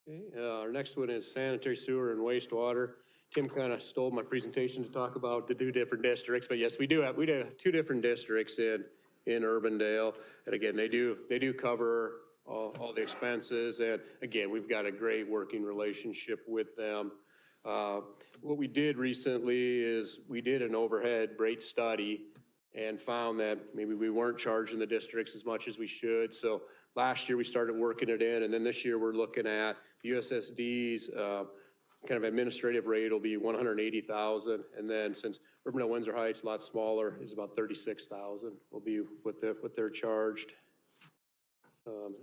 Okay, our next one is sanitary sewer and wastewater. Tim kind of stole my presentation to talk about the 2 different districts, but yes, we do have 2 different districts in Urbandale. And again, they do cover all the expenses. And again, we've got a great working relationship with them. What we did recently is we did an overhead rate study, and found that maybe we weren't charging the districts as much as we should. So last year we started working it in, and then this year we're looking at the USSD's kind of administrative rate will be $180,000, and then since Urbandale Windsor Heights a lot smaller is about $36,000 will be what they're charged.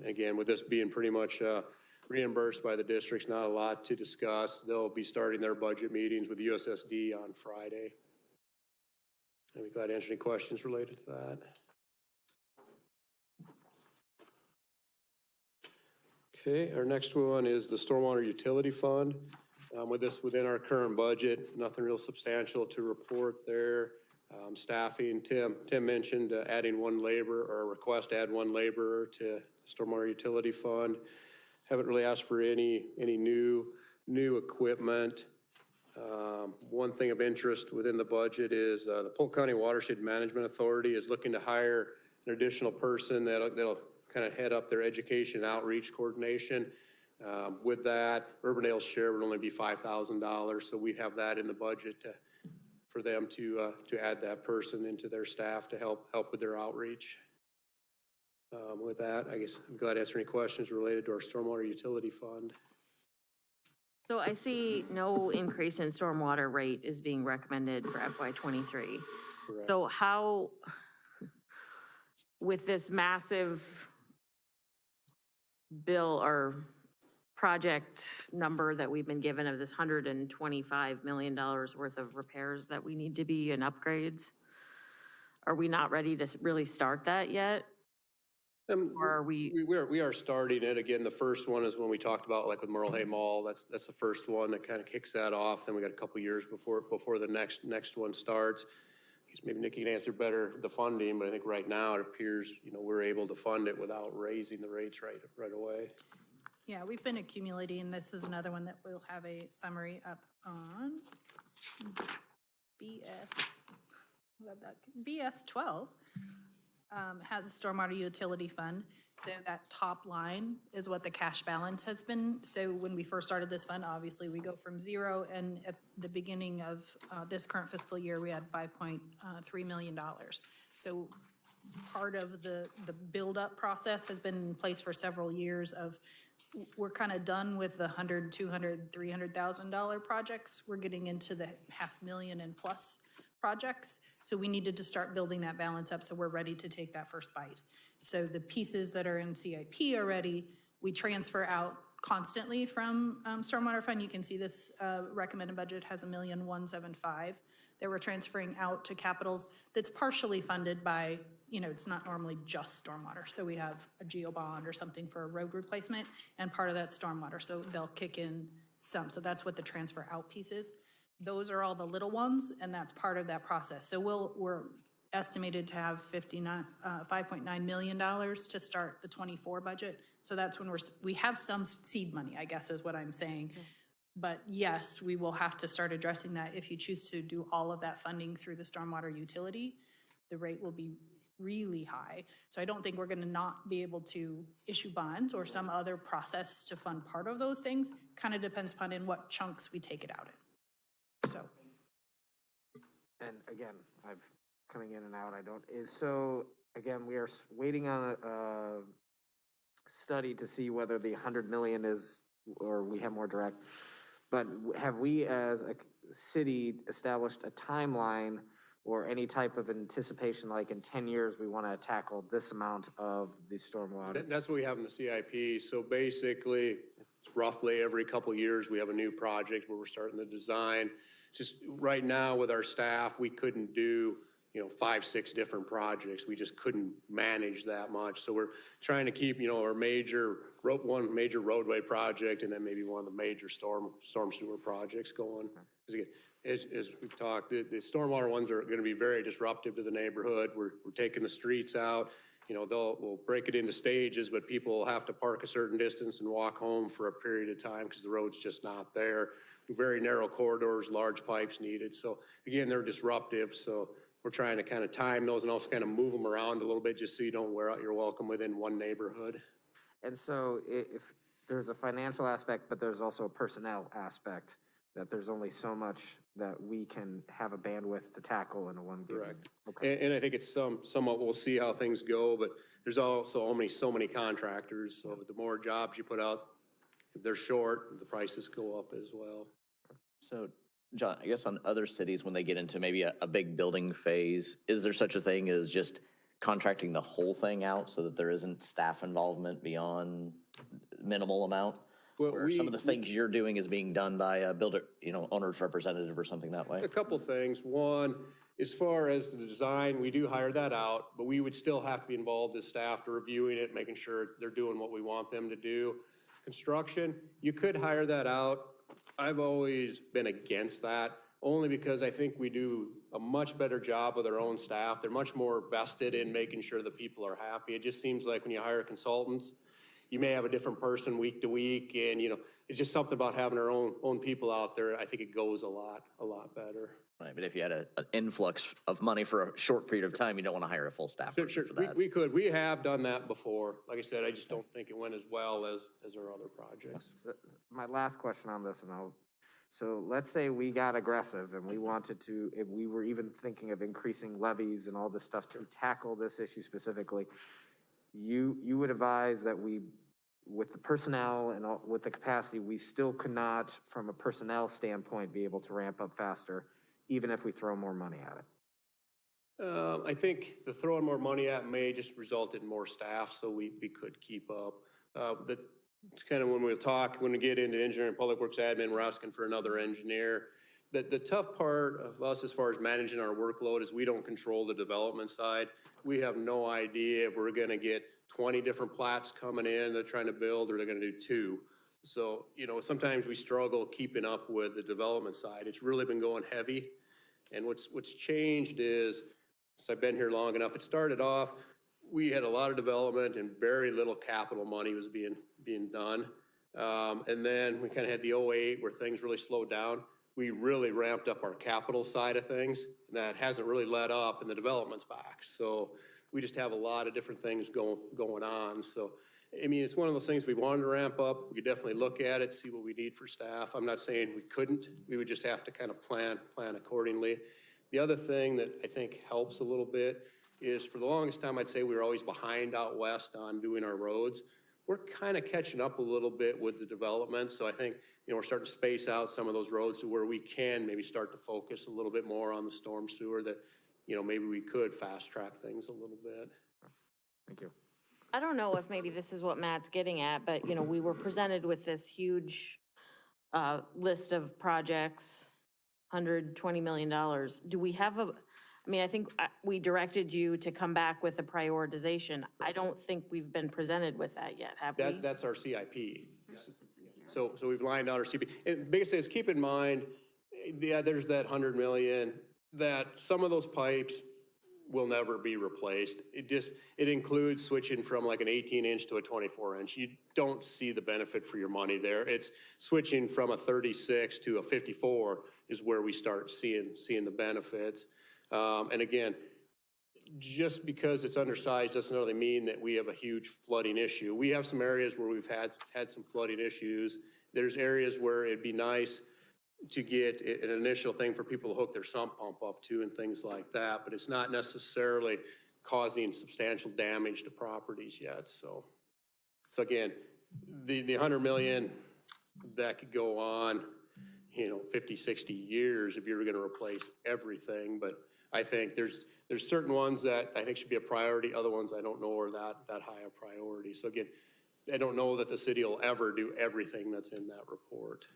Again, with this being pretty much reimbursed by the districts, not a lot to discuss. They'll be starting their budget meetings with USSD on Friday. I'd be glad to answer any questions related to that. Okay, our next one is the Stormwater Utility Fund. With this within our current budget, nothing real substantial to report there. Staffing, Tim mentioned adding one laborer, or a request to add one laborer to Stormwater Utility Fund. Haven't really asked for any new equipment. One thing of interest within the budget is the Polk County Watershed Management Authority is looking to hire an additional person that'll kind of head up their education and outreach coordination. With that, Urbandale's share would only be $5,000, so we have that in the budget for them to add that person into their staff to help with their outreach. With that, I guess I'm glad to answer any questions related to our Stormwater Utility Fund. So I see no increase in stormwater rate is being recommended for FY23. So how, with this massive bill or project number that we've been given of this $125 million worth of repairs that we need to be in upgrades, are we not ready to really start that yet? Or are we are starting it. Again, the first one is when we talked about like with Merle Hay Mall, that's the first one that kind of kicks that off. Then we got a couple years before the next one starts. I guess maybe Nikki can answer better the funding, but I think right now it appears, we're able to fund it without raising the rates right away. Yeah, we've been accumulating. This is another one that we'll have a summary up on. BS 12 has a stormwater utility fund. So that top line is what the cash balance has been. So when we first started this fund, obviously we go from zero, and at the beginning of this current fiscal year, we had $5.3 million. So part of the build-up process has been in place for several years of, we're kind of done with the $100,000, $200,000, $300,000 projects. We're getting into the $500,000 and plus projects. So we needed to start building that balance up so we're ready to take that first bite. So the pieces that are in CIP already, we transfer out constantly from Stormwater Fund. You can see this recommended budget has $1,175,000 that we're transferring out to capitals. That's partially funded by, it's not normally just stormwater. So we have a geo bond or something for a road replacement, and part of that's stormwater. So they'll kick in some. So that's what the transfer out piece is. Those are all the little ones, and that's part of that process. So we're estimated to have $5.9 million to start the 24 budget. So that's when we have some seed money, I guess is what I'm saying. Okay. But yes, we will have to start addressing that. If you choose to do all of that funding through the stormwater utility, the rate will be really high. So I don't think we're going to not be able to issue bonds or some other process to fund part of those things. Kind of depends upon in what chunks we take it out in. So. And again, I've coming in and out, so again, we are waiting on a study to see whether the 100 million is, or we have more direct, but have we as a city established a timeline or any type of anticipation, like in 10 years, we want to tackle this amount of the stormwater? That's what we have in the CIP. So basically, it's roughly every couple of years, we have a new project where we're starting the design. Just right now with our staff, we couldn't do, 5, 6 different projects. We just couldn't manage that much. So we're trying to keep, our one major roadway project and then maybe one of the major storm sewer projects going. Because again, as we've talked, the stormwater ones are going to be very disruptive to the neighborhood. We're taking the streets out. We'll break it into stages, but people will have to park a certain distance and walk home for a period of time because the road's just not there. Very narrow corridors, large pipes needed. So again, they're disruptive. So we're trying to kind of time those and also kind of move them around a little bit just so you don't wear out your welcome within one neighborhood. And so if there's a financial aspect, but there's also a personnel aspect that there's only so much that we can have a bandwidth to tackle in a one given. Correct. Okay. And I think it's somewhat, we'll see how things go, but there's also only so many contractors, so the more jobs you put out, if they're short, the prices go up as well. So, John, I guess on other cities, when they get into maybe a big building phase, is there such a thing as just contracting the whole thing out so that there isn't staff involvement beyond minimal amount? Well, Where some of the things you're doing is being done by a builder, owner's representative or something that way? A couple things. One, as far as the design, we do hire that out, but we would still have to be involved as staff to reviewing it, making sure they're doing what we want them to do. Construction, you could hire that out. I've always been against that, only because I think we do a much better job with our own staff. They're much more vested in making sure the people are happy. It just seems like when you hire consultants, you may have a different person week to week, and it's just something about having our own people out there. I think it goes a lot better. Right, but if you had an influx of money for a short period of time, you don't want to hire a full staff person for that. We could. We have done that before. Like I said, I just don't think it went as well as our other projects. So my last question on this, so let's say we got aggressive and we wanted to, if we were even thinking of increasing levies and all this stuff to tackle this issue specifically, you would advise that we, with the personnel and with the capacity, we still could not, from a personnel standpoint, be able to ramp up faster, even if we throw more money at it? I think the throwing more money at may just result in more staff, so we could keep up. Kind of when we get into engineering and public works admin, we're asking for another engineer. The tough part of us as far as managing our workload is we don't control the development side. We have no idea if we're gonna get 20 different plats coming in they're trying to build, or they're gonna do 2. So, sometimes we struggle keeping up with the development side. It's really been going heavy. And what's changed is, since I've been here long enough, it started off, we had a lot of development and very little capital money was being done. And then we kind of had the 08 where things really slowed down. We really ramped up our capital side of things, and that hasn't really let up, and the development's back. So we just have a lot of different things going on. So, I mean, it's one of those things we wanted to ramp up. We could definitely look at it, see what we need for staff. I'm not saying we couldn't. We would just have to kind of plan accordingly. The other thing that I think helps a little bit is, for the longest time, I'd say we were always behind out west on doing our roads. We're kind of catching up a little bit with the development. So I think, we're starting to space out some of those roads to where we can maybe start to focus a little bit more on the storm sewer, that, maybe we could fast track things a little bit. Thank you. I don't know if maybe this is what Matt's getting at, but, we were presented with this huge list of projects, $120 million. Do we have I think we directed you to come back with a prioritization. I don't think we've been presented with that yet, have we? That's our CIP. So we've lined out our CIP. And the biggest thing is, keep in mind, there's that 100 million, that some of those pipes will never be replaced. It includes switching from like an 18-inch to a 24-inch. You don't see the benefit for your money there. It's switching from a 36 to a 54 is where we start seeing the benefits. And again, just because it's undersized doesn't really mean that we have a huge flooding issue. We have some areas where we've had some flooding issues. There's areas where it'd be nice to get an initial thing for people to hook their sump pump up to and things like that, but it's not necessarily causing substantial damage to properties yet. So again, the 100 million, that could go on, 50, 60 years if you were going to replace everything. But I think there's certain ones that I think should be a priority. Other ones I don't know are that high a priority. So again, I don't know that the city will ever do everything that's in that report.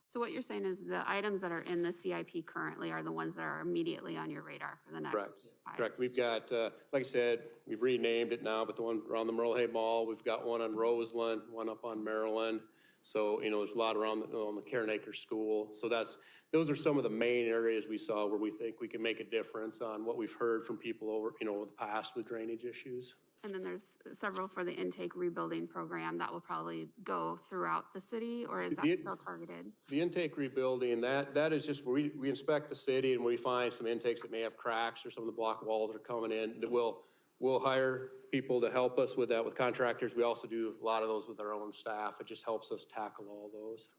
So what you're saying is the items that are in the CIP currently are the ones that are immediately on your radar for the next 5 Correct. We've got, like I said, we've renamed it now, but the one around the Merle Hay Mall, we've got one on Roseland, one up on Maryland. So, there's a lot around on the Karen Acres School. So those are some of the main areas we saw where we think we can make a difference on what we've heard from people over, the past with drainage issues. And then there's several for the intake rebuilding program that will probably go throughout the city, or is that still targeted? The intake rebuilding, that is just where we inspect the city and we find some intakes that may have cracks or some of the block walls are coming in. We'll hire people to help us with that with contractors. We also do a lot of those with our own staff. It just helps us tackle all those.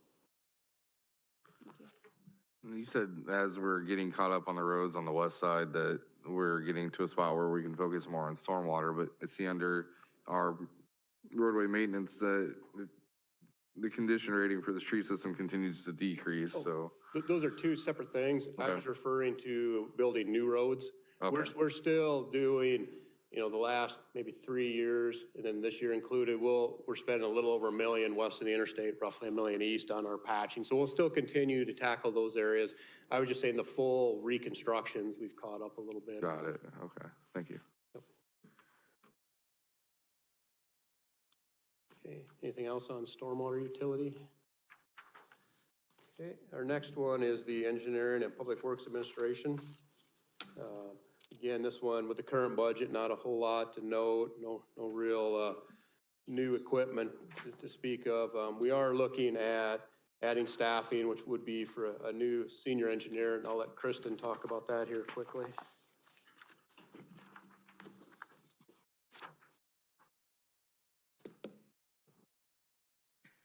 You said as we're getting caught up on the roads on the west side, that we're getting to a spot where we can focus more on stormwater, but I see under our roadway maintenance that the condition rating for the street system continues to decrease, so. Those are two separate things. I was referring to building new roads. We're still doing, you know, the last maybe 3 years, and then this year included, we're spending a little over $1 million west of the interstate, roughly $1 million east on our patching. So we'll still continue to tackle those areas. I would just say in the full reconstructions, we've caught up a little bit. Got it, okay, thank you. Okay, anything else on stormwater utility? Okay, our next one is the Engineering and Public Works Administration. Again, this one with the current budget, not a whole lot to note, no real new equipment to speak of. We are looking at adding staffing, which would be for a new senior engineer, and I'll let Kristen talk about that here quickly.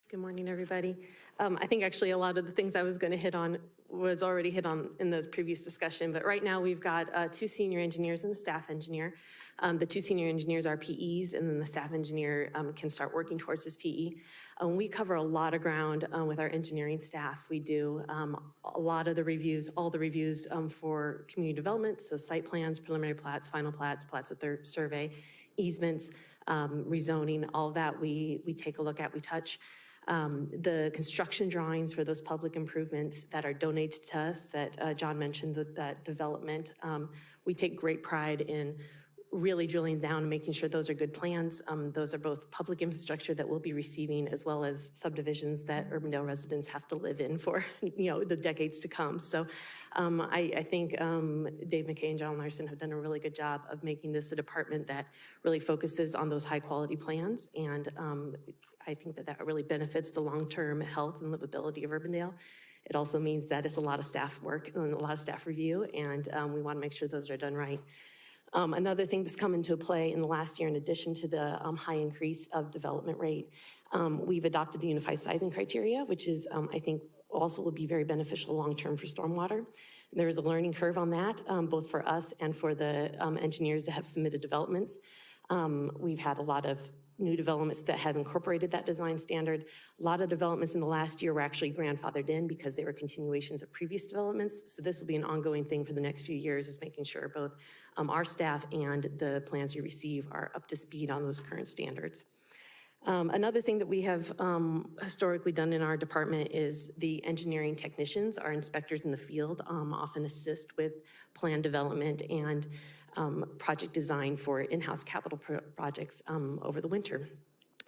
Good morning, everybody. I think actually a lot of the things I was going to hit on was already hit on in the previous discussion, but right now we've got 2 senior engineers and a staff engineer. The 2 senior engineers are PEs, and then the staff engineer can start working towards his PE. We cover a lot of ground with our engineering staff. We do a lot of the reviews, all the reviews for community development, so site plans, preliminary plats, final plats, plats of third survey, easements, rezoning, all of that we take a look at, we touch. The construction drawings for those public improvements that are donated to us that John mentioned, that development, we take great pride in really drilling down and making sure those are good plans. Those are both public infrastructure that we'll be receiving as well as subdivisions that Urbandale residents have to live in for, you know, the decades to come. So I think Dave McKay and John Larson have done a really good job of making this a department that really focuses on those high quality plans. And I think that that really benefits the long-term health and livability of Urbandale. It also means that it's a lot of staff work and a lot of staff review, and we want to make sure those are done right. Another thing that's come into play in the last year, in addition to the high increase of development rate, we've adopted the unified sizing criteria, which is, I think, also will be very beneficial long-term for stormwater. There is a learning curve on that, both for us and for the engineers that have submitted developments. We've had a lot of new developments that have incorporated that design standard. A lot of developments in the last year were actually grandfathered in because they were continuations of previous developments. So this will be an ongoing thing for the next few years, is making sure both our staff and the plans you receive are up to speed on those current standards. Another thing that we have historically done in our department is the engineering technicians, our inspectors in the field, often assist with plan development and project design for in-house capital projects over the winter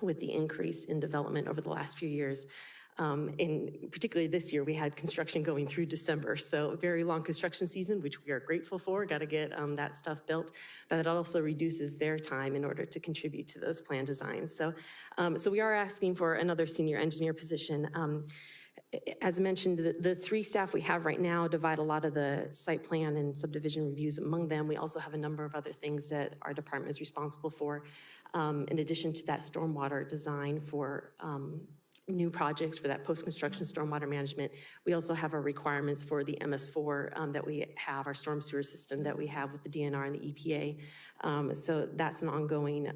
with the increase in development over the last few years. And particularly this year, we had construction going through December, so a very long construction season, which we are grateful for, got to get that stuff built, but it also reduces their time in order to contribute to those plan designs. So, so we are asking for another senior engineer position. As mentioned, the 3 staff we have right now divide a lot of the site plan and subdivision reviews among them. We also have a number of other things that our department is responsible for. In addition to that stormwater design for new projects for that post-construction stormwater management, we also have our requirements for the MS4 that we have, our storm sewer system that we have with the DNR and the EPA. So that's an ongoing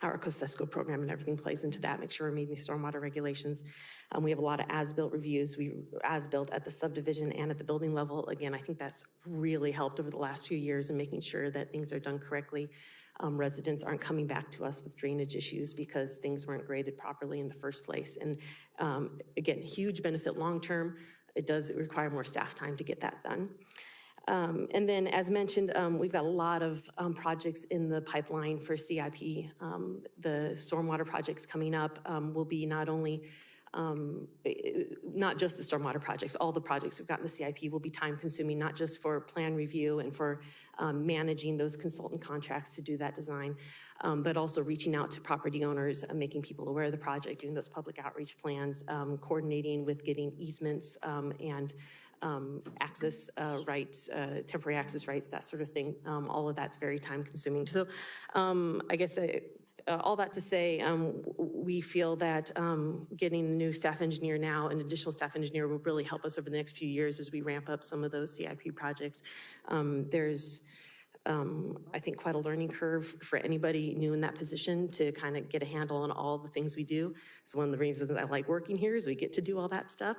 our COSESCO program and everything plays into that, make sure we're meeting stormwater regulations. We have a lot of as-built reviews. As-built at the subdivision and at the building level. Again, I think that's really helped over the last few years in making sure that things are done correctly. Residents aren't coming back to us with drainage issues because things weren't graded properly in the first place. And again, huge benefit long-term. It does require more staff time to get that done. And then, as mentioned, we've got a lot of projects in the pipeline for CIP. The stormwater projects coming up will be not only, not just the stormwater projects, all the projects we've got in the CIP will be time consuming, not just for plan review and for managing those consultant contracts to do that design, but also reaching out to property owners, making people aware of the project, doing those public outreach plans, coordinating with getting easements and access rights, temporary access rights, that sort of thing. All of that's very time consuming. So I guess all that to say, we feel that getting a new staff engineer now, an additional staff engineer, will really help us over the next few years as we ramp up some of those CIP projects. There's, I think, quite a learning curve for anybody new in that position to kind of get a handle on all the things we do. So one of the reasons that I like working here is we get to do all that stuff.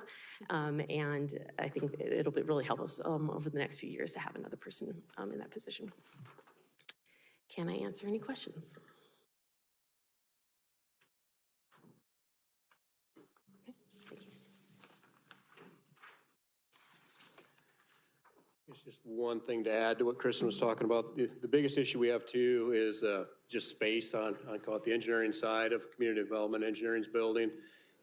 And I think it'll really help us over the next few years to have another person in that position. Can I answer any questions? It's just one thing to add to what Kristen was talking about. The biggest issue we have too is just space on call it the engineering side of community development, engineering's building.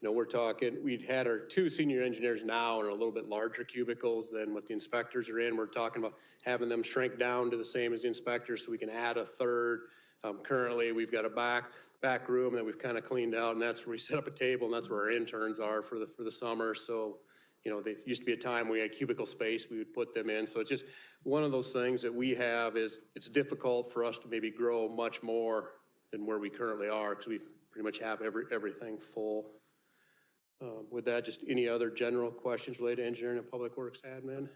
You know, we're talking, we'd had our 2 senior engineers now in a little bit larger cubicles than what the inspectors are in. We're talking about having them shrink down to the same as the inspectors so we can add a third. Currently, we've got a back room that we've kind of cleaned out, and that's where we set up a table, and that's where our interns are for the summer. So, you know, there used to be a time we had cubicle space, we would put them in. So it's just one of those things that we have is it's difficult for us to maybe grow much more than where we currently are because we pretty much have everything full. With that, just any other general questions related to engineering and public works admin?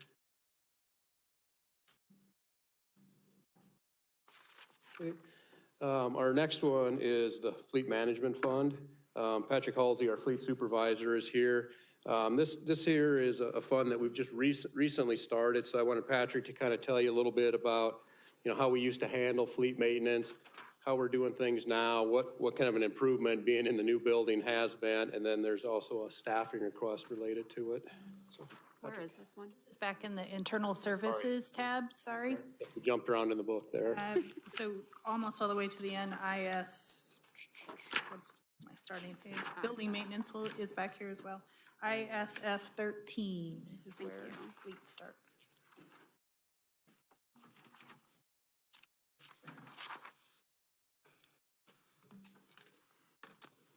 Okay. Our next one is the Fleet Management Fund. Patrick Halsey, our fleet supervisor, is here. This here is a fund that we've just recently started, so I wanted Patrick to kind of tell you a little bit about, you know, how we used to handle fleet maintenance, how we're doing things now, what kind of an improvement being in the new building has been, and then there's also a staffing request related to it. So, Where is this one? It's back in the internal services tab, sorry. we jumped around in the book there. So almost all the way to the end, what's my starting page? Building maintenance is back here as well. ISF 13 is where fleet starts.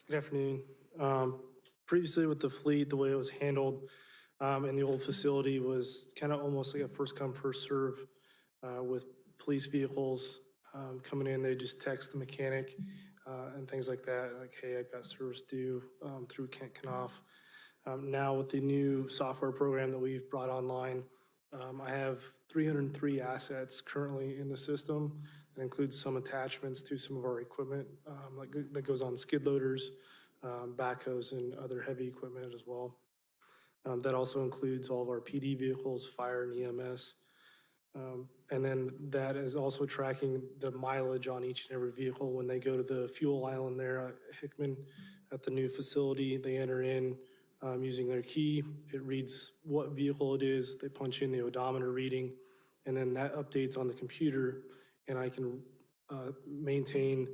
Good afternoon. Previously with the fleet, the way it was handled in the old facility was kind of almost like a first come, first serve with police vehicles coming in. They just text the mechanic and things like that, like, hey, I've got service due through Kent Knopf. Now with the new software program that we've brought online, I have 303 assets currently in the system. That includes some attachments to some of our equipment, like that goes on skid loaders, backhoes, and other heavy equipment as well. That also includes all of our PD vehicles, fire and EMS. And then that is also tracking the mileage on each and every vehicle. When they go to the fuel island there at Hickman at the new facility, they enter in using their key. It reads what vehicle it is. They punch in the odometer reading, and then that updates on the computer, and I can maintain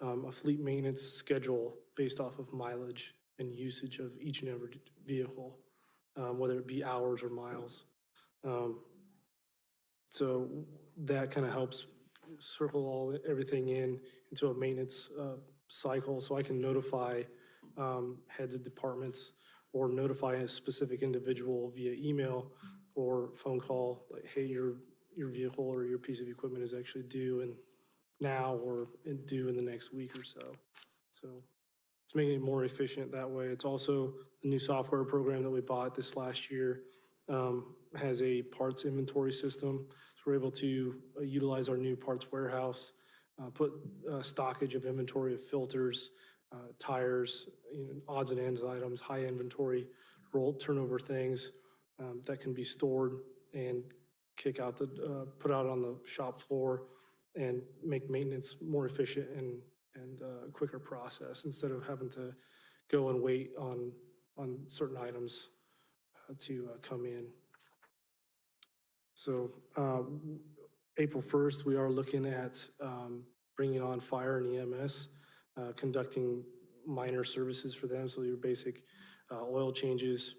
a fleet maintenance schedule based off of mileage and usage of each and every vehicle, whether it be hours or miles. So that kind of helps circle everything into a maintenance cycle, so I can notify heads of departments or notify a specific individual via email or phone call, like, hey, your vehicle or your piece of equipment is actually due now or due in the next week or so. So it's making it more efficient that way. It's also the new software program that we bought this last year has a parts inventory system. So we're able to utilize our new parts warehouse, put stockage of inventory of filters, tires, odds and ends items, high inventory, turnover things that can be stored and put out on the shop floor and make maintenance more efficient and a quicker process instead of having to go and wait on certain items to come in. So April 1st, we are looking at bringing on fire and EMS, conducting minor services for them. So your basic oil changes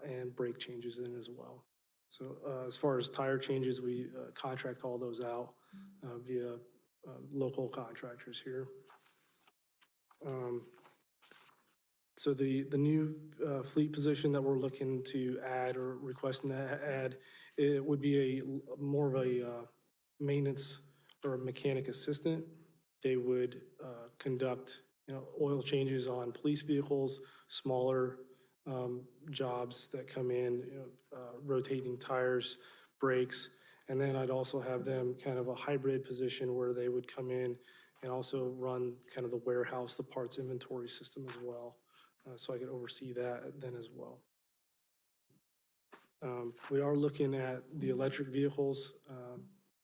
and brake changes in as well. So as far as tire changes, we contract all those out via local contractors here. So the new fleet position that we're looking to add or requesting to add, it would be more of a maintenance or a mechanic assistant. they would conduct, oil changes on police vehicles, smaller jobs that come in, rotating tires, brakes. And then I'd also have them kind of a hybrid position where they would come in and also run kind of the warehouse, the parts inventory system as well. So I could oversee that then as well. We are looking at the electric vehicles,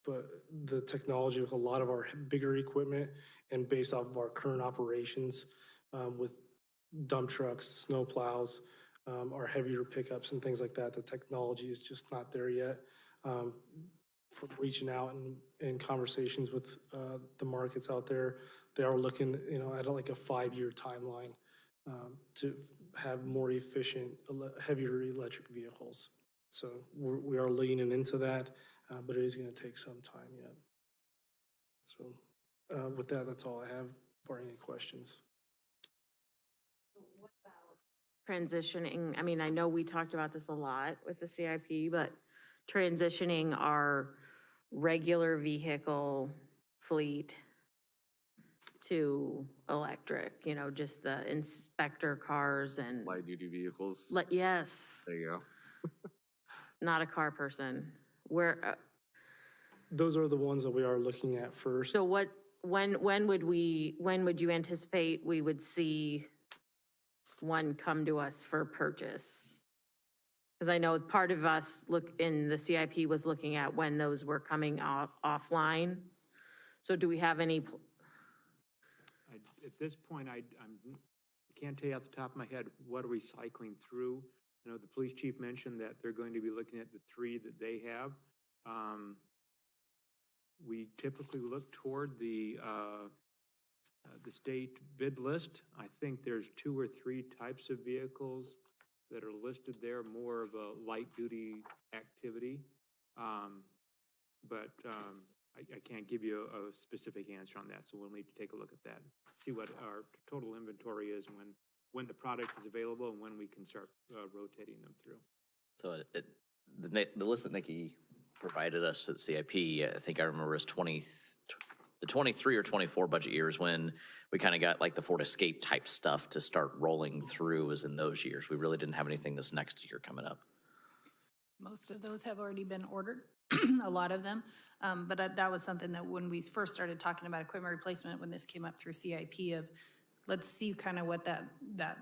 but the technology with a lot of our bigger equipment and based off of our current operations with dump trucks, snow plows, our heavier pickups and things like that, the technology is just not there yet. From reaching out and in conversations with the markets out there, they are looking, at like a 5-year timeline to have more efficient, heavier electric vehicles. So we are leaning into that, but it is going to take some time yet. So with that, that's all I have. For any questions? Transitioning, I mean, I know we talked about this a lot with the CIP, but transitioning our regular vehicle fleet to electric, just the inspector cars and. Light duty vehicles. Yes. There you go. Not a car person. Where? Those are the ones that we are looking at first. So when would you anticipate we would see one come to us for purchase? Because I know part of us in the CIP was looking at when those were coming offline. So do we have any? At this point, I can't tell you off the top of my head what are we cycling through. I know the police chief mentioned that they're going to be looking at the 3 that they have. We typically look toward the state bid list. I think there's 2 or 3 types of vehicles that are listed there, more of a light duty activity. But I can't give you a specific answer on that, so we'll need to take a look at that, see what our total inventory is when the product is available and when we can start rotating them through. So the list that Nikki provided us at CIP, I think I remember is the 23 or 24 budget years when we kind of got like the Ford Escape type stuff to start rolling through was in those years. We really didn't have anything this next year coming up. Most of those have already been ordered, a lot of them. But that was something that when we first started talking about equipment replacement, when this came up through CIP of, let's see kind of what that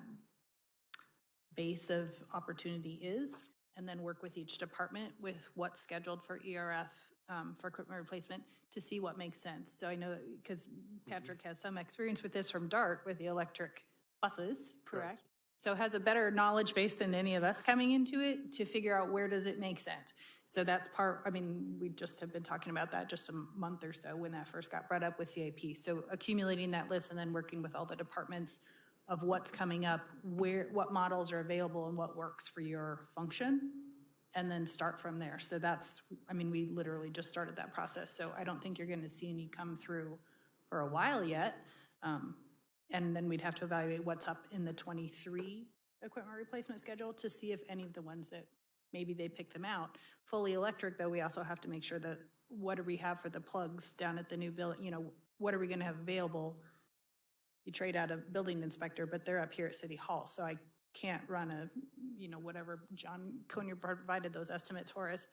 base of opportunity is, and then work with each department with what's scheduled for ERF for equipment replacement to see what makes sense. So I know, because Patrick has some experience with this from DART with the electric buses, correct? So has a better knowledge base than any of us coming into it to figure out where does it make sense. So that's we just have been talking about that just a month or so when that first got brought up with CIP. So accumulating that list and then working with all the departments of what's coming up, what models are available and what works for your function, and then start from there. So we literally just started that process. So I don't think you're going to see any come through for a while yet. And then we'd have to evaluate what's up in the 23 equipment replacement schedule to see if any of the ones that maybe they pick them out. Fully electric, though, we also have to make sure that what do we have for the plugs down at the new building? What are we going to have available? You trade out a building inspector, but they're up here at City Hall, so I can't run whatever John Conyer provided those estimates for us,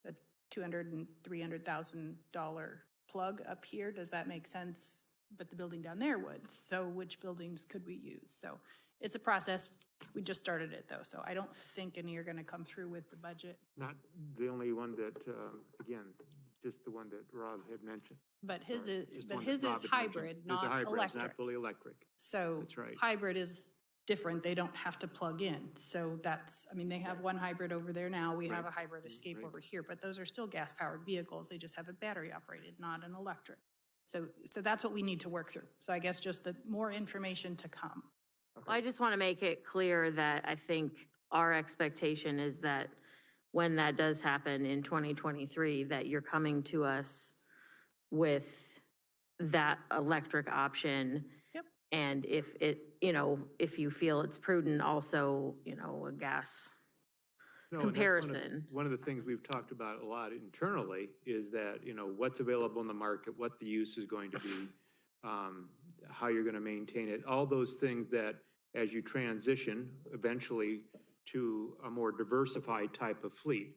a $200,000 and $300,000 plug up here. Does that make sense? But the building down there would. So which buildings could we use? So it's a process. We just started it though, so I don't think any are going to come through with the budget. Not the only one that, again, just the one that Rob had mentioned. But his Sorry, is just the one his that Rob is had hybrid, mentioned. It's not a hybrid, it's electric. not fully electric. So That's right. hybrid is different. They don't have to plug in. So they have one hybrid over there now. We have a hybrid Escape over here, but those are still gas-powered vehicles. They just have a battery operated, not an electric. So that's what we need to work through. So I guess just the more information to come. I just want to make it clear that I think our expectation is that when that does happen in 2023, that you're coming to us with that electric option. Yep. And if you feel it's prudent, also, a gas No, and that's comparison. One of the things we've talked about a lot internally is that, what's available in the market, what the use is going to be. how you're gonna maintain it, all those things that as you transition eventually to a more diversified type of fleet.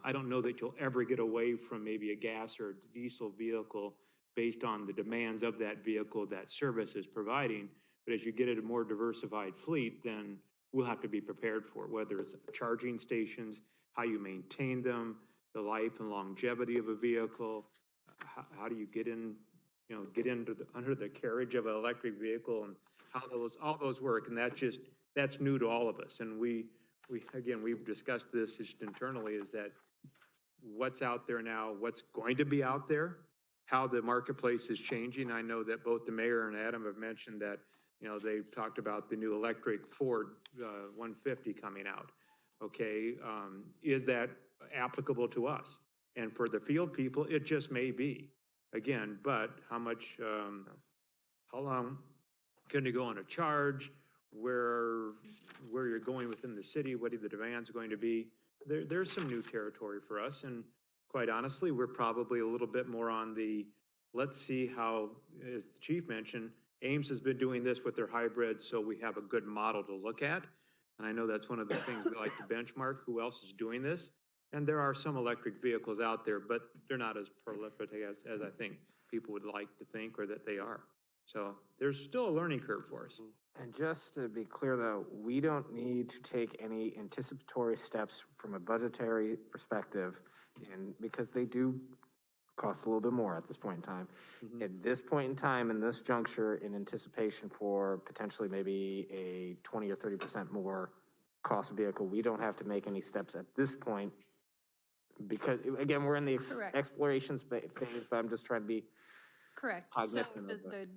I don't know that you'll ever get away from maybe a gas or diesel vehicle based on the demands of that vehicle that service is providing. But as you get at a more diversified fleet, then we'll have to be prepared for it, whether it's charging stations, how you maintain them, the life and longevity of a vehicle. How do you get in, get under the carriage of an electric vehicle, and how all those work. And that's new to all of us. And we've discussed this just internally, is that what's out there now, what's going to be out there, how the marketplace is changing. I know that both the mayor and Adam have mentioned that, they've talked about the new electric Ford 150 coming out. Okay, is that applicable to us? And for the field people, it just may be. Again, but how long can you go on a charge? Where you're going within the city, what are the demands going to be? There's some new territory for us, and quite honestly, we're probably a little bit more on the, let's see how, as the chief mentioned, Ames has been doing this with their hybrid, so we have a good model to look at. And I know that's one of the things we like to benchmark, who else is doing this? And there are some electric vehicles out there, but they're not as prolific as I think people would like to think, or that they are. So there's still a learning curve for us. And just to be clear, though, we don't need to take any anticipatory steps from a budgetary perspective, and because they do cost a little bit more at this point in time. At this point in time, in this juncture, in anticipation for potentially maybe a 20 or 30% more cost vehicle, we don't have to make any steps at this point, because, again, we're in the exploration phase, but I'm just trying to be Correct. So the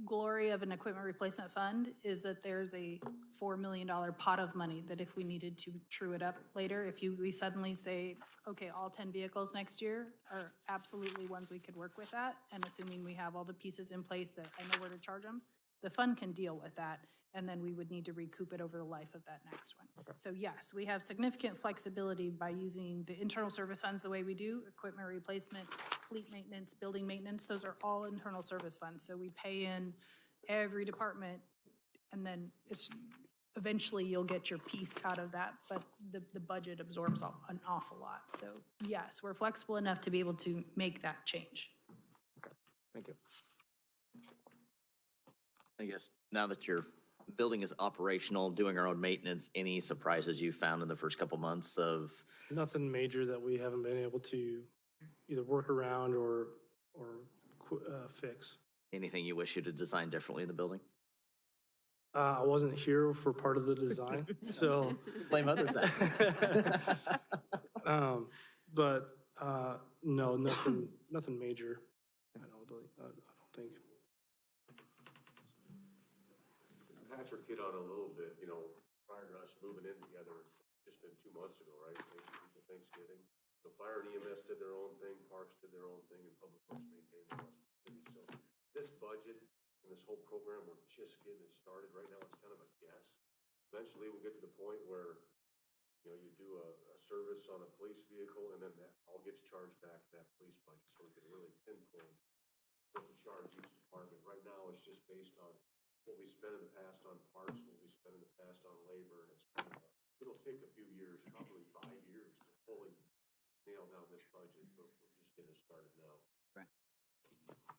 glory of an equipment replacement fund is that there's a $4 million pot of money that if we needed to true it up later, we suddenly say, okay, all 10 vehicles next year are absolutely ones we could work with that, and assuming we have all the pieces in place that I know where to charge them, the fund can deal with that, and then we would need to recoup it over the life of that next one. Okay. So yes, we have significant flexibility by using the internal service funds the way we do, equipment replacement, fleet maintenance, building maintenance, those are all internal service funds. So we pay in every department, and then eventually you'll get your piece out of that, but the budget absorbs an awful lot. So yes, we're flexible enough to be able to make that change. Okay, thank you. I guess now that your building is operational, doing our own maintenance, any surprises you found in the first couple months of? Nothing major that we haven't been able to either work around or fix. Anything you wish you'd have designed differently in the building? I wasn't here for part of the design, so. Blame others then. No, nothing major. I don't think. Patrick hit on a little bit, prior to us moving in together, just been 2 months ago, right? Thanksgiving. So fire and EMS did their own thing, parks did their own thing, and public works maintained the rest of the city. So this budget and this whole program, we're just getting it started. Right now, it's kind of a guess. Eventually, we'll get to the point where, you do a service on a police vehicle, and then that all gets charged back to that police budget, so we can really pinpoint what to charge each department. Right now, it's just based on what we spent in the past on parts, what we spent in the past on labor, and it'll take a few years, probably 5 years, to fully nail down this budget, but we're just getting started now. Right.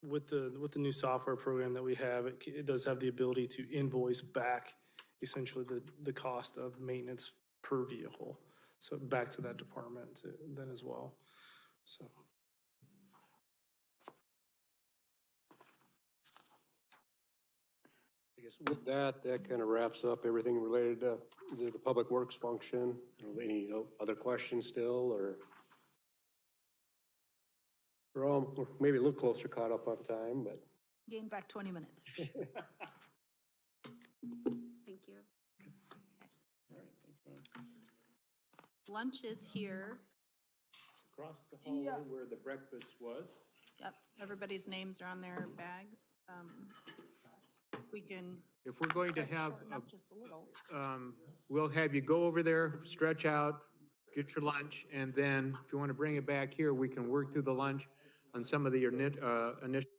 With the new software program that we have, it does have the ability to invoice back essentially the cost of maintenance per vehicle. So back to that department then as well. So. I guess with that kind of wraps up everything related to the public works function. Any other questions still, or? We're maybe a little closer caught up on time, but. Gain back 20 minutes. Thank you. Lunch is here. Across the hallway where the breakfast was. Yep, everybody's names are on their bags. We can. If we're going to have, Just a little. we'll have you go over there, stretch out, get your lunch, and then if you want to bring it back here, we can work through the lunch on some of the initial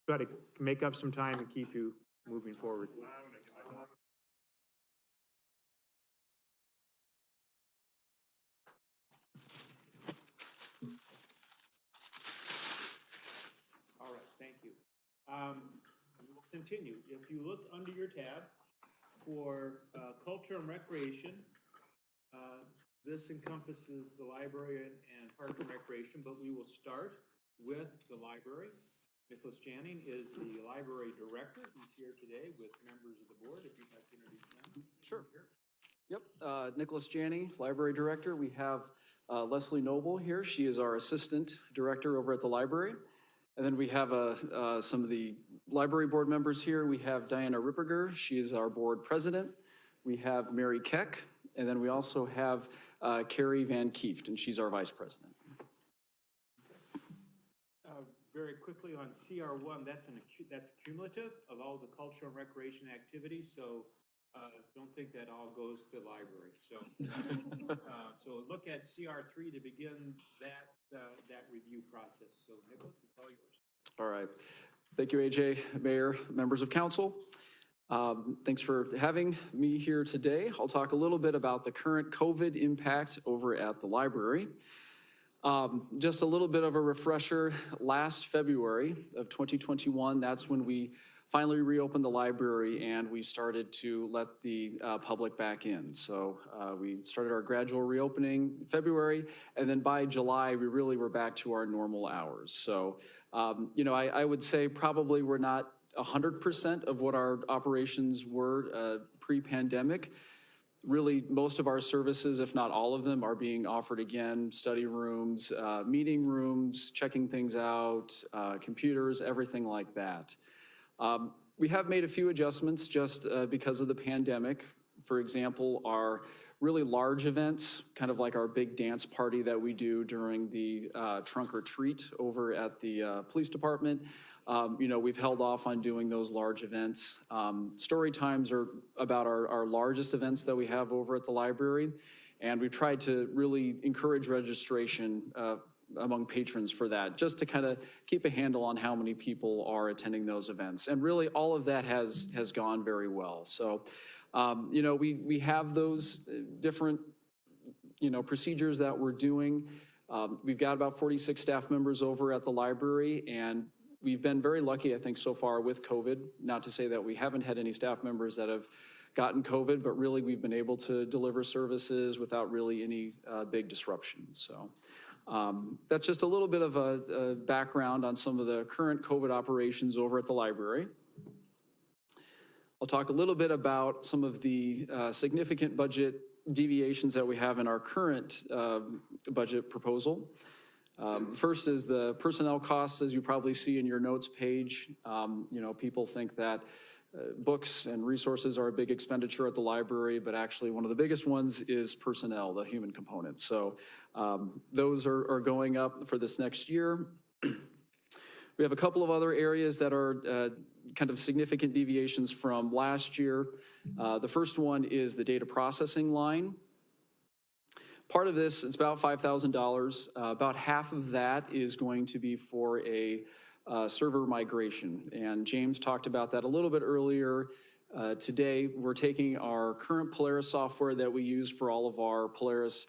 try to make up some time and keep you moving forward. All right, thank you. We will continue. If you look under your tab for culture and recreation, this encompasses the library and park and recreation, but we will start with the library. Nicholas Janning is the library director. He's here today with members of the board. If you'd like to introduce them. Sure. Yep, Nicholas Janning, library director. We have Leslie Noble here. She is our assistant director over at the library. And then we have some of the library board members here. We have Diana Ripperger. She is our board president. We have Mary Keck. And then we also have Carrie Van Kieft, and she's our vice president. Very quickly on CR1, that's cumulative of all the cultural and recreation activities, so don't think that all goes to library. So, so look at CR3 to begin that review process. So Nicholas, it's all yours. All right. Thank you, AJ, Mayor, members of council. Thanks for having me here today. I'll talk a little bit about the current COVID impact over at the library. Just a little bit of a refresher, last February of 2021, that's when we finally reopened the library and we started to let the public back in. So we started our gradual reopening in February, and then by July, we really were back to our normal hours. So, I would say probably we're not 100% of what our operations were pre-pandemic. Really, most of our services, if not all of them, are being offered again: study rooms, meeting rooms, checking things out, computers, everything like that. We have made a few adjustments just because of the pandemic. For example, our really large events, kind of like our big dance party that we do during the trunk or treat over at the police department. We've held off on doing those large events. Story times are about our largest events that we have over at the library, and we've tried to really encourage registration among patrons for that, just to kind of keep a handle on how many people are attending those events. And really, all of that has gone very well. So, we have those different, procedures that we're doing. We've got about 46 staff members over at the library, and we've been very lucky, I think, so far with COVID. Not to say that we haven't had any staff members that have gotten COVID, but really we've been able to deliver services without really any big disruption. So that's just a little bit of a background on some of the current COVID operations over at the library. I'll talk a little bit about some of the significant budget deviations that we have in our current budget proposal. First is the personnel costs, as you probably see in your notes page. People think that books and resources are a big expenditure at the library, but actually one of the biggest ones is personnel, the human component. So those are going up for this next year. We have a couple of other areas that are kind of significant deviations from last year. The first one is the data processing line. Part of this, it's about $5,000. About half of that is going to be for a server migration. And James talked about that a little bit earlier. Today, we're taking our current Polaris software that we use for all of our Polaris,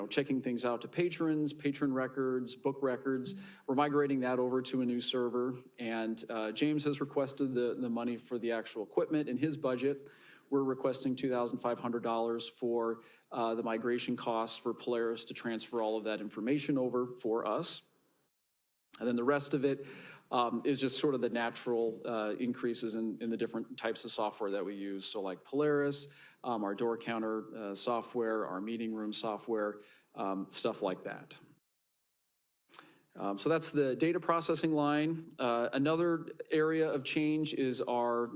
checking things out to patrons, patron records, book records. We're migrating that over to a new server. And James has requested the money for the actual equipment in his budget. We're requesting $2,500 for the migration costs for Polaris to transfer all of that information over for us. And then the rest of it is just sort of the natural increases in the different types of software that we use. So like Polaris, our door counter software, our meeting room software, stuff like that. So that's the data processing line. Another area of change is our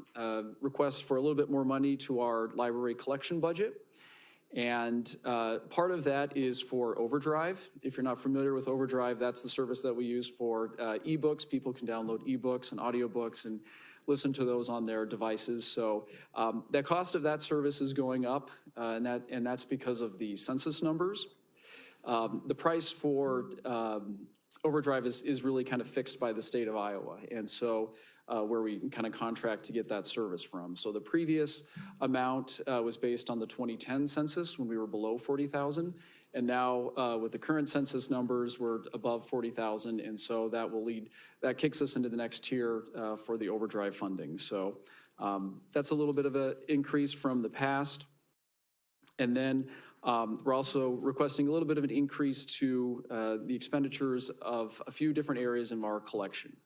request for a little bit more money to our library collection budget. And part of that is for Overdrive. If you're not familiar with Overdrive, that's the service that we use for ebooks. People can download ebooks and audiobooks and listen to those on their devices. So the cost of that service is going up, and that's because of the census numbers. The price for Overdrive is really kind of fixed by the state of Iowa. And so where we kind of contract to get that service from. So the previous amount was based on the 2010 census when we were below 40,000. And now with the current census numbers, we're above 40,000. And so that kicks us into the next tier for the overdrive funding. So that's a little bit of an increase from the past. And then we're also requesting a little bit of an increase to the expenditures of a few different areas in our collection.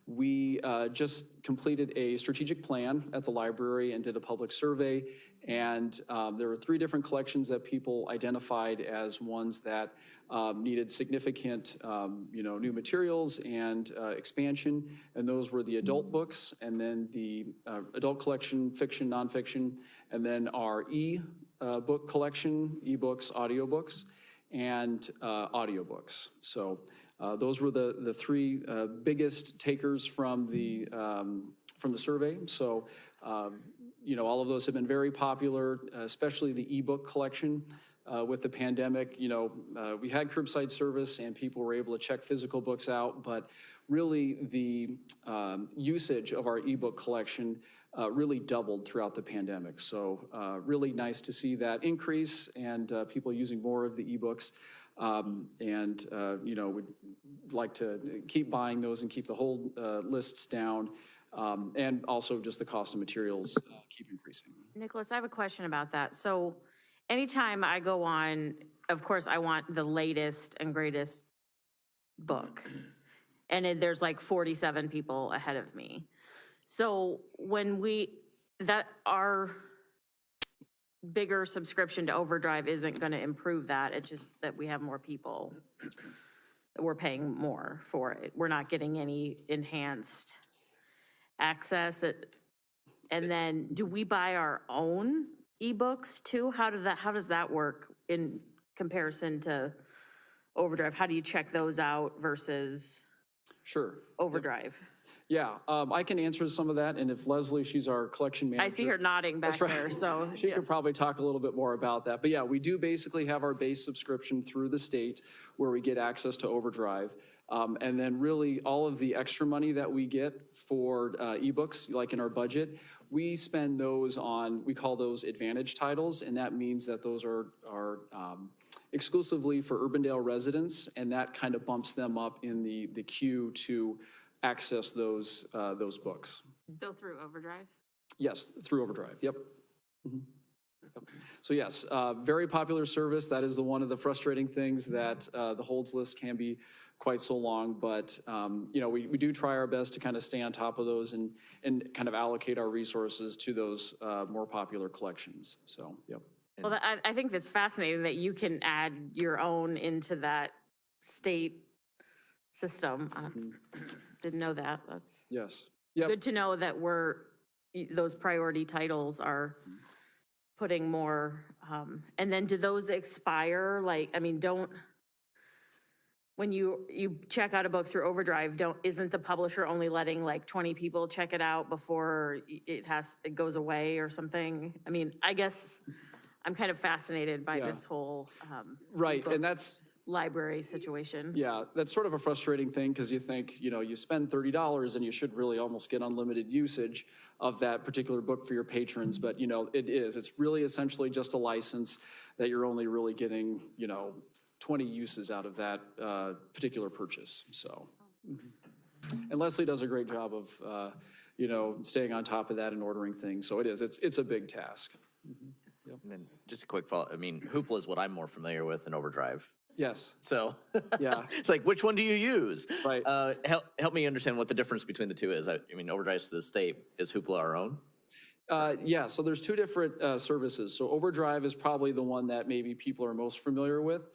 We just completed a strategic plan at the library and did a public survey, and there were 3 different collections that people identified as ones that needed significant, new materials and expansion, and those were the adult books, and then the adult collection, fiction, nonfiction, and then our book collection, ebooks, audiobooks, and audiobooks. So those were the 3 biggest takers from the survey. So, all of those have been very popular, especially the ebook collection. With the pandemic, we had curbside service and people were able to check physical books out, but really the usage of our ebook collection really doubled throughout the pandemic. So really nice to see that increase and people using more of the ebooks. We'd like to keep buying those and keep the whole lists down. And also just the cost of materials keep increasing. Nicholas, I have a question about that. So anytime I go on, of course, I want the latest and greatest book. And there's like 47 people ahead of me. So when our bigger subscription to Overdrive isn't going to improve that. It's just that we have more people that we're paying more for it. We're not getting any enhanced access. And then do we buy our own ebooks too? How does that work in comparison to Overdrive? How do you check those out versus Overdrive? Yeah, I can answer some of that, and if Leslie, she's our collection manager. I see her nodding back there, so. She could probably talk a little bit more about that. But yeah, we do basically have our base subscription through the state where we get access to Overdrive. And then really all of the extra money that we get for ebooks, like in our budget, we spend those on, we call those advantage titles, and that means that those are exclusively for Urbandale residents, and that kind of bumps them up in the queue to access those books. Go through Overdrive? Yes, through Overdrive, yep. Mm-hmm. So yes, very popular service. That is one of the frustrating things that the holds list can be quite so long, but we do try our best to kind of stay on top of those and kind of allocate our resources to those more popular collections, so, yep. Well, I think that's fascinating that you can add your own into that state system. Didn't know that. That's good to know that those priority titles are putting more, and then do those expire? When you check out a book through Overdrive, isn't the publisher only letting like 20 people check it out before it goes away or something? I mean, I guess I'm kind of fascinated by this whole right, and that's library situation. Yeah, that's sort of a frustrating thing because you think, you spend $30 and you should really almost get unlimited usage of that particular book for your patrons, but it's really essentially just a license that you're only really getting, 20 uses out of that particular purchase, so. And Leslie does a great job of, staying on top of that and ordering things, so it's a big task. Yep. And then just a quick follow, Hoopla is what I'm more familiar with than Overdrive. Yes. So, yeah, it's like, which one do you use? Right. Help me understand what the difference between the two is. Overdrive's to the state. Is Hoopla our own? Yeah, so there's 2 different services. So Overdrive is probably the one that maybe people are most familiar with.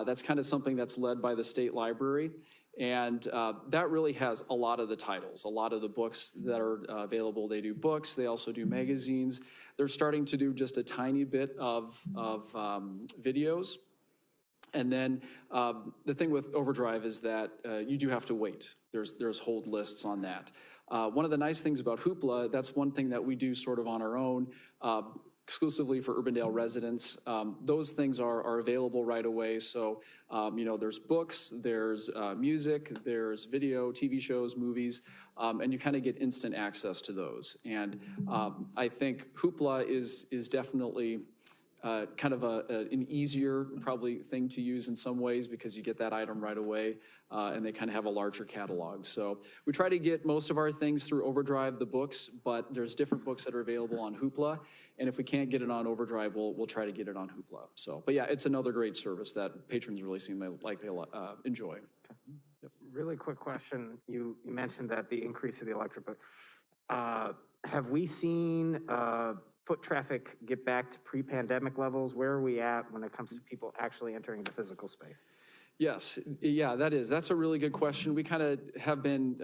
That's kind of something that's led by the state library. And that really has a lot of the titles, a lot of the books that are available. They do books, they also do magazines. They're starting to do just a tiny bit of videos. And then the thing with Overdrive is that you do have to wait. There's hold lists on that. One of the nice things about Hoopla, that's one thing that we do sort of on our own. exclusively for Urbandale residents. Those things are available right away. So, there's books, there's music, there's video, TV shows, movies, and you kind of get instant access to those. And I think Hoopla is definitely kind of an easier probably thing to use in some ways because you get that item right away and they kind of have a larger catalog. So we try to get most of our things through Overdrive, the books, but there's different books that are available on Hoopla. And if we can't get it on Overdrive, we'll try to get it on Hoopla. So, but yeah, it's another great service that patrons really seem like they enjoy. Really quick question. You mentioned that the increase of the electric, but have we seen foot traffic get back to pre-pandemic levels? Where are we at when it comes to people actually entering the physical space? Yes, yeah, that's a really good question. We kind of have been,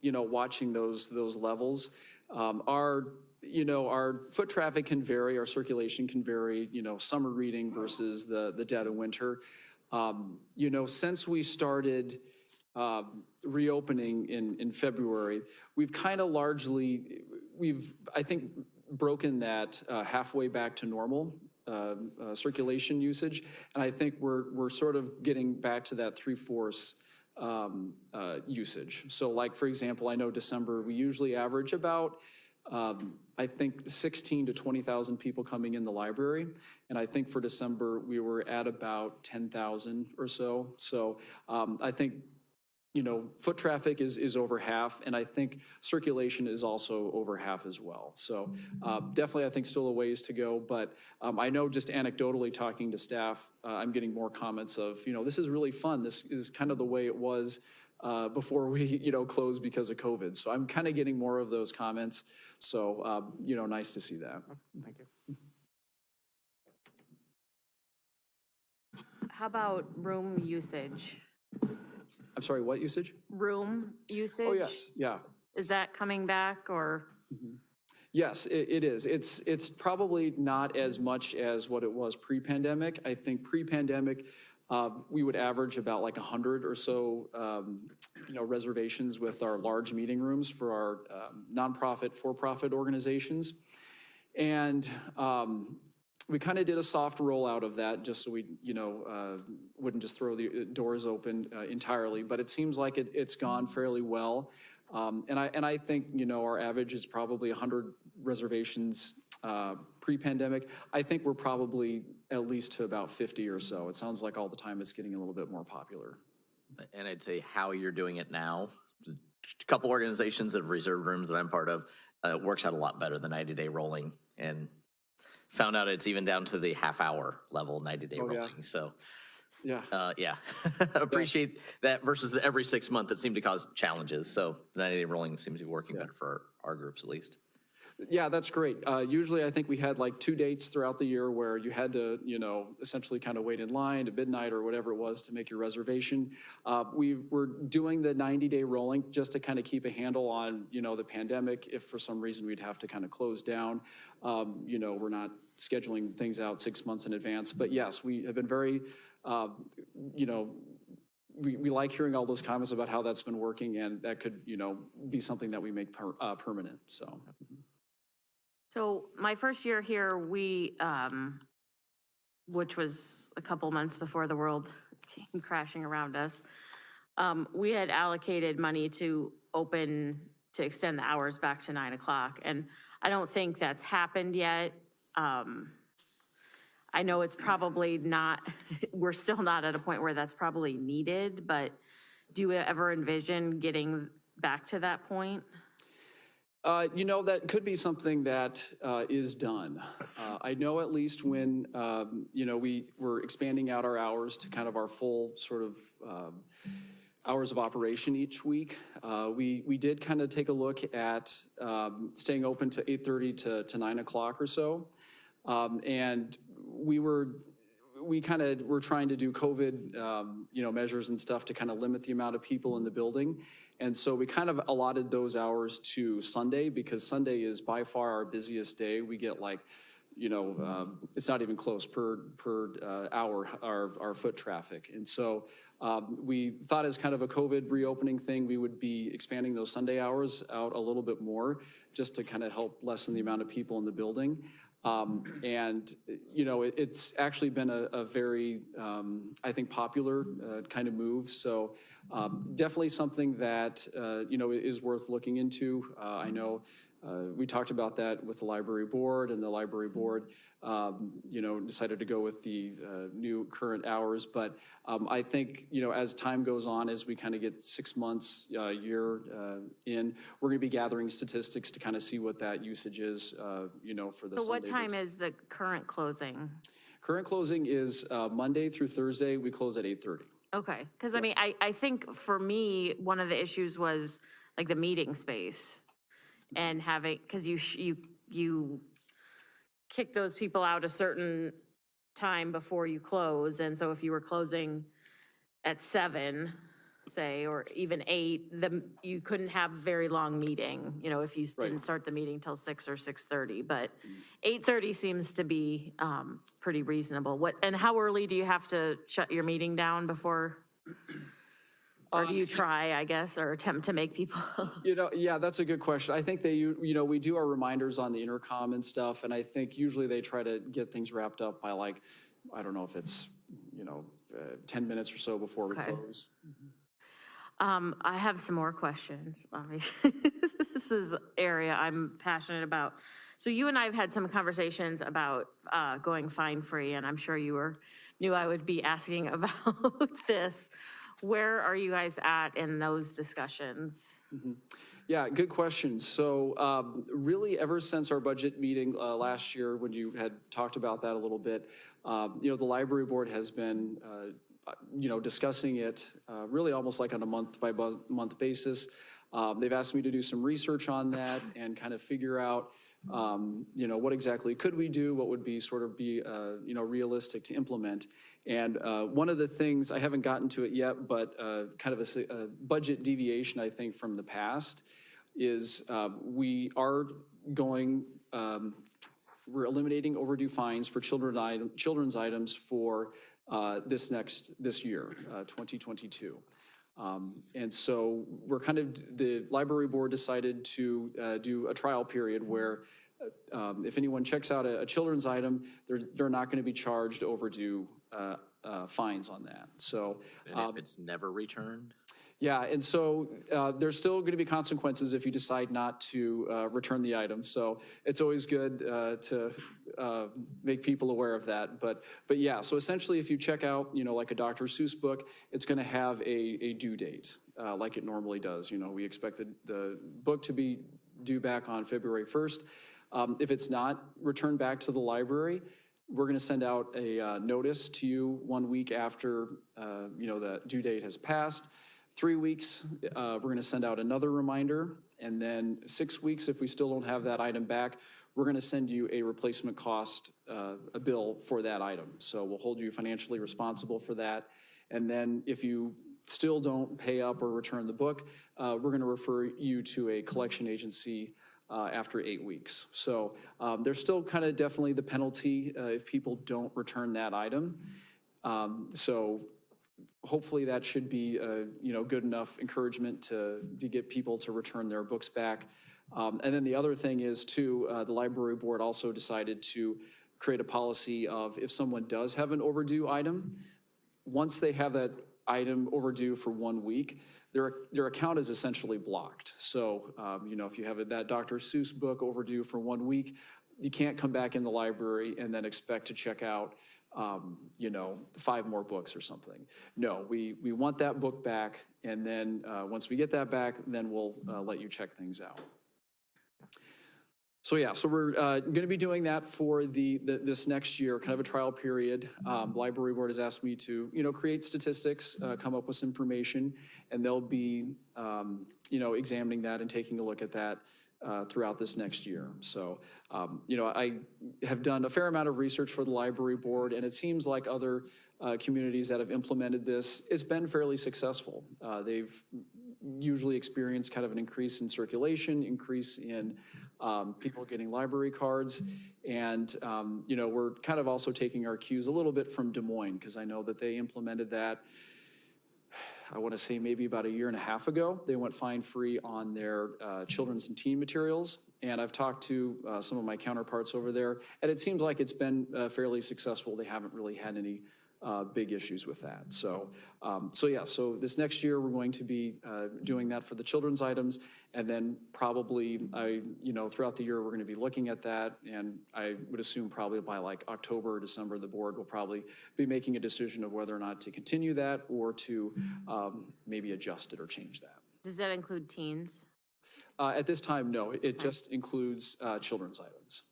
watching those levels. Our foot traffic can vary, our circulation can vary, summer reading versus the dead of winter. Since we started reopening in February, we've kind of largely, I think, broken that halfway back to normal circulation usage. And I think we're sort of getting back to that 3/4 usage. So like, for example, I know December, we usually average about, I think 16 to 20,000 people coming in the library. And I think for December, we were at about 10,000 or so. So I think, foot traffic is over half, and I think circulation is also over half as well. So definitely, I think still a ways to go, but I know just anecdotally talking to staff, I'm getting more comments of, this is really fun. This is kind of the way it was before we, closed because of COVID. So I'm kind of getting more of those comments. So, nice to see that. Thank you. How about room usage? I'm sorry, what usage? Room usage? Oh, yes, yeah. Is that coming back or? Yes, it is. It's probably not as much as what it was pre-pandemic. I think pre-pandemic, we would average about like 100 or so, reservations with our large meeting rooms for our nonprofit, for-profit organizations. And we kind of did a soft rollout of that just so we, wouldn't just throw the doors open entirely. But it seems like it's gone fairly well. And I think, our average is probably 100 reservations pre-pandemic. I think we're probably at least to about 50 or so. It sounds like all the time it's getting a little bit more popular. And I'd say how you're doing it now, a couple organizations that have reserved rooms that I'm part of, works out a lot better than 90-day rolling, and found out it's even down to the half-hour level 90-day rolling. Yeah. So, yeah, appreciate that versus the every 6 month that seemed to cause challenges. So the 90-day rolling seems to be working better for our groups at least. Yeah, that's great. Usually I think we had like 2 dates throughout the year where you had to, essentially kind of wait in line to midnight or whatever it was to make your reservation. We were doing the 90-day rolling just to kind of keep a handle on, the pandemic. If for some reason we'd have to kind of close down, we're not scheduling things out 6 months in advance. But yes, we have been very, we like hearing all those comments about how that's been working, and that could, be something that we make permanent, so. So my first year here, we, which was a couple months before the world came crashing around us, we had allocated money to extend the hours back to 9 o'clock. And I don't think that's happened yet. I know it's probably not, we're still not at a point where that's probably needed, but do you ever envision getting back to that point? That could be something that is done. I know at least when, we were expanding out our hours to kind of our full sort of hours of operation each week, we did kind of take a look at staying open to 8:30 to 9 o'clock or so. And we kind of were trying to do COVID, measures and stuff to kind of limit the amount of people in the building. And so we kind of allotted those hours to Sunday because Sunday is by far our busiest day. We get like, it's not even close per hour, our foot traffic. And so we thought as kind of a COVID reopening thing, we would be expanding those Sunday hours out a little bit more just to kind of help lessen the amount of people in the building. And, it's actually been a very, I think, popular kind of move. So definitely something that, is worth looking into. I know we talked about that with the library board, and the library board, decided to go with the new current hours. But I think, as time goes on, as we kind of get 6 months, year in, we're going to be gathering statistics to kind of see what that usage is, for the So what Sunday time books. is the current closing? Current closing is Monday through Thursday. We close at 8:30. Okay, because I mean, I think for me, one of the issues was like the meeting space and having, because you kick those people out a certain time before you close, and so if you were closing at 7, say, or even 8, you couldn't have a very long meeting, if you didn't start the meeting till 6 or 6:30, but 8:30 seems to be pretty reasonable. And how early do you have to shut your meeting down before? Or do you try, I guess, or attempt to make people? Yeah, that's a good question. I think we do our reminders on the intercom and stuff, and I think usually they try to get things wrapped up by I don't know if it's, 10 minutes or so before we close. I have some more questions, obviously. This is area I'm passionate about. So you and I have had some conversations about going fine-free, and I'm sure you knew I would be asking about this. Where are you guys at in those discussions? Yeah, good question. So really, ever since our budget meeting last year, when you had talked about that a little bit, the library board has been, discussing it really almost like on a month-by-month basis. They've asked me to do some research on that and kind of figure out, what exactly could we do, what would be realistic to implement. And one of the things, I haven't gotten to it yet, but kind of a budget deviation, I think, from the past is we are going, we're eliminating overdue fines for children's items for this year, 2022. And so we're the library board decided to do a trial period where if anyone checks out a children's item, they're not going to be charged overdue fines on that. So, And if it's never returned? Yeah, and so there's still going to be consequences if you decide not to return the item. So it's always good to make people aware of that. But yeah, so essentially if you check out, like a Dr. Seuss book, it's going to have a due date like it normally does. We expect the book to be due back on February 1st. If it's not returned back to the library, we're going to send out a notice to you 1 week after, the due date has passed. 3 weeks, we're going to send out another reminder, and then 6 weeks, if we still don't have that item back, we're going to send you a replacement cost, a bill for that item. So we'll hold you financially responsible for that. And then if you still don't pay up or return the book, we're going to refer you to a collection agency after 8 weeks. So there's still kind of definitely the penalty if people don't return that item. So hopefully that should be good enough encouragement to get people to return their books back. And then the other thing is too, the library board also decided to create a policy of if someone does have an overdue item, once they have that item overdue for 1 week, their account is essentially blocked. So, if you have that Dr. Seuss book overdue for 1 week, you can't come back in the library and then expect to check out 5 more books or something. No, we want that book back, and then once we get that back, then we'll let you check things out. So yeah, so we're going to be doing that for this next year, kind of a trial period. The library board has asked me to, create statistics, come up with some information, and they'll be, examining that and taking a look at that throughout this next year. So, I have done a fair amount of research for the library board, and it seems like other communities that have implemented this, it's been fairly successful. They've usually experienced kind of an increase in circulation, increase in people getting library cards, and we're kind of also taking our cues a little bit from Des Moines, because I know that they implemented that I want to say maybe about a year and a half ago. They went fine-free on their children's and teen materials. And I've talked to some of my counterparts over there, and it seems like it's been fairly successful. They haven't really had any big issues with that. So this next year, we're going to be doing that for the children's items. And then probably, throughout the year, we're going to be looking at that. And I would assume probably by like October or December, the board will probably be making a decision of whether or not to continue that or to maybe adjust it or change that. Does that include teens? At this time, no. It just includes children's items.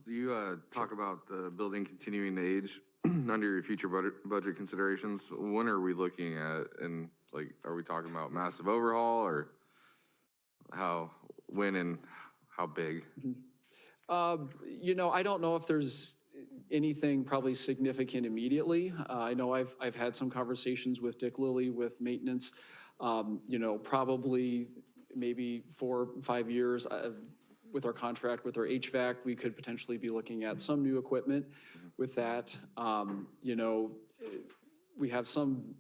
You talk about the building continuing to age under your future budget considerations. When are we looking at, and like, are we talking about massive overhaul, or when and how big? I don't know if there's anything probably significant immediately. I know I've had some conversations with Dick Lilly with maintenance. Probably maybe 4 or 5 years with our contract with our HVAC, we could potentially be looking at some new equipment with that. We have some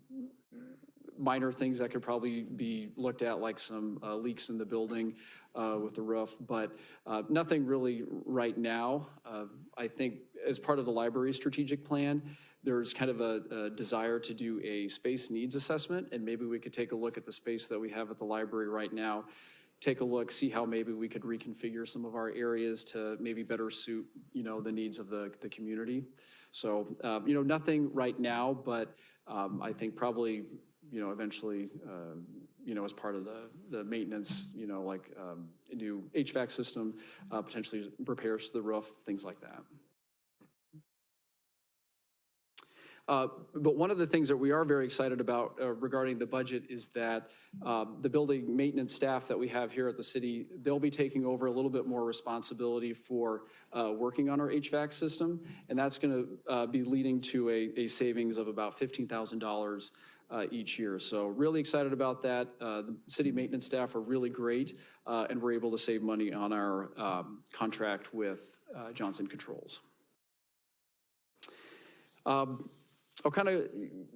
minor things that could probably be looked at, like some leaks in the building with the roof, but nothing really right now. I think as part of the library strategic plan, there's kind of a desire to do a space needs assessment, and maybe we could take a look at the space that we have at the library right now, take a look, see how maybe we could reconfigure some of our areas to maybe better suit, the needs of the community. So, nothing right now, but I think probably, eventually, as part of the maintenance, like a new HVAC system, potentially repairs to the roof, things like that. But one of the things that we are very excited about regarding the budget is that the building maintenance staff that we have here at the city, they'll be taking over a little bit more responsibility for working on our HVAC system, and that's going to be leading to a savings of about $15,000 each year. So really excited about that. The city maintenance staff are really great, and we're able to save money on our contract with Johnson Controls. I'll kind of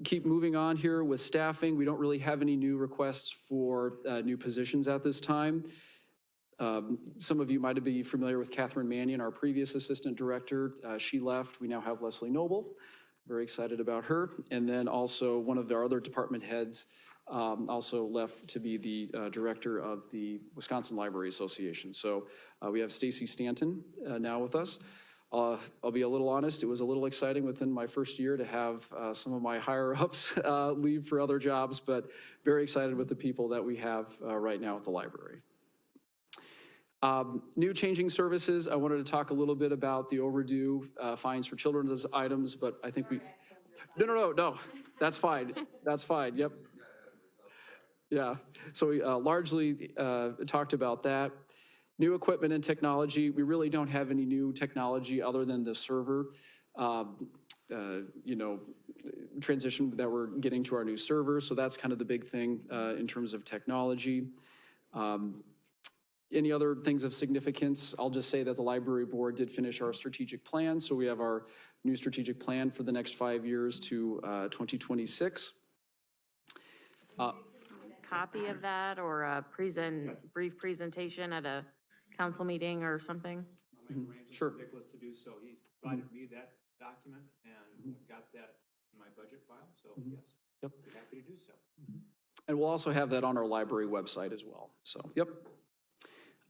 keep moving on here with staffing. We don't really have any new requests for new positions at this time. Some of you might be familiar with Catherine Mannion, our previous assistant director. She left. We now have Leslie Noble. Very excited about her. And then also one of our other department heads also left to be the director of the Wisconsin Library Association. So we have Stacy Stanton now with us. I'll be a little honest, it was a little exciting within my first year to have some of my higher ups leave for other jobs, but very excited with the people that we have right now at the library. New changing services, I wanted to talk a little bit about the overdue fines for children's items, but I think No, that's fine, yep. Yeah, so we largely talked about that. New equipment and technology, we really don't have any new technology other than the server, transition that we're getting to our new server. So that's kind of the big thing in terms of technology. Any other things of significance? I'll just say that the library board did finish our strategic plan. So we have our new strategic plan for the next 5 years to 2026. Copy of that or a brief presentation at a council meeting or something? Sure. Nicholas to do so. He provided me that document and got that in my budget file, so yes. Yep. Be happy to do so. And we'll also have that on our library website as well. So, yep.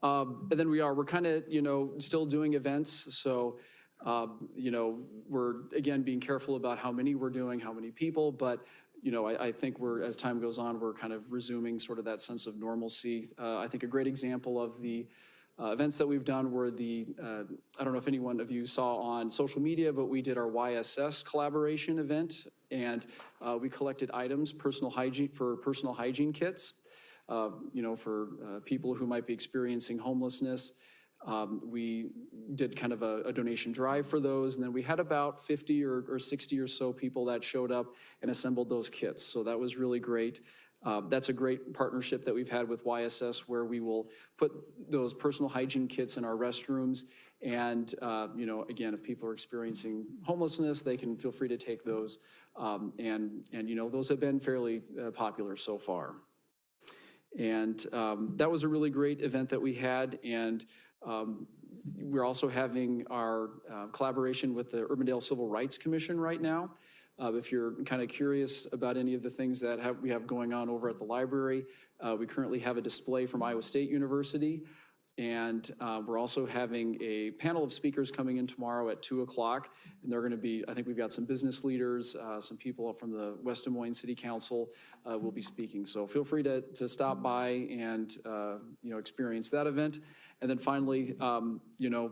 And then we're kind of, still doing events. So, we're, again, being careful about how many we're doing, how many people, but I think as time goes on, we're kind of resuming sort of that sense of normalcy. I think a great example of the events that we've done were I don't know if any one of you saw on social media, but we did our YSS collaboration event, and we collected items, personal hygiene kits, for people who might be experiencing homelessness. We did kind of a donation drive for those, and then we had about 50 or 60 or so people that showed up and assembled those kits. So that was really great. That's a great partnership that we've had with YSS, where we will put those personal hygiene kits in our restrooms, And, again, if people are experiencing homelessness, they can feel free to take those. And those have been fairly popular so far. And that was a really great event that we had. And we're also having our collaboration with the Urbandale Civil Rights Commission right now. If you're kind of curious about any of the things that we have going on over at the library, we currently have a display from Iowa State University. And we're also having a panel of speakers coming in tomorrow at 2 o'clock. And they're going to be, I think we've got some business leaders, some people from the West Des Moines City Council will be speaking. So feel free to stop by and, experience that event. And then finally,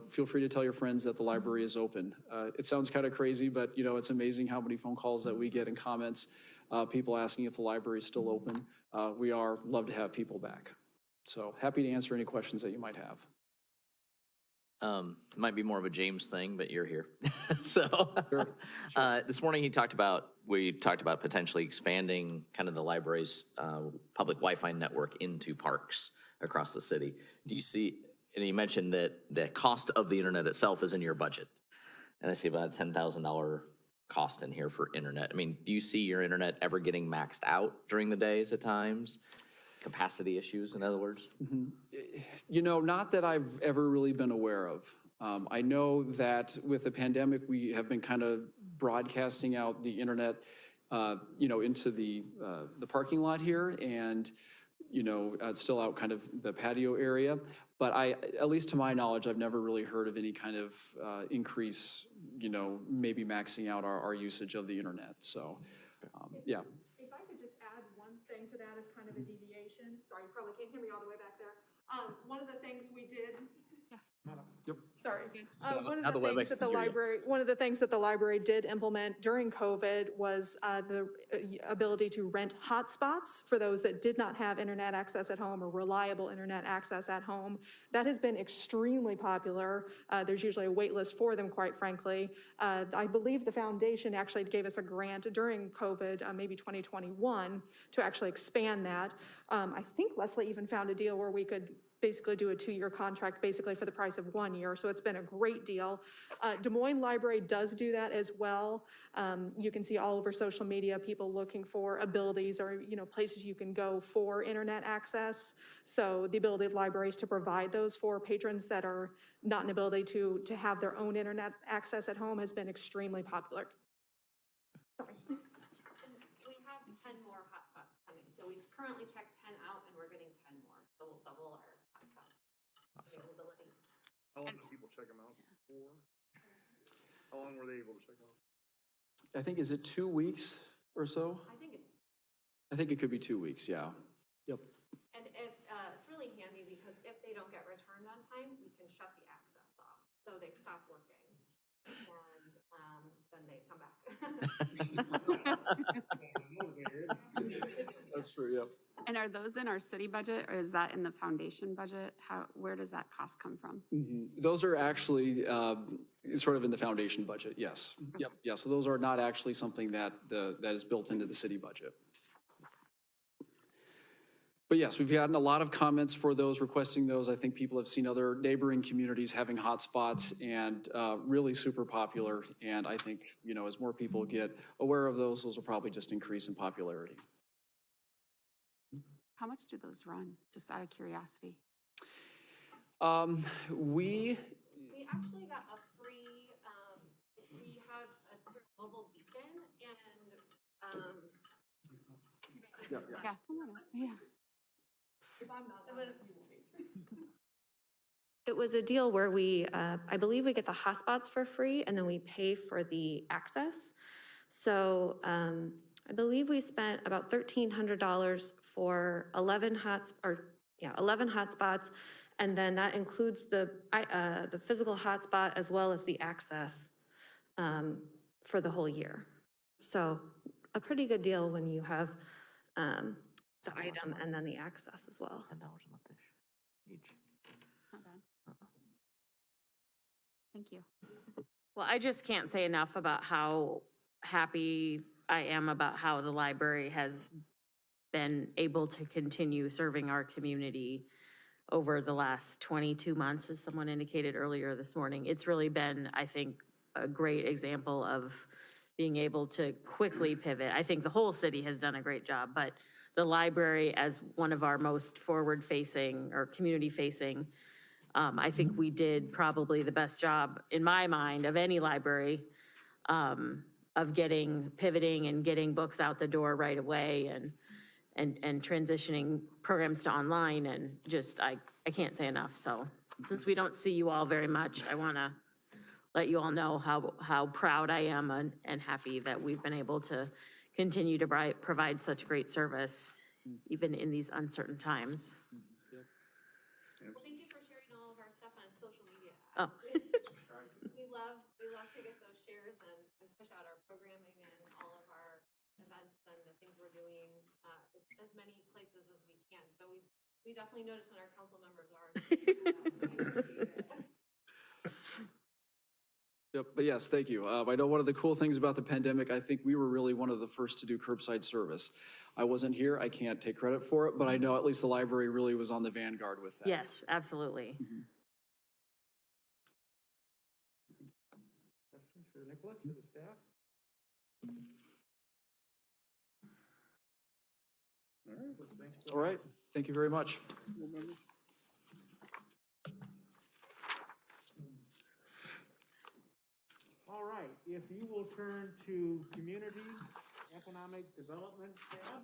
feel free to tell your friends that the library is open. It sounds kind of crazy, but, it's amazing how many phone calls that we get and comments, people asking if the library is still open. We love to have people back. So happy to answer any questions that you might have. Might be more of a James thing, but you're here. So Sure. This morning we talked about potentially expanding kind of the library's public Wi-Fi network into parks across the city. Do you see, and you mentioned that the cost of the internet itself is in your budget. And I see about a $10,000 cost in here for internet. I mean, do you see your internet ever getting maxed out during the days at times? Capacity issues, in other words? Not that I've ever really been aware of. I know that with the pandemic, we have been kind of broadcasting out the internet, into the parking lot here, and still out kind of the patio area. But at least to my knowledge, I've never really heard of any kind of increase, maybe maxing out our usage of the internet. So, yeah. If I could just add one thing to that as kind of a deviation. Sorry, you probably can't hear me all the way back there. One of the things we did. Yep. Sorry. So One now of the the things WebEx that the can hear you. library did implement during COVID was the ability to rent hotspots for those that did not have internet access at home or reliable internet access at home. That has been extremely popular. There's usually a wait list for them, quite frankly. I believe the foundation actually gave us a grant during COVID, maybe 2021, to actually expand that. I think Leslie even found a deal where we could basically do a 2-year contract basically for the price of 1 year. So it's been a great deal. Des Moines Library does do that as well. You can see all over social media people looking for abilities or places you can go for internet access. So the ability of libraries to provide those for patrons that are not an ability to have their own internet access at home has been extremely popular. Sorry. We have 10 more hotspots coming. So we've currently checked 10 out and we're getting 10 more. So we'll double our hotspot availability. How long do people check them out for? How long were they able to check out? I think, is it 2 weeks or so? I think it could be 2 weeks, yeah. Yep. And it's really handy because if they don't get returned on time, we can shut the access off. So they stop working and then they come back. That's true, yep. And are those in our city budget or is that in the foundation budget? Where does that cost come from? Those are actually sort of in the foundation budget, yes. Yep, yeah, so those are not actually something that is built into the city budget. But yes, we've gotten a lot of comments for those, requesting those. I think people have seen other neighboring communities having hotspots and really super popular. And I think, as more people get aware of those will probably just increase in popularity. How much do those run? Just out of curiosity. We actually got a free, we had a mobile beacon and, yeah. It was a deal where we, I believe we get the hotspots for free and then we pay for the access. So I believe we spent about $1,300 for 11 hotspots, and then that includes the physical hotspot as well as the access for the whole year. So a pretty good deal when you have the item and then the access as well. $10 a month each. Not bad. Thank you. Well, I just can't say enough about how happy I am about how the library has been able to continue serving our community over the last 22 months, as someone indicated earlier this morning. It's really been, I think, a great example of being able to quickly pivot. I think the whole city has done a great job, but the library, as one of our most forward-facing or community-facing, I think we did probably the best job, in my mind, of any library, of pivoting and getting books out the door right away and transitioning programs to online, and just, I can't say enough. So since we don't see you all very much, I want to let you all know how proud I am and happy that we've been able to continue to provide such great service, even in these uncertain times. Well, thank you for sharing all of our stuff on social media. Oh. We love to get those shares and push out our programming and all of our events and the things we're doing as many places as we can. So we definitely notice when our council members are. Yep, but yes, thank you. I know one of the cool things about the pandemic, I think we were really one of the first to do curbside service. I wasn't here, I can't take credit for it, but I know at least the library really was on the vanguard with that. Yes, absolutely. Questions for Nicholas or the staff? All right, well, thanks. All right, thank you very much. All right, if you will turn to Community Economic Development tab.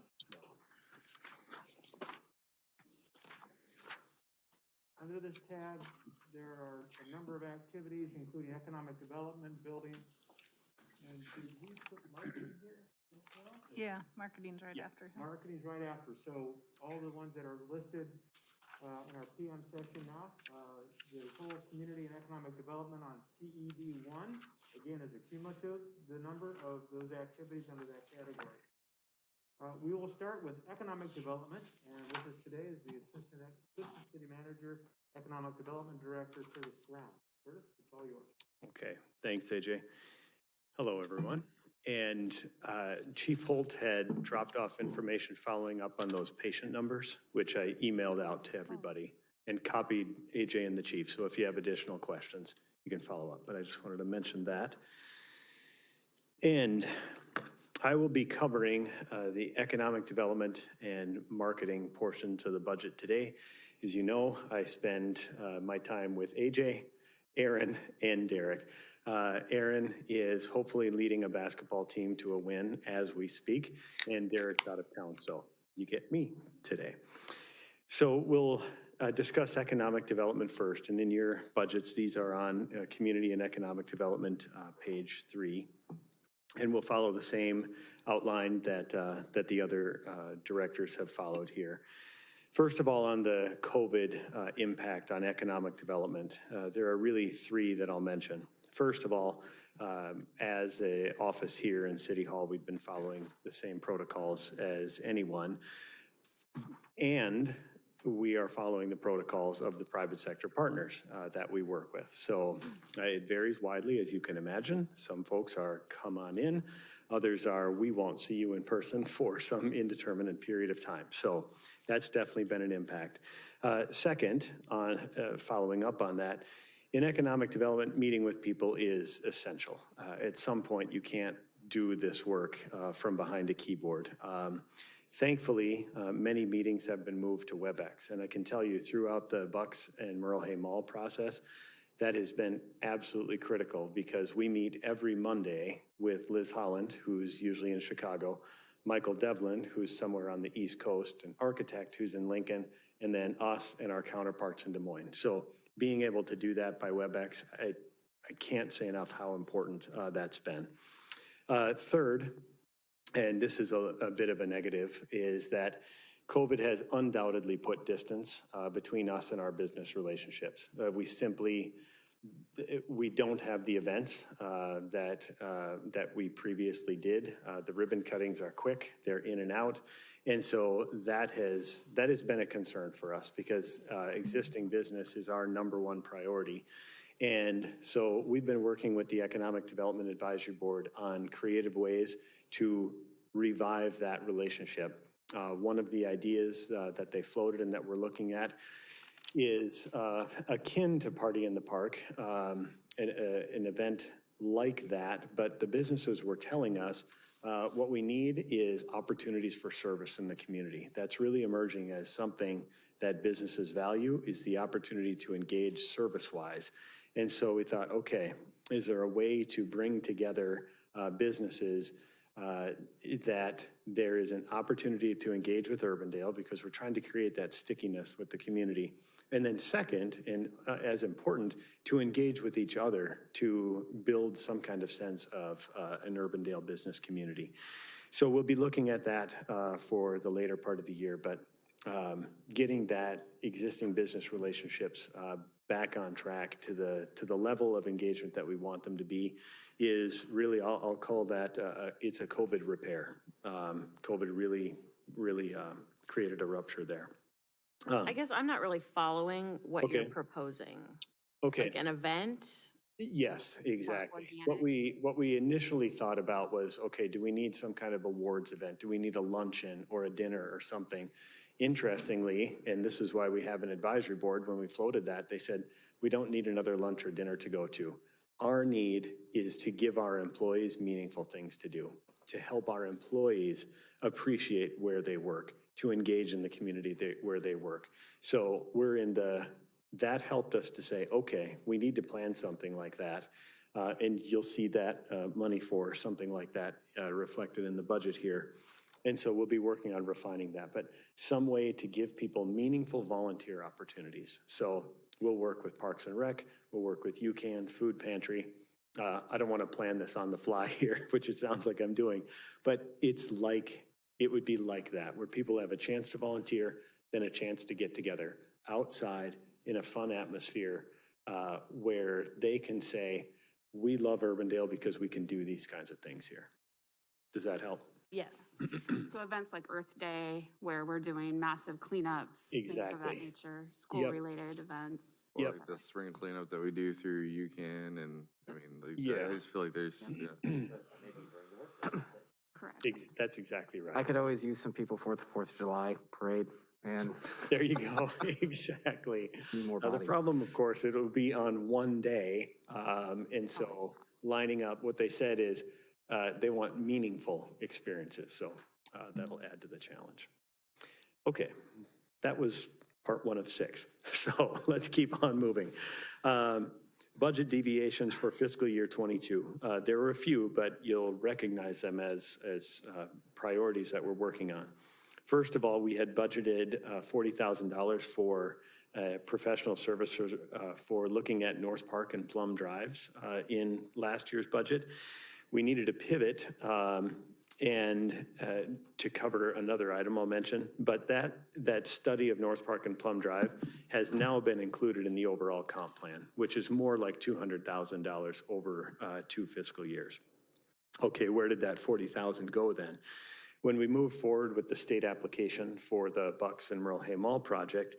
Under this tab, there are a number of activities, including economic development, building. And did we put marketing here as well? Yeah, marketing's right after. Marketing's right after. So all the ones that are listed in our PM section now, the whole community and economic development on CED 1, again, is a cumulative, the number of those activities under that category. We will start with economic development, and with us today is the Assistant City Manager, Economic Development Director, Curtis Brown. Curtis, it's all yours. Okay, thanks, AJ. Hello, everyone. And Chief Holt had dropped off information following up on those patient numbers, which I emailed out to everybody and copied AJ and the chief. So if you have additional questions, you can follow up. But I just wanted to mention that. And I will be covering the economic development and marketing portions of the budget today. As you know, I spend my time with AJ, Aaron, and Derek. Aaron is hopefully leading a basketball team to a win as we speak, and Derek's out of town, so you get me today. So we'll discuss economic development first, and in your budgets, these are on community and economic development, page 3. And we'll follow the same outline that the other directors have followed here. First of all, on the COVID impact on economic development, there are really 3 that I'll mention. First of all, as an office here in City Hall, we've been following the same protocols as anyone. And we are following the protocols of the private sector partners that we work with. So it varies widely, as you can imagine. Some folks are come on in. Others are, we won't see you in person for some indeterminate period of time. So that's definitely been an impact. Second, on following up on that, in economic development, meeting with people is essential. At some point, you can't do this work from behind a keyboard. Thankfully, many meetings have been moved to WebEx, and I can tell you throughout the Bucks and Merle Hay Mall process, that has been absolutely critical because we meet every Monday with Liz Holland, who's usually in Chicago, Michael Devlin, who's somewhere on the East Coast, an architect who's in Lincoln, and then us and our counterparts in Des Moines. So being able to do that by WebEx, I can't say enough how important that's been. Third, and this is a bit of a negative, is that COVID has undoubtedly put distance between us and our business relationships. We don't have the events that we previously did. The ribbon cuttings are quick, they're in and out. And so that has been a concern for us because existing business is our #1 priority. And so we've been working with the Economic Development Advisory Board on creative ways to revive that relationship. One of the ideas that they floated and that we're looking at is akin to Party in the Park, an event like that, but the businesses were telling us what we need is opportunities for service in the community. That's really emerging as something that businesses value, is the opportunity to engage service-wise. And so we thought, okay, is there a way to bring together businesses that there is an opportunity to engage with Urbandale, because we're trying to create that stickiness with the community. And then second, and as important, to engage with each other to build some kind of sense of an Urbandale business community. So we'll be looking at that for the later part of the year, but getting that existing business relationships back on track to the level of engagement that we want them to be is really, I'll call that, it's a COVID repair. COVID really created a rupture there. I guess I'm not really following what you're Okay. proposing. Okay. Like an event? Yes, exactly. What we initially thought about was, okay, do we need some kind of awards event? Do we need a luncheon or a dinner or something? Interestingly, and this is why we have an advisory board, when we floated that, they said, we don't need another lunch or dinner to go to. Our need is to give our employees meaningful things to do, to help our employees appreciate where they work, to engage in the community where they work. So we're in that helped us to say, okay, we need to plan something like that. And you'll see that money for something like that reflected in the budget here. And so we'll be working on refining that, but some way to give people meaningful volunteer opportunities. So we'll work with Parks and Rec, we'll work with UCAN, Food Pantry. I don't want to plan this on the fly here, which it sounds like I'm doing, but it would be like that, where people have a chance to volunteer, then a chance to get together outside in a fun atmosphere where they can say, we love Urbandale because we can do these kinds of things here. Does that help? Yes. So events like Earth Day, where we're doing massive cleanups, things of that Exactly. nature, school-related events. Or like the spring cleanup that we do through UCAN, and I mean, like, I just feel like there's, Correct. That's exactly right. I could always use some people for the 4th of July parade, and There you go, exactly. need more The bodies. problem, of course, it'll be on one day, and so lining up, what they said is they want meaningful experiences, so that'll add to the challenge. Okay, that was part 1 of 6, so let's keep on moving. Budget deviations for fiscal year 22. There were a few, but you'll recognize them as priorities that we're working on. First of all, we had budgeted $40,000 for professional services for looking at North Park and Plum Drives in last year's budget. We needed a pivot and to cover another item I'll mention, but that study of North Park and Plum Drive has now been included in the overall comp plan, which is more like $200,000 over 2 fiscal years. Okay, where did that $40,000 go then? When we moved forward with the state application for the Bucks and Merle Hay Mall project,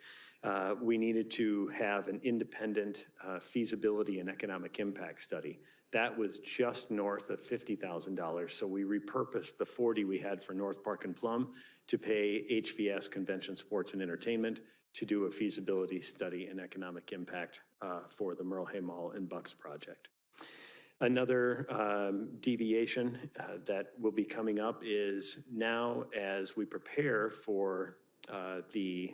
we needed to have an independent feasibility and economic impact study. That was just north of $50,000. So we repurposed the 40 we had for North Park and Plum to pay HVS, Convention, Sports, and Entertainment, to do a feasibility study and economic impact for the Merle Hay Mall and Bucks project. Another deviation that will be coming up is now, as we prepare for the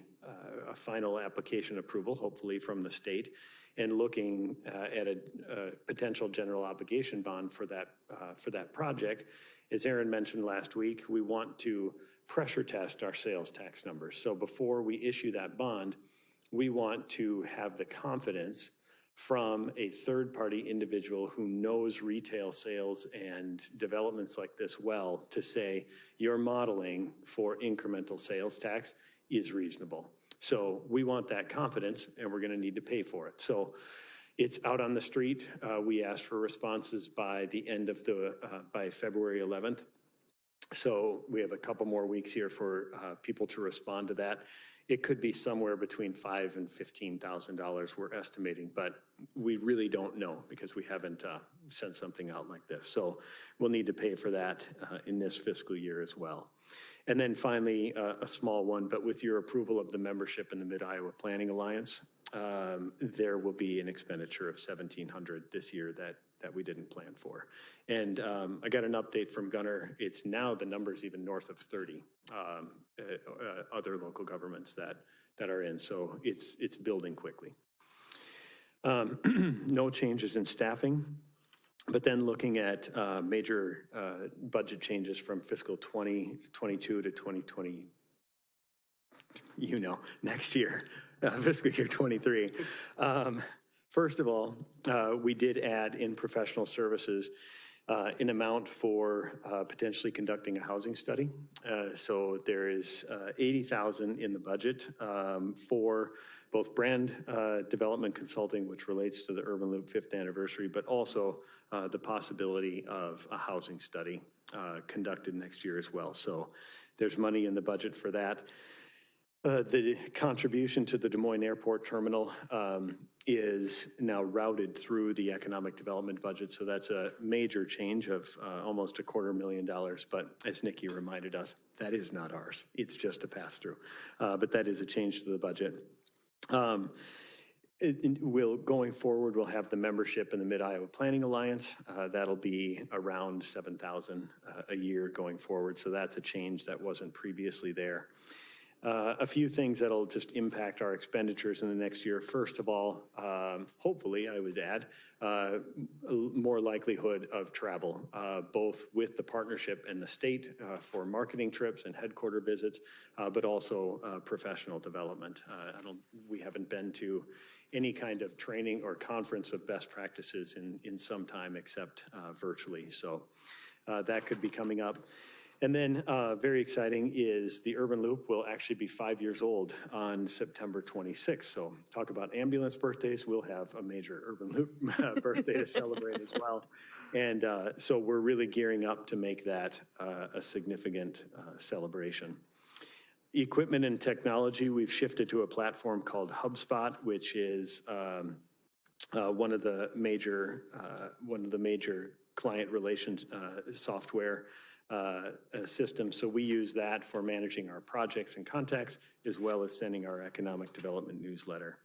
final application approval, hopefully from the state, and looking at a potential general obligation bond for that project, as Aaron mentioned last week, we want to pressure test our sales tax numbers. So before we issue that bond, we want to have the confidence from a third-party individual who knows retail sales and developments like this well to say, your modeling for incremental sales tax is reasonable. So we want that confidence, and we're going to need to pay for it. So it's out on the street. We asked for responses by the end of by February 11th. So we have a couple more weeks here for people to respond to that. It could be somewhere between $5,000 and $15,000 we're estimating, but we really don't know because we haven't sent something out like this. So we'll need to pay for that in this fiscal year as well. And then finally, a small one, but with your approval of the membership in the Mid-Iowa Planning Alliance, there will be an expenditure of $1,700 this year that we didn't plan for. And I got an update from Gunnar. It's now the number's even north of 30 other local governments that are in. So it's building quickly. No changes in staffing. But then looking at major budget changes from fiscal 2022 to 2020, next year, fiscal year 23. First of all, we did add in professional services an amount for potentially conducting a housing study. So there is $80,000 in the budget for both brand development consulting, which relates to the Urban Loop 5th anniversary, but also the possibility of a housing study conducted next year as well. So there's money in the budget for that. The contribution to the Des Moines Airport Terminal is now routed through the economic development budget. So that's a major change of almost $250,000. But as Nikki reminded us, that is not ours. It's just a pass through. But that is a change to the budget. Going forward, we'll have the membership in the Mid-Iowa Planning Alliance. That'll be around $7,000 a year going forward. So that's a change that wasn't previously there. A few things that'll just impact our expenditures in the next year. First of all, hopefully, I would add, more likelihood of travel, both with the partnership and the state for marketing trips and headquarter visits, but also professional development. We haven't been to any kind of training or conference of best practices in some time except virtually. So that could be coming up. And then very exciting is the Urban Loop will actually be 5 years old on September 26th. So talk about ambulance birthdays. We'll have a major Urban Loop birthday to celebrate as well. And so we're really gearing up to make that a significant celebration. Equipment and technology, we've shifted to a platform called HubSpot, which is one of the major client relations software system. So we use that for managing our projects and contacts, as well as sending our economic development newsletter.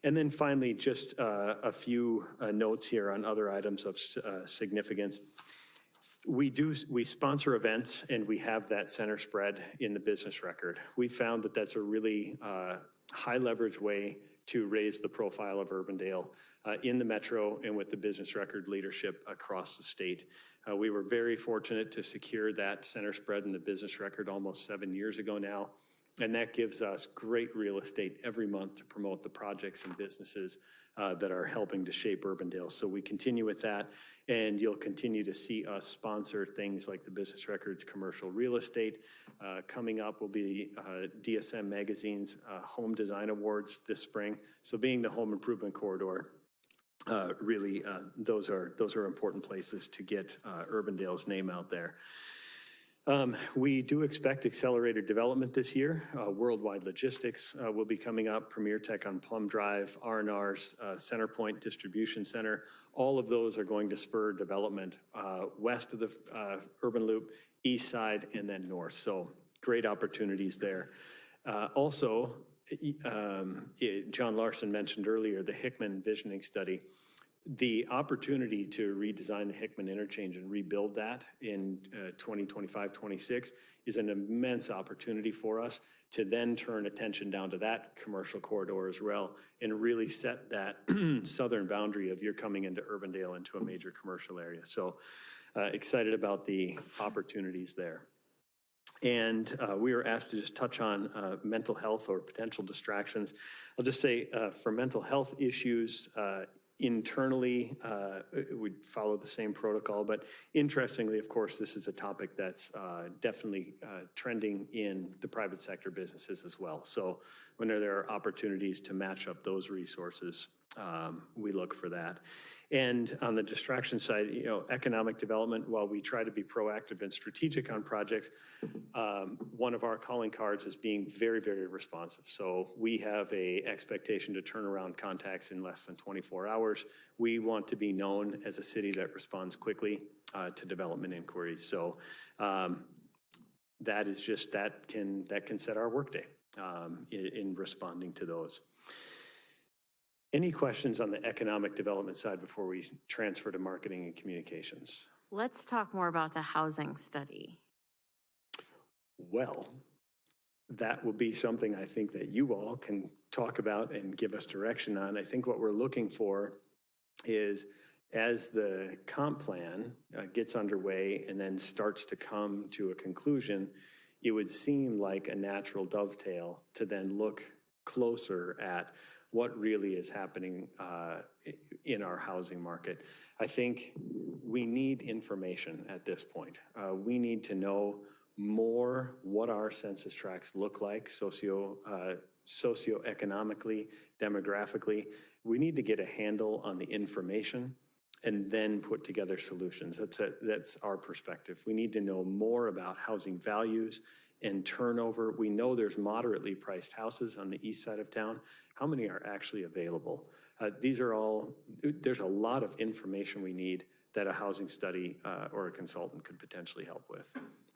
And then finally, just a few notes here on other items of significance. We sponsor events, and we have that center spread in the business record. We found that that's a really high leverage way to raise the profile of Urbandale in the metro and with the business record leadership across the state. We were very fortunate to secure that center spread in the business record almost 7 years ago now. And that gives us great real estate every month to promote the projects and businesses that are helping to shape Urbandale. So we continue with that, and you'll continue to see us sponsor things like the Business Records Commercial Real Estate. Coming up will be DSM Magazine's Home Design Awards this spring. So being the home improvement corridor, really, those are important places to get Urbandale's name out there. We do expect accelerated development this year. Worldwide Logistics will be coming up, Premier Tech on Plum Drive, R&R's Centerpoint Distribution Center. All of those are going to spur development west of the Urban Loop, east side, and then north. So great opportunities there. Also, John Larson mentioned earlier the Hickman Visioning Study. The opportunity to redesign the Hickman interchange and rebuild that in 2025-26 is an immense opportunity for us to then turn attention down to that commercial corridor as well and really set that southern boundary of you're coming into Urbandale into a major commercial area. So excited about the opportunities there. And we were asked to just touch on mental health or potential distractions. I'll just say for mental health issues, internally, we'd follow the same protocol, but interestingly, of course, this is a topic that's definitely trending in the private sector businesses as well. So when there are opportunities to match up those resources, we look for that. And on the distraction side, economic development, while we try to be proactive and strategic on projects, one of our calling cards is being very, very responsive. So we have an expectation to turn around contacts in less than 24 hours. We want to be known as a city that responds quickly to development inquiries. So that is just, that can set our workday in responding to those. Any questions on the economic development side before we transfer to marketing and communications? Let's talk more about the housing study. Well, that will be something I think that you all can talk about and give us direction on. I think what we're looking for is, as the comp plan gets underway and then starts to come to a conclusion, it would seem like a natural dovetail to then look closer at what really is happening in our housing market. I think we need information at this point. We need to know more what our census tracts look like socioeconomically, demographically. We need to get a handle on the information and then put together solutions. That's our perspective. We need to know more about housing values and turnover. We know there's moderately priced houses on the east side of town. How many are actually available? These are all, there's a lot of information we need that a housing study or a consultant could potentially help with.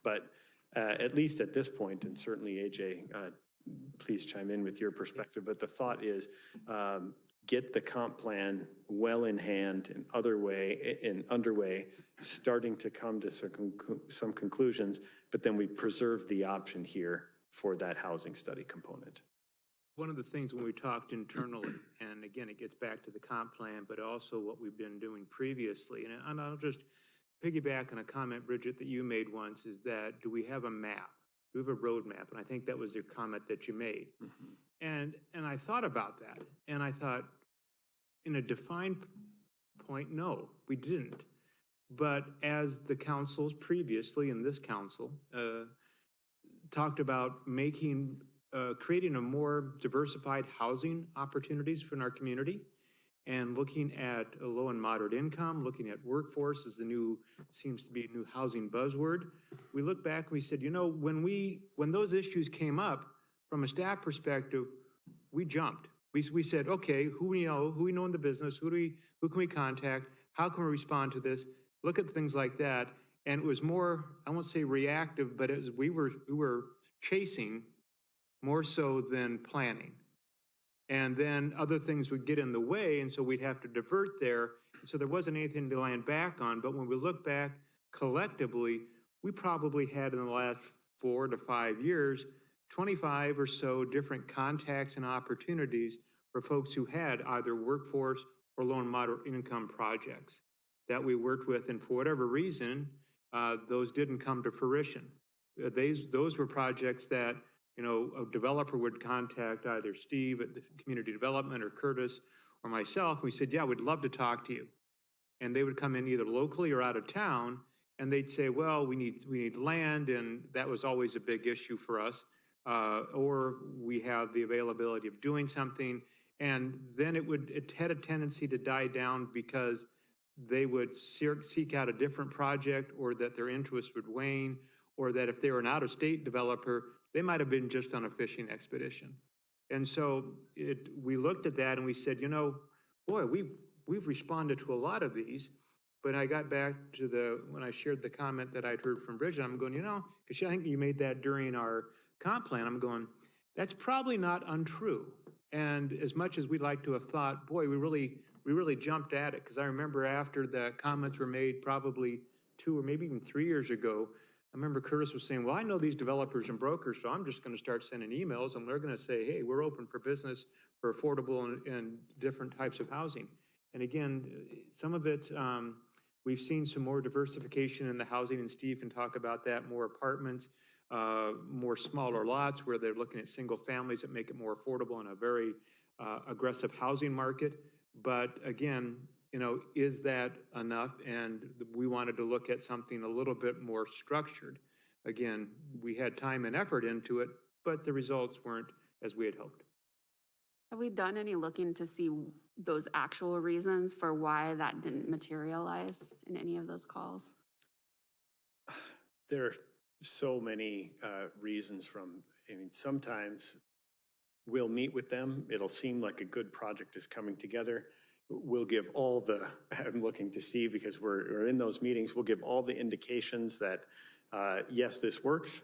But at least at this point, and certainly AJ, please chime in with your perspective, but the thought is get the comp plan well in hand and underway, starting to come to some conclusions, but then we preserve the option here for that housing study component. One of the things when we talked internally, and again, it gets back to the comp plan, but also what we've been doing previously, and I'll just piggyback on a comment, Bridget, that you made once, is that do we have a map? Do we have a roadmap? And I think that was your comment that you made. And I thought about that, and I thought, in a defined point, no, we didn't. But as the councils previously, in this council, talked about creating a more diversified housing opportunities for our community, and looking at a low and moderate income, looking at workforce as seems to be a new housing buzzword. We look back and we said, when those issues came up, from a staff perspective, we jumped. We said, okay, who we know in the business, who can we contact, how can we respond to this? Look at things like that. And it was more, I won't say reactive, but we were chasing more so than planning. And then other things would get in the way, and so we'd have to divert there. So there wasn't anything to land back on. But when we look back collectively, we probably had in the last 4 to 5 years, 25 or so different contacts and opportunities for folks who had either workforce or low and moderate income projects that we worked with. And for whatever reason, those didn't come to fruition. Those were projects that a developer would contact either Steve at the community development or Curtis or myself. We said, yeah, we'd love to talk to you. And they would come in either locally or out of town, and they'd say, well, we need land, and that was always a big issue for us. Or we have the availability of doing something. And then it had a tendency to die down because they would seek out a different project, or that their interest would wane, or that if they were an out-of-state developer, they might have been just on a fishing expedition. And so we looked at that and we said, boy, we've responded to a lot of these. But I got back to when I shared the comment that I'd heard from Bridget, I'm going, because I think you made that during our comp plan, I'm going, that's probably not untrue. And as much as we'd like to have thought, boy, we really jumped at it. Because I remember after the comments were made probably 2 or maybe even 3 years ago, I remember Curtis was saying, well, I know these developers and brokers, so I'm just going to start sending emails, and they're going to say, hey, we're open for business for affordable and different types of housing. And again, some of it, we've seen some more diversification in the housing, and Steve can talk about that, more apartments, more smaller lots where they're looking at single families that make it more affordable in a very aggressive housing market. But again, is that enough? And we wanted to look at something a little bit more structured. Again, we had time and effort into it, but the results weren't as we had hoped. Have we done any looking to see those actual reasons for why that didn't materialize in any of those calls? There are so many reasons sometimes we'll meet with them. It'll seem like a good project is coming together. We'll give I'm looking to Steve because we're in those meetings, we'll give all the indications that, yes, this works,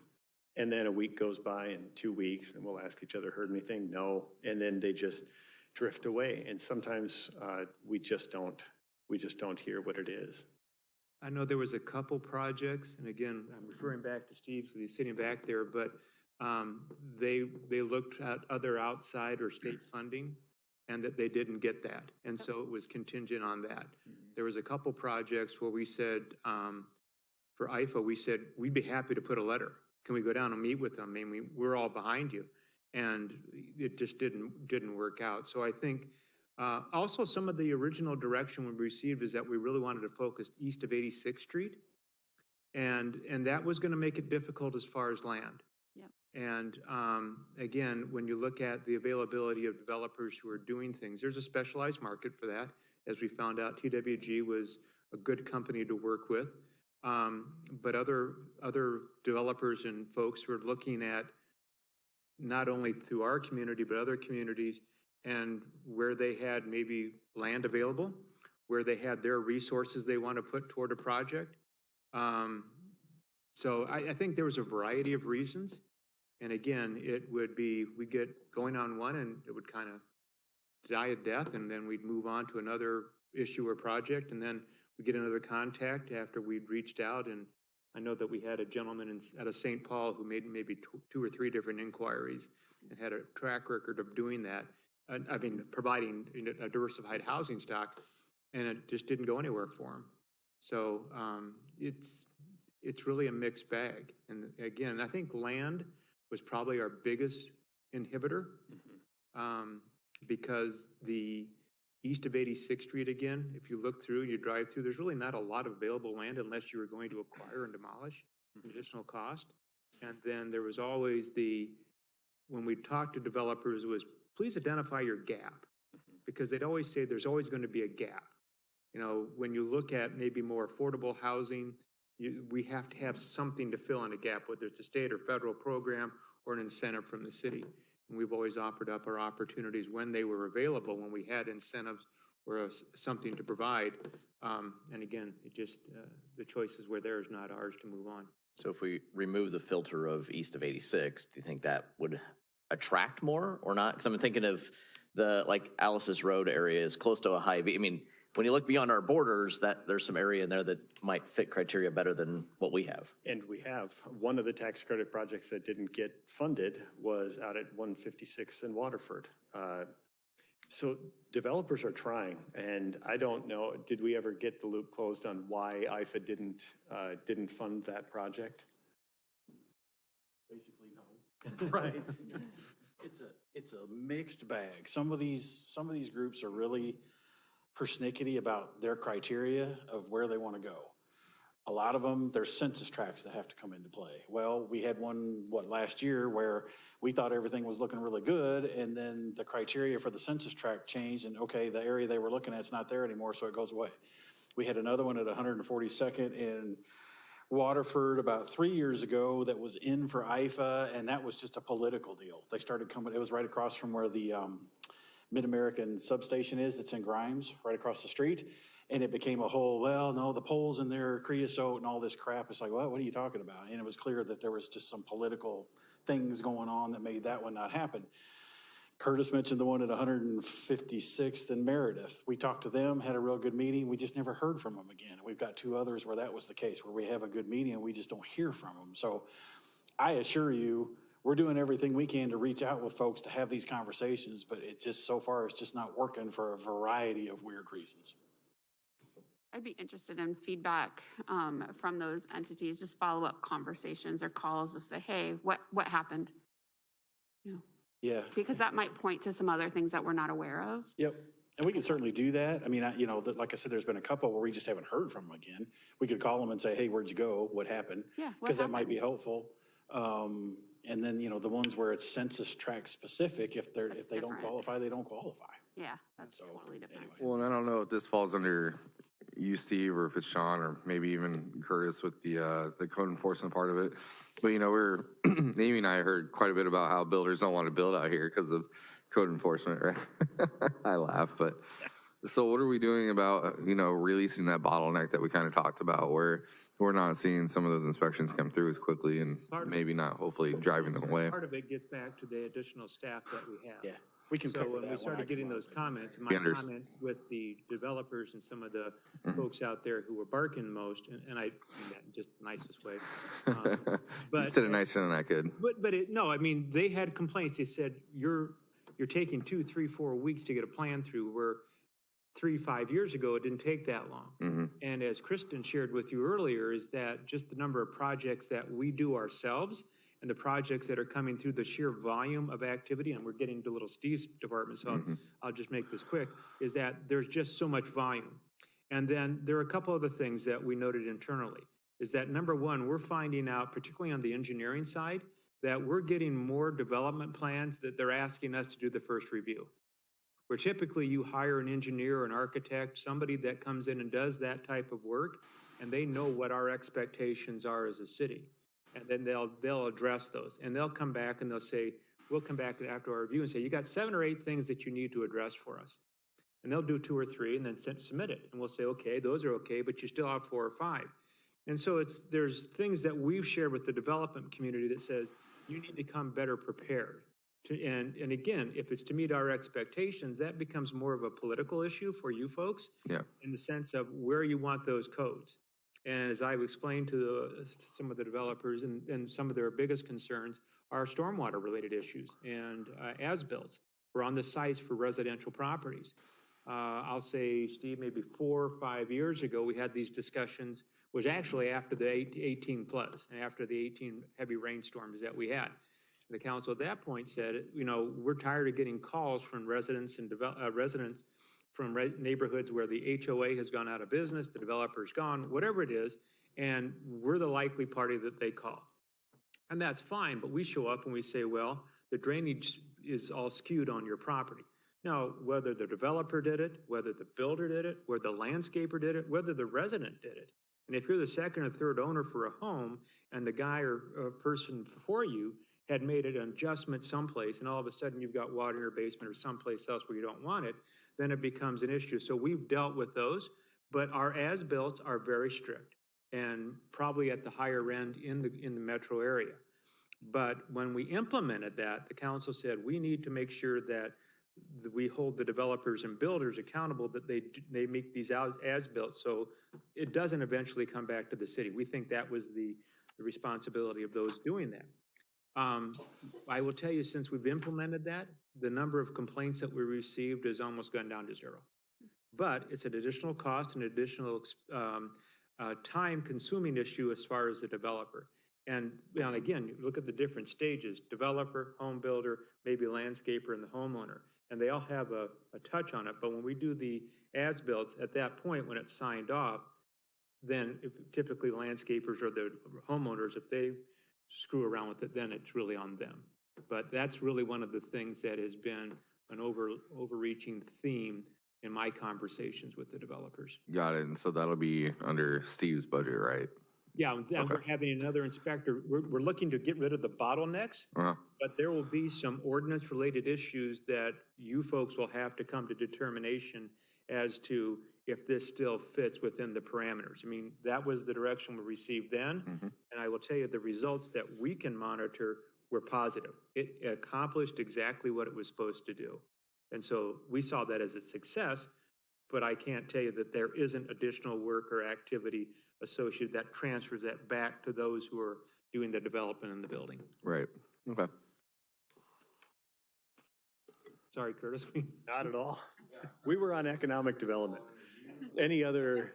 And then a week goes by and 2 weeks, and we'll ask each other, heard anything? No. And then they just drift away. And sometimes we just don't hear what it is. I know there was a couple projects, and again, I'm referring back to Steve, because he's sitting back there, but they looked at other outside or state funding, and that they didn't get that. And so it was contingent on that. There was a couple projects where we said, for IFA, we said, we'd be happy to put a letter. Can we go down and meet with them? I mean, we're all behind you. And it just didn't work out. So I think also some of the original direction we received is that we really wanted to focus east of 86th Street. And that was going to make it difficult as far as land. Yep. And again, when you look at the availability of developers who are doing things, there's a specialized market for that. As we found out, TWG was a good company to work with. But other developers and folks who are looking at not only through our community, but other communities, and where they had maybe land available, where they had their resources they want to put toward a project. So I think there was a variety of reasons. And again, it would be, we get going on one and it would kind of die a death, and then we'd move on to another issue or project, and then we get another contact after we'd reached out. And I know that we had a gentleman out of St. Paul who made maybe two or three different inquiries and had a track record of doing that. I mean, providing a diversified housing stock, and it just didn't go anywhere for him. So it's really a mixed bag. And again, I think land was probably our biggest inhibitor, because the east of 86th Street, again, if you look through, you drive through, there's really not a lot of available land unless you were going to acquire and demolish at additional cost. And then there was always when we talked to developers, it was, please identify your gap, because they'd always say there's always going to be a gap. You know, when you look at maybe more affordable housing, we have to have something to fill in a gap, whether it's a state or federal program or an incentive from the city. And we've always offered up our opportunities when they were available, when we had incentives or something to provide. And again, it just, the choices were theirs, not ours to move on. So if we remove the filter of east of 86, do you think that would attract more or not? Because I'm thinking of like Alice's Road area is close to a Hy-Vee. I mean, when you look beyond our borders, there's some area in there that might fit criteria better than what we have. And we have. One of the tax credit projects that didn't get funded was out at 156th and Waterford. So developers are trying, and I don't know, did we ever get the loop closed on why IFA didn't fund that project? Basically, no. Right. It's a mixed bag. Some of these groups are really persnickety about their criteria of where they want to go. A lot of them, there's census tracts that have to come into play. Well, we had one, last year where we thought everything was looking really good, and then the criteria for the census tract changed, and okay, the area they were looking at is not there anymore, so it goes away. We had another one at 142nd in Waterford about 3 years ago that was in for IFA, and that was just a political deal. They started coming, it was right across from where the Mid-American substation is, that's in Grimes, right across the street. And it became a whole, well, no, the poles in there, creosote and all this crap. It's like, what are you talking about? And it was clear that there was just some political things going on that made that one not happen. Curtis mentioned the one at 156th and Meredith. We talked to them, had a real good meeting. We just never heard from them again. We've got two others where that was the case, where we have a good meeting and we just don't hear from them. So I assure you, we're doing everything we can to reach out with folks to have these conversations, but it just, so far, it's just not working for a variety of weird reasons. I'd be interested in feedback from those entities, just follow-up conversations or calls to say, hey, what happened? You know, yeah. Because that might point to some other things that we're not aware of. Yep. And we can certainly do that. I mean, like I said, there's been a couple where we just haven't heard from them again. We could call them and say, hey, where'd you go? What happened? Yeah. Because that might be helpful. And then, the ones where it's census tract specific, if they don't qualify, they don't qualify. Yeah, that's totally different. Anyway. Well, and I don't know if this falls under you, Steve, or if it's Sean, or maybe even Curtis with the code enforcement part of it. But, Amy and I heard quite a bit about how builders don't want to build out here because of code enforcement, right? I laugh, but so what are we doing about, releasing that bottleneck that we kind of talked about where we're not seeing some of those inspections come through as quickly and maybe not hopefully driving them away. Part of it gets back to the additional staff that we have. Yeah, we can So cover when that we when I started come getting up. those comments, and We my understand. comments with the developers and some of the folks out there who were barking most, and I mean that in just the nicest way. You But said it nicer than I could. no, I mean, they had complaints. They said, you're taking 2, 3, 4 weeks to get a plan through, where 3, 5 years ago, it didn't take that long. And as Kristen shared with you earlier, is that just the number of projects that we do ourselves and the projects that are coming through, the sheer volume of activity, and we're getting to little Steve's department, so I'll just make this quick, is that there's just so much volume. And then there are a couple other things that we noted internally, is that number one, we're finding out, particularly on the engineering side, that we're getting more development plans that they're asking us to do the first review. Where typically you hire an engineer or an architect, somebody that comes in and does that type of work, and they know what our expectations are as a city. And then they'll address those, and they'll come back and they'll say, we'll come back after our review and say, you got 7 or 8 things that you need to address for us. And they'll do 2 or 3 and then submit it. And we'll say, okay, those are okay, but you still have 4 or 5. And so there's things that we've shared with the development community that says, you need to come better prepared. And again, if it's to meet our expectations, that becomes more of a political issue for you folks. Yeah. In the sense of where you want those codes. And as I've explained to some of the developers, and some of their biggest concerns are stormwater related issues and as-bills. We're on the sites for residential properties. I'll say, Steve, maybe 4 or 5 years ago, we had these discussions, was actually after the 18 floods, and after the 18 heavy rainstorms that we had. The council at that point said, we're tired of getting calls from residents and residents from neighborhoods where the HOA has gone out of business, the developer's gone, whatever it is, and we're the likely party that they call. And that's fine, but we show up and we say, well, the drainage is all skewed on your property. Now, whether the developer did it, whether the builder did it, whether the landscaper did it, whether the resident did it. And if you're the second or third owner for a home and the guy or person before you had made an adjustment someplace and all of a sudden you've got water in your basement or someplace else where you don't want it, then it becomes an issue. So we've dealt with those, but our as-built are very strict and probably at the higher end in the metro area. But when we implemented that, the council said we need to make sure that we hold the developers and builders accountable that they make these as-built so it doesn't eventually come back to the city. We think that was the responsibility of those doing that. I will tell you, since we've implemented that, the number of complaints that we received has almost gone down to 0. But it's an additional cost and additional time-consuming issue as far as the developer. And again, you look at the different stages, developer, home builder, maybe landscaper, and the homeowner. And they all have a touch on it. But when we do the as-built, at that point, when it's signed off, then typically landscapers or the homeowners, if they screw around with it, then it's really on them. But that's really one of the things that has been an overreaching theme in my conversations with the developers. Got it. And so that'll be under Steve's budget, right? Yeah, and we're having another inspector. We're looking to get rid of the bottlenecks, but there will be some ordinance-related issues that you folks will have to come to determination as to if this still fits within the parameters. I mean, that was the direction we received then, and I will tell you the results that we can monitor were positive. It accomplished exactly what it was supposed to do. And so we saw that as a success, but I can't tell you that there isn't additional work or activity associated that transfers that back to those who are doing the development in the building. Right. Okay. Sorry, Curtis. Not at all. We were on economic development. Any other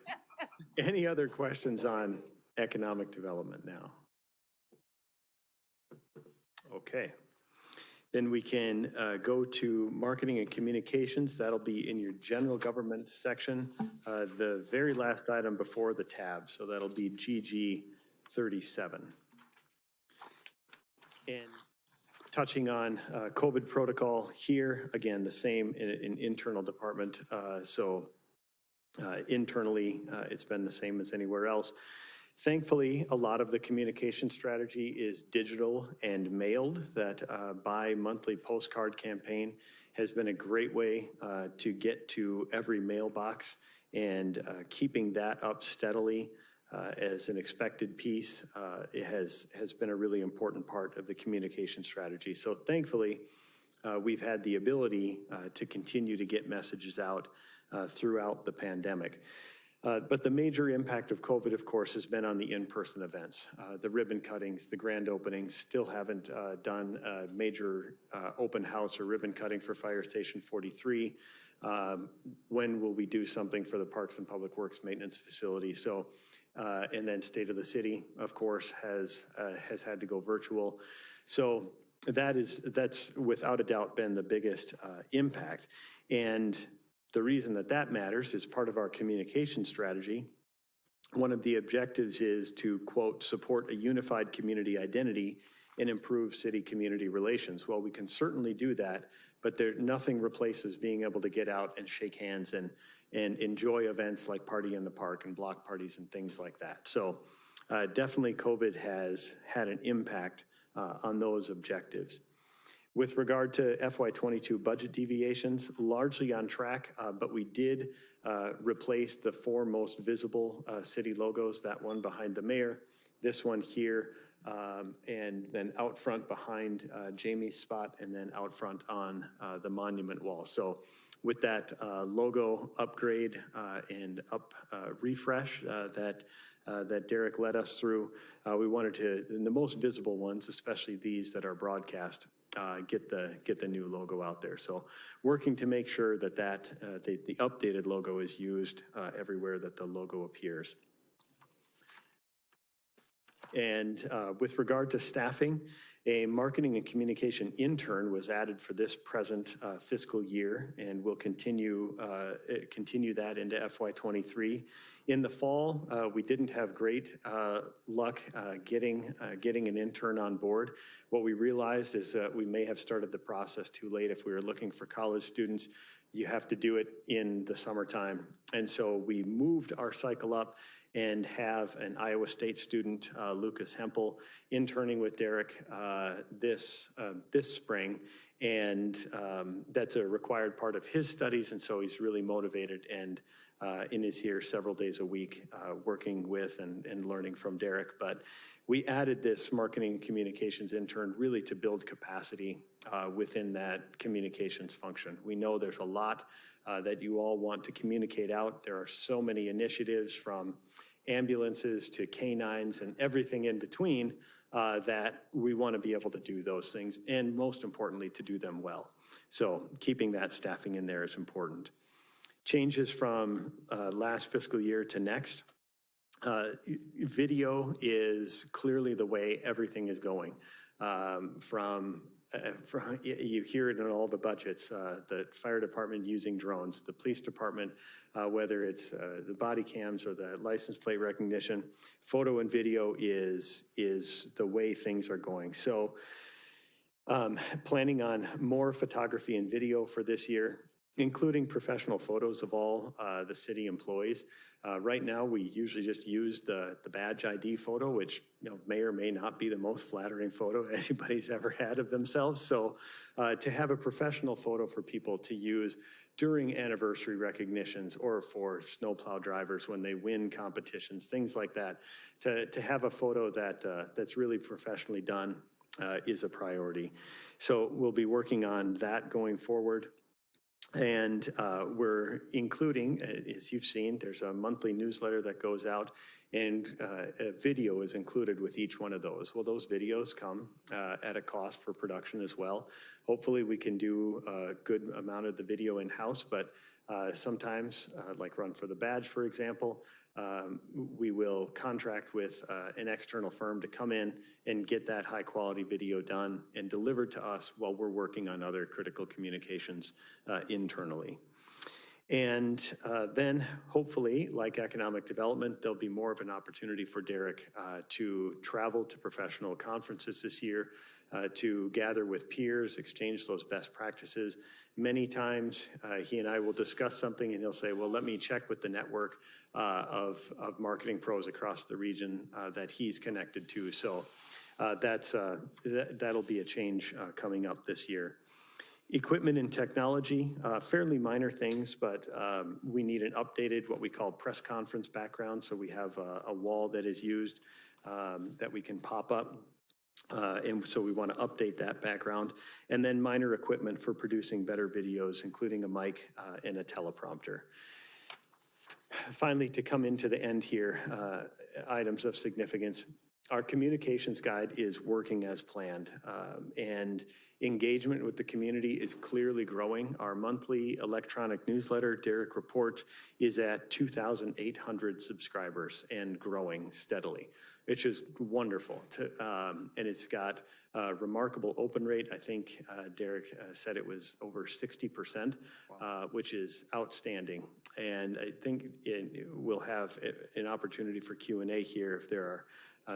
questions on economic development now? Okay. Then we can go to marketing and communications. That'll be in your general government section, the very last item before the tab. So that'll be GG 37. And touching on COVID protocol here, again, the same in internal department. Internally, it's been the same as anywhere else. Thankfully, a lot of the communication strategy is digital and mailed. That bi-monthly postcard campaign has been a great way to get to every mailbox, and keeping that up steadily as an expected piece, it has been a really important part of the communication strategy. So thankfully, we've had the ability to continue to get messages out throughout the pandemic. But the major impact of COVID, of course, has been on the in-person events. The ribbon cuttings, the grand openings, still haven't done a major open house or ribbon cutting for Fire Station 43. When will we do something for the Parks and Public Works Maintenance Facility? So, and then State of the City, of course, has had to go virtual. So that's without a doubt been the biggest impact. And the reason that matters is part of our communication strategy. One of the objectives is to, quote, support a unified community identity and improve city-community relations. Well, we can certainly do that, but nothing replaces being able to get out and shake hands and enjoy events like Party in the Park and block parties and things like that. So definitely COVID has had an impact on those objectives. With regard to FY22 budget deviations, largely on track, but we did replace the 4 most visible city logos, that one behind the mayor, this one here, and then out front behind Jamie's spot, and then out front on the monument wall. So with that logo upgrade and refresh that Derek led us through, we wanted to, in the most visible ones, especially these that are broadcast, get the new logo out there. So working to make sure that the updated logo is used everywhere that the logo appears. And with regard to staffing, a marketing and communication intern was added for this present fiscal year, and we'll continue that into FY23. In the fall, we didn't have great luck getting an intern on board. What we realized is that we may have started the process too late. If we were looking for college students, you have to do it in the summertime. And so we moved our cycle up and have an Iowa State student, Lucas Hempel, interning with Derek this spring. And that's a required part of his studies, and so he's really motivated and is here several days a week working with and learning from Derek. But we added this marketing and communications intern really to build capacity within that communications function. We know there's a lot that you all want to communicate out. There are so many initiatives, from ambulances to canines and everything in between, that we want to be able to do those things, and most importantly, to do them well. So keeping that staffing in there is important. Changes from last fiscal year to next. Video is clearly the way everything is going. You hear it in all the budgets, the fire department using drones, the police department, whether it's the body cams or the license plate recognition, photo and video is the way things are going. So planning on more photography and video for this year, including professional photos of all the city employees. Right now, we usually just use the badge ID photo, which may or may not be the most flattering photo anybody's ever had of themselves. So to have a professional photo for people to use during anniversary recognitions or for snowplow drivers when they win competitions, things like that, to have a photo that's really professionally done is a priority. So we'll be working on that going forward. And we're including, as you've seen, there's a monthly newsletter that goes out, and a video is included with each one of those. Well, those videos come at a cost for production as well. Hopefully we can do a good amount of the video in-house, but sometimes, like Run for the Badge, for example, we will contract with an external firm to come in and get that high quality video done and delivered to us while we're working on other critical communications internally. And then hopefully, like economic development, there'll be more of an opportunity for Derek to travel to professional conferences this year, to gather with peers, exchange those best practices. Many times he and I will discuss something and he'll say, well, let me check with the network of marketing pros across the region that he's connected to. So that'll be a change coming up this year. Equipment and technology, fairly minor things, but we need an updated, what we call press conference background. So we have a wall that is used that we can pop up. And so we want to update that background. And then minor equipment for producing better videos, including a mic and a teleprompter. Finally, to come into the end here, items of significance. Our communications guide is working as planned, and engagement with the community is clearly growing. Our monthly electronic newsletter, Derek Report, is at 2,800 subscribers and growing steadily. It's just wonderful. And it's got a remarkable open rate. I think Derek said it was over 60%, which is outstanding. And I think we'll have an opportunity for Q&A here if there are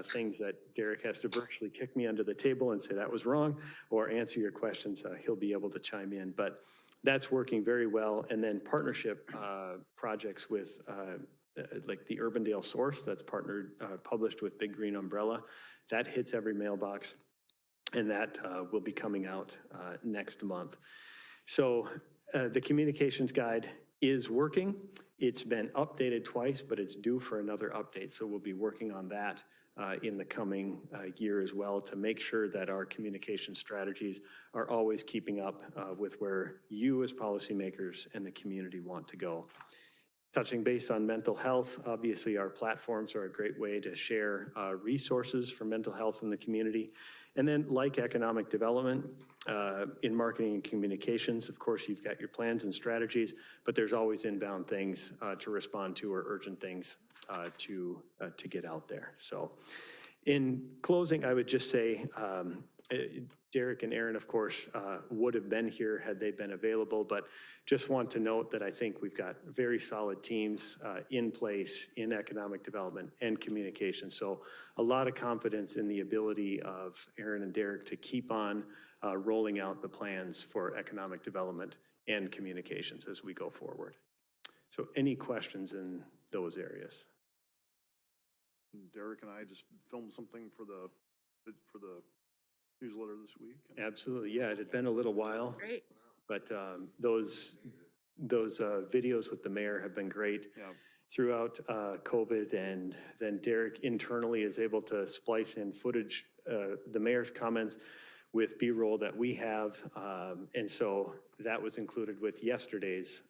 things that Derek has to virtually kick me under the table and say that was wrong, or answer your questions, he'll be able to chime in. But that's working very well. And then partnership projects with like the Urbandale Source, that's partnered, published with Big Green Umbrella, that hits every mailbox, and that will be coming out next month. So the communications guide is working. It's been updated twice, but it's due for another update. So we'll be working on that in the coming year as well, to make sure that our communication strategies are always keeping up with where you as policymakers and the community want to go. Touching base on mental health, obviously our platforms are a great way to share resources for mental health in the community. And then like economic development, in marketing and communications, of course, you've got your plans and strategies, but there's always inbound things to respond to, or urgent things to get out there. So in closing, I would just say, Derek and Aaron, of course, would have been here had they been available, but just want to note that I think we've got very solid teams in place in economic development and communication. So a lot of confidence in the ability of Aaron and Derek to keep on rolling out the plans for economic development and communications as we go forward. So any questions in those areas? Derek and I just filmed something for the newsletter this week. Absolutely, yeah, it had been a little while. Great. But those videos with the mayor have been great throughout COVID, and then Derek internally is able to splice in footage, the mayor's comments with B-roll that we have, and so that was included with yesterday's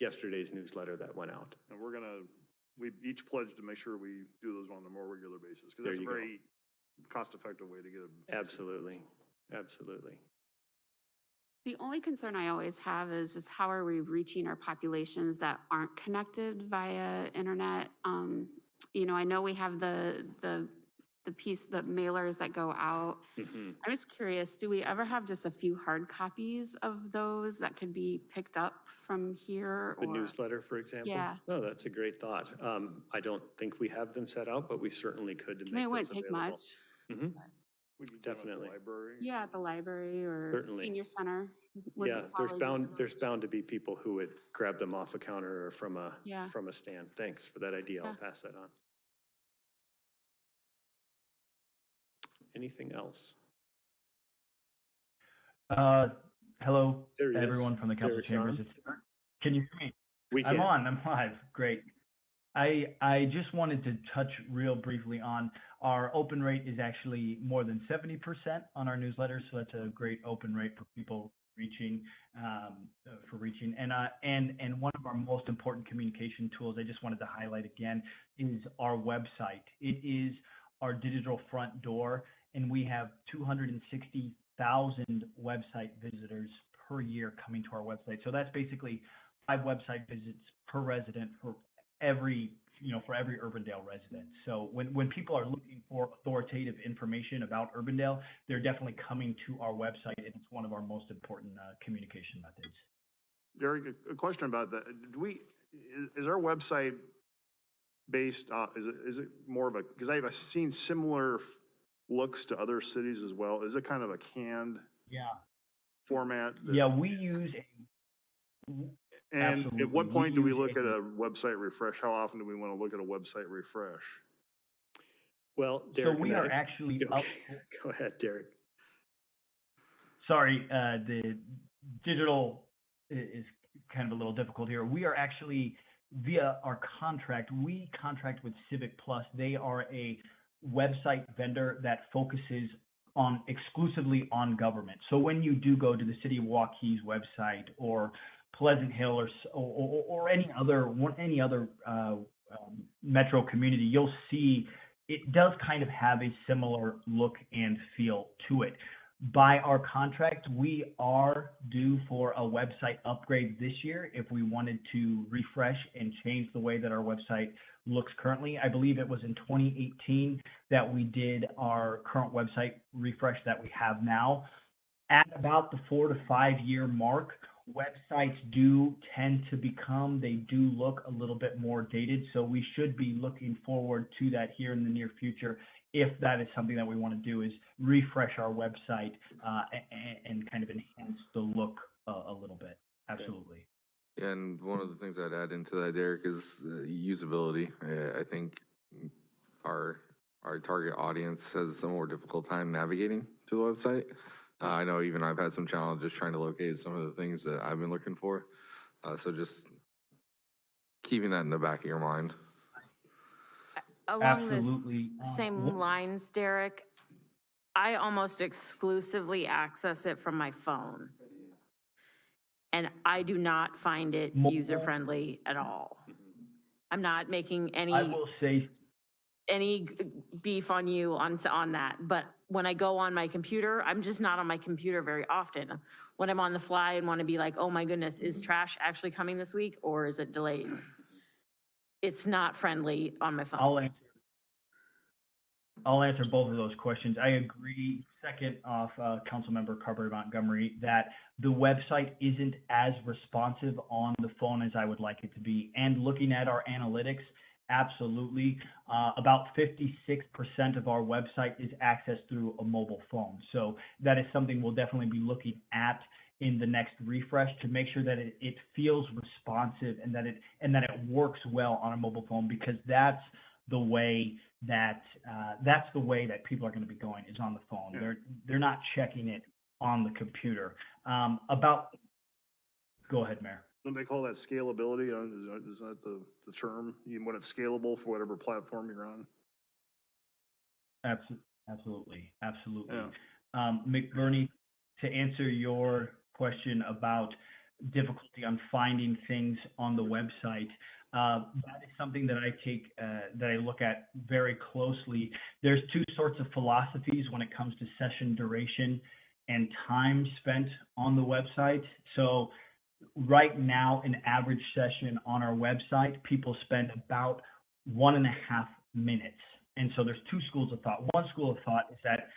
newsletter that went out. And we each pledged to make sure we do those on a more regular basis, because that's a very cost-effective way to get a... Absolutely, absolutely. The only concern I always have is just how are we reaching our populations that aren't connected via internet? You know, I know we have the mailers that go out. I'm just curious, do we ever have just a few hard copies of those that could be picked up from here? The newsletter, for example? Yeah. Oh, that's a great thought. I don't think we have them set out, but we certainly could to make I mean, it those wouldn't take available. much. We could Definitely. At the library. Yeah, at the library or Certainly. senior center. would Yeah, probably be there's bound to be people who would grab them off a counter or from a stand. Thanks for that idea. I'll pass that on. Anything else? Hello, There he is. everyone from the council Derek's chambers. on. Can you hear me? We can. I'm live. Great. I just wanted to touch real briefly on our open rate is actually more than 70% on our newsletter, so that's a great open rate for people reaching. And one of our most important communication tools I just wanted to highlight again is our website. It is our digital front door, and we have 260,000 website visitors per year coming to our website. So that's basically 5 website visits per resident for every Urbandale resident. So when people are looking for authoritative information about Urbandale, they're definitely coming to our website, and it's one of our most important communication methods. Derek, a question about that. Is our website based on, is it more of a, because I've seen similar looks to other cities as well. Is it kind of a canned format? Yeah, we use And absolutely. at what point do we look at a website refresh? How often do we want to look at a website refresh? Well, Derek, so we are actually go ahead, Derek. sorry, the digital is kind of a little difficult here. We are actually, via our contract, we contract with Civic Plus. They are a website vendor that focuses exclusively on government. So when you do go to the City of Waukees website or Pleasant Hill or any other metro community, you'll see it does kind of have a similar look and feel to it. By our contract, we are due for a website upgrade this year if we wanted to refresh and change the way that our website looks currently. I believe it was in 2018 that we did our current website refresh that we have now. At about the 4 to 5 year mark, websites do tend to they do look a little bit more dated. So we should be looking forward to that here in the near future. If that is something that we want to do, is refresh our website and kind of enhance the look a little bit. Absolutely. And one of the things I'd add into that, Derek, is usability. I think our target audience has a more difficult time navigating to the website. I know even I've had some challenges trying to locate some of the things that I've been looking for. So just keeping that in the back of your mind. Along Absolutely. this same lines, Derek, I almost exclusively access it from my phone. And I do not find it user-friendly at all. I'm not making any beef on you on that, but when I go on my computer, I'm just not on my computer very often. When I'm on the fly and want to be like, oh my goodness, is trash actually coming this week or is it delayed? It's not friendly on my phone. I'll answer both of those questions. I agree, second off, Councilmember Carberry-Montgomery, that the website isn't as responsive on the phone as I would like it to be. And looking at our analytics, absolutely. About 56% of our website is accessed through a mobile phone. So that is something we'll definitely be looking at in the next refresh to make sure that it feels responsive and that it works well on a mobile phone, because that's the way that people are going to be going, is on the phone. Yeah. They're not checking it on the computer. Go ahead, Mayor. Don't they call that scalability? Is that the term? When it's scalable for whatever platform you're on? Absolutely. Yeah. McBurney, to answer your question about difficulty on finding things on the website, that is something that I look at very closely. There's two sorts of philosophies when it comes to session duration and time spent on the website. So right now, an average session on our website, people spend about 1.5 minutes. And so there's two schools of thought. One school of thought is that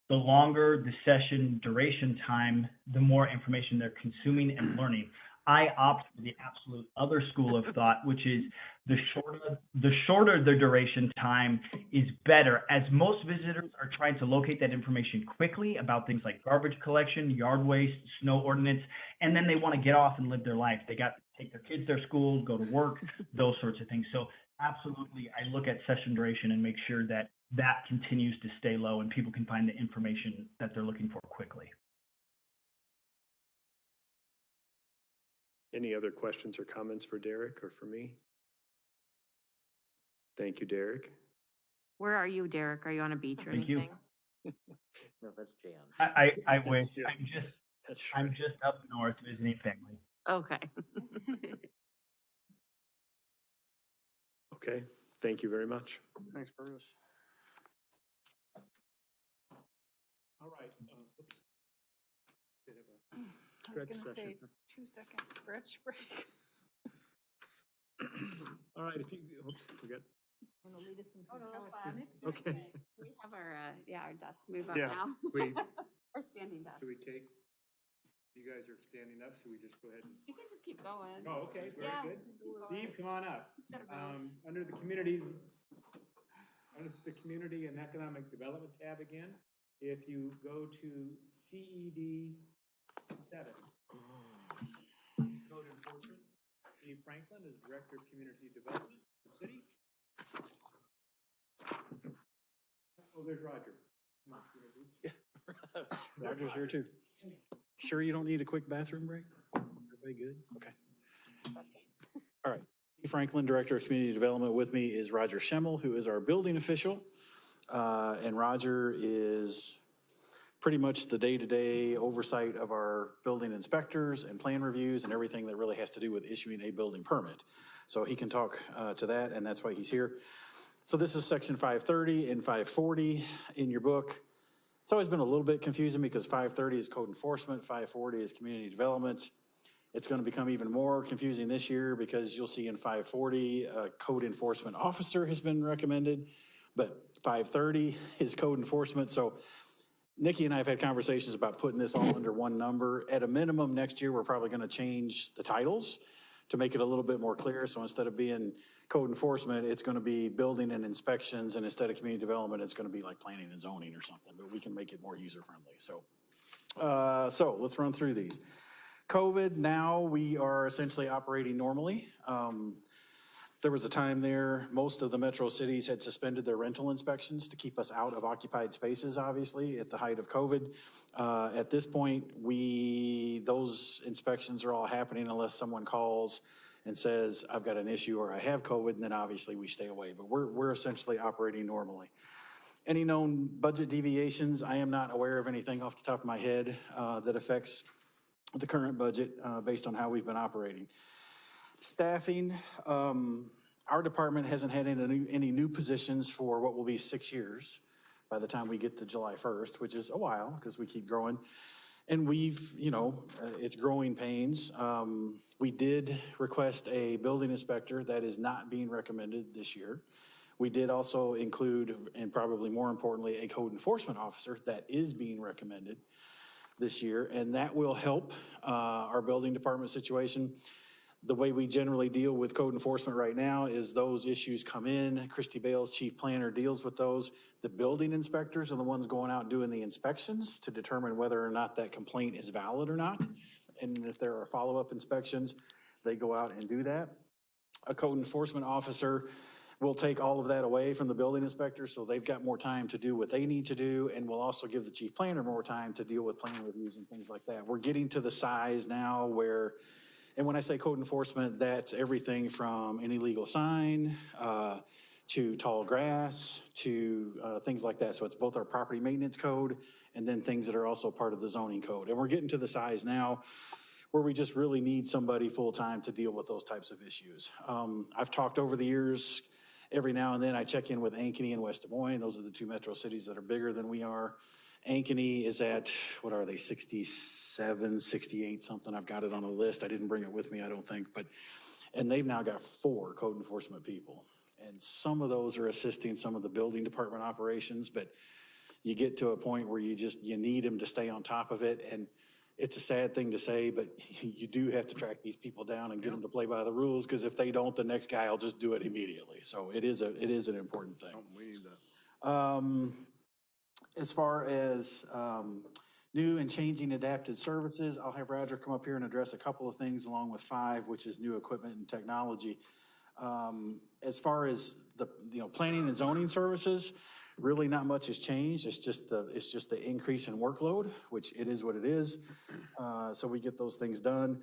the longer the session duration time, the more information they're consuming and learning. I opt for the absolute other school of thought, which is the shorter the duration time is better, as most visitors are trying to locate that information quickly about things like garbage collection, yard waste, snow ordinance, and then they want to get off and live their life. They got to take their kids to school, go to work, those sorts of things. So absolutely, I look at session duration and make sure that continues to stay low and people can find the information that they're looking for quickly. Any other questions or comments for Derek or for me? Thank you, Derek. Where are you, Derek? Are you on a beach or Thank you. anything? No, that's Jan. I wish. I'm just up north visiting family. Okay. Okay, thank you very much. Thanks, Bruce. All right. I was gonna say 2-second stretch break. All right, if you, oops, forget. Okay. We have our desk move up Yeah, now. we- Our standing desk. Do we take, you guys are standing up, should we just go ahead and? You can just keep going. Oh, okay, very Yeah, good. just keep going. Steve, come on up. Just gotta move. Under the community and economic development tab again, if you go to CED 7. Code enforcement, Steve Franklin is Director of Community Development for the city. Oh, there's Roger. Come on, Roger's here too. Sure you don't need a quick bathroom break? Everybody good? Okay. All right. Steve Franklin, Director of Community Development. With me is Roger Schemmel, who is our building official. And Roger is pretty much the day-to-day oversight of our building inspectors and plan reviews and everything that really has to do with issuing a building permit. So he can talk to that, and that's why he's here. So this is section 530 and 540 in your book. It's always been a little bit confusing because 530 is code enforcement, 540 is community development. It's going to become even more confusing this year because you'll see in 540, a code enforcement officer has been recommended, but 530 is code enforcement. So Nikki and I have had conversations about putting this all under one number. At a minimum, next year, we're probably going to change the titles to make it a little bit more clear. So instead of being code enforcement, it's going to be building and inspections, and instead of community development, it's going to be like planning and zoning or something, but we can make it more user-friendly. So let's run through these. COVID, now we are essentially operating normally. There was a time there, most of the metro cities had suspended their rental inspections to keep us out of occupied spaces, obviously, at the height of COVID. At this point, those inspections are all happening unless someone calls and says, I've got an issue or I have COVID, and then obviously we stay away. But we're essentially operating normally. Any known budget deviations? I am not aware of anything off the top of my head that affects the current budget based on how we've been operating. Staffing, our department hasn't had any new positions for what will be 6 years by the time we get to July 1st, which is a while because we keep growing. And it's growing pains. We did request a building inspector that is not being recommended this year. We did also include, and probably more importantly, a code enforcement officer that is being recommended this year, and that will help our building department situation. The way we generally deal with code enforcement right now is those issues come in. Christy Bales, chief planner, deals with those. The building inspectors are the ones going out doing the inspections to determine whether or not that complaint is valid or not. And if there are follow-up inspections, they go out and do that. A code enforcement officer will take all of that away from the building inspector, so they've got more time to do what they need to do, and will also give the chief planner more time to deal with plan reviews and things like that. We're getting to the size now where, and when I say code enforcement, that's everything from an illegal sign to tall grass to things like that. So it's both our property maintenance code and then things that are also part of the zoning code. And we're getting to the size now where we just really need somebody full-time to deal with those types of issues. I've talked over the years, every now and then I check in with Ankeny and West Des Moines. Those are the two metro cities that are bigger than we are. Ankeny is at, what are they, 67, 68 something. I've got it on a list. I didn't bring it with me, I don't think. And they've now got 4 code enforcement people. And some of those are assisting some of the building department operations, but you get to a point where you need them to stay on top of it. And it's a sad thing to say, but you do have to track these people down and get them to play by the rules, because if they don't, the next guy will just do it immediately. So it is an important thing. We need that. As far as new and changing adapted services, I'll have Roger come up here and address a couple of things along with 5, which is new equipment and technology. As far as the planning and zoning services, really not much has changed. It's just the increase in workload, which it is what it is. So we get those things done.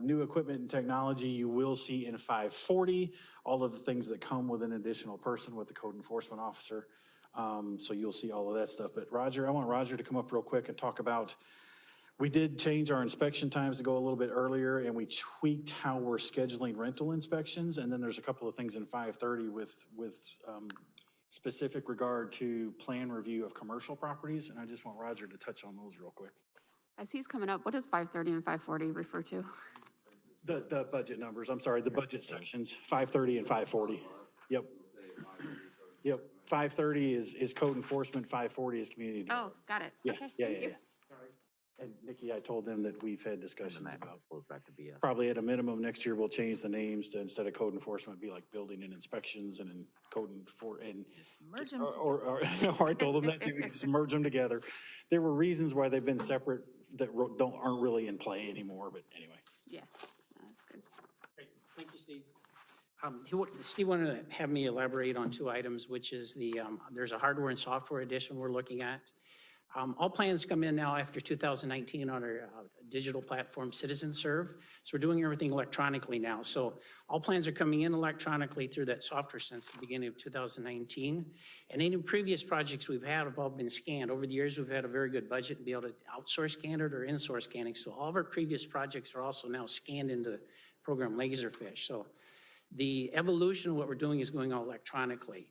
New equipment and technology, you will see in 540, all of the things that come with an additional person with the code enforcement officer. So you'll see all of that stuff. But Roger, I want Roger to come up real quick and talk about, we did change our inspection times to go a little bit earlier, and we tweaked how we're scheduling rental inspections. And then there's a couple of things in 530 with specific regard to plan review of commercial properties. And I just want Roger to touch on those real quick. As he's coming up, what does 530 and 540 refer to? The budget numbers, I'm sorry, the budget sections, 530 and 540. Yep. 530 is code enforcement, 540 is community development. Oh, got it. Yeah, Okay, yeah. thank you. And Nikki, I told them that we've had discussions about, Goes back to BS. probably at a minimum next year, we'll change the names to, instead of code enforcement, be like building and inspections, and then code and Merge them or I told them that too, we just merge them together. There were reasons why they've been separate that aren't really in play anymore, but anyway. Yeah, that's good. Great. Thank you, Steve. Steve wanted to have me elaborate on 2 items, which is there's a hardware and software addition we're looking at. All plans come in now after 2019 on our digital platform Citizen Serve. So we're doing everything electronically now. So all plans are coming in electronically through that software since the beginning of 2019. And any previous projects we've had have all been scanned. Over the years, we've had a very good budget to be able to outsource scan it or in-source scanning. So all of our previous projects are also now scanned into the program Laserfish. So the evolution of what we're doing is going all electronically.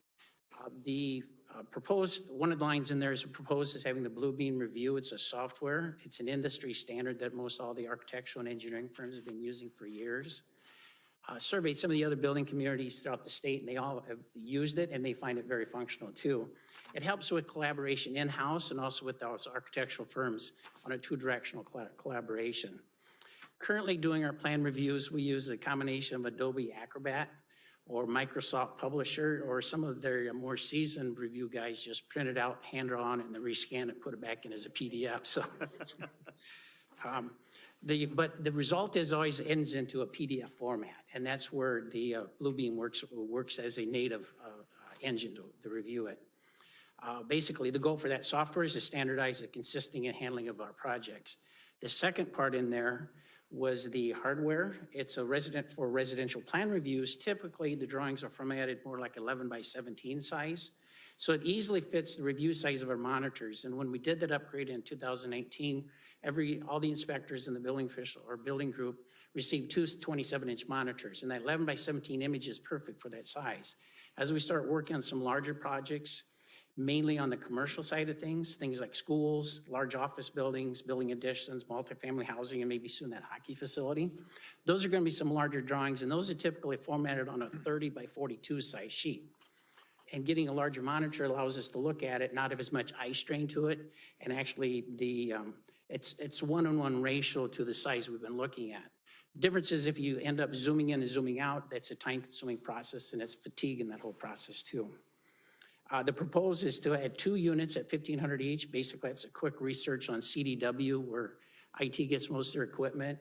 One of the lines in there is proposed as having the Blue Beam review. It's a software. It's an industry standard that most all the architectural and engineering firms have been using for years. Surveyed some of the other building communities throughout the state, and they all have used it, and they find it very functional too. It helps with collaboration in-house and also with those architectural firms on a two-directional collaboration. Currently doing our plan reviews, we use a combination of Adobe Acrobat or Microsoft Publisher, or some of their more seasoned review guys just print it out, hand drawn, and then rescan it, put it back in as a PDF. So, but the result is always ends into a PDF format, and that's where the Bluebeam works as a native engine to review it. Basically, the goal for that software is to standardize the consisting and handling of our projects. The second part in there was the hardware. It's a residential plan reviews. Typically, the drawings are formatted more like 11 by 17 size. So it easily fits the review size of our monitors. And when we did that upgrade in 2018, all the inspectors in the building official or building group received two 27-inch monitors. And that 11 by 17 image is perfect for that size. As we start working on some larger projects, mainly on the commercial side of things like schools, large office buildings, building additions, multifamily housing, and maybe soon that hockey facility. Those are going to be some larger drawings, and those are typically formatted on a 30 by 42 size sheet. And getting a larger monitor allows us to look at it, not have as much eye strain to it, and actually it's one-on-one ratio to the size we've been looking at. The difference is if you end up zooming in and zooming out, that's a time-consuming process, and it's fatigue in that whole process too. The proposal is to add 2 units at $1,500 each. Basically, that's a quick research on CDW where IT gets most of their equipment.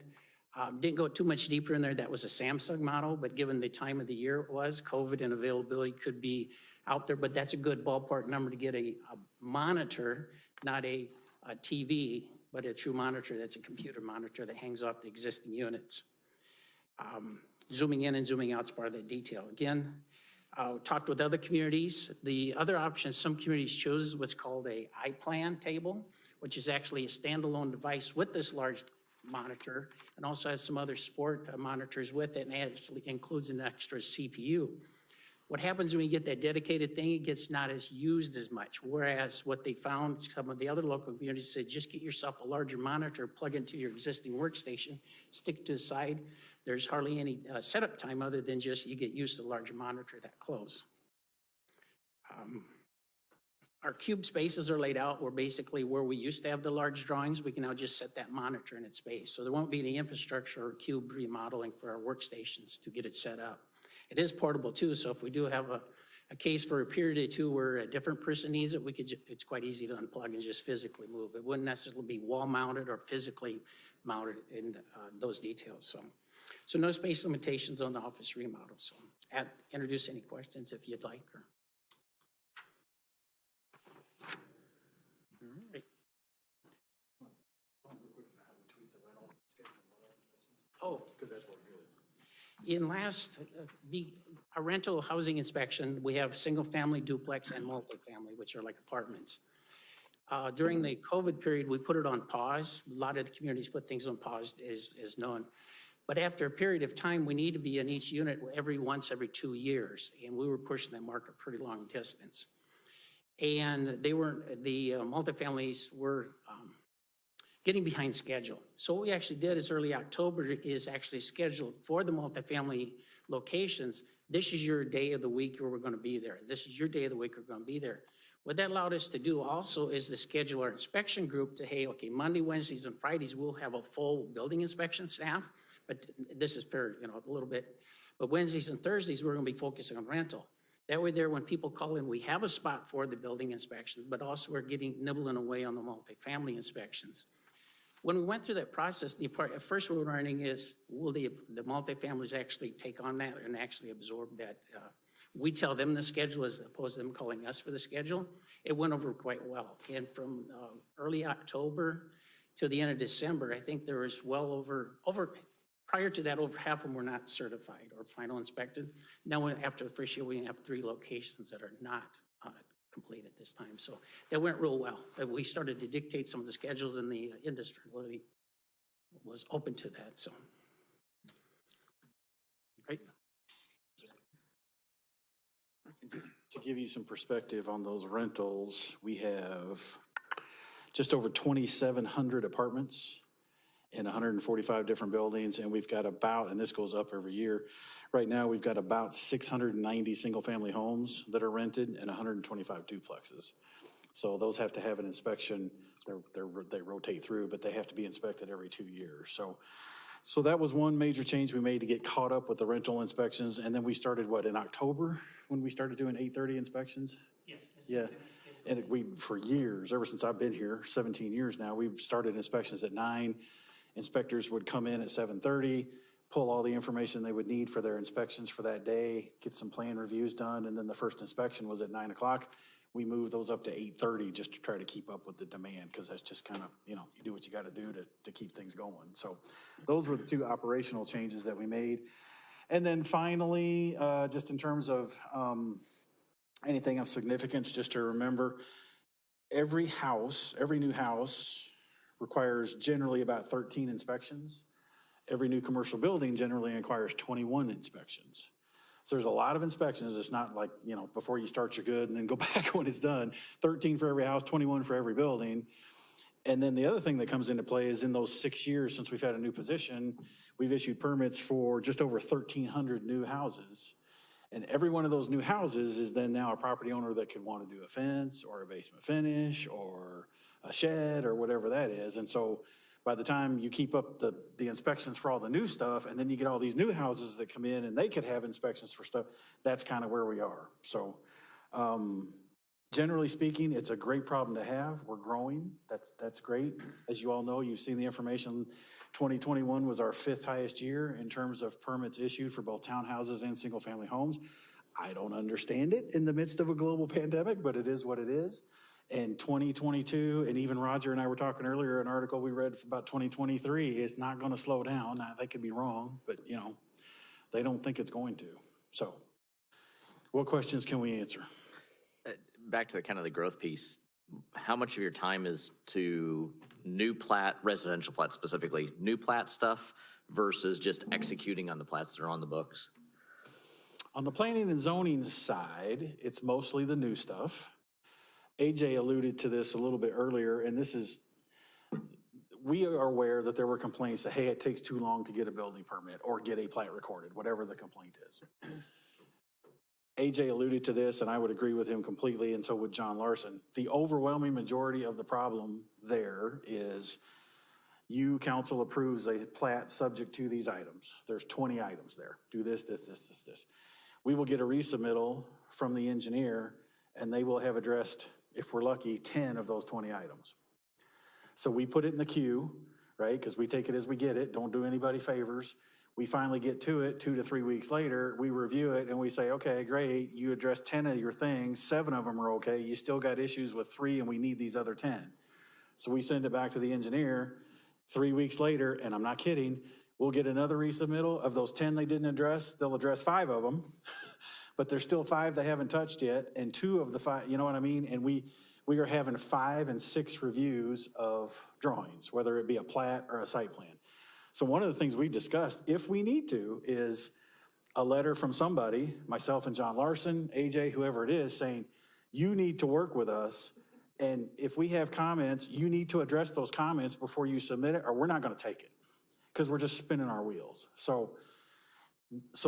Didn't go too much deeper in there. That was a Samsung model, but given the time of the year it was, COVID and availability could be out there, but that's a good ballpark number to get a monitor, not a TV, but a true monitor. That's a computer monitor that hangs off the existing units. Zooming in and zooming out is part of that detail. Again, talked with other communities. The other option some communities chose is what's called a iPlan table, which is actually a standalone device with this large monitor and also has some other sport monitors with it and actually includes an extra CPU. What happens when you get that dedicated thing, it gets not as used as much. Whereas what they found, some of the other local communities said, just get yourself a larger monitor, plug into your existing workstation, stick it to the side. There's hardly any setup time other than just you get used to the larger monitor that close. Our cube spaces are laid out where basically where we used to have the large drawings, we can now just set that monitor in its space. So there won't be any infrastructure or cube remodeling for our workstations to get it set up. It is portable too, so if we do have a case for a period or two where a different person needs it, it's quite easy to unplug and just physically move. It wouldn't necessarily be wall mounted or physically mounted in those details. So no space limitations on the office remodel. So introduce any questions if you'd like. All right. Oh, because that's what we're doing. In a rental housing inspection, we have single-family, duplex, and multifamily, which are like apartments. During the COVID period, we put it on pause. A lot of the communities put things on pause, as known. But after a period of time, we need to be in each unit every 2 years, and we were pushing that market pretty long distance. And the multifamilies were getting behind schedule. So what we actually did is early October is actually scheduled for the multifamily locations. This is your day of the week where we're going to be there. This is your day of the week we're going to be there. What that allowed us to do also is to schedule our inspection group to, hey, okay, Monday, Wednesdays, and Fridays, we'll have a full building inspection staff, but this is a little bit. But Wednesdays and Thursdays, we're going to be focusing on rental. That way there, when people call in, we have a spot for the building inspections, but also we're nibbling away on the multifamily inspections. When we went through that process, at first we were learning is, will the multifamilies actually take on that and actually absorb that We tell them the schedule as opposed to them calling us for the schedule. It went over quite well. And from early October to the end of December, I think there was well over, prior to that, over half of them were not certified or final inspected. Now, after the first year, we have 3 locations that are not complete at this time. So that went real well. We started to dictate some of the schedules, and the industry really was open to that, so. Great. To give you some perspective on those rentals, we have just over 2,700 apartments in 145 different buildings, and we've got about, and this goes up every year, right now we've got about 690 single-family homes that are rented and 125 duplexes. So those have to have an inspection. They rotate through, but they have to be inspected every 2 years. So that was one major change we made to get caught up with the rental inspections. And then we started, in October, when we started doing 8:30 inspections? Yes. Yeah, and for years, ever since I've been here, 17 years now, we've started inspections at 9. Inspectors would come in at 7:30, pull all the information they would need for their inspections for that day, get some plan reviews done, and then the first inspection was at 9 o'clock. We moved those up to 8:30 just to try to keep up with the demand, because that's just kind of, you do what you got to do to keep things going. So those were the 2 operational changes that we made. And then finally, just in terms of anything of significance, just to remember, every new house requires generally about 13 inspections. Every new commercial building generally requires 21 inspections. So there's a lot of inspections. It's not like, before you start, you're good and then go back when it's done. 13 for every house, 21 for every building. And then the other thing that comes into play is in those 6 years since we've had a new position, we've issued permits for just over 1,300 new houses. And every one of those new houses is then now a property owner that could want to do a fence or a basement finish or a shed or whatever that is. And so by the time you keep up the inspections for all the new stuff, and then you get all these new houses that come in and they could have inspections for stuff, that's kind of where we are. So generally speaking, it's a great problem to have. We're growing. That's great. As you all know, you've seen the information. 2021 was our 5th highest year in terms of permits issued for both townhouses and single-family homes. I don't understand it in the midst of a global pandemic, but it is what it is. And 2022, and even Roger and I were talking earlier, an article we read about 2023 is not going to slow down. Now, they could be wrong, but they don't think it's going to. So what questions can we answer? Back to the growth piece, how much of your time is to new plat, residential plat specifically, new plat stuff versus just executing on the plats that are on the books? On the planning and zoning side, it's mostly the new stuff. AJ alluded to this a little bit earlier, and we are aware that there were complaints that, hey, it takes too long to get a building permit or get a plat recorded, whatever the complaint is. AJ alluded to this, and I would agree with him completely, and so would John Larson. The overwhelming majority of the problem there is council approves a plat subject to these items. There's 20 items there. Do this, this, this, this, this. We will get a resubmittal from the engineer, and they will have addressed, if we're lucky, 10 of those 20 items. So we put it in the queue, right? Because we take it as we get it. Don't do anybody favors. We finally get to it 2 to 3 weeks later. We review it and we say, okay, great. You addressed 10 of your things. 7 of them are okay. You still got issues with 3 and we need these other 10. So we send it back to the engineer. 3 weeks later, and I'm not kidding, we'll get another resubmittal of those 10 they didn't address. They'll address 5 of them. But there's still 5 they haven't touched yet, and 2 of the 5, you know what I mean? And we are having 5 and 6 reviews of drawings, whether it be a plat or a site plan. So one of the things we've discussed, if we need to, is a letter from somebody, myself and John Larson, AJ, whoever it is, saying, you need to work with us, and if we have comments, you need to address those comments before you submit it, or we're not gonna take it, because we're just spinning our wheels. So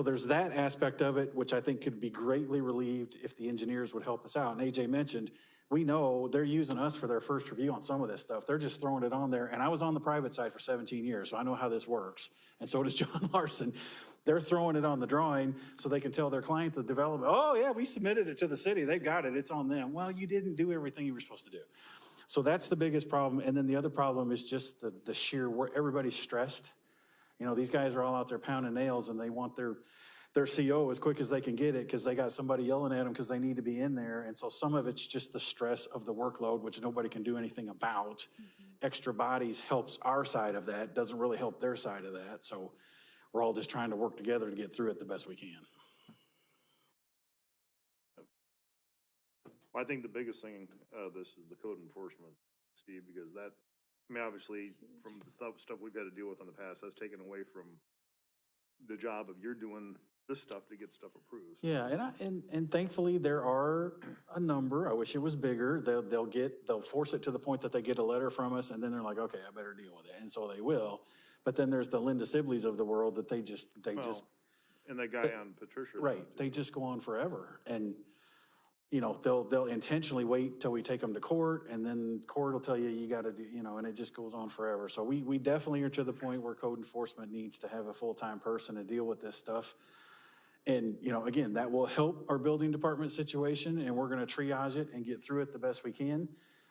there's that aspect of it, which I think could be greatly relieved if the engineers would help us out. And AJ mentioned, we know they're using us for their first review on some of this stuff. They're just throwing it on there. And I was on the private side for 17 years, so I know how this works. And so does John Larson. They're throwing it on the drawing so they can tell their client, the developer, oh yeah, we submitted it to the city. They've got it. It's on them. Well, you didn't do everything you were supposed to do. So that's the biggest problem. And then the other problem is just the sheer, everybody's stressed. These guys are all out there pounding nails and they want their CO as quick as they can get it because they got somebody yelling at them because they need to be in there. And so some of it's just the stress of the workload, which nobody can do anything about. Extra bodies helps our side of that, doesn't really help their side of that. So we're all just trying to work together to get through it the best we can. I think the biggest thing out of this is the code enforcement, Steve, because that, I mean, obviously, from the stuff we've had to deal with in the past, that's taken away from the job of you're doing this stuff to get stuff approved. Yeah, and thankfully there are a number. I wish it was bigger. They'll force it to the point that they get a letter from us, and then they're like, okay, I better deal with it, and so they will. But then there's the Linda Sibleys of the world that they just. And that guy on Patricia. Right, they just go on forever, and they'll intentionally wait till we take them to court, and then court will tell you, you gotta do, and it just goes on forever. So we definitely are to the point where code enforcement needs to have a full-time person to deal with this stuff. And, again, that will help our building department situation, and we're gonna triage it and get through it the best we can.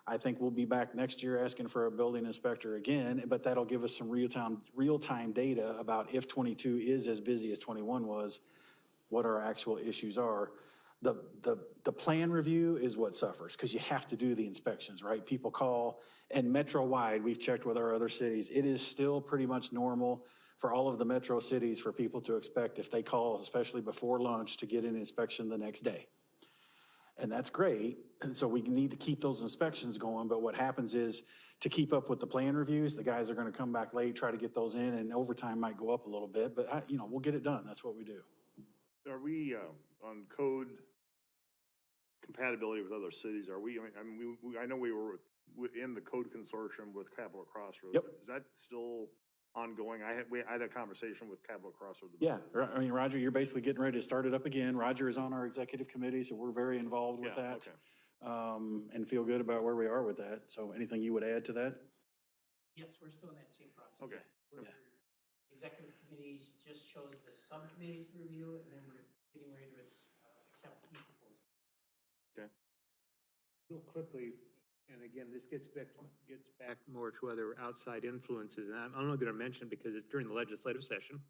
I think we'll be back next year asking for a building inspector again, but that'll give us some real-time data about if 22 is as busy as 21 was, what our actual issues are. The plan review is what suffers, because you have to do the inspections, right? People call, and metro-wide, we've checked with our other cities, it is still pretty much normal for all of the metro cities for people to expect, if they call, especially before lunch, to get an inspection the next day. And that's great, and so we need to keep those inspections going, but what happens is, to keep up with the plan reviews, the guys are gonna come back late, try to get those in, and overtime might go up a little bit, but we'll get it done, that's what we do. Are we, on code compatibility with other cities, are we, I know we were in the code consortium with Capital Crossroads. Yep. Is that still ongoing? I had a conversation with Capital Crossroads. Yeah, Roger, you're basically getting ready to start it up again. Roger is on our executive committee, so we're very involved with that. Okay. And feel good about where we are with that. So anything you would add to that? Yes, we're still in that same process. Okay. Executive committees just chose the subcommittees to review it, and then we're getting ready to accept the proposal. Okay. Real quickly, and again, this gets back more to other outside influences, and I'm only going to mention because it's during the legislative session,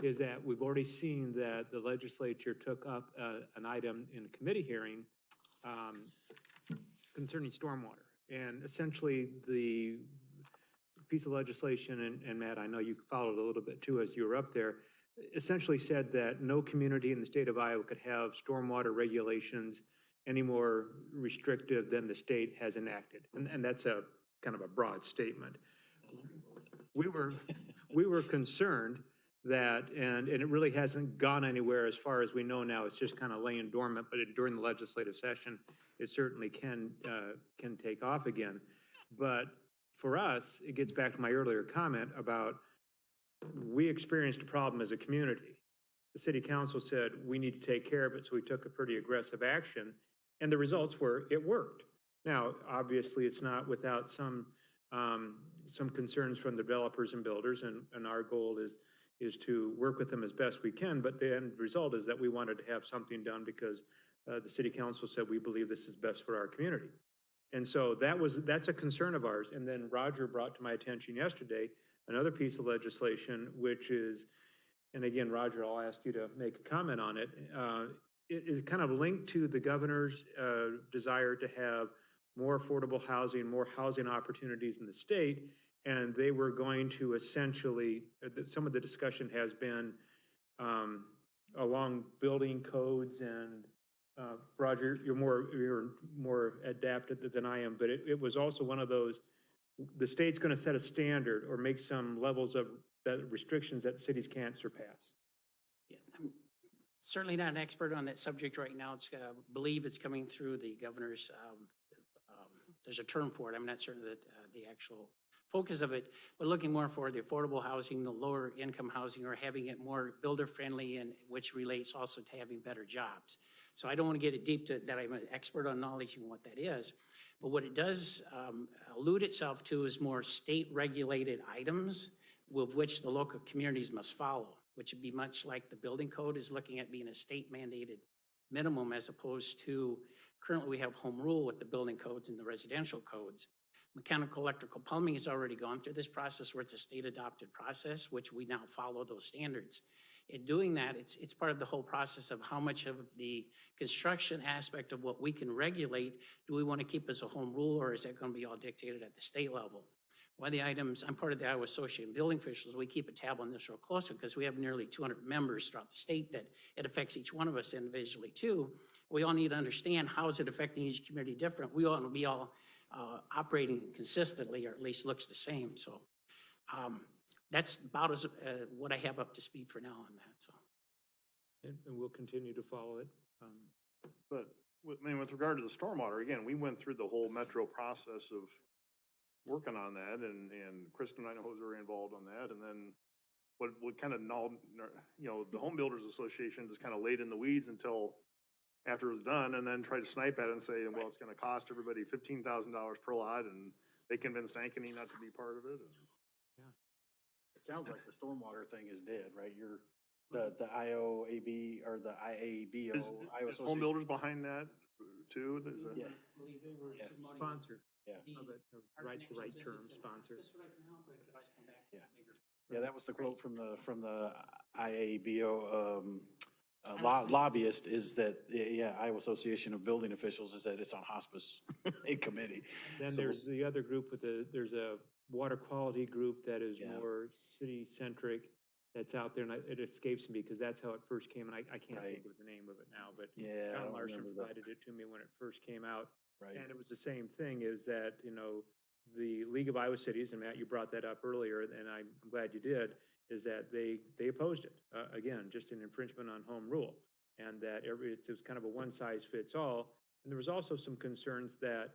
is that we've already seen that the legislature took up an item in a committee hearing concerning stormwater. And essentially, the piece of legislation, and Matt, I know you followed a little bit too as you were up there, essentially said that no community in the state of Iowa could have stormwater regulations any more restrictive than the state has enacted. And that's a kind of a broad statement. We were concerned that, and it really hasn't gone anywhere as far as we know now, it's just kind of laying dormant, but during the legislative session, it certainly can take off again. But for us, it gets back to my earlier comment about we experienced a problem as a community. The city council said we need to take care of it, so we took a pretty aggressive action. And the results were, it worked. Now, obviously, it's not without some concerns from the developers and builders, and our goal is to work with them as best we can, but the end result is that we wanted to have something done because the city council said we believe this is best for our community. And so that's a concern of ours. And then Roger brought to my attention yesterday another piece of legislation, which is, and again, Roger, I'll ask you to make a comment on it. It is kind of linked to the governor's desire to have more affordable housing, more housing opportunities in the state. And they were going to essentially, some of the discussion has been along building codes, and Roger, you're more adapted than I am, but it was also one of those, the state's going to set a standard or make some levels of restrictions that cities can't surpass. Yeah, I'm certainly not an expert on that subject right now. It's, believe it's coming through the governor's, there's a term for it. I'm not certain that the actual focus of it, but looking more for the affordable housing, the lower income housing, or having it more builder friendly, and which relates also to having better jobs. So I don't want to get it deep to that I'm an expert on knowledge in what that is, but what it does allude itself to is more state regulated items with which the local communities must follow, which would be much like the building code is looking at being a state mandated minimum, as opposed to currently we have home rule with the building codes and the residential codes. Mechanical, electrical, plumbing has already gone through this process where it's a state adopted process, which we now follow those standards. In doing that, it's part of the whole process of how much of the construction aspect of what we can regulate do we want to keep as a home rule, or is that going to be all dictated at the state level? One of the items, I'm part of the Iowa Association of Building Officials, we keep a tab on this real closer because we have nearly 200 members throughout the state that it affects each one of us individually too. We all need to understand how is it affecting each community different. We want to be all operating consistently, or at least looks the same. So that's about as what I have up to speed for now on that. So, And we'll continue to follow it. But, with regard to the stormwater, again, we went through the whole metro process of working on that, and Kristen, I know, was very involved on that, and then what kind of, the Home Builders Association just kind of laid in the weeds until after it was done, and then tried to snipe at it and say, well, it's gonna cost everybody $15,000 per lot, and they convinced Ankeny not to be part of it. It sounds like the stormwater thing is dead, right? You're, the IOAB, or the IABO, Iowa Is Home Builders behind that too? Yeah. Sponsor. Yeah. The right term, sponsor. Yeah, that was the quote from the IABO lobbyist, is that, Iowa Association of Building Officials, is that it's on hospice committee. Then So there's the other group there's a water quality group that is more city-centric that's out there, and it escapes me because that's how it first came, and I can't think of the name of it now, but I John don't Larson remember that. provided it to me when it first came out. Right. And it was the same thing, is that, the League of Iowa Cities, and Matt, you brought that up earlier, and I'm glad you did, is that they opposed it. Again, just an infringement on home rule, and that it was kind of a one-size-fits-all. And there was also some concerns that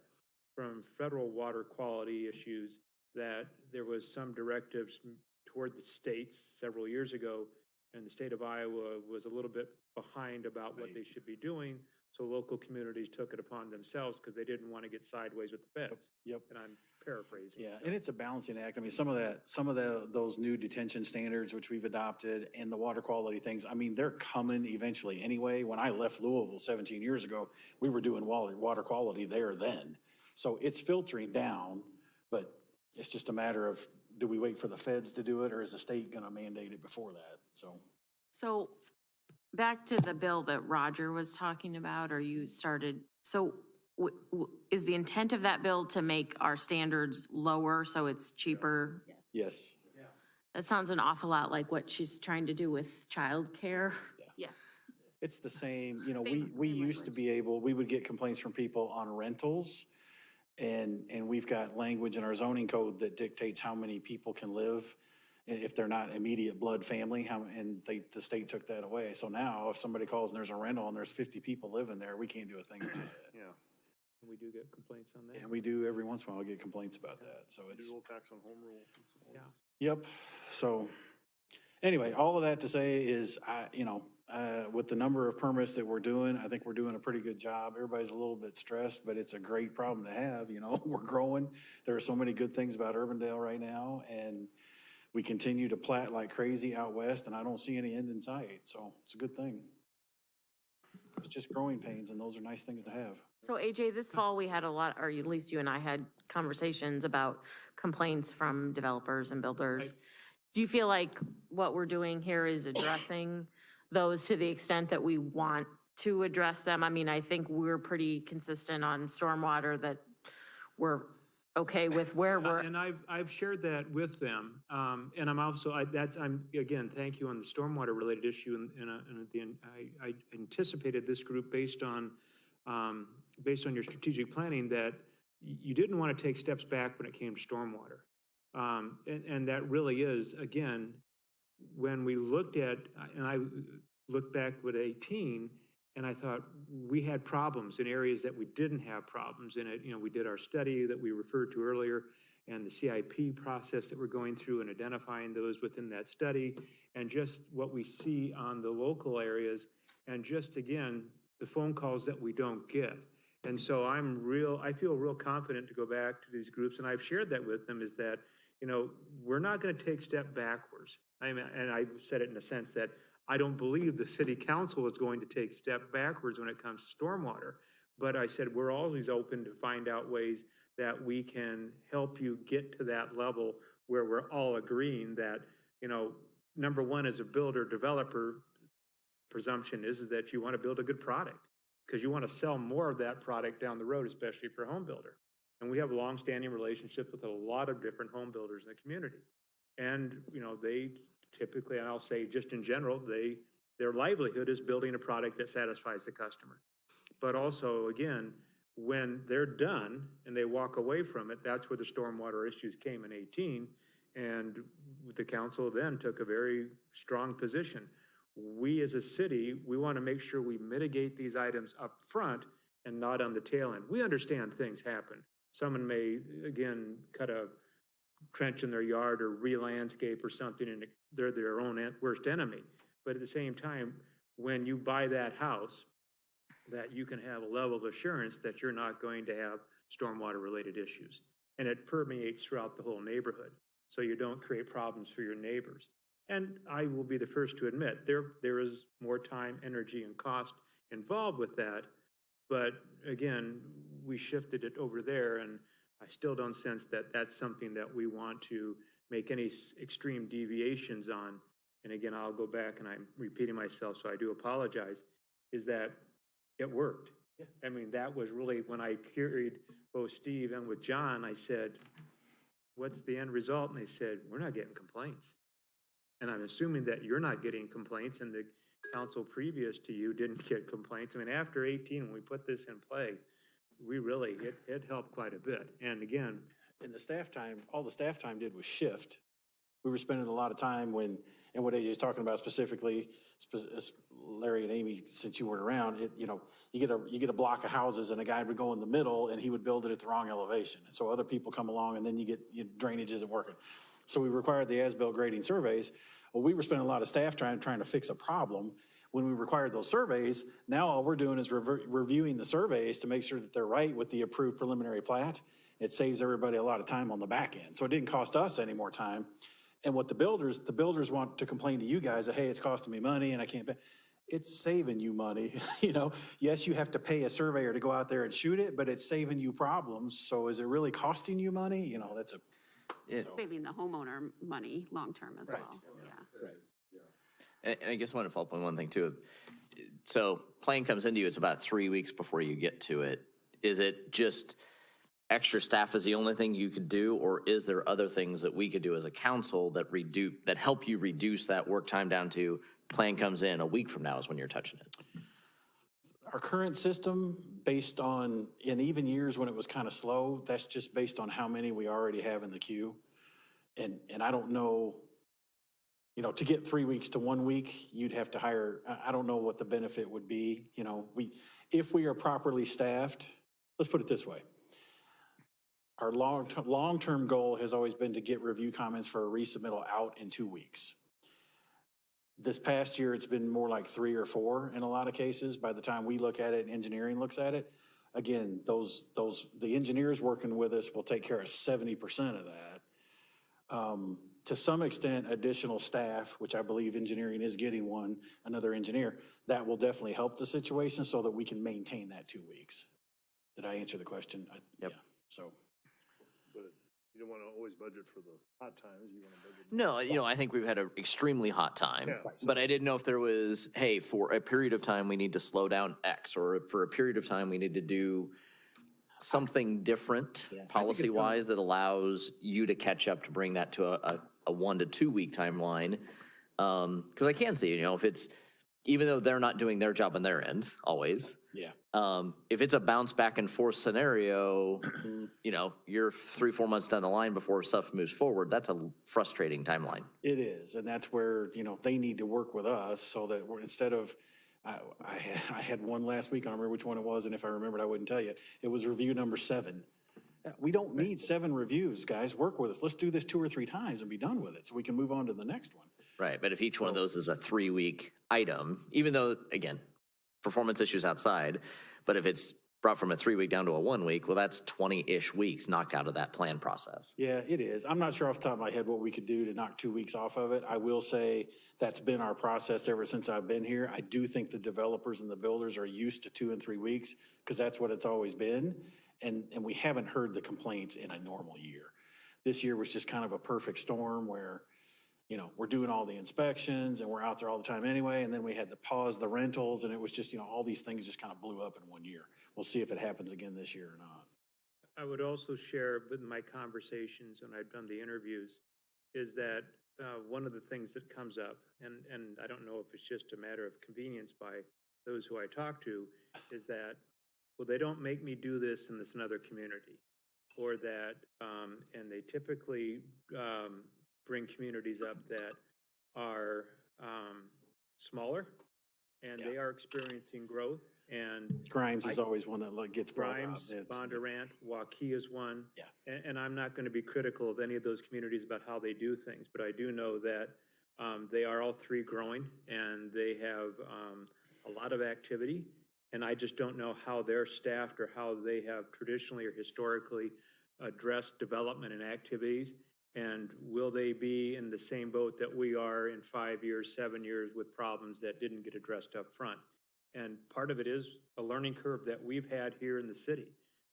from federal water quality issues, that there was some directives toward the states several years ago, and the state of Iowa was a little bit behind about what they should be doing. So local communities took it upon themselves because they didn't want to get sideways with the feds. Yep. And I'm paraphrasing. Yeah, so. and it's a balancing act. I mean, some of those new detention standards, which we've adopted, and the water quality things, I mean, they're coming eventually anyway. When I left Louisville 17 years ago, we were doing water quality there then. So it's filtering down, but it's just a matter of, do we wait for the feds to do it, or is the state going to mandate it before that? So back to the bill that Roger was talking about, or you started, so is the intent of that bill to make our standards lower so it's cheaper? Yes. That sounds an awful lot like what she's trying to do with childcare. Yes. It's the same, we used to be able, we would get complaints from people on rentals, and we've got language in our zoning code that dictates how many people can live if they're not immediate blood family, and the state took that away. So now if somebody calls and there's a rental and there's 50 people living there, we can't do a thing about it. Yeah. And we do get complaints on that. And we do every once in a while get complaints about that, so it's. Dual tax on home rule. Yeah. Yep, so, anyway, all of that to say is, with the number of permits that we're doing, I think we're doing a pretty good job. Everybody's a little bit stressed, but it's a great problem to have, we're growing. There are so many good things about Urbandale right now, and we continue to plat like crazy out west, and I don't see any end in sight, so it's a good thing. It's just growing pains, and those are nice things to have. So AJ, this fall we had a lot, or at least you and I had conversations about complaints from developers and builders. Do you feel like what we're doing here is addressing those to the extent that we want to address them? I mean, I think we're pretty consistent on stormwater, that we're okay with where we're. And I've shared that with them. And I'm also, again, thank you on the stormwater related issue. And I anticipated this group based on your strategic planning, that you didn't want to take steps back when it came to stormwater. And that really is, again, when we looked at, and I looked back with 18, and I thought we had problems in areas that we didn't have problems in it. We did our study that we referred to earlier, and the CIP process that we're going through and identifying those within that study, and just what we see on the local areas, and just, again, the phone calls that we don't get. And so I feel real confident to go back to these groups, and I've shared that with them, is that, we're not going to take a step backwards. And I've said it in a sense that I don't believe the city council is going to take a step backwards when it comes to stormwater. But I said, we're always open to find out ways that we can help you get to that level where we're all agreeing that, number one, as a builder, developer, presumption is that you want to build a good product because you want to sell more of that product down the road, especially for a home builder. And we have a longstanding relationship with a lot of different home builders in the community. And, you know, they typically, and I'll say just in general, their livelihood is building a product that satisfies the customer. But also, again, when they're done and they walk away from it, that's where the stormwater issues came in 18. And the council then took a very strong position. We as a city, we want to make sure we mitigate these items up front and not on the tail end. We understand things happen. Someone may, again, cut a trench in their yard or re-landscape or something, and they're their own worst enemy. But at the same time, when you buy that house, that you can have a level of assurance that you're not going to have stormwater-related issues. And it permeates throughout the whole neighborhood, so you don't create problems for your neighbors. And I will be the first to admit, there is more time, energy, and cost involved with that. But again, we shifted it over there, and I still don't sense that that's something that we want to make any extreme deviations on. And again, I'll go back, and I'm repeating myself, so I do apologize, is that it worked. Yeah. I mean, that was really, when I queried both Steve and with John, I said, what's the end result? And they said, we're not getting complaints. And I'm assuming that you're not getting complaints, and the council previous to you didn't get complaints. I mean, after 18, when we put this in play, we really, it helped quite a bit. And again, in the staff time, all the staff time did was shift. We were spending a lot of time when, and what AJ's talking about specifically, Larry and Amy, since you weren't around, you know, you get a block of houses and a guy would go in the middle and he would build it at the wrong elevation. And so other people come along and then drainage isn't working. So we required the as-built grading surveys. Well, we were spending a lot of staff trying to fix a problem. When we required those surveys, now all we're doing is reviewing the surveys to make sure that they're right with the approved preliminary plat. It saves everybody a lot of time on the back end. So it didn't cost us any more time. And what the builders want to complain to you guys that, hey, it's costing me money and I can't pay. It's saving you money. You know, yes, you have to pay a surveyor to go out there and shoot it, but it's saving you problems. So is it really costing you money? You know, that's Saving the homeowner money long-term as well. Yeah. And I guess I want to follow up on one thing too. So plan comes into you, it's about 3 weeks before you get to it. Is it just extra staff is the only thing you could do, or is there other things that we could do as a council that help you reduce that work time down to plan comes in a week from now is when you're touching it? Our current system, based on, in even years when it was kind of slow, that's just based on how many we already have in the queue. And I don't know, you know, to get 3 weeks to 1 week, you'd have to hire, I don't know what the benefit would be. You know, if we are properly staffed, let's put it this way. Our long-term goal has always been to get review comments for a resubmittal out in 2 weeks. This past year, it's been more like 3 or 4 in a lot of cases. By the time we look at it and engineering looks at it, again, the engineers working with us will take care of 70% of that. To some extent, additional staff, which I believe engineering is getting another engineer, that will definitely help the situation so that we can maintain that 2 weeks. Did I answer the question? Yep. Yeah, so. But you don't want to always budget for the hot times. You want to budget. No, you know, I think we've had an extremely hot time, but I didn't know if there was, hey, for a period of time, we need to slow down X, or for a period of time, we need to do something different policy-wise that allows you to catch up to bring that to a 1 to 2 week timeline. Because I can see, you know, if it's, even though they're not doing their job on their end, always. Yeah. If it's a bounce back and forth scenario, you know, you're 3-4 months down the line before stuff moves forward. That's a frustrating timeline. It is, and that's where, you know, they need to work with us so that we're, instead of, I had one last week, I don't remember which one it was, and if I remembered, I wouldn't tell you. It was review number 7. We don't need 7 reviews, guys. Work with us. Let's do this 2 or 3 times and be done with it so we can move on to the next one. Right, but if each one of those is a 3 week item, even though, again, performance issues outside, but if it's brought from a 3 week down to a 1 week, well, that's 20-ish weeks knocked out of that plan process. Yeah, it is. I'm not sure off the top of my head what we could do to knock 2 weeks off of it. I will say that's been our process ever since I've been here. I do think the developers and the builders are used to 2 and 3 weeks because that's what it's always been. And we haven't heard the complaints in a normal year. This year was just kind of a perfect storm where, we're doing all the inspections and we're out there all the time anyway, and then we had to pause the rentals, and it was just, all these things just kind of blew up in 1 year. We'll see if it happens again this year or not. I would also share with my conversations when I've done the interviews, is that one of the things that comes up, and I don't know if it's just a matter of convenience by those who I talk to, is that, well, they don't make me do this in this another community. Or that, and they typically bring communities up that are smaller, and they are experiencing growth. And Grimes is always one that gets brought up. Grimes, Bondurant, Waukee is one. Yeah. And I'm not going to be critical of any of those communities about how they do things, but I do know that they are all three growing, and they have a lot of activity. And I just don't know how they're staffed or how they have traditionally or historically addressed development and activities. And will they be in the same boat that we are in 5 years, 7 years with problems that didn't get addressed up front? And part of it is a learning curve that we've had here in the city,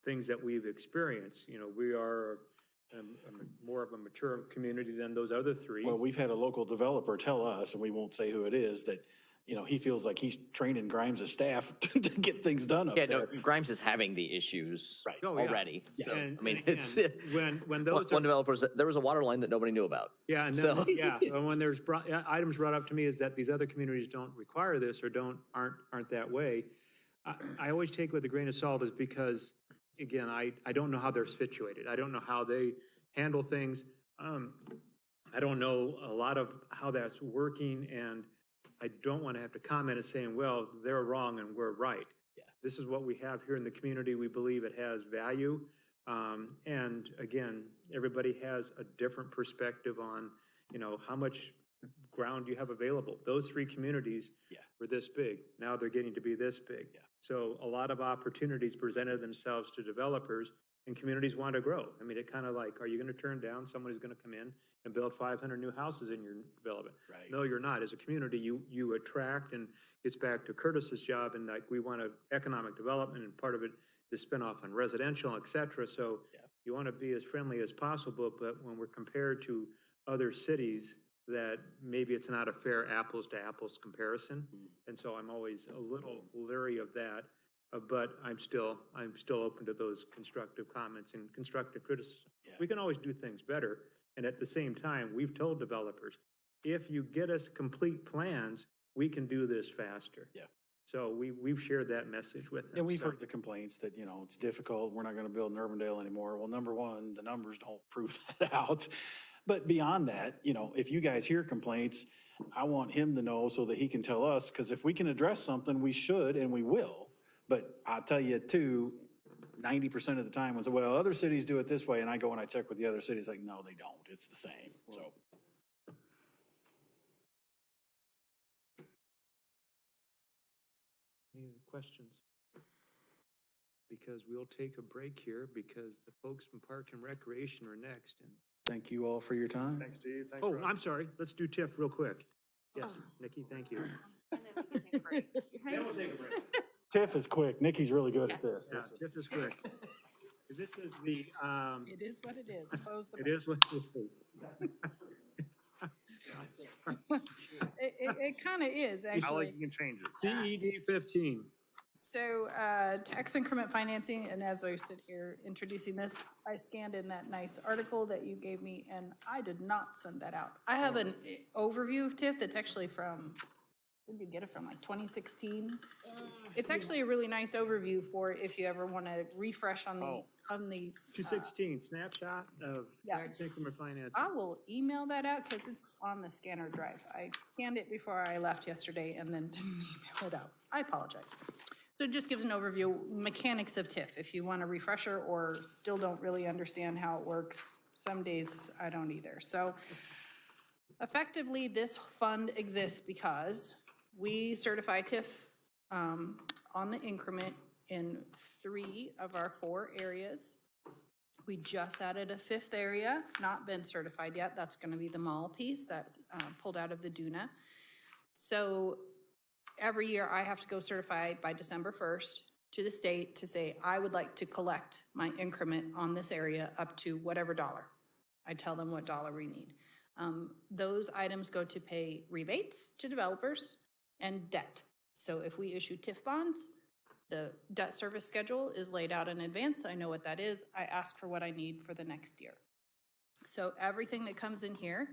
things that we've experienced. We are more of a mature community than those other three. Well, we've had a local developer tell us, and we won't say who it is, that, he feels like he's training Grimes' staff to get things done up there. No, Grimes is having the issues already. Yeah. So, And, I mean, again, it's, when those one developer, there was a water line that nobody knew about. Yeah, and So- and when there's items brought up to me is that these other communities don't require this or aren't that way. I always take with a grain of salt is because, again, I don't know how they're situated. I don't know how they handle things. I don't know a lot of how that's working, and I don't want to have to comment as saying, well, they're wrong and we're right. Yeah. This is what we have here in the community. We believe it has value. And again, everybody has a different perspective on, how much ground you have available. Those three communities were this big. Now they're getting to be this big. Yeah. So a lot of opportunities presented themselves to developers, and communities want to grow. I mean, it kind of like, are you going to turn down someone who's going to come in and build 500 new houses in your development? Right. No, you're not. As a community, you attract, and it's back to Curtis's job, and like we want economic development, and part of it is spin off on residential, et cetera. So you want to be as friendly as possible, but when we're compared to other cities, that maybe it's not a fair apples to apples comparison. And so I'm always a little leery of that. But I'm still open to those constructive comments and constructive criticism. Yeah. We can always do things better. And at the same time, we've told developers, if you get us complete plans, we can do this faster. Yeah. So we've shared that message with them. And we've heard the complaints that, it's difficult. We're not going to build in Urbandale anymore. Well, number one, the numbers don't prove that out. But beyond that, if you guys hear complaints, I want him to know so that he can tell us, because if we can address something, we should and we will. But I'll tell you too, 90% of the time, when say, well, other cities do it this way, and I go and I check with the other cities, like, no, they don't. It's the same. So. Any questions? Because we'll take a break here because the folks from Park and Recreation are next. And thank you all for your time. Thanks, Steve. Thanks, oh, Rob. I'm sorry. Let's do TIF real quick. Yes, Nikki, thank you. And then we can take a break. Then we'll take a break. TIF is quick. Nikki's really good at this. Yeah, TIF is quick. This is the, It is what it is. Close the. it is what it is. It kind of is, How actually. like you can change it. CED 15. So tax increment financing, and as I sit here introducing this, I scanned in that nice article that you gave me, and I did not send that out. I have an overview of TIF that's actually from, where did you get it from, like 2016? It's actually a really nice overview for if you ever want to refresh on the, 216, snapshot of tax increment financing. I will email that out because it's on the scanner drive. I scanned it before I left yesterday and then didn't email it out. I apologize. So it just gives an overview, mechanics of TIF, if you want a refresher or still don't really understand how it works. Some days I don't either. So effectively, this fund exists because we certify TIF on the increment in 3 of our 4 areas. We just added a 5th area, not been certified yet. That's going to be the mall piece that's pulled out of the DUNA. So every year I have to go certify by December 1st to the state to say, I would like to collect my increment on this area up to whatever dollar. I tell them what dollar we need. Those items go to pay rebates to developers and debt. So if we issue TIF bonds, the debt service schedule is laid out in advance. I know what that is. I ask for what I need for the next year. So everything that comes in here,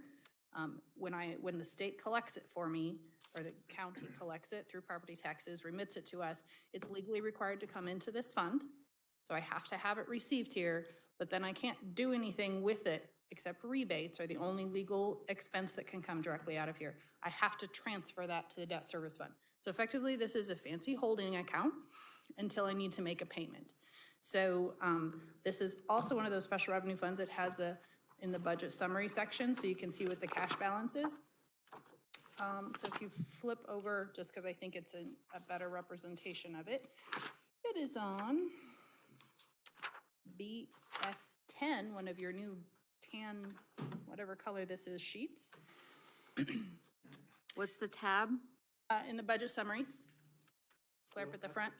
when the state collects it for me, or the county collects it through property taxes, remits it to us, it's legally required to come into this fund. So I have to have it received here, but then I can't do anything with it except rebates are the only legal expense that can come directly out of here. I have to transfer that to the debt service fund. So effectively, this is a fancy holding account until I need to make a payment. So this is also one of those special revenue funds that has in the budget summary section, so you can see what the cash balance is. So if you flip over, just because I think it's a better representation of it, it is on BS10, one of your new tan, whatever color this is, sheets. What's the tab? In the budget summaries. Clear up at the front.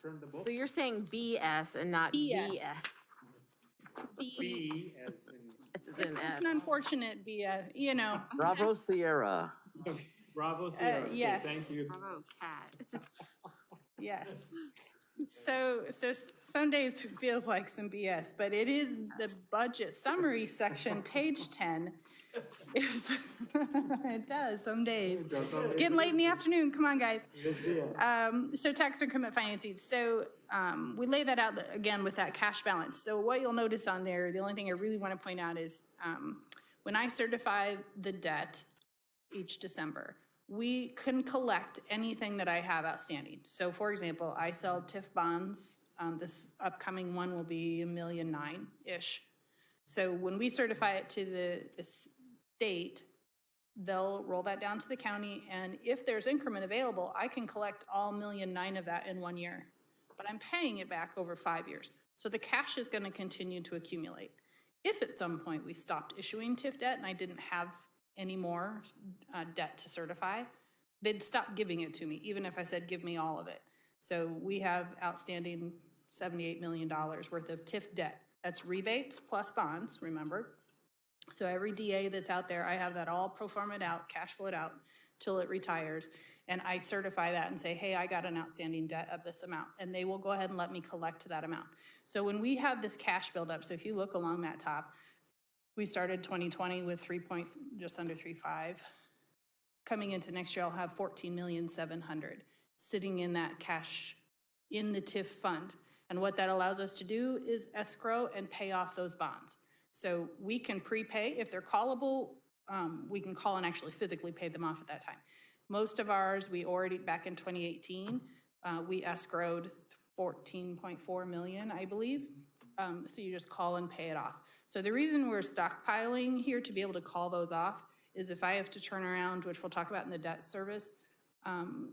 So you're saying BS and not BS. BS. B as in. It's an unfortunate you know. Bravo, Sierra. Bravo, Sierra. Okay, yes. thank you. Bravo, cat. Yes. So some days it feels like some BS, but it is the budget summary section, page 10. It does some days. It's getting late in the afternoon. Come on, guys. So tax increment financing. So we lay that out again with that cash balance. So what you'll notice on there, the only thing I really want to point out is when I certify the debt each December, we can collect anything that I have outstanding. So for example, I sell TIF bonds. This upcoming one will be $1.9 million-ish. So when we certify it to the state, they'll roll that down to the county, and if there's increment available, I can collect all $1.9 million of that in 1 year. But I'm paying it back over 5 years. So the cash is gonna continue to accumulate. If at some point we stopped issuing TIF debt and I didn't have any more debt to certify, they'd stop giving it to me, even if I said, give me all of it. So we have outstanding $78 million worth of TIF debt. That's rebates plus bonds, remember? So every DA that's out there, I have that all pro forma'd out, cash flowed out till it retires. And I certify that and say, hey, I got an outstanding debt of this amount. And they will go ahead and let me collect that amount. So when we have this cash buildup, so if you look along that top, we started 2020 with just under 3.5. Coming into next year, I'll have 14,700,000 sitting in that cash in the TIF fund. And what that allows us to do is escrow and pay off those bonds. So we can prepay. If they're callable, we can call and actually physically pay them off at that time. Most of ours, we already, back in 2018, we escrowed 14.4 million, I believe. So you just call and pay it off. So the reason we're stockpiling here to be able to call those off is if I have to turn around, which we'll talk about in the debt service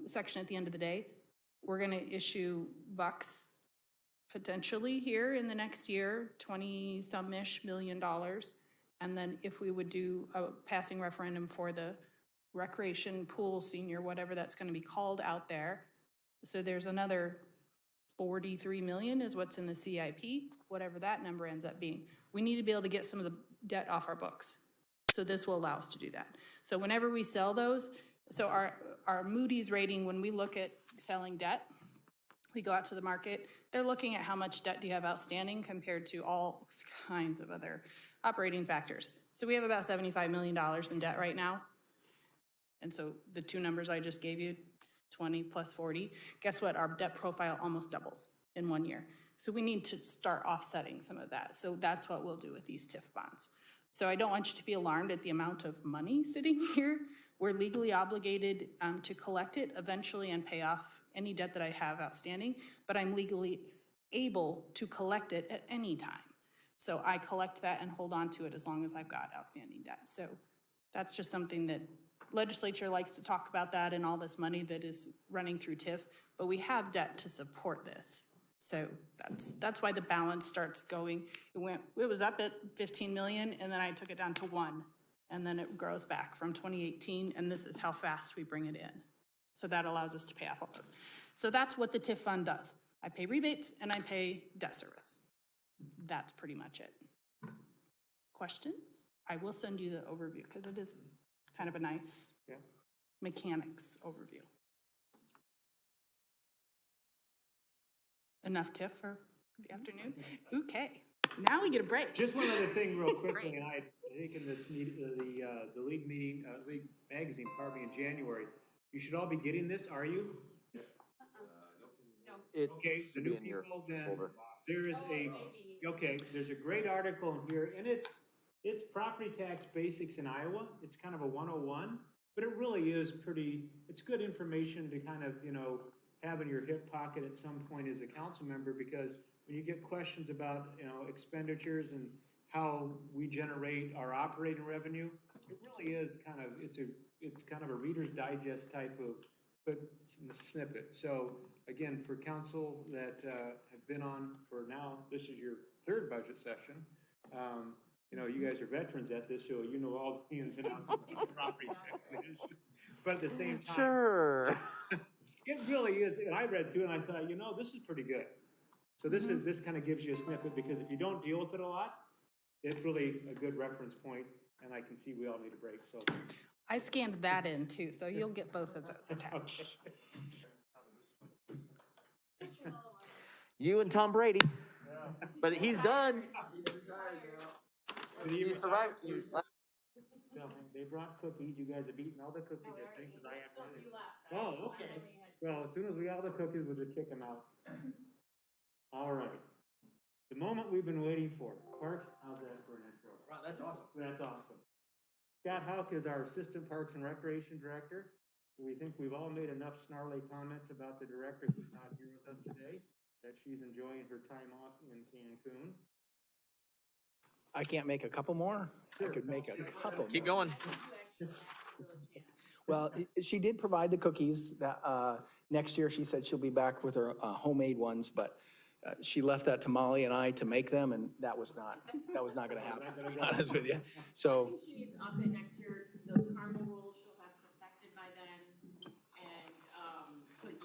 section at the end of the day, we're gonna issue bucks potentially here in the next year, 20-some-ish $1 million. And then if we would do a passing referendum for the recreation pool senior, whatever that's gonna be called out there. So there's another 43 million is what's in the CIP, whatever that number ends up being. We need to be able to get some of the debt off our books. So this will allow us to do that. So whenever we sell those, so our Moody's rating, when we look at selling debt, we go out to the market, they're looking at how much debt do you have outstanding compared to all kinds of other operating factors. So we have about $75 million in debt right now. And so the two numbers I just gave you, 20 plus 40, guess what? Our debt profile almost doubles in 1 year. So we need to start offsetting some of that. So that's what we'll do with these TIF bonds. So I don't want you to be alarmed at the amount of money sitting here. We're legally obligated to collect it eventually and pay off any debt that I have outstanding, but I'm legally able to collect it at any time. So I collect that and hold on to it as long as I've got outstanding debt. So that's just something that legislature likes to talk about, that and all this money that is running through TIF, but we have debt to support this. So that's why the balance starts going. It was up at 15 million, and then I took it down to 1, and then it grows back from 2018, and this is how fast we bring it in. So that allows us to pay off all those. So that's what the TIF fund does. I pay rebates and I pay debt service. That's pretty much it. Questions? I will send you the overview because it is kind of a nice mechanics overview. Enough tiff for the afternoon? Okay, now we get a break. Just one other thing real quickly, and I think in this meeting, the league meeting, league magazine, pardon me, in January, you should all be getting this, are you? Okay, the new people, then there is there's a great article in here, and it's property tax basics in Iowa. It's kind of a 101, but it really is it's good information to kind of, have in your hip pocket at some point as a council member, because when you get questions about, expenditures and how we generate our operating revenue, it really is it's kind of a Reader's Digest type of, but snippet. So again, for council that have been on for now, this is your third budget session. You guys are veterans at this, so you know all the ins and outs of property tax. But at the same time, Sure. it really is. And I read through and I thought, this is pretty good. So this kind of gives you a snippet, because if you don't deal with it a lot, it's really a good reference point, and I can see we all need a break. So I scanned that in too, so you'll get both of those attached. You and Tom Brady. But he's done. You survived. They brought cookies. You guys have eaten all the cookies, I think, because I haven't. Oh, okay. Well, as soon as we got all the cookies, we'll just kick them out. All right. The moment we've been waiting for. Parks, how's that for an intro? Wow, that's awesome. That's awesome. Scott Houck is our Assistant Parks and Recreation Director. We think we've all made enough snarly comments about the director who's not here with us today, that she's enjoying her time off in Cancun. I can't make a couple more? Sure. I could make a couple Keep more. going. Well, she did provide the cookies. That next year, she said she'll be back with her homemade ones, but she left that to Molly and I to make them, and that was not going to happen, to be honest with you. So. I think she needs to up it next year. Those caramel rolls she'll have perfected by then,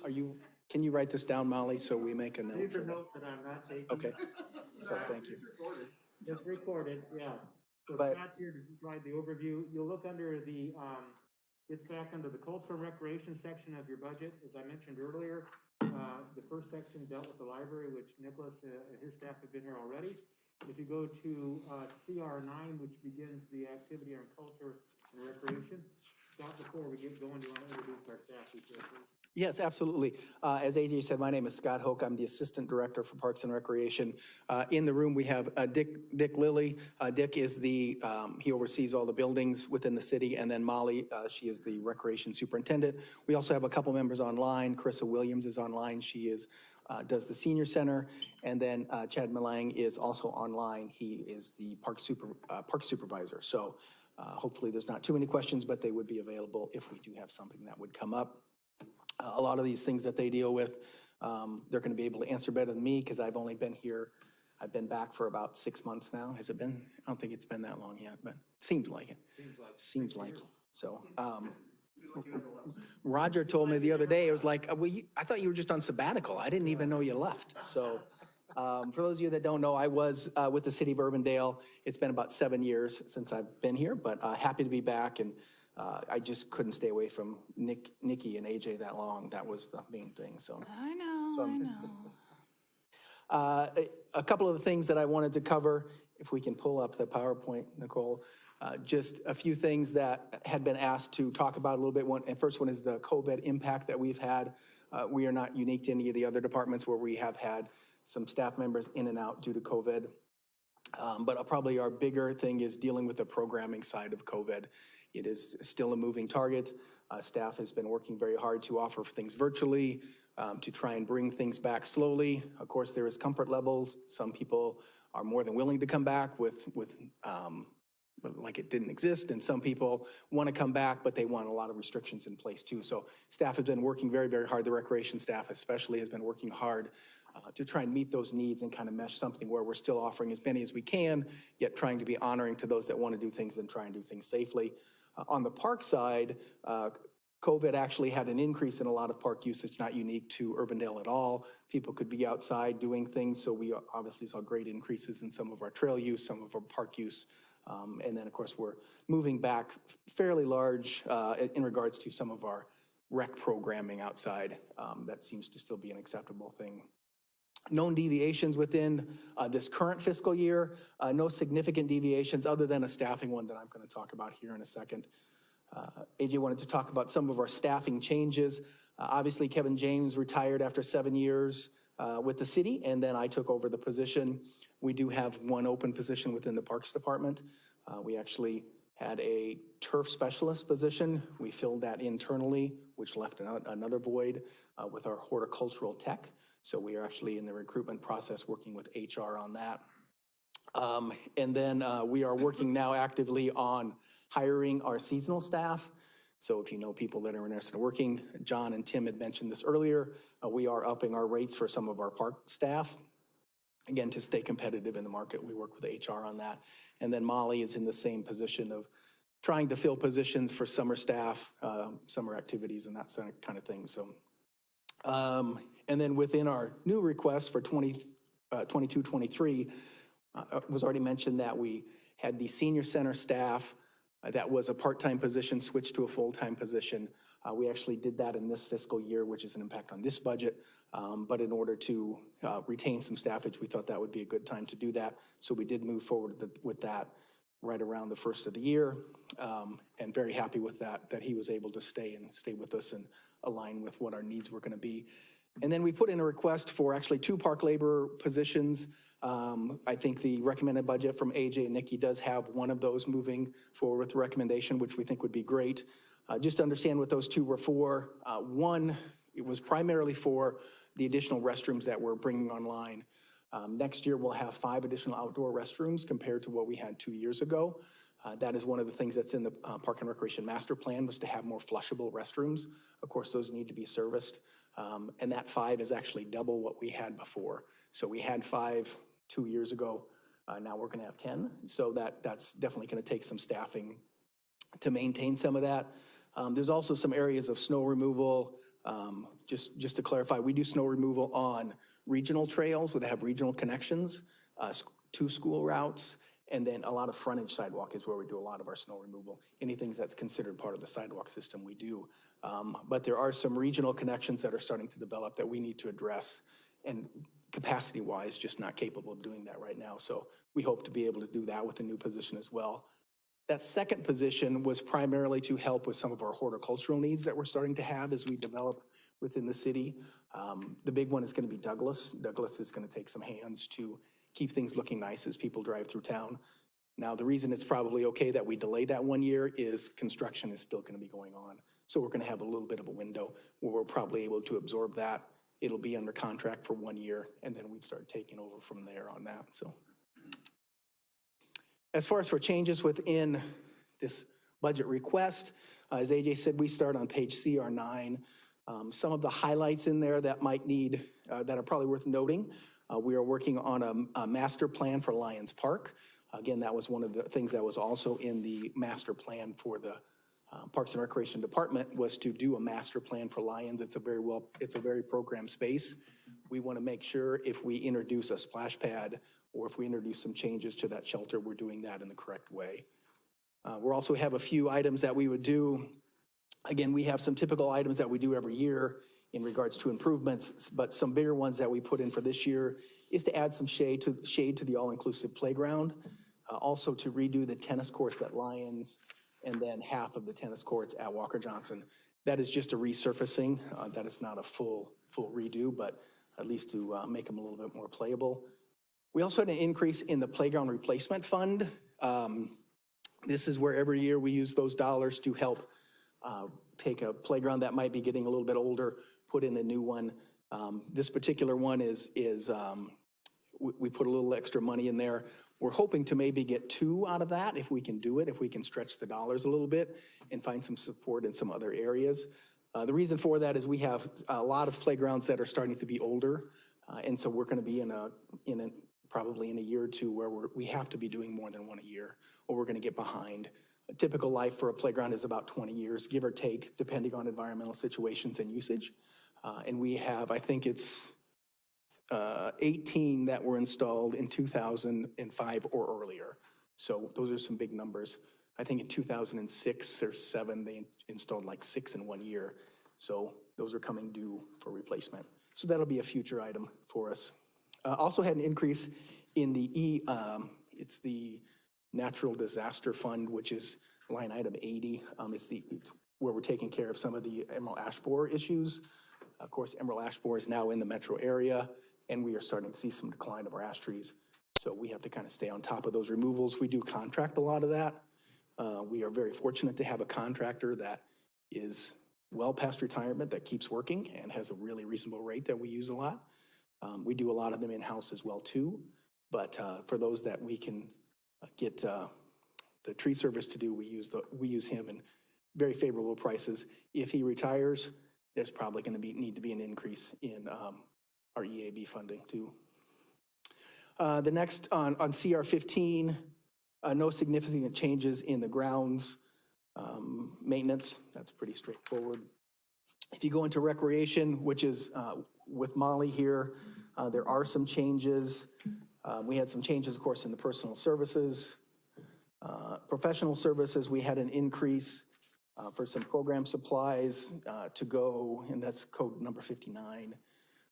and Can you write this down, Molly, so we make a note? These are notes that I'm not taking. Okay, so thank you. It's recorded, yeah. So But- Scott's here to provide the overview. You'll look under the, it's back under the cultural and recreation section of your budget. As I mentioned earlier, the first section dealt with the library, which Nicholas and his staff have been here already. If you go to CR9, which begins the activity on culture and recreation, Scott, before we get going, do you want to introduce our staff? Please? Yes, absolutely. As AJ said, my name is Scott Hoke. I'm the Assistant Director for Parks and Recreation. In the room, we have Dick Lilly. Dick is he oversees all the buildings within the city, and then Molly, she is the Recreation Superintendent. We also have a couple members online. Carissa Williams is online. She does the Senior Center, and then Chad Malang is also online. He is the Park Supervisor. So hopefully there's not too many questions, but they would be available if we do have something that would come up. A lot of these things that they deal with, they're going to be able to answer better than me, because I've only been here, I've been back for about 6 months now. Has it been? I don't think it's been that long yet, but it seems like it. Seems like it. So, Roger told me the other day, it was like, I thought you were just on sabbatical. I didn't even know you left. So, for those of you that don't know, I was with the city of Urbandale. It's been about 7 years since I've been here, but happy to be back. And I just couldn't stay away from Nikki and AJ that long. That was the main thing. So I know. A couple of the things that I wanted to cover, if we can pull up the PowerPoint, Nicole. Just a few things that had been asked to talk about a little bit. And first one is the COVID impact that we've had. We are not unique to any of the other departments where we have had some staff members in and out due to COVID. But probably our bigger thing is dealing with the programming side of COVID. It is still a moving target. Staff has been working very hard to offer things virtually, to try and bring things back slowly. Of course, there is comfort levels. Some people are more than willing to come back with like it didn't exist, and some people want to come back, but they want a lot of restrictions in place too. So staff has been working very, very hard. The recreation staff especially has been working hard to try and meet those needs and kind of mesh something where we're still offering as many as we can, yet trying to be honoring to those that want to do things and try and do things safely. On the park side, COVID actually had an increase in a lot of park usage, not unique to Urbandale at all. People could be outside doing things, so we obviously saw great increases in some of our trail use, some of our park use And then, of course, we're moving back fairly large in regards to some of our rec programming outside. That seems to still be an acceptable thing. Known deviations within this current fiscal year, no significant deviations other than a staffing one that I'm going to talk about here in a second. AJ wanted to talk about some of our staffing changes. Obviously, Kevin James retired after 7 years with the city, and then I took over the position. We do have one open position within the Parks Department. We actually had a turf specialist position. We filled that internally, which left another void with our horticultural tech. So we are actually in the recruitment process working with HR on that. And then we are working now actively on hiring our seasonal staff. So if you know people that are interested in working, John and Tim had mentioned this earlier, we are upping our rates for some of our park staff. Again, to stay competitive in the market, we work with HR on that. And then Molly is in the same position of trying to fill positions for summer staff, summer activities and that kind of thing. So, and then within our new request for 22-23, was already mentioned that we had the senior center staff that was a part-time position switched to a full-time position. We actually did that in this fiscal year, which is an impact on this budget. But in order to retain some staffage, we thought that would be a good time to do that. So we did move forward with that right around the first of the year. And very happy with that he was able to stay with us and align with what our needs were going to be. And then we put in a request for actually 2 park labor positions. I think the recommended budget from AJ and Nikki does have one of those moving forward with the recommendation, which we think would be great. Just to understand what those 2 were for. One, it was primarily for the additional restrooms that we're bringing online. Next year, we'll have 5 additional outdoor restrooms compared to what we had 2 years ago. That is one of the things that's in the Park and Recreation Master Plan, was to have more flushable restrooms. Of course, those need to be serviced. And that 5 is actually double what we had before. So we had 5 2 years ago. Now we're going to have 10. So that's definitely going to take some staffing to maintain some of that. There's also some areas of snow removal. Just to clarify, we do snow removal on regional trails where they have regional connections, 2 school routes, and then a lot of frontage sidewalk is where we do a lot of our snow removal. Anything that's considered part of the sidewalk system, we do. But there are some regional connections that are starting to develop that we need to address, and capacity-wise, just not capable of doing that right now. So we hope to be able to do that with a new position as well. That second position was primarily to help with some of our horticultural needs that we're starting to have as we develop within the city. The big one is going to be Douglas. Douglas is going to take some hands to keep things looking nice as people drive through town. Now, the reason it's probably okay that we delayed that 1 year is construction is still going to be going on. So we're going to have a little bit of a window where we're probably able to absorb that. It'll be under contract for 1 year, and then we'd start taking over from there on that. So as far as for changes within this budget request, as AJ said, we start on page CR9. Some of the highlights in there that might need, that are probably worth noting. We are working on a master plan for Lions Park. Again, that was one of the things that was also in the master plan for the Parks and Recreation Department, was to do a master plan for Lions. It's a very programmed space. We want to make sure if we introduce a splash pad or if we introduce some changes to that shelter, we're doing that in the correct way. We also have a few items that we would do. Again, we have some typical items that we do every year in regards to improvements, but some bigger ones that we put in for this year is to add some shade to the all-inclusive playground, also to redo the tennis courts at Lions, and then half of the tennis courts at Walker Johnson. That is just a resurfacing. That is not a full redo, but at least to make them a little bit more playable. We also had an increase in the playground replacement fund. This is where every year we use those dollars to help take a playground that might be getting a little bit older, put in a new one. This particular one is we put a little extra money in there. We're hoping to maybe get 2 out of that if we can do it, if we can stretch the dollars a little bit and find some support in some other areas. The reason for that is we have a lot of playgrounds that are starting to be older. And so we're going to be probably in a year or 2 where we have to be doing more than 1 a year, or we're going to get behind. A typical life for a playground is about 20 years, give or take, depending on environmental situations and usage. And we have, I think it's 18 that were installed in 2005 or earlier. So those are some big numbers. I think in 2006 or 7, they installed like 6 in 1 year. So those are coming due for replacement. So that'll be a future item for us. Also had an increase in the it's the Natural Disaster Fund, which is line item 80. It's where we're taking care of some of the emerald ash borer issues. Of course, emerald ash borer is now in the metro area, and we are starting to see some decline of our ash trees. So we have to kind of stay on top of those removals. We do contract a lot of that. We are very fortunate to have a contractor that is well past retirement, that keeps working and has a really reasonable rate that we use a lot. We do a lot of them in-house as well too, but for those that we can get the tree service to do, we use him in very favorable prices. If he retires, there's probably going to need to be an increase in our EAB funding too. The next on CR 15, no significant changes in the grounds maintenance. That's pretty straightforward. If you go into recreation, which is with Molly here, there are some changes. We had some changes, of course, in the personal services. Professional services, we had an increase for some program supplies to go, and that's code number 59.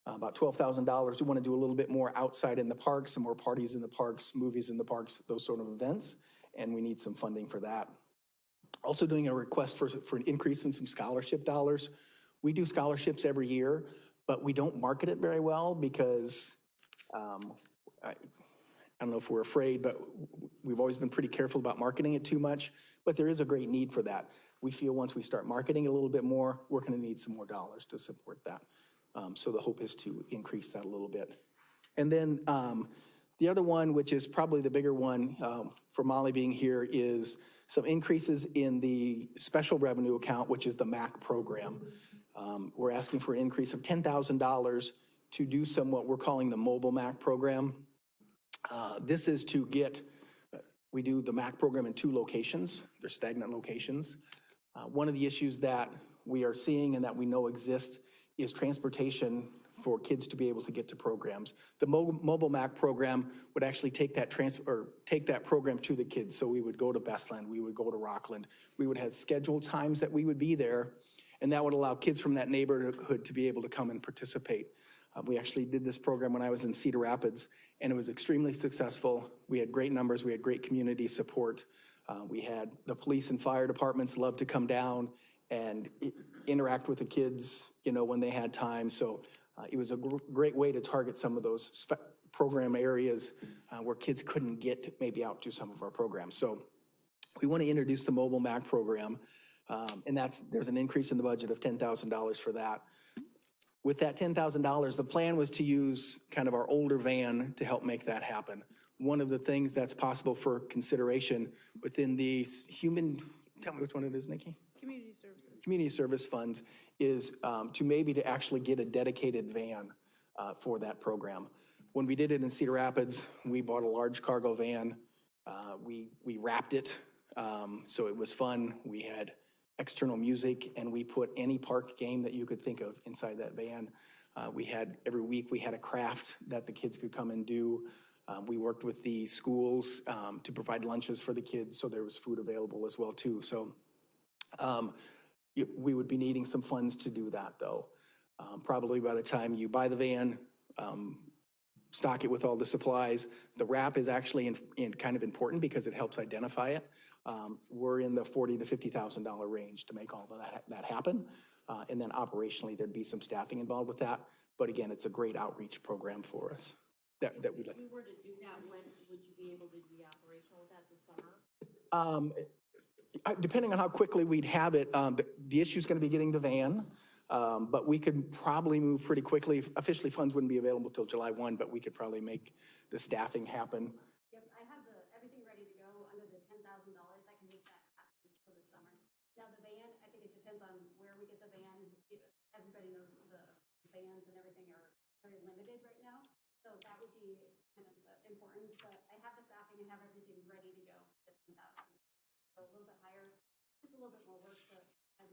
About $12,000. We want to do a little bit more outside in the parks, some more parties in the parks, movies in the parks, those sort of events, and we need some funding for that. Also doing a request for an increase in some scholarship dollars. We do scholarships every year, but we don't market it very well because I don't know if we're afraid, but we've always been pretty careful about marketing it too much, but there is a great need for that. We feel once we start marketing a little bit more, we're going to need some more dollars to support that. So the hope is to increase that a little bit. And then the other one, which is probably the bigger one for Molly being here, is some increases in the special revenue account, which is the MAC program. We're asking for an increase of $10,000 to do some what we're calling the mobile MAC program. This is to get, we do the MAC program in 2 locations. They're stagnant locations. One of the issues that we are seeing and that we know exist is transportation for kids to be able to get to programs. The mobile MAC program would actually take that program to the kids. So we would go to Bestland, we would go to Rockland. We would have scheduled times that we would be there, and that would allow kids from that neighborhood to be able to come and participate. We actually did this program when I was in Cedar Rapids, and it was extremely successful. We had great numbers, we had great community support. We had the police and fire departments love to come down and interact with the kids, you know, when they had time. So it was a great way to target some of those program areas where kids couldn't get maybe out to some of our programs. So we want to introduce the mobile MAC program, and there's an increase in the budget of $10,000 for that. With that $10,000, the plan was to use kind of our older van to help make that happen. One of the things that's possible for consideration within the tell me which one it is, Nikki? Community services. Community service funds is to actually get a dedicated van for that program. When we did it in Cedar Rapids, we bought a large cargo van. We wrapped it, so it was fun. We had external music, and we put any park game that you could think of inside that van. Every week we had a craft that the kids could come and do. We worked with the schools to provide lunches for the kids, so there was food available as well too. So we would be needing some funds to do that though. Probably by the time you buy the van, stock it with all the supplies. The wrap is actually kind of important because it helps identify it. We're in the $40,000 to $50,000 range to make all of that happen. And then operationally, there'd be some staffing involved with that. But again, it's a great outreach program for us. That we'd like. If we were to do that, when would you be able to be operational with that this summer? Depending on how quickly we'd have it, the issue is going to be getting the van. But we could probably move pretty quickly. Officially, funds wouldn't be available till July 1, but we could probably make the staffing happen. Yep, I have everything ready to go under the $10,000. I can make that happen for the summer. Now the van, I think it depends on where we get the van. Everybody knows the vans and everything are very limited right now. So that would be kind of important, but I have the staffing and have everything ready to go at 10,000. So a little bit higher, just a little bit more work, but I'm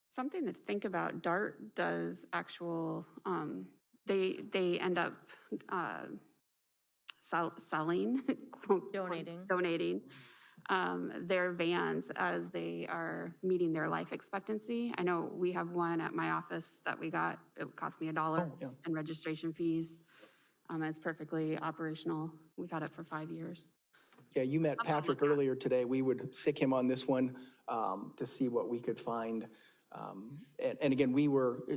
something to think about. DART does actual, they end up selling, donating their vans as they are meeting their life expectancy. I know we have one at my office that we got, it cost me $1 in registration fees. It's perfectly operational. We've had it for 5 years. Yeah, you met Patrick earlier today. We would sick him on this one to see what we could find. And again,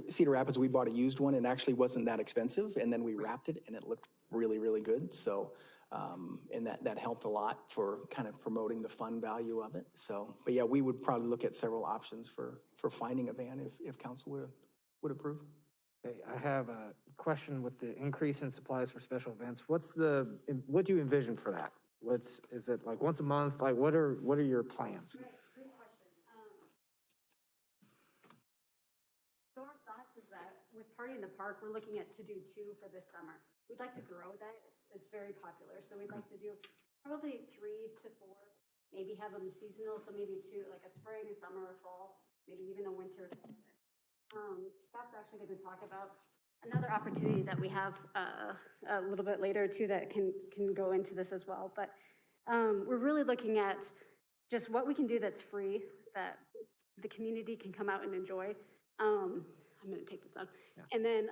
Cedar Rapids, we bought a used one and actually wasn't that expensive. And then we wrapped it and it looked really, really good. So, and that helped a lot for kind of promoting the fun value of it. So, but yeah, we would probably look at several options for finding a van if council would approve. Okay, I have a question with the increase in supplies for special events. What do you envision for that? Is it like once a month? Like what are your plans? Great question. So our thoughts is that with Party in the Park, we're looking at to do 2 for this summer. We'd like to grow that. It's very popular. So we'd like to do probably 3 to 4, maybe have them seasonal. So maybe 2, like a spring, a summer, or fall, maybe even a winter. Scott's actually going to talk about another opportunity that we have a little bit later too that can go into this as well. But we're really looking at just what we can do that's free, that the community can come out and enjoy. I'm going to take this on. Yeah. And then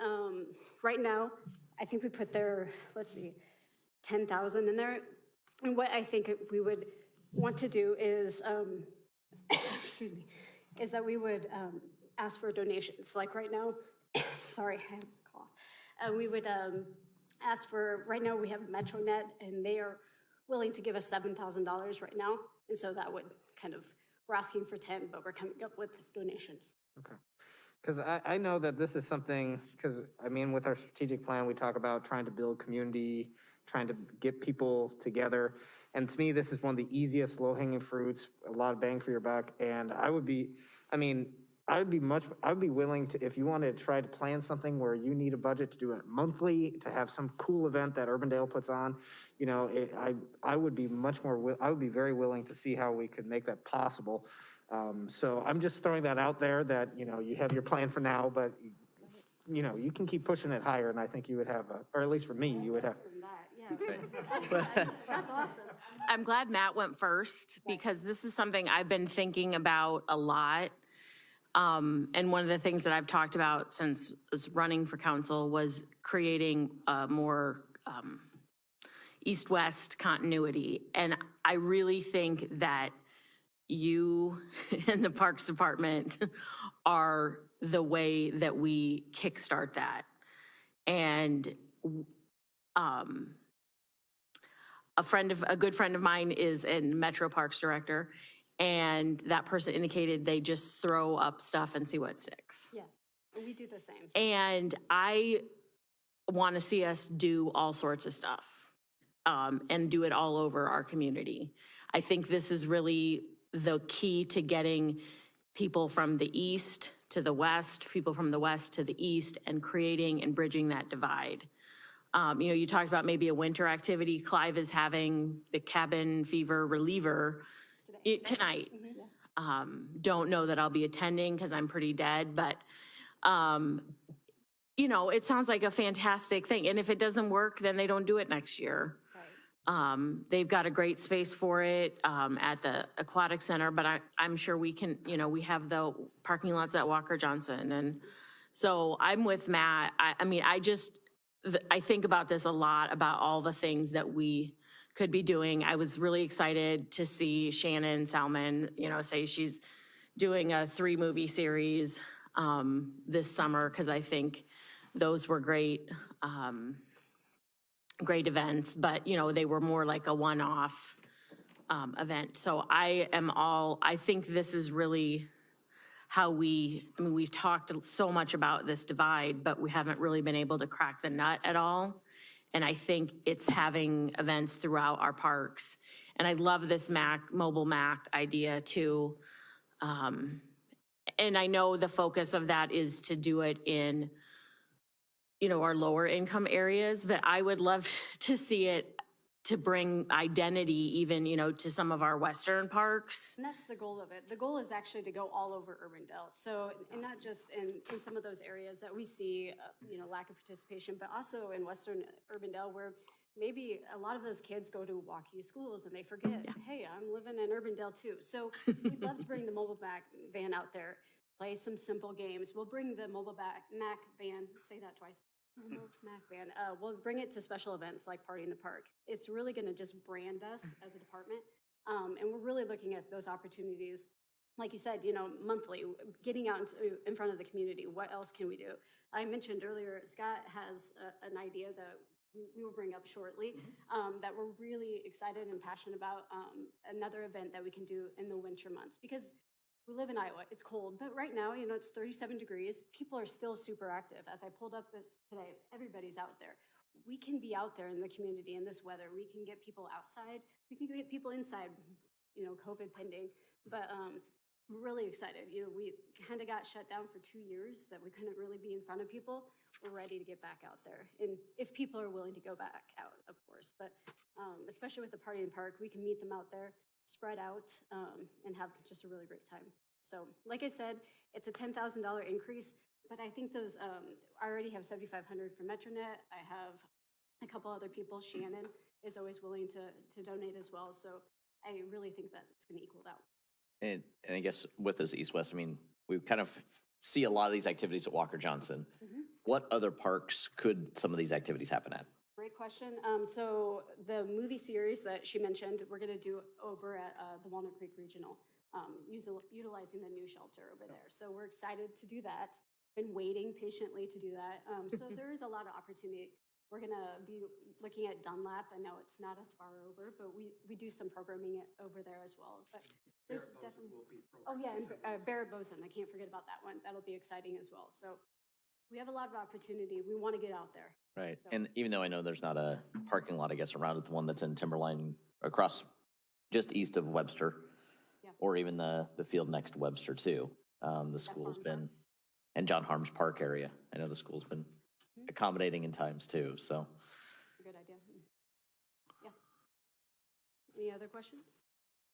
right now, I think we put there, let's see, 10,000 in there. And what I think we would want to do is, excuse me, is that we would ask for donations. Like right now, sorry, I have a cough. We would ask for, right now we have MetroNet and they are willing to give us $7,000 right now. And so that would kind of, we're asking for 10, but we're coming up with donations. Okay. Because I know that this is something, because I mean, with our strategic plan, we talk about trying to build community, trying to get people together. And to me, this is one of the easiest low-hanging fruits, a lot of bang for your buck. And I would be willing to, if you want to try to plan something where you need a budget to do it monthly, to have some cool event that Urbandale puts on, you know, I would be very willing to see how we could make that possible. So I'm just throwing that out there that, you know, you have your plan for now, but you know, you can keep pushing it higher and I think you would have, or at least for me, you would have. That's awesome. I'm glad Matt went first because this is something I've been thinking about a lot. And one of the things that I've talked about since running for council was creating a more east-west continuity. And I really think that you and the Parks Department are the way that we kickstart that. And a good friend of mine is a Metro Parks director, and that person indicated they just throw up stuff and see what sticks. Yeah, and we do the same. And I want to see us do all sorts of stuff and do it all over our community. I think this is really the key to getting people from the east to the west, people from the west to the east, and creating and bridging that divide. You know, you talked about maybe a winter activity. Clive is having the cabin fever reliever tonight. Mm-hmm. Don't know that I'll be attending because I'm pretty dead, but you know, it sounds like a fantastic thing. And if it doesn't work, then they don't do it next year. They've got a great space for it at the Aquatic Center, but I'm sure we can, you know, we have the parking lots at Walker Johnson. And so I'm with Matt. I think about this a lot, about all the things that we could be doing. I was really excited to see Shannon Salmon, you know, say she's doing a 3-movie series this summer, because I think those were great events, but you know, they were more like a one-off event. So I think this is really how we've talked so much about this divide, but we haven't really been able to crack the nut at all. And I think it's having events throughout our parks. And I love this mobile MAC idea too. And I know the focus of that is to do it in, you know, our lower income areas, but I would love to see it to bring identity even, you know, to some of our western parks. And that's the goal of it. The goal is actually to go all over Urbandale. So, and not just in some of those areas that we see, you know, lack of participation, but also in western Urbandale where maybe a lot of those kids go to walkie schools and they forget, hey, I'm living in Urbandale too. So we'd love to bring the mobile Mac van out there, play some simple games. We'll bring the mobile Mac van, say that twice, Mac van. We'll bring it to special events like Party in the Park. It's really gonna just brand us as a department. And we're really looking at those opportunities. Like you said, monthly, getting out in front of the community. What else can we do? I mentioned earlier, Scott has an idea that we will bring up shortly, that we're really excited and passionate about, another event that we can do in the winter months, because we live in Iowa, it's cold, but right now, it's 37 degrees. People are still super active. As I pulled up this today, everybody's out there. We can be out there in the community in this weather. We can get people outside. We can get people inside, COVID pending, but we're really excited. We kind of got shut down for 2 years that we couldn't really be in front of people. We're ready to get back out there. And if people are willing to go back out, of course, but especially with the Party in the Park, we can meet them out there, spread out, and have just a really great time. So like I said, it's a $10,000 increase, but I think those, I already have $7,500 for Metronet. I have a couple other people. Shannon is always willing to donate as well. So I really think that it's gonna equal out. And I guess with this East-West, we kind of see a lot of these activities at Walker Johnson. What other parks could some of these activities happen at? Great question. So the movie series that she mentioned, we're going to do over at the Walnut Creek Regional, utilizing the new shelter over there. So we're excited to do that. Been waiting patiently to do that. So there is a lot of opportunity. We're going to be looking at Dunlap. I know it's not as far over, but we do some programming over there as well. But there's definitely, and Barrett Boson, I can't forget about that one. That'll be exciting as well. So we have a lot of opportunity. We want to get out there. Right. So. And even though I know there's not a parking lot, I guess, around it, the one that's in Timberline across just east of Webster, or even the field next to Webster too. The school's been, and John Harms Park area. I know the school's been accommodating in times too, so. That's a good idea. Yeah. Any other questions?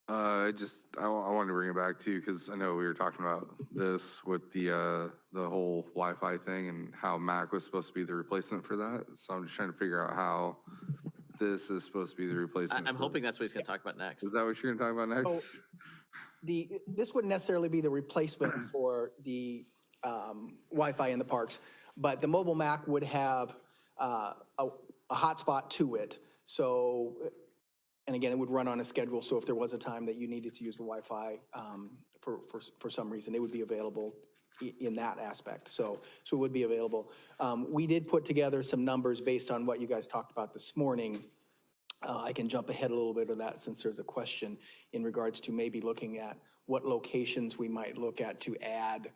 I wanted to bring it back too, because I know we were talking about this with the whole Wi-Fi thing and how Mac was supposed to be the replacement for that. So I'm just trying to figure out how this is supposed to be the replacement. I'm hoping that's what he's going to talk about next. Is that what you're going to talk about next? So this wouldn't necessarily be the replacement for the Wi-Fi in the parks, but the mobile Mac would have a hotspot to it. So, and again, it would run on a schedule. So if there was a time that you needed to use the Wi-Fi for some reason, it would be available in that aspect. So it would be available. We did put together some numbers based on what you guys talked about this morning. I can jump ahead a little bit of that since there's a question in regards to maybe looking at what locations we might look at to add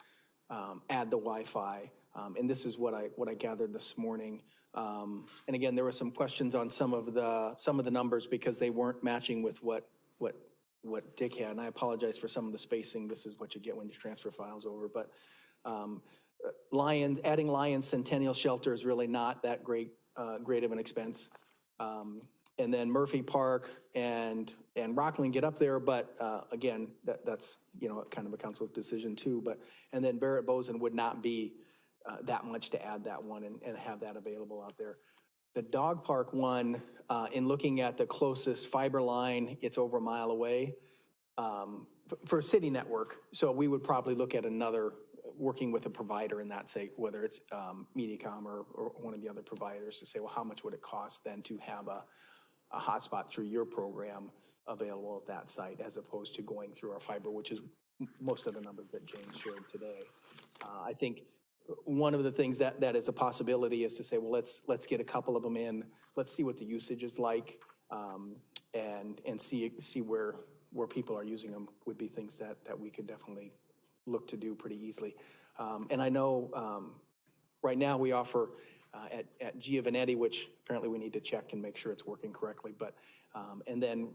the Wi-Fi. And this is what I gathered this morning. And again, there were some questions on some of the numbers because they weren't matching with what Dick had. And I apologize for some of the spacing. This is what you get when you transfer files over. But adding Lions Centennial Shelter is really not that great of an expense. And then Murphy Park and Rockland get up there, but again, that's kind of a council decision too. And then Barrett Boson would not be that much to add that one and have that available out there. The dog park one, in looking at the closest fiber line, it's over a mile away for city network. So we would probably look at another, working with a provider in that, say, whether it's Mediacom or one of the other providers to say, well, how much would it cost then to have a hotspot through your program available at that site as opposed to going through our fiber, which is most of the numbers that James shared today. I think one of the things that is a possibility is to say, well, let's get a couple of them in. Let's see what the usage is like, and see where people are using them would be things that we could definitely look to do pretty easily. And I know right now we offer at Giovanetti, which apparently we need to check and make sure it's working correctly. But and then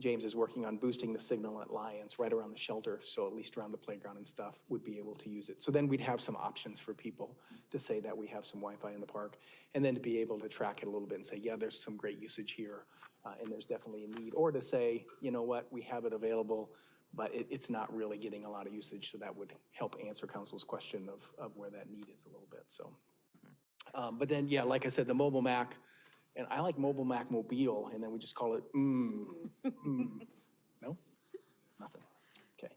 James is working on boosting the signal at Lions right around the shelter, so at least around the playground and stuff would be able to use it. So then we'd have some options for people to say that we have some Wi-Fi in the park, and then to be able to track it a little bit and say, yeah, there's some great usage here, and there's definitely a need. Or to say, you know what, we have it available, but it's not really getting a lot of usage, so that would help answer council's question of where that need is a little bit. So, but then, yeah, like I said, the mobile Mac, And I like Mobile Mac Mobile, and then we just call it, No? Nothing. Okay.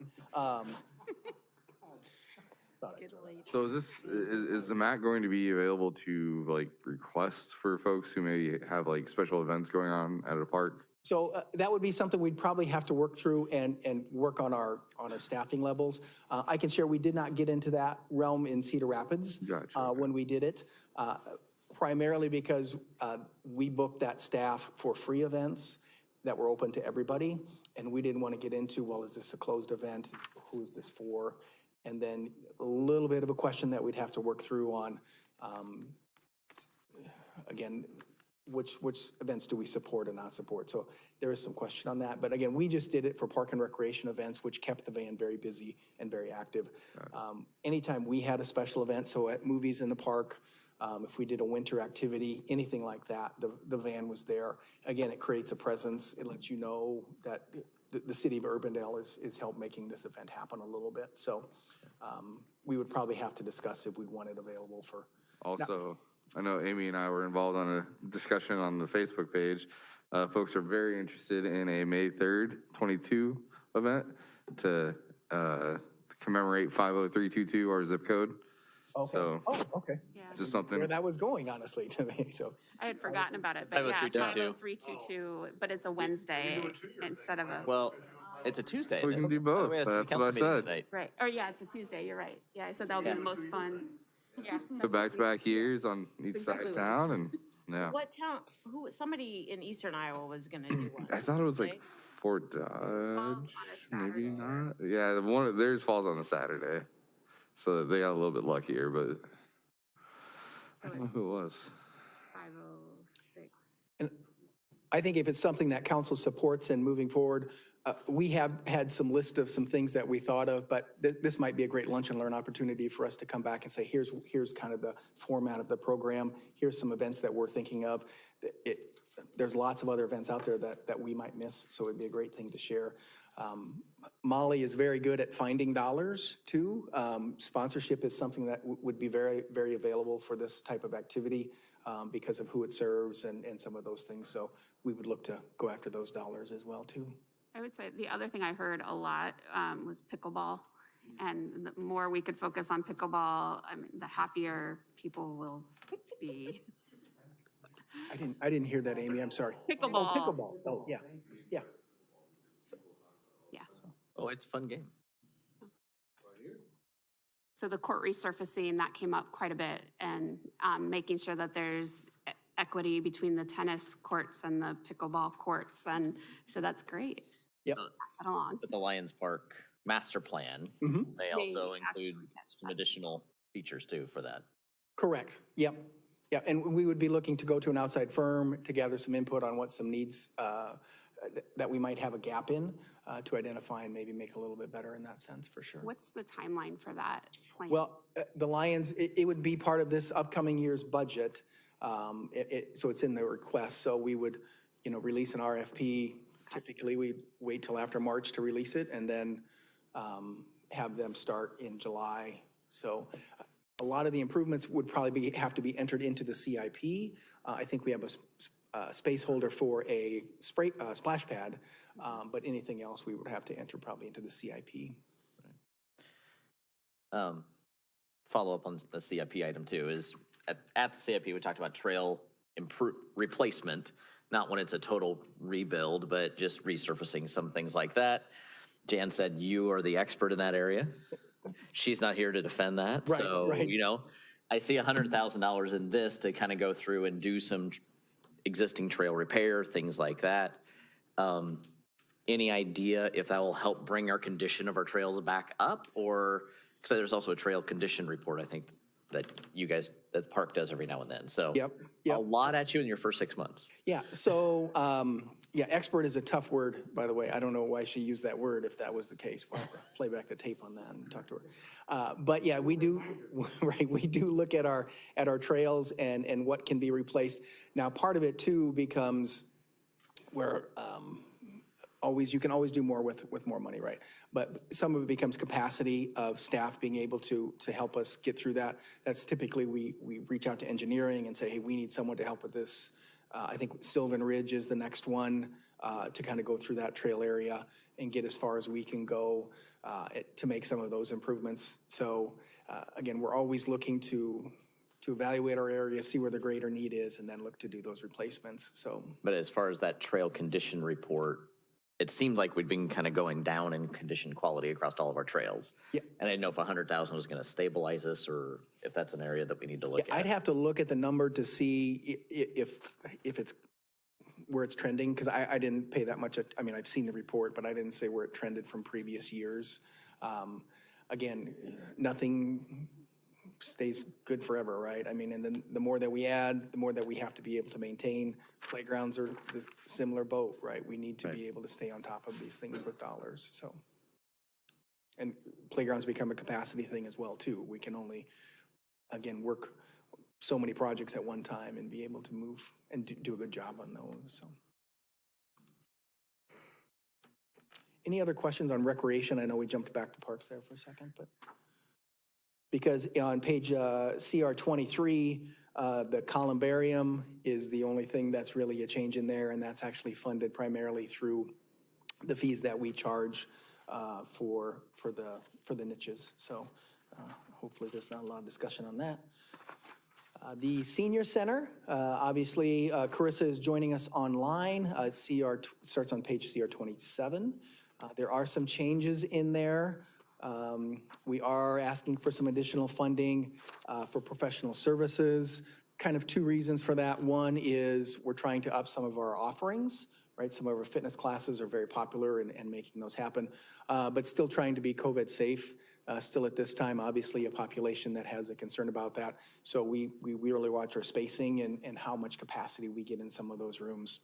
So is the mat going to be available to like request for folks who maybe have like special events going on at a park? So that would be something we'd probably have to work through and work on our staffing levels. I can share, we did not get into that realm in Cedar Rapids when we did it, primarily because we booked that staff for free events that were open to everybody. And we didn't want to get into, well, is this a closed event? Who is this for? And then a little bit of a question that we'd have to work through on, again, which events do we support and not support? So there is some question on that. But again, we just did it for park and recreation events, which kept the van very busy and very active. Anytime we had a special event, so at movies in the park, if we did a winter activity, anything like that, the van was there. Again, it creates a presence. It lets you know that the city of Urbandale is help making this event happen a little bit. So we would probably have to discuss if we'd want it available for. Also, I know Amy and I were involved on a discussion on the Facebook page. Folks are very interested in a May 3rd, 22 event to commemorate 50322, our zip code. Okay. So, okay. just something. Where that was going, honestly, to me, so. I had forgotten about it, but yeah, 50322, but it's a Wednesday instead of a. Well, it's a Tuesday. We can do both. We have city That's council what I meeting said. tonight. Right, or yeah, it's a Tuesday, you're right. Yeah, I said that would be the most fun. Yeah. The back-to-back years on each side exactly of what I town, and yeah. What town, somebody in eastern Iowa was gonna do one. I thought it was like Fort Dodge, maybe not. Yeah, one of theirs falls on a Saturday, so they got a little bit luckier, but I don't know who it was. 506. And I think if it's something that council supports and moving forward, we have had some list of some things that we thought of, but this might be a great lunch and learn opportunity for us to come back and say, here's kind of the format of the program. Here's some events that we're thinking of. There's lots of other events out there that we might miss, so it'd be a great thing to share. Molly is very good at finding dollars too. Sponsorship is something that would be very, very available for this type of activity because of who it serves and some of those things. So we would look to go after those dollars as well too. I would say the other thing I heard a lot was pickleball. And the more we could focus on pickleball, I mean, the happier people will be. I didn't hear that, Amy. I'm sorry. Pickleball. Oh, pickleball. Oh, yeah. Yeah. Yeah. Oh, it's a fun game. So the court resurfacing, that came up quite a bit, and making sure that there's equity between the tennis courts and the pickleball courts. And so that's great. Yep. Pass that along. With the Lions Park master plan, they also include some additional features too for that. Correct. Yep. Yeah, and we would be looking to go to an outside firm to gather some input on what some needs that we might have a gap in to identify and maybe make a little bit better in that sense, for sure. What's the timeline for that plan? Well, the Lions, it would be part of this upcoming year's budget. So it's in the request. So we would, release an RFP. Typically, we wait till after March to release it and then have them start in July. So a lot of the improvements would probably have to be entered into the CIP. I think we have a space holder for a splash pad, but anything else we would have to enter probably into the CIP. Follow up on the CIP item too is at the CIP, we talked about trail replacement, not when it's a total rebuild, but just resurfacing some things like that. Jan said you are the expert in that area. She's not here to defend that. Right, so, right. I see $100,000 in this to kind of go through and do some existing trail repair, things like that. Any idea if that will help bring our condition of our trails back up? Or, because there's also a trail condition report, I think, that that the park does every now and then. So Yep. a lot at you in your first 6 months. Yeah, so, expert is a tough word, by the way. I don't know why she used that word if that was the case. We'll have to play back the tape on that and talk to her. But yeah, we do, right, we do look at our trails and what can be replaced. Now, part of it too becomes where you can always do more with more money, right? But some of it becomes capacity of staff being able to help us get through that. That's typically, we reach out to engineering and say, hey, we need someone to help with this I think Sylvan Ridge is the next one to kind of go through that trail area and get as far as we can go to make some of those improvements. So again, we're always looking to evaluate our area, see where the greater need is, and then look to do those replacements. So, But as far as that trail condition report, it seemed like we'd been kind of going down in condition quality across all of our trails. Yeah. And I didn't know if 100,000 was going to stabilize us or if that's an area that we need to look yeah, at. I'd have to look at the number to see if it's where it's trending, because I didn't pay that much. I mean, I've seen the report, but I didn't say where it trended from previous years. Again, nothing stays good forever, right? I mean, and then the more that we add, the more that we have to be able to maintain. Playgrounds are the similar boat, right? We need to be able to stay on top of these things with dollars, so. And playgrounds become a capacity thing as well, too. We can only, again, work so many projects at one time and be able to move and do a good job on those, so. Any other questions on recreation? I know we jumped back to parks there for a second, but. Because on page CR 23, the columbarium is the only thing that's really a change in there, and that's actually funded primarily through the fees that we charge for the niches. So hopefully there's not a lot of discussion on that. The senior center, obviously Carissa is joining us online. Starts on page CR 27. There are some changes in there. We are asking for some additional funding for professional services. Kind of two reasons for that. One is we're trying to up some of our offerings, right? Some of our fitness classes are very popular and making those happen, but still trying to be COVID safe. Still at this time, obviously a population that has a concern about that. So we really watch our spacing and how much capacity we get in some of those rooms.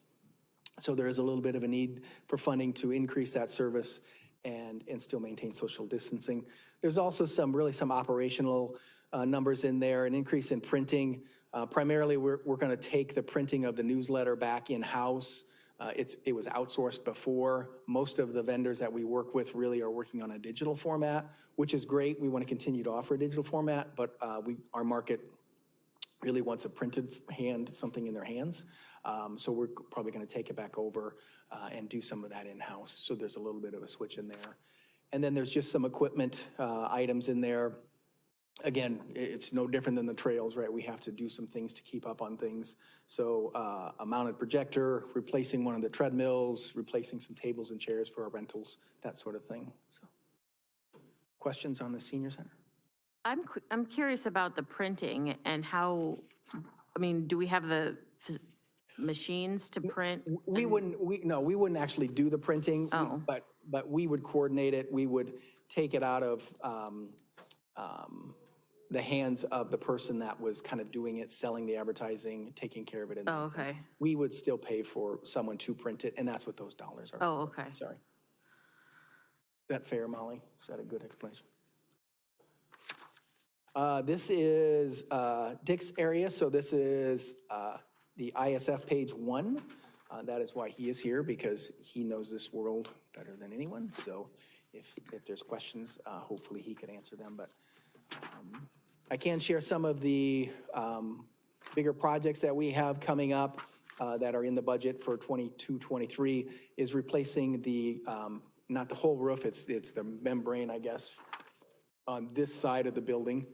So there is a little bit of a need for funding to increase that service and still maintain social distancing. There's also some operational numbers in there, an increase in printing. Primarily, we're going to take the printing of the newsletter back in-house. It was outsourced before. Most of the vendors that we work with really are working on a digital format, which is great. We want to continue to offer a digital format, but our market really wants a printed something in their hands. So we're probably going to take it back over and do some of that in-house. So there's a little bit of a switch in there. And then there's just some equipment items in there. Again, it's no different than the trails, right? We have to do some things to keep up on things. So a mounted projector, replacing one of the treadmills, replacing some tables and chairs for our rentals, that sort of thing. So, questions on the senior center? I'm curious about the printing and how, I mean, do we have the machines to print? We wouldn't actually do the printing, but we would coordinate it. We would take it out of the hands of the person that was kind of doing it, selling the advertising, taking care of it in that sense. We would still pay for someone to print it, and that's what those dollars are for. Oh, okay. Sorry. Is that fair, Molly? Is that a good explanation? This is Dick's area, so this is the ISF page 1. That is why he is here, because he knows this world better than anyone. So if there's questions, hopefully he could answer them. But I can share some of the bigger projects that we have coming up that are in the budget for 22-23 is replacing the, not the whole roof, it's the membrane, I guess, on this side of the building.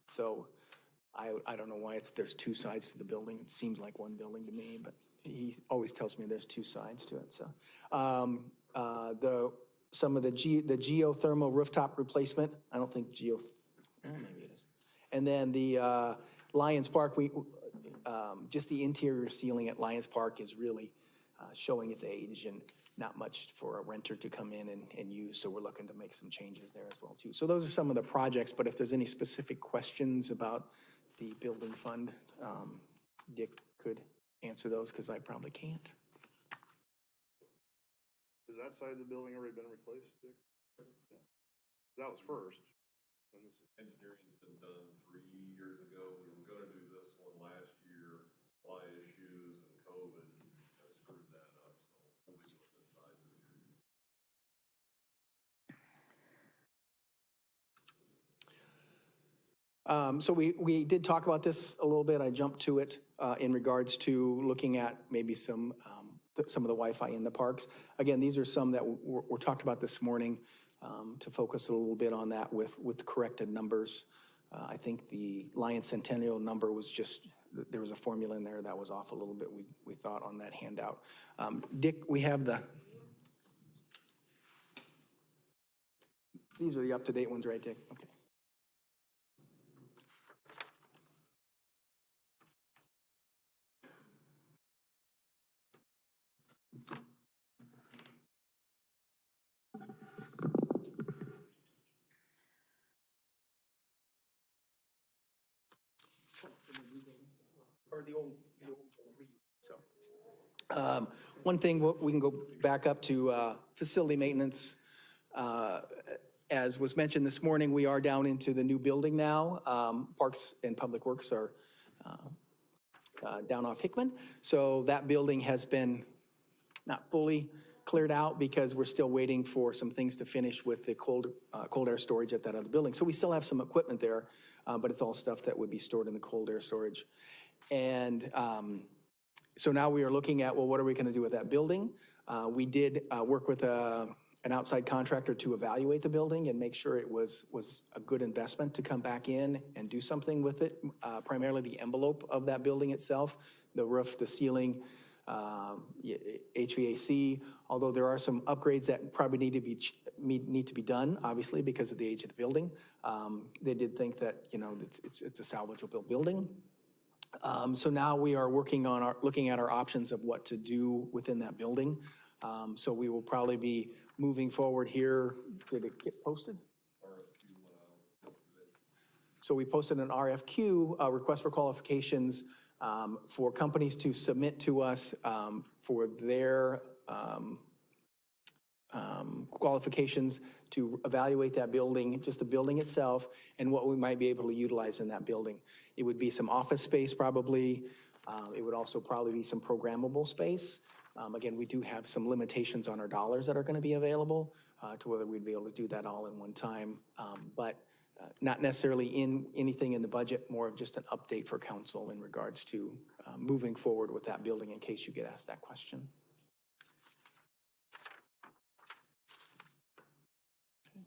So I don't know why there's two sides to the building. It seems like one building to me, but he always tells me there's two sides to it. So some of the geothermal rooftop replacement. I don't think maybe it is. And then the Lions Park, just the interior ceiling at Lions Park is really showing its age and not much for a renter to come in and use. So we're looking to make some changes there as well too. So those are some of the projects, but if there's any specific questions about the building fund, Dick could answer those because I probably can't. Has that side of the building already been replaced, Dick? Yeah. That was first. Engineering's been done 3 years ago. We were gonna do this one last year. Supply issues and COVID kind of screwed that up, so we'll be with this side this year. So we did talk about this a little bit. I jumped to it in regards to looking at maybe some of the Wi-Fi in the parks. Again, these are some that were talked about this morning to focus a little bit on that with the corrected numbers. I think the Lion Centennial number was just, there was a formula in there that was off a little bit, we thought, on that handout. Dick, we have these are the up-to-date ones, right, Dick? Okay. Or the old so. One thing, we can go back up to facility maintenance. As was mentioned this morning, we are down into the new building now. Parks and Public Works are down off Hickman. So that building has been not fully cleared out because we're still waiting for some things to finish with the cold air storage at that other building. So we still have some equipment there, but it's all stuff that would be stored in the cold air storage. And so now we are looking at, well, what are we going to do with that building? We did work with an outside contractor to evaluate the building and make sure it was a good investment to come back in and do something with it, primarily the envelope of that building itself, the roof, the ceiling, HVAC, although there are some upgrades that probably need to be done, obviously, because of the age of the building. They did think that, it's a salvageable building. So now we are working on looking at our options of what to do within that building. So we will probably be moving forward here. Did it get posted? So we posted an RFQ, request for qualifications, for companies to submit to us for their qualifications to evaluate that building, just the building itself, and what we might be able to utilize in that building. It would be some office space probably. It would also probably be some programmable space. Again, we do have some limitations on our dollars that are going to be available to whether we'd be able to do that all in one time, but not necessarily in anything in the budget, more of just an update for council in regards to moving forward with that building in case you get asked that question.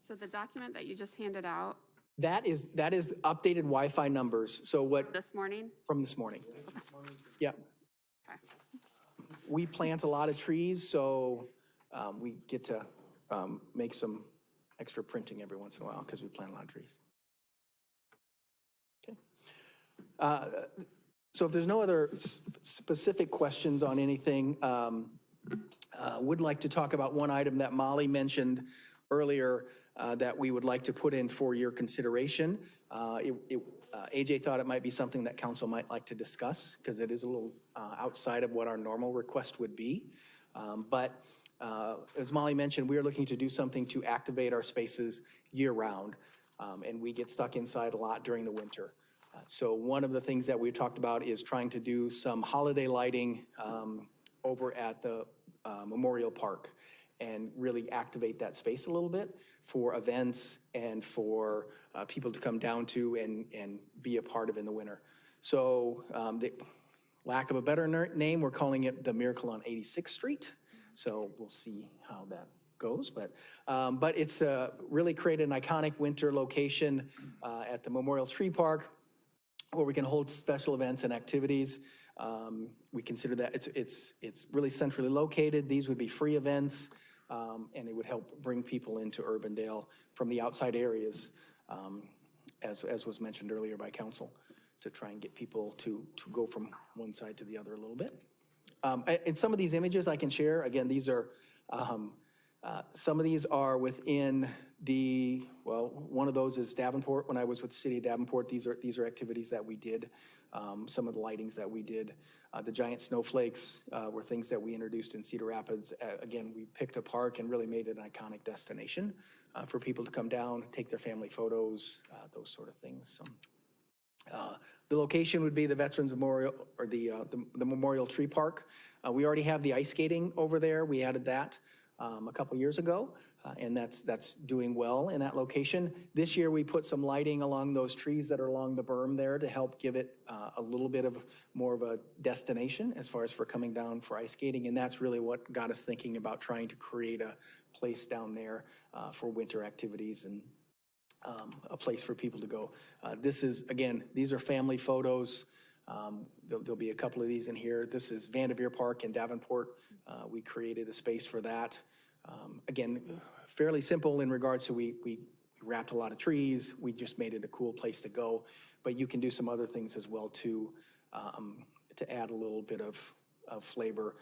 So the document that you just handed out. That is updated Wi-Fi numbers. So what? This morning? From this morning. Okay. Yeah. Okay. We plant a lot of trees, so we get to make some extra printing every once in a while because we plant a lot of trees. Okay. So if there's no other specific questions on anything, would like to talk about one item that Molly mentioned earlier that we would like to put in for your consideration. AJ thought it might be something that council might like to discuss because it is a little outside of what our normal request would be. But as Molly mentioned, we are looking to do something to activate our spaces year-round, and we get stuck inside a lot during the winter. So one of the things that we talked about is trying to do some holiday lighting over at the Memorial Park and really activate that space a little bit for events and for people to come down to and be a part of in the winter. So the lack of a better name, we're calling it the Miracle on 86th Street. So we'll see how that goes, but it's really created an iconic winter location at the Memorial Tree Park where we can hold special events and activities. We consider that it's really centrally located. These would be free events, and it would help bring people into Urbandale from the outside areas, as was mentioned earlier by council, to try and get people to go from one side to the other a little bit. And some of these images I can share, again, these are, some of these are within one of those is Davenport. When I was with the city of Davenport, these are activities that we did, some of the lightings that we did. The giant snowflakes were things that we introduced in Cedar Rapids. Again, we picked a park and really made it an iconic destination for people to come down, take their family photos, those sort of things. The location would be the Veterans Memorial, or the Memorial Tree Park. We already have the ice skating over there. We added that a couple years ago. and that's doing well in that location. This year, we put some lighting along those trees that are along the berm there to help give it a little bit of more of a destination as far as for coming down for ice skating, and that's really what got us thinking about trying to create a place down there for winter activities and a place for people to go. This is, again, these are family photos. There'll be a couple of these in here. This is Vanderveer Park in Davenport. We created a space for that. Again, fairly simple in regards to we wrapped a lot of trees. We just made it a cool place to go. But you can do some other things as well too to add a little bit of flavor.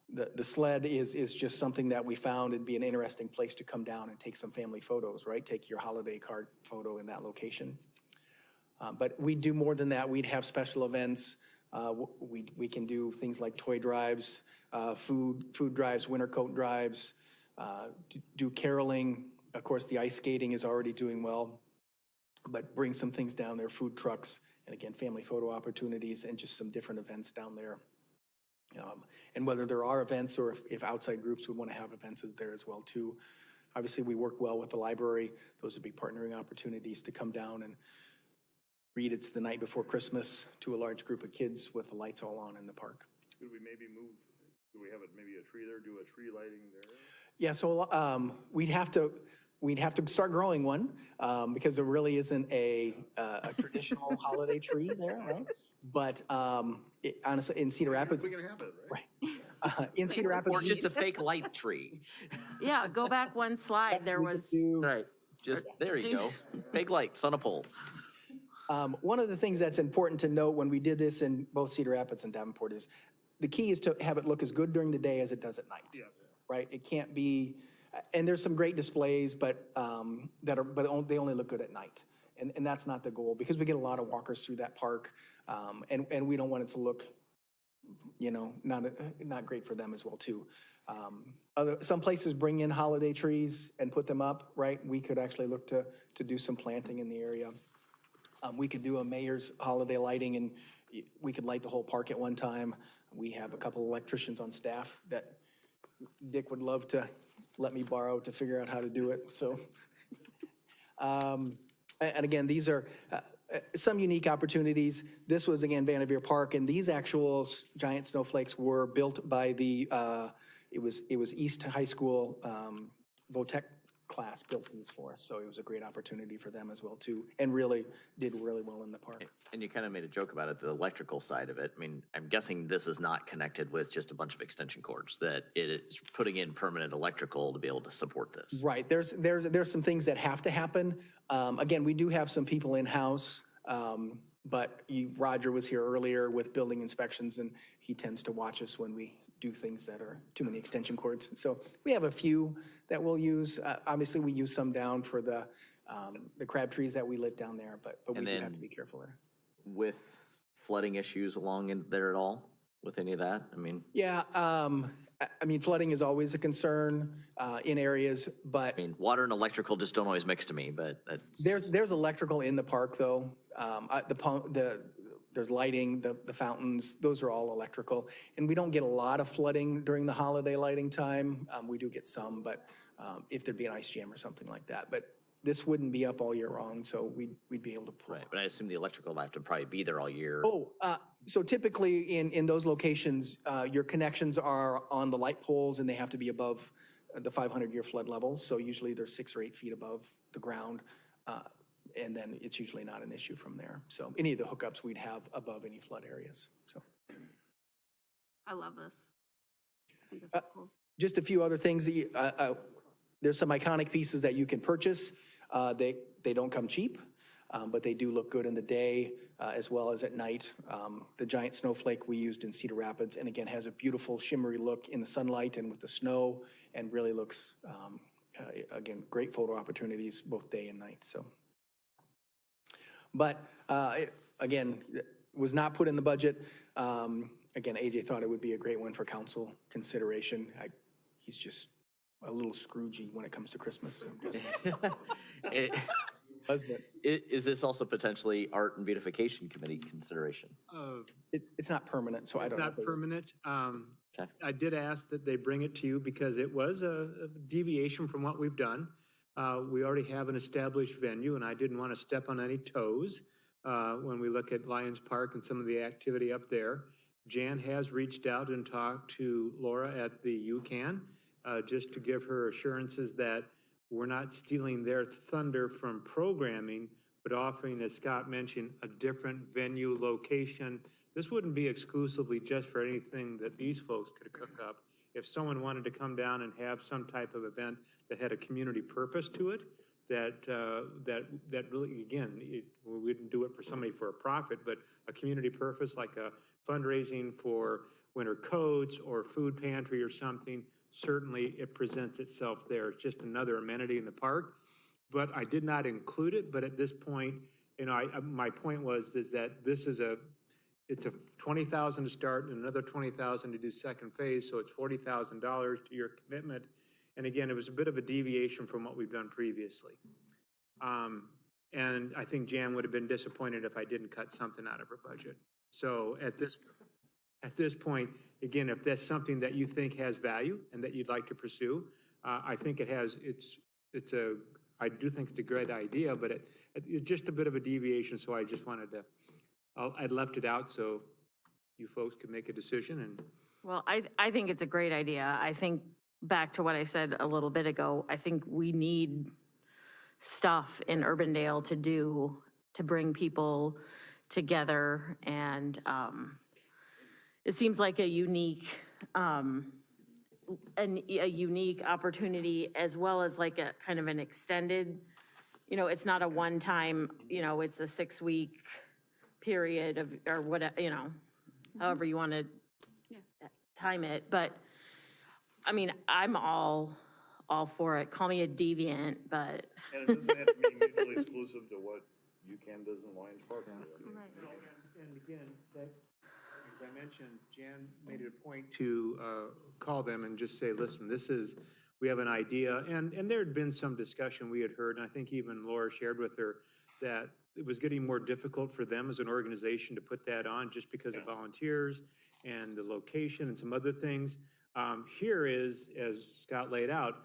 The sled is just something that we found it'd be an interesting place to come down and take some family photos, right? Take your holiday card photo in that location. But we do more than that. We'd have special events. We can do things like toy drives, food drives, winter coat drives, do caroling. Of course, the ice skating is already doing well, but bring some things down there, food trucks, and again, family photo opportunities and just some different events down there. And whether there are events or if outside groups would want to have events there as well too. Obviously, we work well with the library. Those would be partnering opportunities to come down and read It's the Night Before Christmas to a large group of kids with the lights all on in the park. Could we maybe move, do we have maybe a tree there, do a tree lighting there? Yeah, so we'd have to start growing one because there really isn't a traditional holiday tree there, right? But honestly, in Cedar Rapids, We can have it, right? in Cedar Rapids, Or just a fake light tree. Yeah, go back one slide. There was. Right, just, there you go. Fake lights on a pole. One of the things that's important to note when we did this in both Cedar Rapids and Davenport is the key is to have it look as good during the day as it does at night. Yeah. Right? It can't be, and there's some great displays, but they only look good at night. And that's not the goal because we get a lot of walkers through that park, and we don't want it to look, not great for them as well too. Some places bring in holiday trees and put them up, right? We could actually look to do some planting in the area. We could do a mayor's holiday lighting and we could light the whole park at one time. We have a couple electricians on staff that Dick would love to let me borrow to figure out how to do it, so. And again, these are some unique opportunities. This was, again, Vanderveer Park, and these actual giant snowflakes were built by it was East High School VOTEC class built these for us, so it was a great opportunity for them as well too, and really did really well in the park. And you kind of made a joke about it, the electrical side of it. I mean, I'm guessing this is not connected with just a bunch of extension cords, that it is putting in permanent electrical to be able to support this. Right, there's some things that have to happen. Again, we do have some people in-house, but Roger was here earlier with building inspections, and he tends to watch us when we do things that are too many extension cords. So we have a few that we'll use. Obviously, we use some down for the crab trees that we lit down there, but we do have to be careful there. With flooding issues along in there at all, with any of that? I mean. Yeah, I mean, flooding is always a concern in areas, but. I mean, water and electrical just don't always mix to me, but. There's electrical in the park, though. There's lighting, the fountains, those are all electrical. And we don't get a lot of flooding during the holiday lighting time. We do get some, but if there'd be an ice jam or something like that. But this wouldn't be up all year long, so we'd be able to pull. Right, but I assume the electrical will have to probably be there all year. So typically in those locations, your connections are on the light poles and they have to be above the 500-year flood level. So usually they're 6 or 8 feet above the ground. And then it's usually not an issue from there. So any of the hookups we'd have above any flood areas, so. I love this. I think this is cool. Just a few other things. There's some iconic pieces that you can purchase. They don't come cheap, but they do look good in the day as well as at night. The giant snowflake we used in Cedar Rapids, and again, has a beautiful shimmery look in the sunlight and with the snow, and really looks, again, great photo opportunities both day and night, so. But again, was not put in the budget. Again, AJ thought it would be a great one for council consideration. He's just a little Scroogey when it comes to Christmas. Husband. Is this also potentially art and beautification committee consideration? It's not permanent, so I don't know. Not permanent. I did ask that they bring it to you because it was a deviation from what we've done. We already have an established venue, and I didn't want to step on any toes when we look at Lions Park and some of the activity up there. Jan has reached out and talked to Laura at the UCAN just to give her assurances that we're not stealing their thunder from programming, but offering, as Scott mentioned, a different venue location. This wouldn't be exclusively just for anything that these folks could cook up. If someone wanted to come down and have some type of event that had a community purpose to it, that really, again, we wouldn't do it for somebody for a profit, but a community purpose like a fundraising for winter coats or food pantry or something, certainly it presents itself there. It's just another amenity in the park. But I did not include it, but at this point, my point was that this is it's a $20,000 to start and another $20,000 to do second phase, so it's $40,000 to your commitment. And again, it was a bit of a deviation from what we've done previously. And I think Jan would have been disappointed if I didn't cut something out of her budget. So at this point, again, if that's something that you think has value and that you'd like to pursue, I think I do think it's a great idea, but it's just a bit of a deviation, so I just wanted to, I'd left it out so you folks could make a decision. And Well, I think it's a great idea. I think, back to what I said a little bit ago, I think we need stuff in Urbandale to do to bring people together, and it seems like a unique opportunity, as well as like a kind of an extended, it's not a one-time, it's a 6-week period of, or whatever, however you want to time it. But I mean, I'm all for it. Call me a deviant, but. And it doesn't have to be mutually exclusive to what UCAN does in Lions Park. And again, as I mentioned, Jan made it a point to call them and just say, listen, we have an idea. And there had been some discussion we had heard, and I think even Laura shared with her that it was getting more difficult for them as an organization to put that on just because of volunteers and the location and some other things. Here is, as Scott laid out,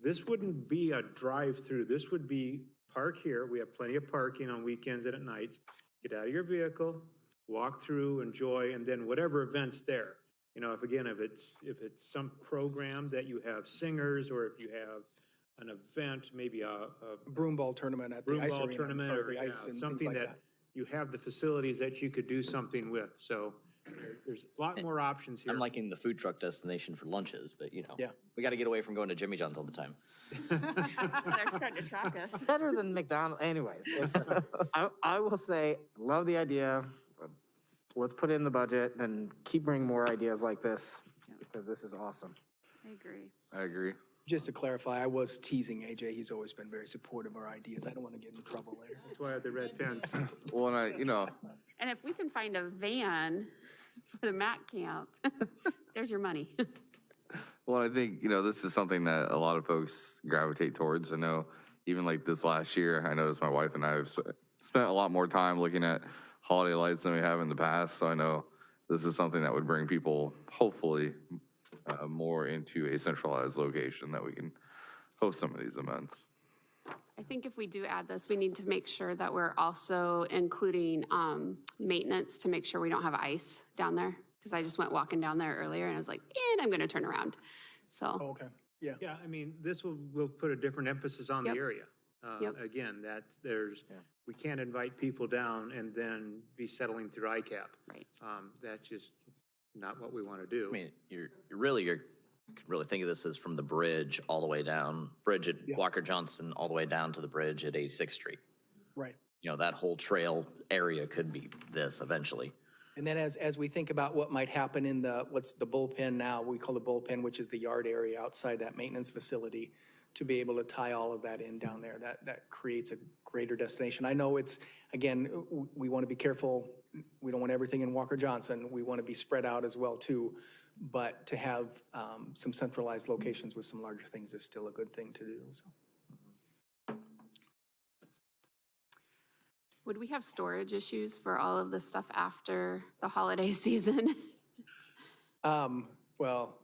this wouldn't be a drive-through. This would be park here. We have plenty of parking on weekends and at nights. Get out of your vehicle, walk through, enjoy, and then whatever event's there. If it's some program that you have singers, or if you have an event, maybe a Broom ball tournament at the broom ice ball arena, tournament, or or the ice and things something like that you have the facilities that you could do something with. So there's a lot more options here. I'm liking the food truck destination for lunches, but Yeah. we got to get away from going to Jimmy John's all the time. They're starting to track us. Better than McDonald's, anyways. I will say, love the idea. Let's put it in the budget and keep bringing more ideas like this, because this is awesome. I agree. I agree. Just to clarify, I was teasing AJ. He's always been very supportive of our ideas. I don't want to get in trouble later. That's why I have the red pens. Well, and And if we can find a van for the MAC camp, there's your money. well, I think, this is something that a lot of folks gravitate towards. I know even like this last year, I noticed my wife and I have spent a lot more time looking at holiday lights than we have in the past. So I know this is something that would bring people, hopefully, more into a centralized location that we can host some of these events. I think if we do add this, we need to make sure that we're also including maintenance to make sure we don't have ice down there. Because I just went walking down there earlier and I was like, and I'm going to turn around. So. Okay, yeah. Yeah, I mean, this will put a different emphasis on the area. Again, we can't invite people down and then be settling through ICAP. Right. That's just not what we want to do. I mean, you could really think of this as from the bridge all the way down, bridge at Walker Johnston, all the way down to the bridge at 86th Street. Right. That whole trail area could be this eventually. And then as we think about what might happen in what's the bullpen now, we call the bullpen, which is the yard area outside that maintenance facility, to be able to tie all of that in down there, that creates a greater destination. I know again, we want to be careful. We don't want everything in Walker Johnson. We want to be spread out as well too. But to have some centralized locations with some larger things is still a good thing to do. So. Would we have storage issues for all of this stuff after the holiday season? Well,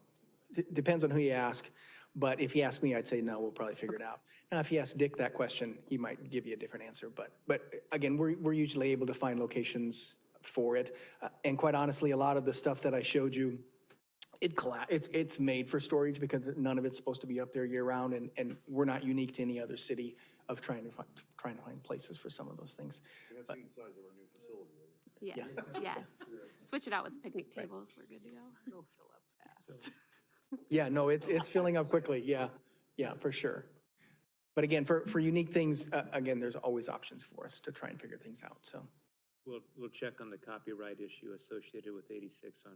depends on who you ask, but if you ask me, I'd say no, we'll probably figure it out. Now, if you ask Dick that question, he might give you a different answer, but again, we're usually able to find locations for it. And quite honestly, a lot of the stuff that I showed you, it's made for storage because none of it's supposed to be up there year round, and we're not unique to any other city of trying to find places for some of those things. We have seen the size of our new facility. Yes, yes. Switch it out with picnic tables, we're good to go. It'll fill up fast. Yeah, no, it's filling up quickly. Yeah, for sure. But again, for unique things, again, there's always options for us to try and figure things out, so. We'll check on the copyright issue associated with 86 on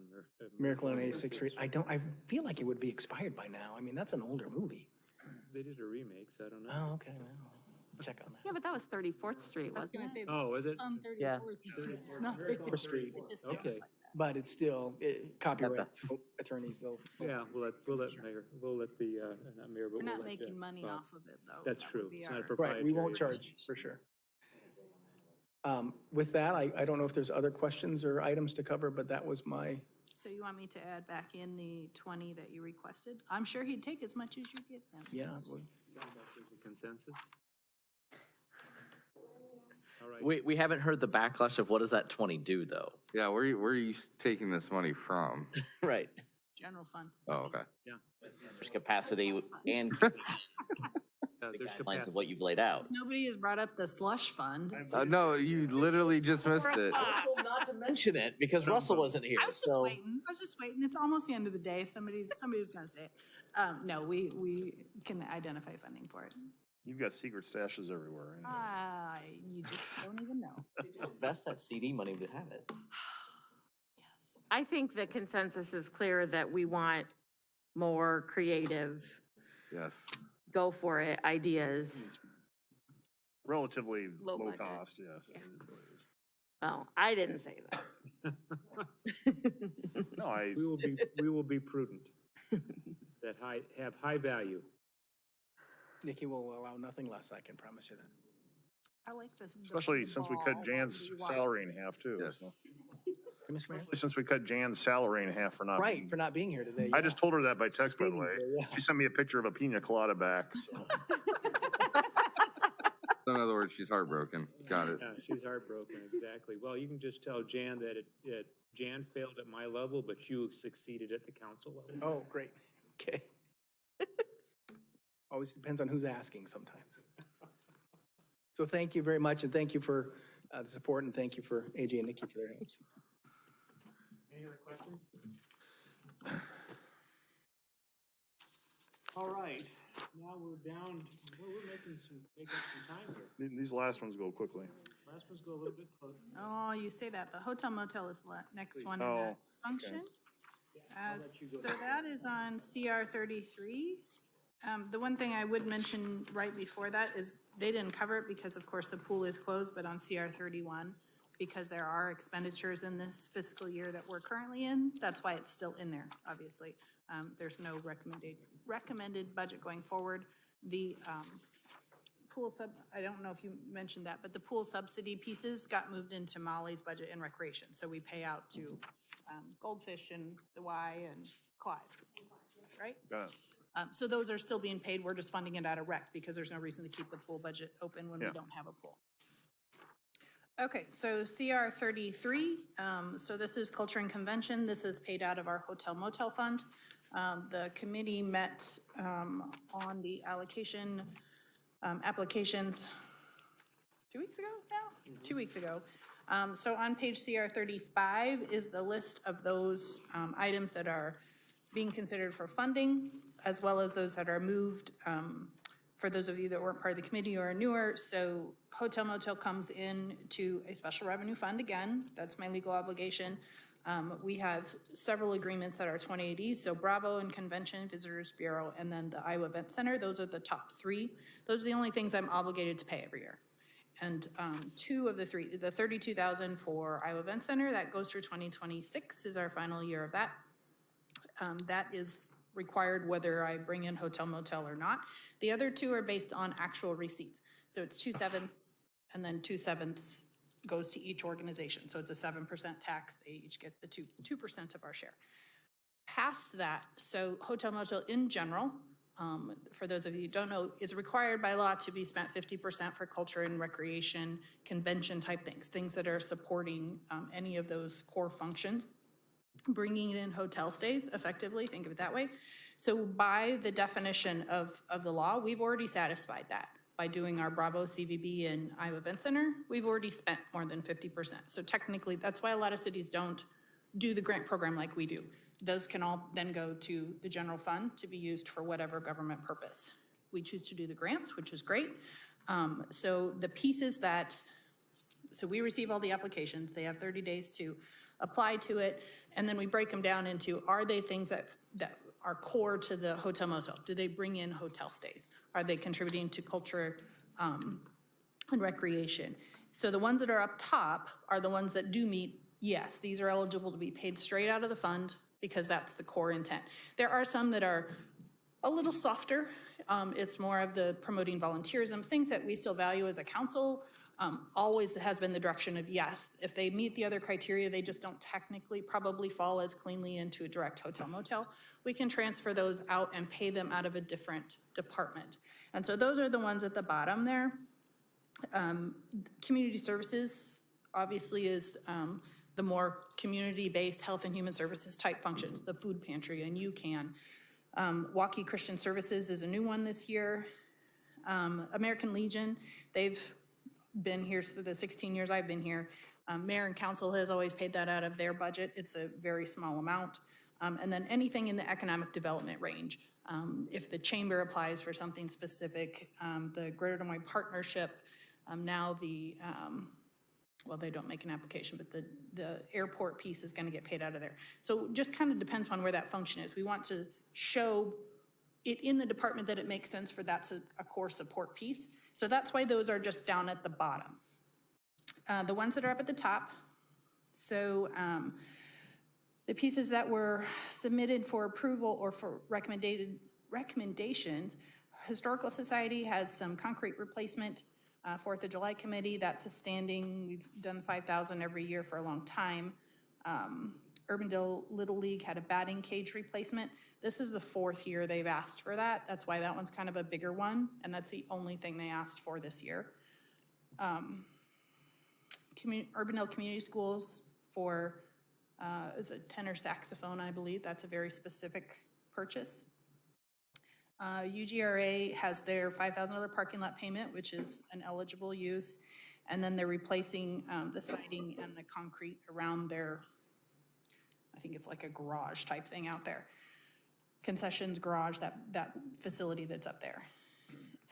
Miracle on 86th Street, I feel like it would be expired by now. I mean, that's an older movie. They did a remake, so I don't know. Oh, okay, well, check on that. Yeah, but that was 34th Street, wasn't it? Oh, is it? It's on 34th. Yeah. It's not Miracle Street. It just sounds Okay. like that. But it's still, copyright attorneys, they'll. Yeah, we'll let Mayor, we'll let the, not Mayor, but We're we'll not let making money Bob. off of it, though. That's That would true. be It's not a our- proprietary. Right, we won't charge, for sure. With that, I don't know if there's other questions or items to cover, but that was my, So you want me to add back in the 20 that you requested? I'm sure he'd take as much as you give him. yeah. Sounds like there's a consensus. All right. We haven't heard the backlash of what does that 20 do, though? Yeah, where are you taking this money from? Right. General fund. Oh, okay. Yeah. There's capacity and the There's guidelines capacity. of what you've laid out. Nobody has brought up the slush fund. No, you literally just missed it. Not to mention it because Russell wasn't here, I was just waiting. It's almost the end of the day. Somebody's gonna say it. No, we can identify funding for it. You've got secret stashes everywhere. You just don't even know. Invest that CD money to have it. I think the consensus is clear that we want more creative, Yes. go for it ideas. Relatively Low low budget. cost, yes. Yeah. Well, I didn't say that. No, We will be prudent. That have high value. Nikki will allow nothing less, I can promise you that. I like this. especially since we cut Jan's salary in half too. Yes. so. Mr. Mayor? Since we cut Jan's salary in half for not. Right, being- for not being here today. I just told her that by text, by the Savings way. there, yeah. She sent me a picture of a pina colada back. So. So in other words, she's heartbroken. Got it. Yeah, she's heartbroken, exactly. Well, you can just tell Jan that Jan failed at my level, but you succeeded at the council level. Oh, great, okay. Always depends on who's asking sometimes. So thank you very much, and thank you for the support, and thank you for AJ and Nikki for their help. Any other questions? All right, now we're down, we're making up some time here. These last ones go quickly. Last ones go a little bit close. Oh, you say that, but hotel motel is the next one in Oh, that function. So that is on CR 33. The one thing I would mention right before that is they didn't cover it because of course the pool is closed, but on CR 31, because there are expenditures in this fiscal year that we're currently in, that's why it's still in there, obviously. There's no recommended budget going forward. The pool I don't know if you mentioned that, but the pool subsidy pieces got moved into Molly's budget and recreation. So we pay out to Goldfish and the Y and Clyde, right? Got it. So those are still being paid. We're just funding it out of rec because there's no reason to keep the pool budget open when we Yeah. don't have a pool. Okay, so CR 33, so this is Culture and Convention. This is paid out of our hotel motel fund. The committee met on the allocation applications 2 weeks ago now? 2 weeks ago. So on page CR 35 is the list of those items that are being considered for funding, as well as those that are moved. For those of you that weren't part of the committee or are newer, so hotel motel comes in to a special revenue fund again. That's my legal obligation. We have several agreements that are 2080, so Bravo and Convention Visitors Bureau, and then the Iowa Event Center. Those are the top three. Those are the only things I'm obligated to pay every year. And two of the three, the $32,000 for Iowa Event Center, that goes through 2026 is our final year of that. That is required whether I bring in hotel motel or not. The other two are based on actual receipts. So it's 2/7 and then 2/7 goes to each organization. So it's a 7% tax. They each get the 2% of our share. Past that, so hotel motel in general, for those of you who don't know, is required by law to be spent 50% for culture and recreation, convention type things that are supporting any of those core functions. Bringing in hotel stays effectively, think of it that way. So by the definition of the law, we've already satisfied that. By doing our Bravo, CVB, and Iowa Event Center, we've already spent more than 50%. So technically, that's why a lot of cities don't do the grant program like we do. Those can all then go to the general fund to be used for whatever government purpose. We choose to do the grants, which is great. So the pieces that, so we receive all the applications, they have 30 days to apply to it, and then we break them down into, are they things that are core to the hotel motel? Do they bring in hotel stays? Are they contributing to culture and recreation? So the ones that are up top are the ones that do meet, yes, these are eligible to be paid straight out of the fund because that's the core intent. There are some that are a little softer. It's more of the promoting volunteerism, things that we still value as a council. Always has been the direction of yes, if they meet the other criteria, they just don't technically probably fall as cleanly into a direct hotel motel. We can transfer those out and pay them out of a different department. And so those are the ones at the bottom there. Community services obviously is the more community-based health and human services type functions, the food pantry and UCAN. Waukee Christian Services is a new one this year. American Legion, they've been here for the 16 years I've been here. Mayor and council has always paid that out of their budget. It's a very small amount. And then anything in the economic development range. If the chamber applies for something specific, the Greater Des Moines Partnership, now the, well, they don't make an application, but the airport piece is gonna get paid out of there. So just kind of depends on where that function is. We want to show it in the department that it makes sense for that's a core support piece. So that's why those are just down at the bottom. The ones that are up at the top, so the pieces that were submitted for approval or for recommendations, Historical Society has some concrete replacement. 4th of July Committee, that's a standing, we've done 5,000 every year for a long time. Urbandale Little League had a batting cage replacement. This is the 4th year they've asked for that. That's why that one's kind of a bigger one, and that's the only thing they asked for this year. Urbandale Community Schools for is a tenor saxophone, I believe. That's a very specific purchase. UGRA has their $5,000 parking lot payment, which is an eligible use, and then they're replacing the siding and the concrete around their, I think it's like a garage type thing out there. Concessions garage, that facility that's up there.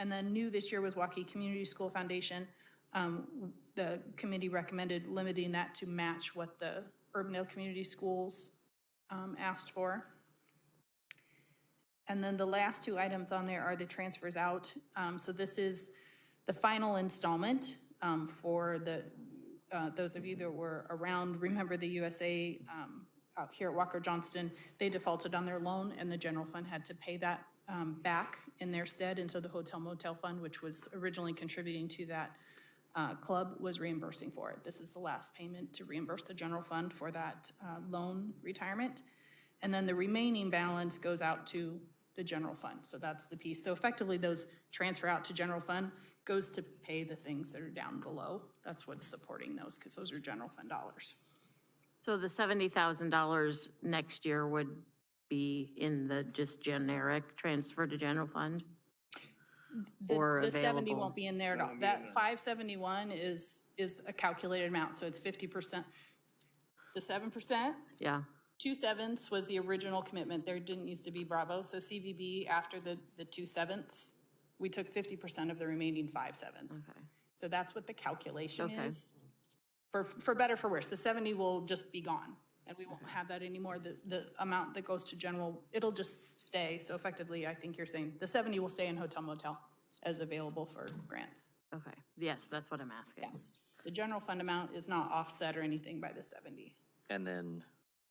And then new this year was Waukee Community School Foundation. The committee recommended limiting that to match what the Urbandale Community Schools asked for. And then the last two items on there are the transfers out. So this is the final installment for those of you that were around. Remember the USA out here at Walker Johnston, they defaulted on their loan and the general fund had to pay that back in their stead. And so the hotel motel fund, which was originally contributing to that club, was reimbursing for it. This is the last payment to reimburse the general fund for that loan retirement. And then the remaining balance goes out to the general fund. So that's the piece. So effectively those transfer out to general fund goes to pay the things that are down below. That's what's supporting those because those are general fund dollars. So the $70,000 next year would be in the just generic transfer to general fund? Or The 70 available? won't be in there at all. That 571 is a calculated amount, so it's 50%. The 7%? Yeah. 2/7 was the original commitment. There didn't used to be Bravo, so CVB after the 2/7, we took 50% of the remaining 5/7. Okay. So that's what the calculation is. For better, for worse, the 70 will just be gone, and we won't have that anymore. The amount that goes to general, it'll just stay. So effectively, I think you're saying the 70 will stay in hotel motel as available for grants. Okay. Yes, that's what I'm asking. Yes. The general fund amount is not offset or anything by the 70. And then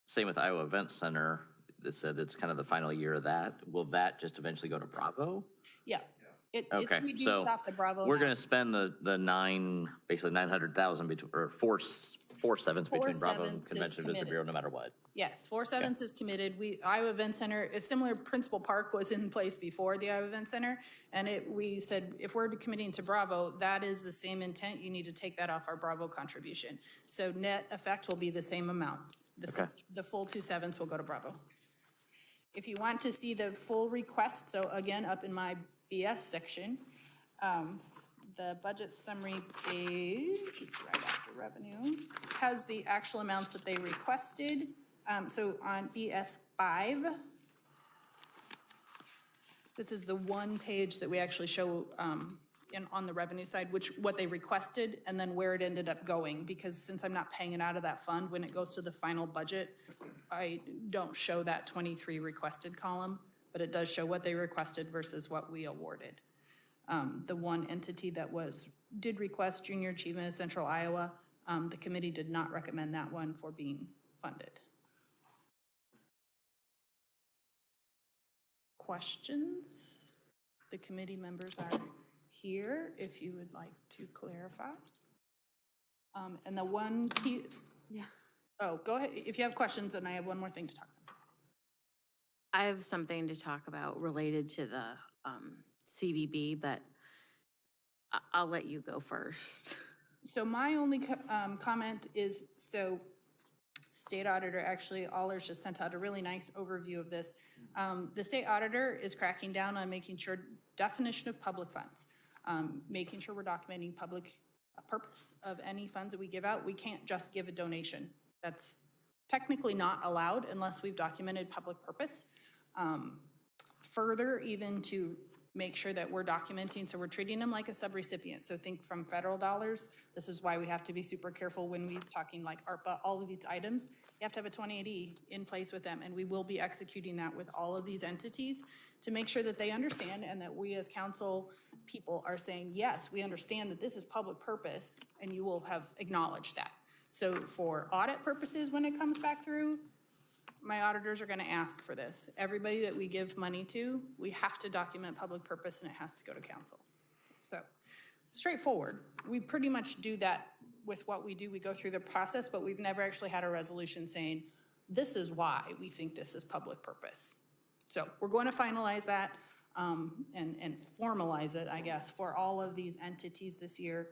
same with Iowa Event Center, they said it's kind of the final year of that. Will that just eventually go to Bravo? Yeah. It's Okay, reduced so off the Bravo. we're map. going to spend basically 900,000 between, or four sevenths between Bravo and 4/7 is Convention Visitor committed. Bureau, no matter what. Yes, 4/7 is committed. Iowa Event Center, a similar principal park was in place before the Iowa Event Center. And we said, if we're committing to Bravo, that is the same intent. You need to take that off our Bravo contribution. So net effect will be the same amount. The full 2/7 will go to Bravo. If you want to see the full request, so again, up in my BS section, the budget summary page, it's right after revenue, has the actual amounts that they requested. So on BS 5, this is the one page that we actually show on the revenue side, what they requested and then where it ended up going. Because since I'm not paying it out of that fund, when it goes to the final budget, I don't show that 23 requested column, but it does show what they requested versus what we awarded. The one entity that did request Junior Achievement of Central Iowa, the committee did not recommend that one for being funded. Questions? The committee members are here if you would like to clarify. And the one piece. Yeah. Oh, go ahead. If you have questions, then I have one more thing to talk about. I have something to talk about related to the CVB, but I'll let you go first. So my only comment is, so state auditor, actually, Allers just sent out a really nice overview of this. The state auditor is cracking down on making sure definition of public funds, making sure we're documenting public purpose of any funds that we give out. We can't just give a donation. That's technically not allowed unless we've documented public purpose. Further, even to make sure that we're documenting, so we're treating them like a subrecipient. So think from federal dollars. This is why we have to be super careful when we're talking like ARPA, all of these items. You have to have a 2080 in place with them, and we will be executing that with all of these entities to make sure that they understand and that we as council people are saying, yes, we understand that this is public purpose, and you will have acknowledged that. So for audit purposes, when it comes back through, my auditors are going to ask for this. Everybody that we give money to, we have to document public purpose, and it has to go to council. So straightforward. We pretty much do that with what we do. We go through the process, but we've never actually had a resolution saying, this is why we think this is public purpose. So we're going to finalize that and formalize it, I guess, for all of these entities this year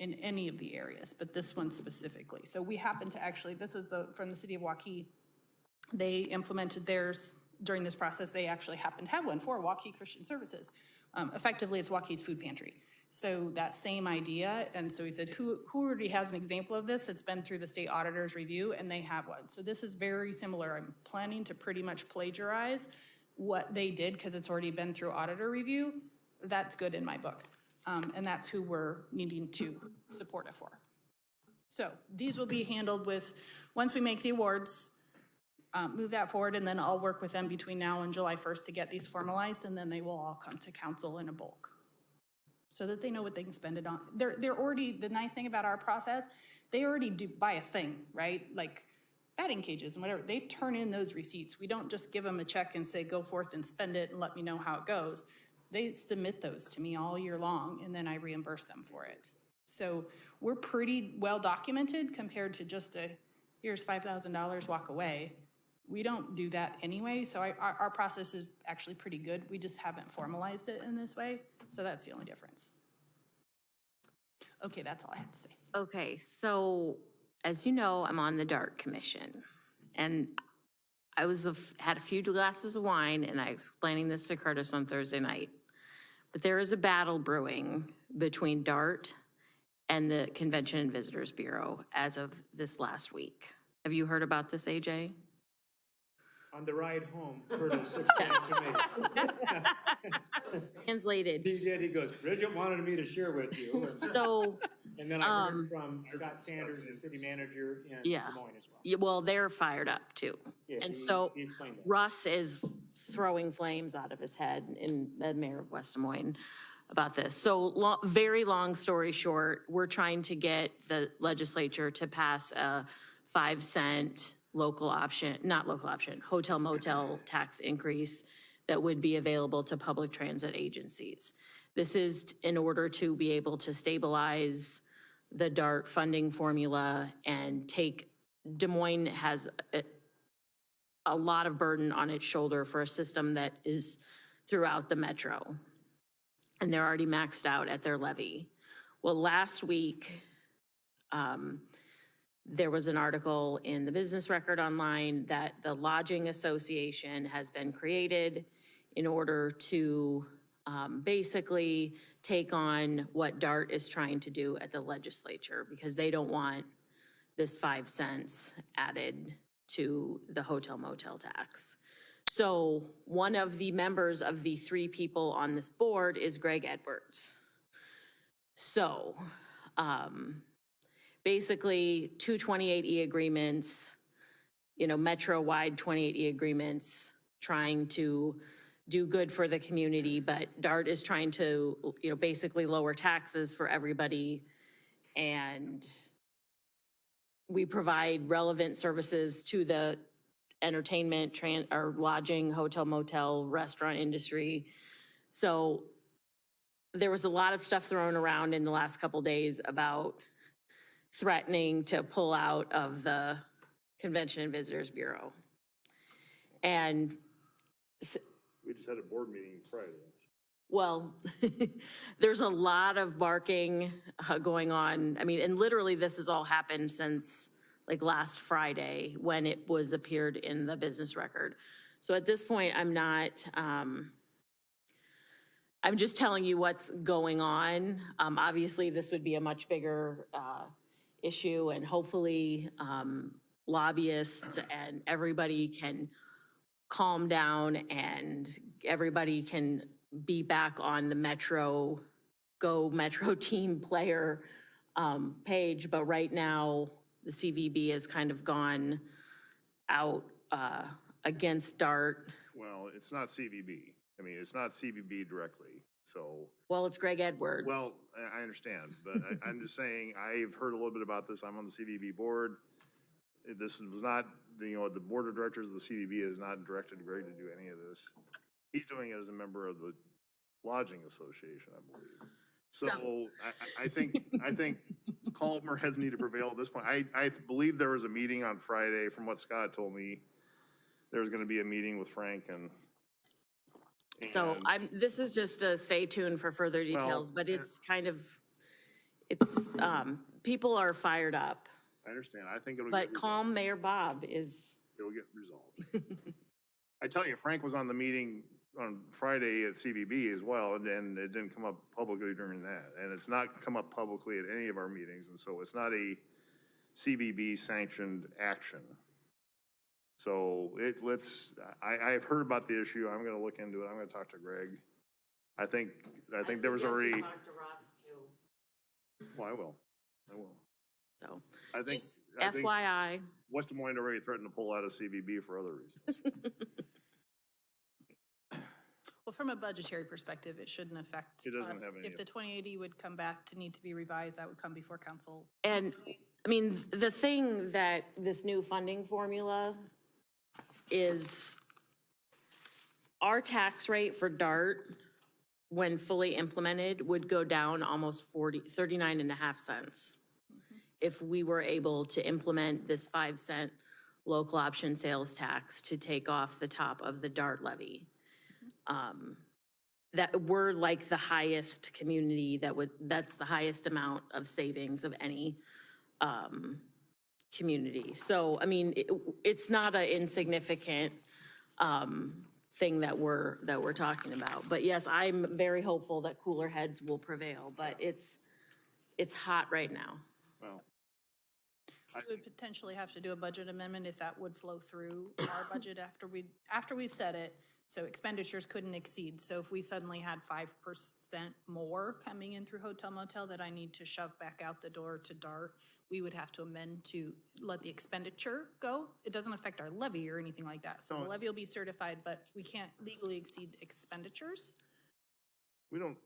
in any of the areas, but this one specifically. So we happen to actually, this is from the city of Waukee. They implemented theirs during this process. They actually happen to have one for Waukee Christian Services. Effectively, it's Waukee's food pantry. So that same idea, and so he said, who already has an example of this? It's been through the state auditor's review, and they have one. So this is very similar. I'm planning to pretty much plagiarize what they did because it's already been through auditor review. That's good in my book, and that's who we're needing to support it for. So these will be handled with, once we make the awards, move that forward, and then I'll work with them between now and July 1st to get these formalized, and then they will all come to council in a bulk so that they know what they can spend it on. They're already, the nice thing about our process, they already do buy a thing, right? Like batting cages and whatever. They turn in those receipts. We don't just give them a check and say, go forth and spend it and let me know how it goes. They submit those to me all year long, and then I reimburse them for it. So we're pretty well documented compared to just here's $5,000, walk away. We don't do that anyway, so our process is actually pretty good. We just haven't formalized it in this way, so that's the only difference. Okay, that's all I have to say. Okay, so as you know, I'm on the DART Commission, and I had a few glasses of wine, and I was explaining this to Curtis on Thursday night. But there is a battle brewing between DART and the Convention and Visitors Bureau as of this last week. Have you heard about this, AJ? On the ride home, Curtis explained to me. Translated. He did, he goes, Bridget wanted me to share with you. So. And then I heard from Scott Sanders, the city manager in Des Moines as well. Yeah, well, they're fired up too. Yeah, and he explained that. Russ is throwing flames out of his head, in the mayor of West Des Moines, about this. So very long story short, we're trying to get the legislature to pass a 5-cent hotel motel tax increase that would be available to public transit agencies. This is in order to be able to stabilize the DART funding formula and Des Moines has a lot of burden on its shoulder for a system that is throughout the metro. And they're already maxed out at their levy. Well, last week, there was an article in the Business Record Online that the Lodging Association has been created in order to basically take on what DART is trying to do at the legislature, because they don't want this 5 cents added to the hotel motel tax. So one of the members of the 3 people on this board is Greg Edwards. So basically 2 28E agreements, metro-wide 28E agreements, trying to do good for the community, but DART is trying to, basically lower taxes for everybody. And we provide relevant services to the entertainment, or lodging, hotel, motel, restaurant industry. So there was a lot of stuff thrown around in the last couple days about threatening to pull out of the Convention and Visitors Bureau. And we just had a board meeting Friday. well, there's a lot of barking going on. I mean, and literally this has all happened since like last Friday when it was appeared in the business record. So at this point, I'm not, I'm just telling you what's going on. Obviously, this would be a much bigger issue, and hopefully lobbyists and everybody can calm down and everybody can be back on the Metro team player page. But right now, the CVB has kind of gone out against DART. Well, it's not CVB. I mean, it's not CVB directly, so. Well, it's Greg Edwards. Well, I understand, but I'm just saying, I've heard a little bit about this. I'm on the CVB board. This was not, the board of directors of the CVB is not directed Greg to do any of this. He's doing it as a member of the Lodging Association, I believe. So I think calmer heads need to prevail at this point. I believe there was a meeting on Friday, from what Scott told me. There was going to be a meeting with Frank and so this is just a stay tuned for further details, but it's kind of, people are fired up. I understand. I think it'll get But resolved. calm Mayor Bob is. It'll get resolved. I tell you, Frank was on the meeting on Friday at CVB as well, and it didn't come up publicly during that. And it's not come up publicly at any of our meetings, and so it's not a CVB sanctioned action. So I've heard about the issue. I'm gonna look into it. I'm gonna talk to Greg. I think there was already. Talk to Ross too. Well, I will. So, I think, just FYI. West Des Moines already threatened to pull out of CVB for other reasons. Well, from a budgetary perspective, it shouldn't affect It doesn't us. have any If the 2080 would come back to need to be revised, that would come before council. And I mean, the thing that this new funding formula is, our tax rate for DART, when fully implemented, would go down almost 39.5 cents. If we were able to implement this 5 cent local option sales tax to take off the top of the DART levy. That we're like the highest community that's the highest amount of savings of any community. So, I mean, it's not an insignificant thing that we're talking about. But yes, I'm very hopeful that cooler heads will prevail, but it's hot right now. Well, We would potentially have to do a budget amendment if that would flow through our budget after we've set it. So expenditures couldn't exceed. So if we suddenly had 5% more coming in through hotel motel that I need to shove back out the door to DART, we would have to amend to let the expenditure go. It doesn't affect our levy or anything like that. So the levy will be certified, but we can't legally exceed expenditures. we don't,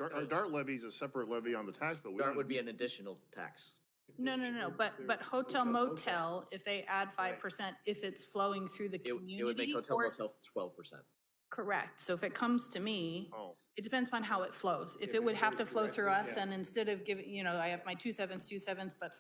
our DART levy is a separate levy on the tax bill. DART would be an additional tax. No, but hotel motel, if they add 5%, if it's flowing through the community. It would make hotel or- motel 12%. Correct. So if it comes to me, Oh. it depends on how it flows. If it would have to flow through us, and instead of giving, you know, I have my 2/7, but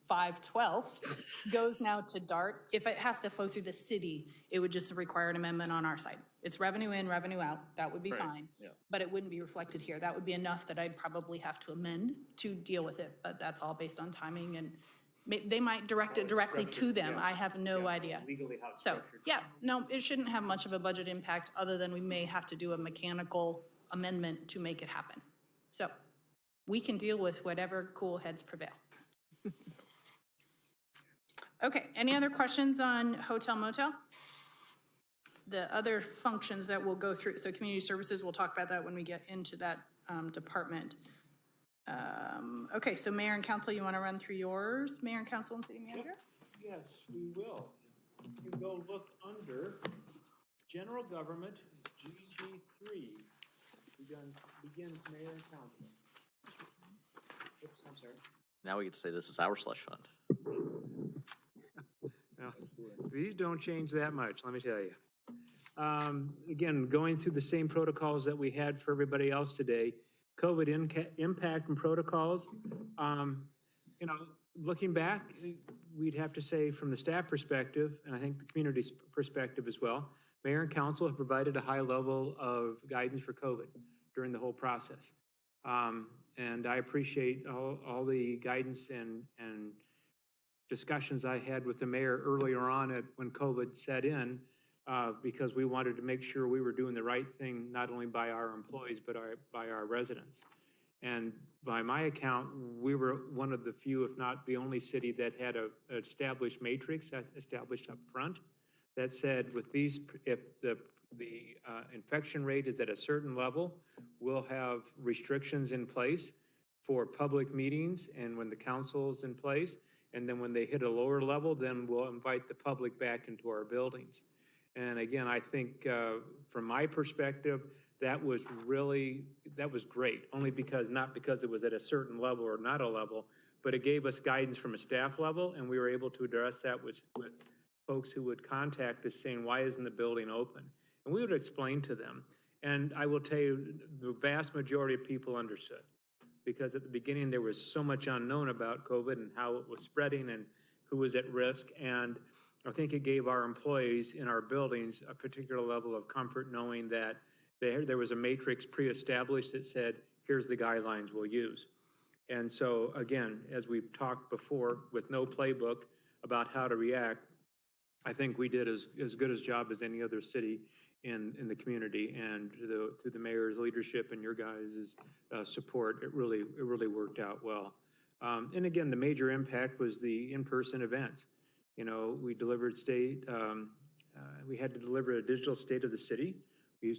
5/12 goes now to DART. If it has to flow through the city, it would just require an amendment on our side. It's revenue in, revenue out. That would be Right, fine. yeah. But it wouldn't be reflected here. That would be enough that I'd probably have to amend to deal with it. But that's all based on timing, and they might direct it directly to them. I have no idea. Legally how it's So, structured. yeah, no, it shouldn't have much of a budget impact, other than we may have to do a mechanical amendment to make it happen. So we can deal with whatever cool heads prevail. Okay, any other questions on hotel motel? The other functions that we'll go through, so community services, we'll talk about that when we get into that department. Okay, so mayor and council, you want to run through yours? Mayor and council and city manager? Yes, we will. You can go look under general government, GG3, begins mayor and council. Oops, I'm sorry. Now we get to say this is our slush fund. Well, these don't change that much, let me tell you. Again, going through the same protocols that we had for everybody else today, COVID impact and protocols. You know, looking back, we'd have to say from the staff perspective, and I think the community's perspective as well, mayor and council have provided a high level of guidance for COVID during the whole process. And I appreciate all the guidance and discussions I had with the mayor earlier on when COVID set in, because we wanted to make sure we were doing the right thing, not only by our employees, but by our residents. And by my account, we were one of the few, if not the only city that had an established matrix established up front that said with these, if the infection rate is at a certain level, we'll have restrictions in place for public meetings and when the council is in place. And then when they hit a lower level, then we'll invite the public back into our buildings. And again, I think from my perspective, that was great, only because, not because it was at a certain level or not a level, but it gave us guidance from a staff level, and we were able to address that with folks who would contact us saying, why isn't the building open? And we would explain to them. And I will tell you, the vast majority of people understood, because at the beginning there was so much unknown about COVID and how it was spreading and who was at risk. And I think it gave our employees in our buildings a particular level of comfort knowing that there was a matrix pre-established that said, here's the guidelines we'll use. And so again, as we've talked before, with no playbook about how to react, I think we did as good a job as any other city in the community. And through the mayor's leadership and your guys' support, it really worked out well. And again, the major impact was the in-person events. You know, we delivered we had to deliver a digital state of the city. We,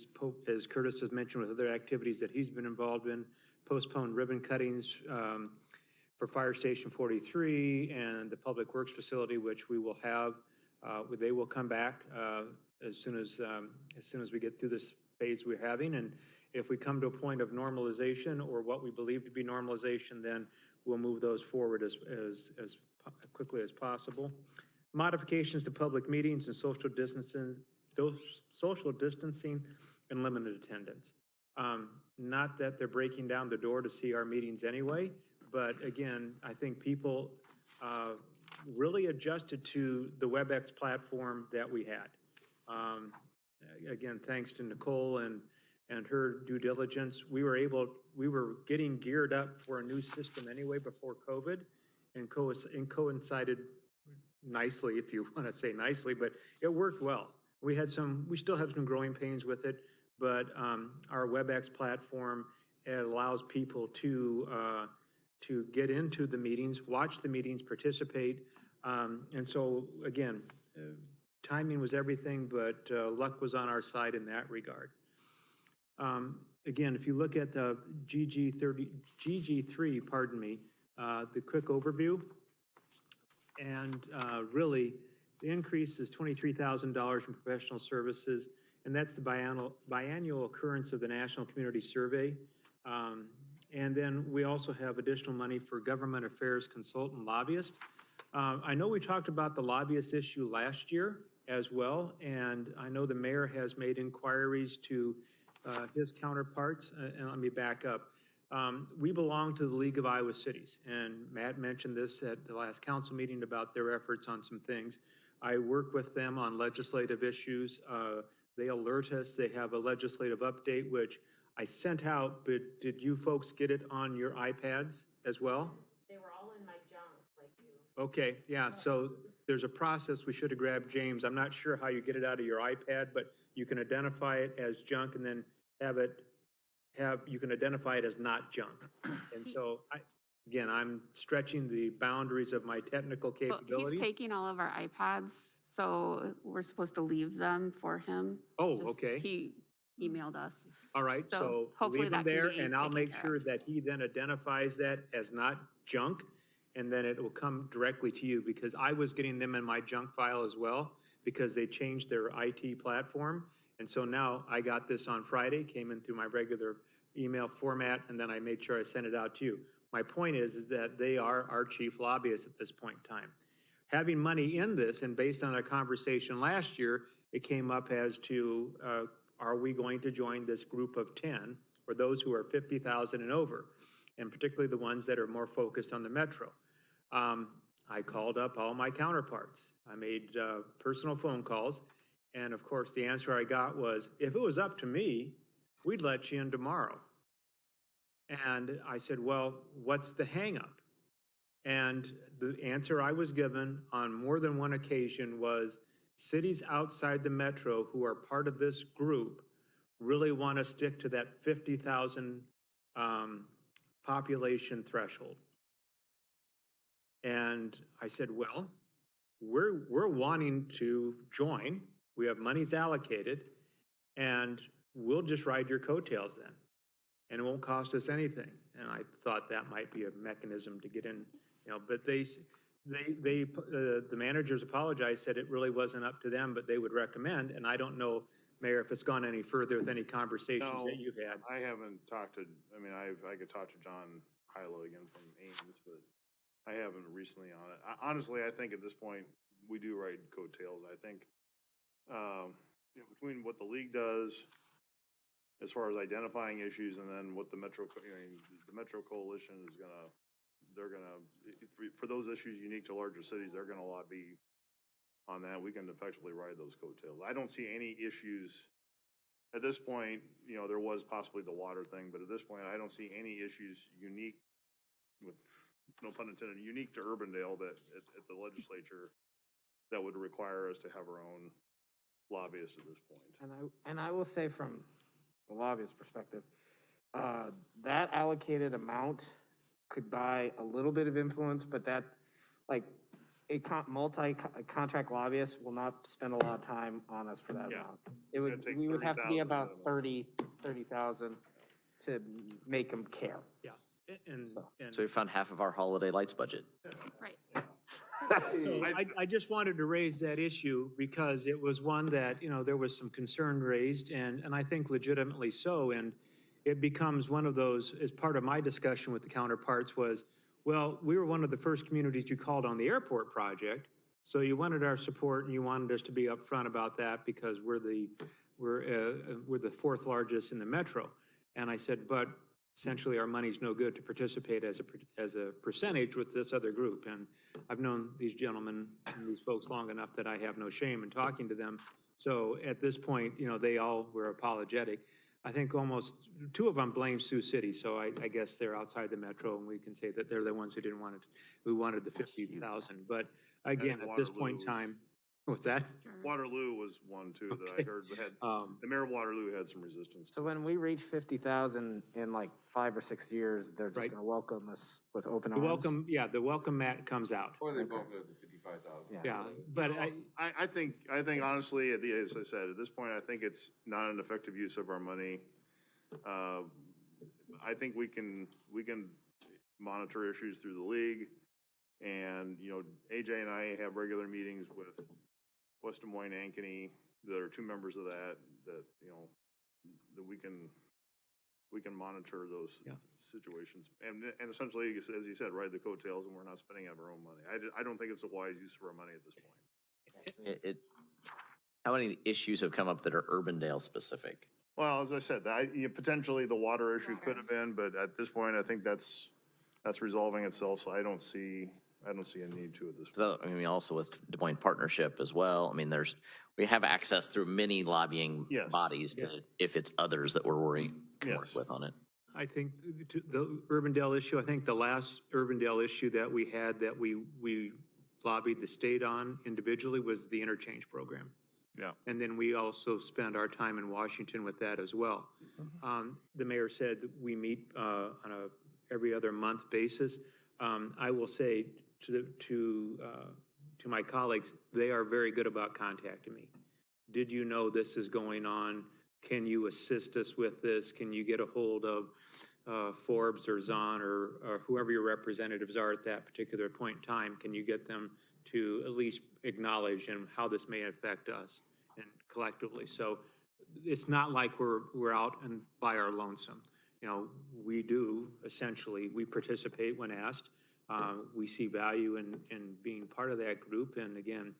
as Curtis has mentioned with other activities that he's been involved in, postponed ribbon cuttings for Fire Station 43 and the Public Works facility, which we will have. They will come back as soon as we get through this phase we're having. And if we come to a point of normalization or what we believe to be normalization, then we'll move those forward as quickly as possible. Modifications to public meetings and social distancing and limited attendance. Not that they're breaking down the door to see our meetings anyway, but again, I think people really adjusted to the WebEx platform that we had. Again, thanks to Nicole and her due diligence, we were getting geared up for a new system anyway before COVID, and coincided nicely, if you want to say nicely, but it worked well. We still have some growing pains with it, but our WebEx platform, it allows people to get into the meetings, watch the meetings, participate. And so again, timing was everything, but luck was on our side in that regard. Again, if you look at the GG3, pardon me, the quick overview, and really the increase is $23,000 in professional services, and that's the biannual occurrence of the National Community Survey. And then we also have additional money for government affairs consultant lobbyist. I know we talked about the lobbyist issue last year, as well. And I know the mayor has made inquiries to his counterparts. And let me back up. We belong to the League of Iowa Cities, and Matt mentioned this at the last council meeting about their efforts on some things. I work with them on legislative issues. They alert us. They have a legislative update, which I sent out, but did you folks get it on your iPads as well? They were all in my junk, like you. Okay, yeah, so there's a process. We should have grabbed James. I'm not sure how you get it out of your iPad, but you can identify it as junk and then you can identify it as not junk. And so, again, I'm stretching the boundaries of my technical Well, capability. he's taking all of our iPads, so we're supposed to leave them for him. Oh, Just- okay. He emailed us. All right, So so hopefully leave them that can there, be and I'll taken make care sure of. that he then identifies that as not junk, and then it will come directly to you, because I was getting them in my junk file as well, because they changed their IT platform. And so now I got this on Friday, came in through my regular email format, and then I made sure I sent it out to you. My point is that they are our chief lobbyists at this point in time. Having money in this, and based on a conversation last year, it came up as to, are we going to join this group of 10, or those who are 50,000 and over, and particularly the ones that are more focused on the metro? I called up all my counterparts. I made personal phone calls, and of course, the answer I got was, if it was up to me, we'd let you in tomorrow. And I said, well, what's the hangup? And the answer I was given on more than one occasion was, cities outside the metro who are part of this group really want to stick to that 50,000 population threshold. And I said, well, we're wanting to join. We have monies allocated, and we'll just ride your coattails then, and it won't cost us anything. And I thought that might be a mechanism to get in, but the managers apologized, said it really wasn't up to them, but they would recommend. And I don't know, Mayor, if it's gone any further with any conversations that you've had. I haven't talked to, I could talk to John Hilo again from Ames, but I haven't recently on it. Honestly, I think at this point, we do ride coattails. I think between what the league does as far as identifying issues, and then what the Metro Coalition is for those issues unique to larger cities, they're gonna lobby on that. We can effectively ride those coattails. I don't see any issues at this point. There was possibly the water thing, but at this point, I don't see any issues unique, with no pun intended, unique to Urbandale that at the legislature that would require us to have our own lobbyist at this point. And I will say from the lobbyist perspective, that allocated amount could buy a little bit of influence, but that, like, a multi-contract lobbyist will not spend a lot of time on us for that amount. We would have to be about 30,000 to make them care. Yeah. And So we found half of our holiday lights budget. Right. So I just wanted to raise that issue because it was one that, there was some concern raised, and I think legitimately so. And it becomes one of those, as part of my discussion with the counterparts was, well, we were one of the first communities you called on the airport project. So you wanted our support, and you wanted us to be upfront about that because we're the fourth largest in the metro. And I said, but essentially our money's no good to participate as a percentage with this other group. And I've known these gentlemen and these folks long enough that I have no shame in talking to them. So at this point, they all were apologetic. I think almost two of them blame Sioux City. So I guess they're outside the metro, and we can say that they're the ones who didn't want it. We wanted the 50,000. But again, at this point in time, what's that? Waterloo was one too that I heard had, the mayor of Waterloo had some resistance. So when we reach 50,000 in like 5 or 6 years, they're just gonna welcome us with open arms? The welcome mat comes out. Or they bump it up to 55,000. Yeah, but I think honestly, as I said, at this point, I think it's not an effective use of our money. I think we can monitor issues through the league, and AJ and I have regular meetings with West Des Moines, Ankeny, that are two members of that that we can monitor those situations, and essentially, as you said, ride the coattails, and we're not spending out of our own money. I don't think it's a wise use of our money at this point. How many issues have come up that are Urbandale specific? Well, as I said, potentially the water issue could have been, but at this point, I think that's resolving itself, so I don't see a need to at this point. So, I mean, also with Des Moines Partnership as well, I mean, we have access through many lobbying bodies to, if it's others that we're can work with on it. I think the Urbandale issue, I think the last Urbandale issue that we had that we lobbied the state on individually was the interchange program. Yeah. And then we also spend our time in Washington with that as well. The mayor said that we meet on a every other month basis. I will say to my colleagues, they are very good about contacting me. Did you know this is going on? Can you assist us with this? Can you get a hold of Forbes or Zahn or whoever your representatives are at that particular point in time? Can you get them to at least acknowledge and how this may affect us and collectively? So it's not like we're out and by our lonesome. You know, we do essentially, we participate when asked. We see value in being part of that group. And again,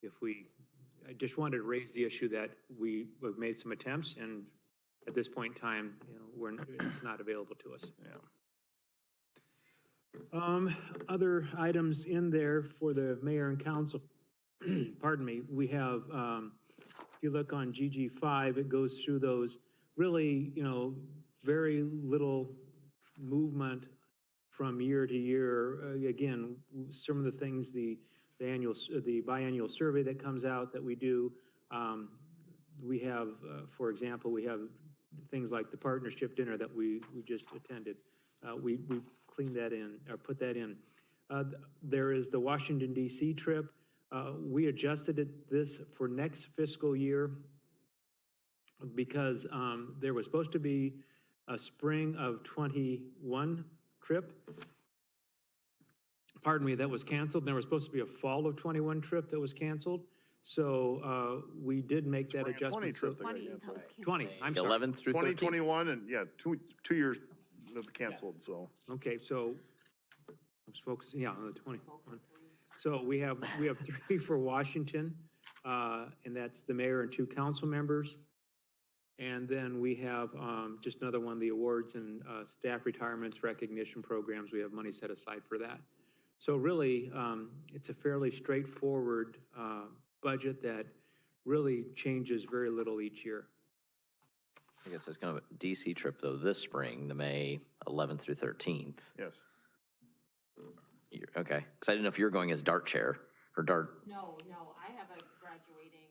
I just wanted to raise the issue that we've made some attempts, and at this point in time, you know, it's not available to us. Yeah. Other items in there for the mayor and council, pardon me, we have, if you look on GG5, it goes through those really, you know, very little movement from year to year. Again, some of the things, the biannual survey that comes out that we do, we have, for example, we have things like the partnership dinner that we just attended. We cleaned that in, or put that in. There is the Washington DC trip. We adjusted this for next fiscal year because there was supposed to be a spring of 21 trip. Pardon me, that was canceled. There was supposed to be a fall of 21 trip that was canceled. So we did make that adjustment. 20 trip that got canceled. 20, I'm sorry. 11 through 13. 2021, and yeah, two years of canceled, so. Okay, so I was focusing, on the 20. So we have 3 for Washington, and that's the mayor and 2 council members. And then we have just another one, the awards and staff retirements recognition programs. We have money set aside for that. So really, it's a fairly straightforward budget that really changes very little each year. I guess it's kind of a DC trip though this spring, the May 11th through 13th. Yes. Okay, because I didn't know if you were going as dart chair or dart. No, I have a graduating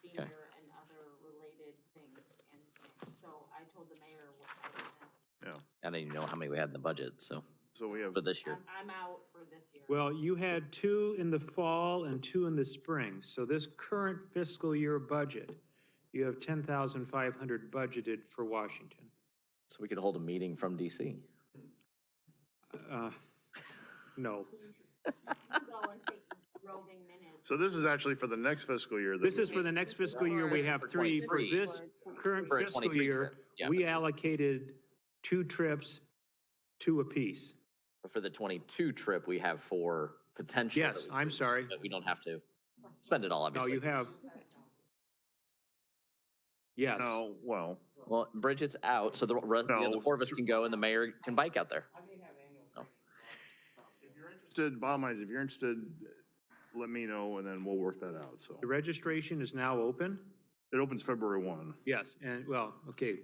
senior and other related things, and so I told the mayor what I was in. Yeah. I didn't even know how many we had in the budget, so we have for this year. I'm out for this year. Well, you had 2 in the fall and 2 in the spring. So this current fiscal year budget, you have $10,500 budgeted for Washington. So we could hold a meeting from DC. No. So this is actually for the next fiscal year. This is for the next fiscal year. We have 3 for this current For a fiscal 23 year. trip, yeah. We allocated 2 trips, 2 apiece. For the 22 trip, we have 4 potential. Yes, I'm sorry. But we don't have to spend it all, No, obviously. you have. Yes. No, well. Well, Bridget's out, so the 4 of us can go and the mayor can bike out there. If you're interested, bottom line is, if you're interested, let me know and then we'll work that out, so. The registration is now open? It opens February 1. Yes, and well, okay,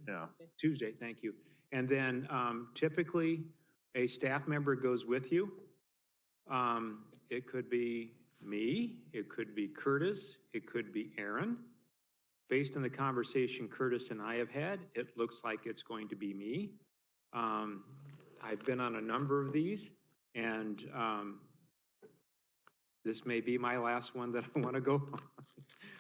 Yeah. Tuesday, thank you. And then typically, a staff member goes with you. It could be me, it could be Curtis, it could be Aaron. Based on the conversation Curtis and I have had, it looks like it's going to be me. I've been on a number of these, and this may be my last one that I want to go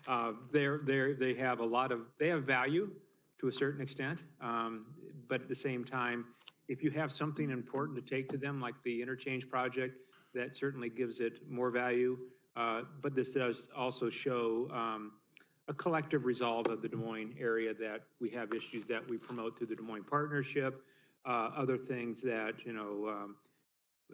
on. They have a lot of, they have value to a certain extent, but at the same time, if you have something important to take to them, like the interchange project, that certainly gives it more value. But this does also show a collective resolve of the Des Moines area, that we have issues that we promote through the Des Moines Partnership, other things that,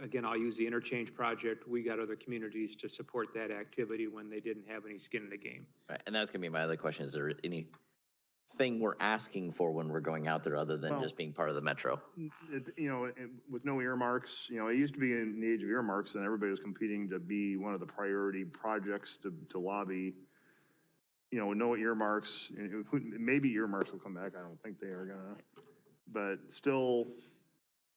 again, I'll use the interchange project. We got other communities to support that activity when they didn't have any skin in the game. Right, and that's gonna be my other question. Is there anything we're asking for when we're going out there other than Well, just being part of the metro? With no earmarks, it used to be in the age of earmarks, and everybody was competing to be one of the priority projects to lobby. With no earmarks, maybe earmarks will come back. I don't think they are gonna. But still,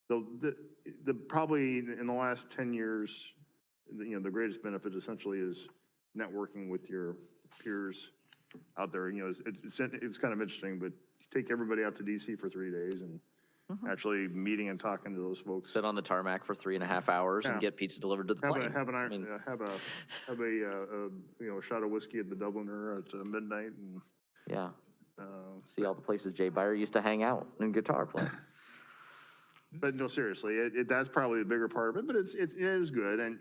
the probably in the last 10 years, the greatest benefit essentially is networking with your peers out there. It's kind of interesting, but take everybody out to DC for 3 days and actually meeting and talking to those folks. Sit on the tarmac for 3.5 hours and get pizza delivered to the plane. Have a shot of whiskey at the Dubliner at midnight and. Yeah. See all the places Jay Beyer used to hang out and guitar play. But no, seriously, that's probably the bigger part of it, but it is good. And,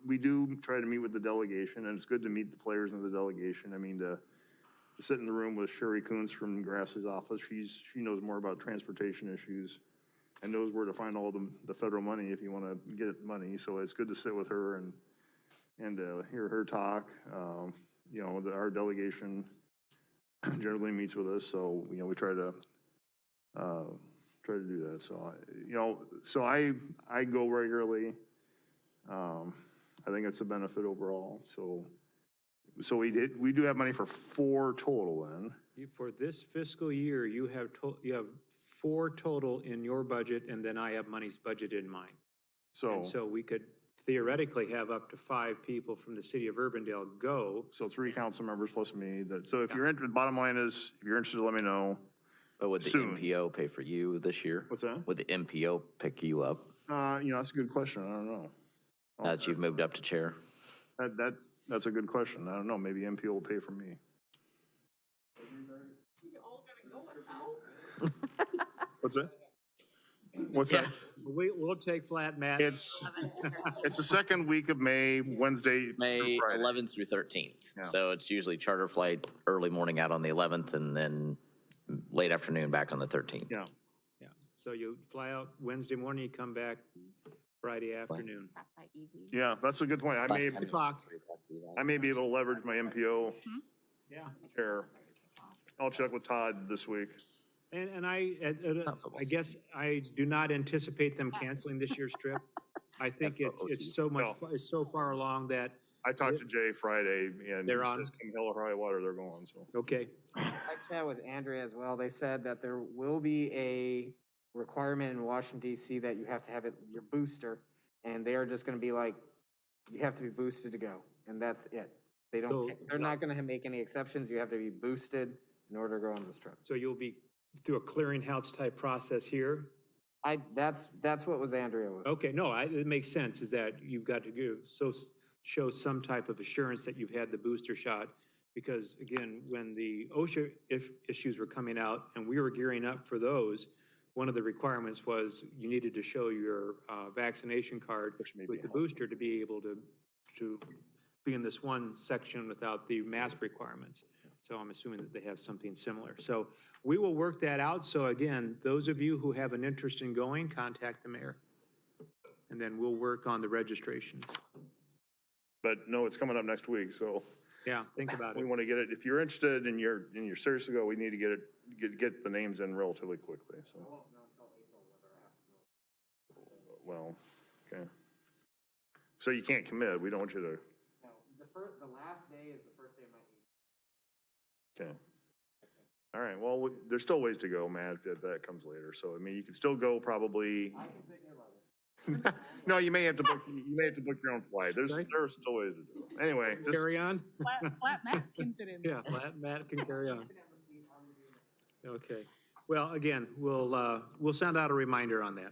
we do try to meet with the delegation, and it's good to meet the players in the delegation. I mean, to sit in the room with Sherry Coons from Grass's office, she knows more about transportation issues and knows where to find all the federal money if you want to get money. So it's good to sit with her and hear her talk. Our delegation generally meets with us, so, we try to do that. So, I go regularly. I think it's a benefit overall. So we do have money for 4 total then. For this fiscal year, you have 4 total in your budget, and then I have monies budgeted in mine. So we could theoretically have up to 5 people from the city of Urbandale go. So 3 council members plus me. So if you're interested, bottom line is, if you're interested, let me know. But would the Soon. MPO pay for you this year? What's that? Would the MPO pick you up That's a good question. I don't know. now that you've moved up to chair? That's a good question. I don't know. Maybe MPO will pay for me. What's that? What's that? We'll take flat Matt. It's the second week of May, Wednesday May through Friday. 11th through 13th. Yeah. So it's usually charter flight, early morning out on the 11th, and then late afternoon back on the 13th. Yeah. So you fly out Wednesday morning, you come back Friday afternoon. Yeah, that's a good point. I may be able to leverage my MPO Yeah. chair. I'll check with Todd this week. And I guess I do not anticipate them canceling this year's trip. I think it's so far along that. I talked to Jay Friday, and They're he on. says, come hell or high water, they're going, so. Okay. I chatted with Andrea as well. They said that there will be a requirement in Washington DC that you have to have your booster, and they are just gonna be like, you have to be boosted to go, and that's it. They're not gonna make any exceptions. You have to be boosted in order to go on this trip. So you'll be through a clearinghouse type process here? That's what was Andrea was. Okay, no, it makes sense, is that you've got to show some type of assurance that you've had the booster shot. Because again, when the OSHA issues were coming out and we were gearing up for those, one of the requirements was you needed to show your vaccination card with the booster to be able to be in this one section without the mask requirements. So I'm assuming that they have something similar. So we will work that out. So again, those of you who have an interest in going, contact the mayor. And then we'll work on the registrations. But no, it's coming up next week, so. Yeah, think about We it. want to get it, if you're interested and you're serious to go, we need to get the names in relatively quickly, so. Well, okay. So you can't commit, we don't want you to, No, the last day is the first day of my okay. All right, well, there's still ways to go, Matt, that comes later, so, I mean, you can still go probably. No, you may have to book your own flight, there's still ways to do it. Anyway. Carry on? Flat Matt can fit in. Yeah, Matt can carry on. Okay. Well, again, we'll send out a reminder on that.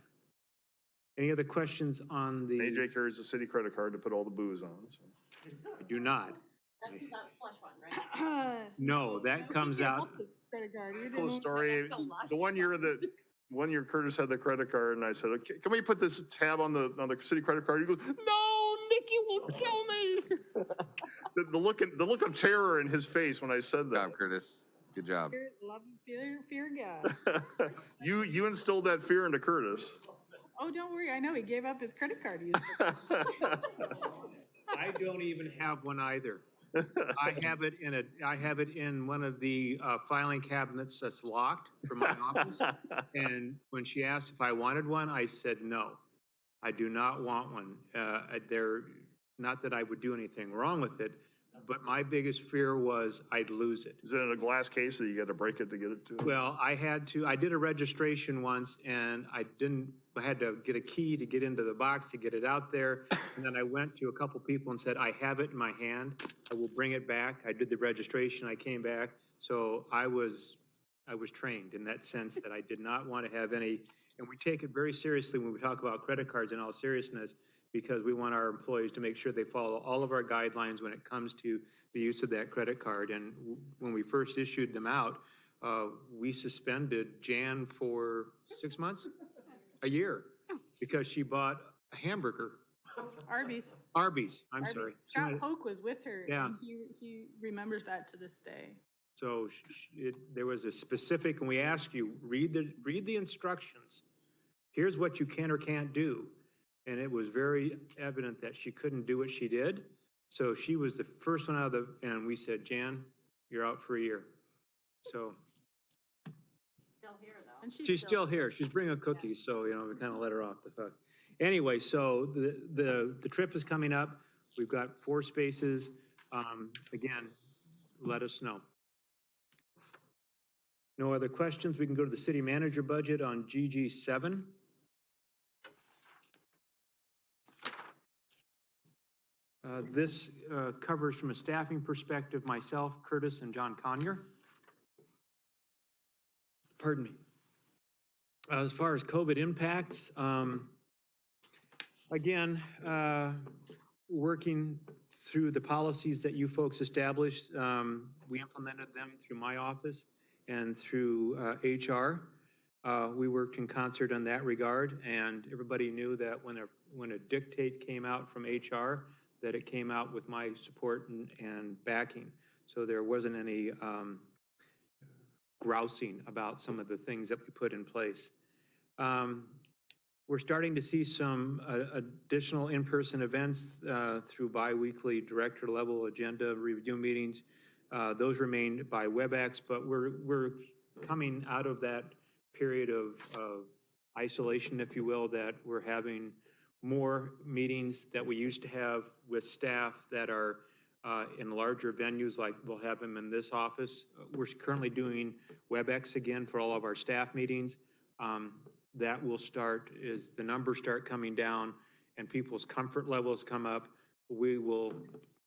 Any other questions on the? AJ carries the city credit card to put all the booze on, so. I do not. That's not a slush fund, right? No, that comes out. Credit card. You Tell the didn't- story, one year Curtis had the credit card and I said, okay, can we put this tab on the city credit card? He goes, no, Nikki will kill me. The look of terror in his face when I said that. Good job, Curtis. Good job. Love, fear God. You instilled that fear into Curtis. Oh, don't worry, I know, he gave up his credit card use. I don't even have one either. I have it in one of the filing cabinets that's locked for my office. And when she asked if I wanted one, I said, no, I do not want one. Not that I would do anything wrong with it, but my biggest fear was I'd lose it. Is it in a glass case that you got to break it to get it to? Well, I did a registration once and I had to get a key to get into the box to get it out there. And then I went to a couple people and said, I have it in my hand. I will bring it back. I did the registration. I came back. So I was trained in that sense that I did not want to have any, and we take it very seriously when we talk about credit cards in all seriousness, because we want our employees to make sure they follow all of our guidelines when it comes to the use of that credit card. And when we first issued them out, we suspended Jan for 6 months, a year, because she bought a hamburger. Arby's. I'm sorry. Scott Hoke was with her, Yeah. and he remembers that to this day. So there was a specific, and we ask you, read the instructions. Here's what you can or can't do. And it was very evident that she couldn't do what she did. So she was the first one out of and we said, Jan, you're out for a year. So. Still here, though. And She's still here. She's bringing cookies, so, we kind of let her off the hook. Anyway, so the trip is coming up. We've got 4 spaces. Again, let us know. No other questions? We can go to the city manager budget on GG7. This covers from a staffing perspective, myself, Curtis, and John Conyer. Pardon me. As far as COVID impacts, again, working through the policies that you folks established, we implemented them through my office and through HR. We worked in concert on that regard, and everybody knew that when a dictate came out from HR, that it came out with my support and backing. So there wasn't any grousing about some of the things that we put in place. We're starting to see some additional in-person events through bi-weekly director level agenda review meetings. Those remain by WebEx, but we're coming out of that period of isolation, if you will, that we're having more meetings that we used to have with staff that are in larger venues, like we'll have them in this office. We're currently doing WebEx again for all of our staff meetings. That will start as the numbers start coming down and people's comfort levels come up. We will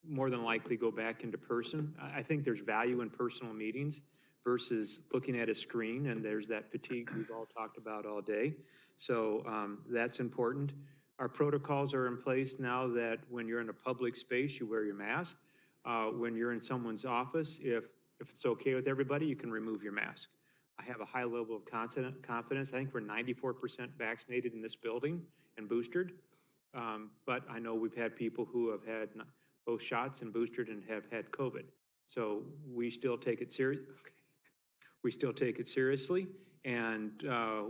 more than likely go back into person. I think there's value in personal meetings versus looking at a screen, and there's that fatigue we've all talked about all day. So that's important. Our protocols are in place now that when you're in a public space, you wear your mask. When you're in someone's office, if it's okay with everybody, you can remove your mask. I have a high level of confidence. I think we're 94% vaccinated in this building and boosted. But I know we've had people who have had both shots and boosted and have had COVID. So we still take it serious. Okay. We still take it seriously, and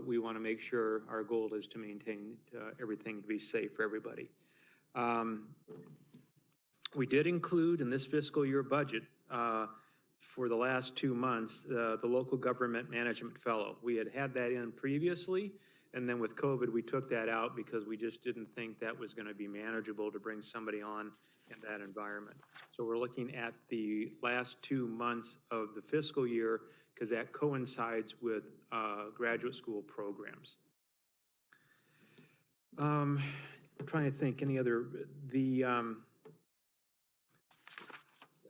we want to make sure our goal is to maintain everything to be safe for everybody. We did include in this fiscal year budget for the last 2 months the local government management fellow. We had that in previously, and then with COVID, we took that out because we just didn't think that was going to be manageable to bring somebody on in that environment. So we're looking at the last 2 months of the fiscal year because that coincides with graduate school programs. I'm trying to think any other,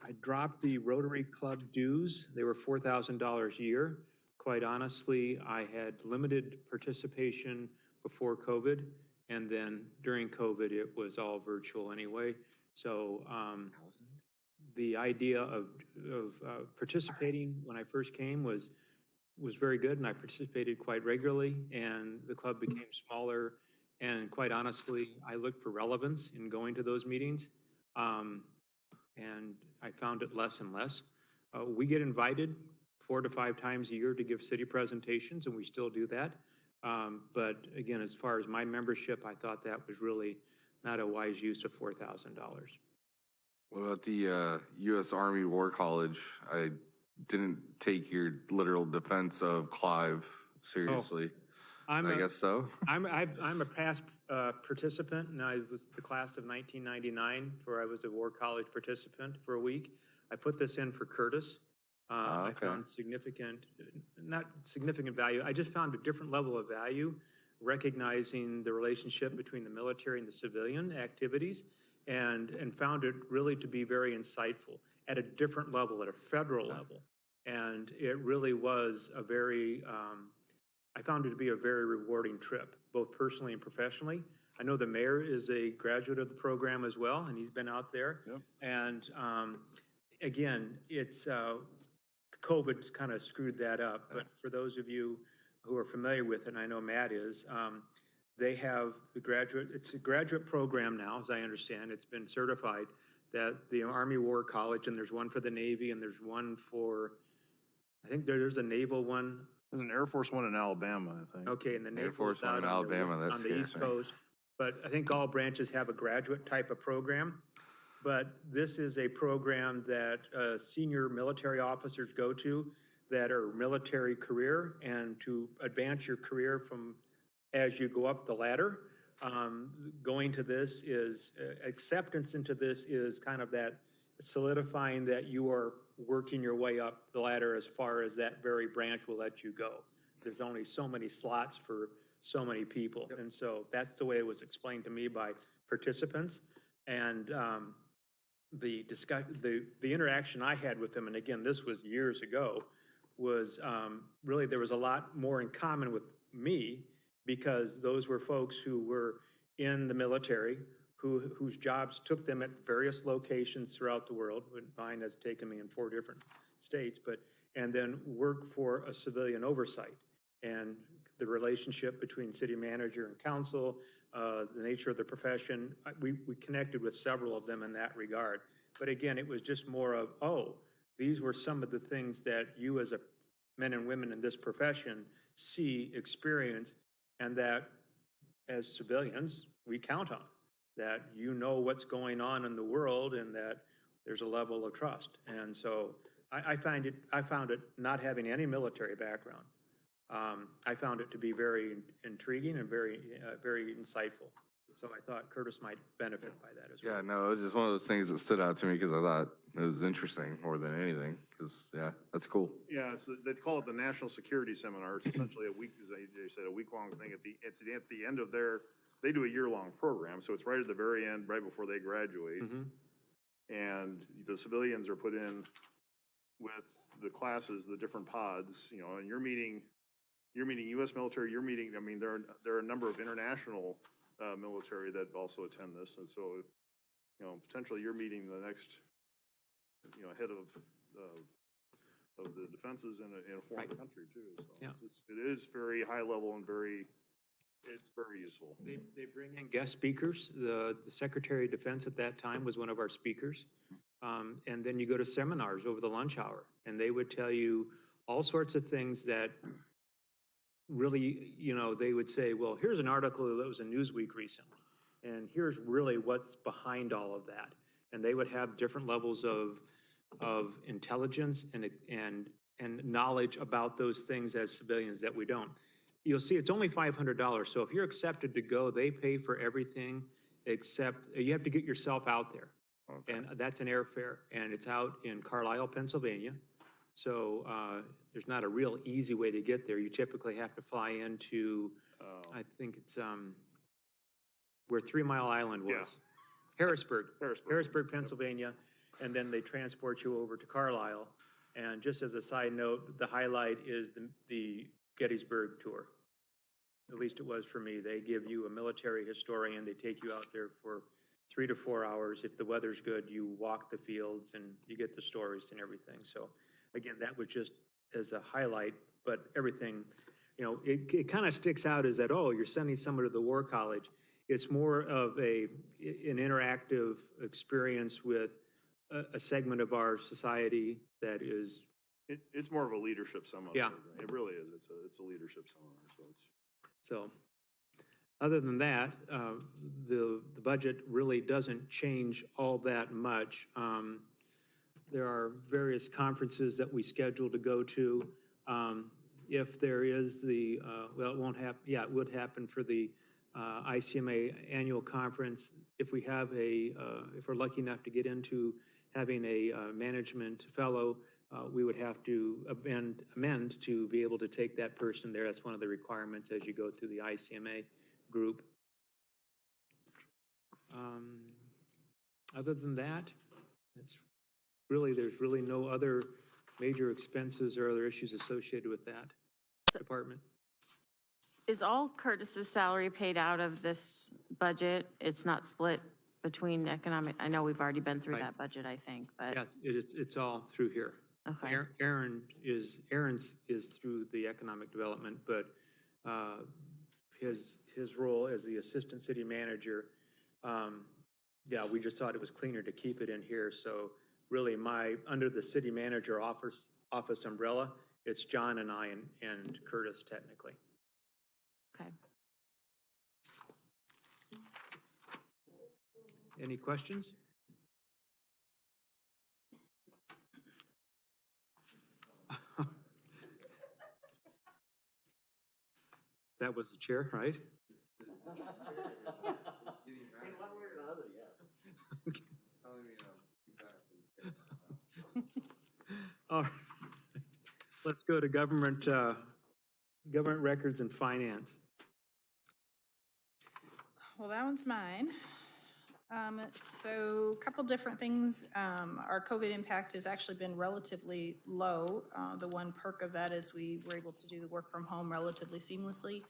I dropped the Rotary Club dues. They were $4,000 a year. Quite honestly, I had limited participation before COVID, and then during COVID, it was all virtual anyway. So the idea of participating when I first came was very good, and I participated quite regularly, and the club became smaller, and quite honestly, I looked for relevance in going to those meetings, and I found it less and less. We get invited 4 to 5 times a year to give city presentations, and we still do that. But again, as far as my membership, I thought that was really not a wise use of $4,000. What about the U.S. Army War College? I didn't take your literal defense of Clive seriously. I guess so. I'm a past participant, and I was the class of 1999, where I was a War College participant for a week. I put this in for Curtis. I found not significant value. I just found a different level of value, recognizing the relationship between the military and the civilian activities, and found it really to be very insightful at a different level, at a federal level. And it really was a very, I found it to be a very rewarding trip, both personally and professionally. I know the mayor is a graduate of the program as well, and he's been out there. Yep. And again, it's COVID kind of screwed that up. But for those of you who are familiar with it, and I know Matt is, they have the graduate, it's a graduate program now, as I understand. It's been certified that the Army War College, and there's one for the Navy, and there's one for, I think there's a naval one. There's an Air Force one in Alabama, I think. Okay, and the Air Naval Force is out one in on the- Alabama, that's on the East Coast. But I think all branches have a graduate type of program. But this is a program that senior military officers go to that are military career, and to advance your career from as you go up the ladder. Going to this is, acceptance into this is kind of that solidifying that you are working your way up the ladder as far as that very branch will let you go. There's only so many slots for so many people. And so that's the way it was explained to me by participants. And the interaction I had with them, and again, this was years ago, was really there was a lot more in common with me, because those were folks who were in the military, whose jobs took them at various locations throughout the world. Mine has taken me in 4 different states, and then work for a civilian oversight. And the relationship between city manager and council, the nature of the profession, we connected with several of them in that regard. But again, it was just more of, oh, these were some of the things that you as a men and women in this profession see, experience, and that as civilians, we count on. That you know what's going on in the world, and that there's a level of trust. And so I found it, not having any military background, I found it to be very intriguing and very insightful. So I thought Curtis might benefit by that as well. Yeah, no, it was just one of those things that stood out to me because I thought it was interesting more than anything. Because, yeah, that's cool. Yeah, they call it the National Security Seminar. It's essentially a week, as they said, a week-long thing. It's at the end of they do a year-long program, so it's right at the very end, right before they graduate. And the civilians are put in with the classes, the different pods, and you're meeting U.S. military, I mean, there are a number of international military that also attend this. And so, potentially you're meeting the next, head of the defenses in a foreign country too. So it is very high level and it's very useful. They bring in guest speakers. The Secretary of Defense at that time was one of our speakers. And then you go to seminars over the lunch hour, and they would tell you all sorts of things that really, they would say, well, here's an article that was in Newsweek recently, and here's really what's behind all of that. And they would have different levels of intelligence and knowledge about those things as civilians that we don't. You'll see it's only $500. So if you're accepted to go, they pay for everything except you have to get yourself out there. Okay. And that's an airfare, and it's out in Carlisle, Pennsylvania. So there's not a real easy way to get there. You typically have to fly into, I think it's where 3 Mile Island was. Yeah. Harrisburg, Pennsylvania, and then they transport you over to Carlisle. And just as a side note, the highlight is the Gettysburg tour. At least it was for me. They give you a military historian. They take you out there for 3 to 4 hours. If the weather's good, you walk the fields and you get the stories and everything. So again, that was just as a highlight, but everything, it kind of sticks out is that, oh, you're sending someone to the War College. It's more of an interactive experience with a segment of our society that is. It's more of a leadership seminar. Yeah. It really is. It's a leadership seminar. So So, other than that, the budget really doesn't change all that much. There are various conferences that we schedule to go to. If there is the, well, it won't happen, yeah, it would happen for the ICMA annual conference. If we have if we're lucky enough to get into having a management fellow, we would have to amend to be able to take that person there. That's one of the requirements as you go through the ICMA group. Other than that, there's really no other major expenses or other issues associated with that department. Is all Curtis's salary paid out of this budget? It's not split between economic, I know we've already been through Right. that budget, I think, but. Yes, it's all through here. Okay. Aaron's is through the economic development, but his role as the assistant city manager, yeah, we just thought it was cleaner to keep it in here. So really under the city manager office umbrella, it's John and I and Curtis technically. Okay. Any questions? That was the chair, right? All right. Let's go to government records and finance. Well, that one's mine. So a couple different things. Our COVID impact has actually been relatively low. The one perk of that is we were able to do the work from home relatively seamlessly.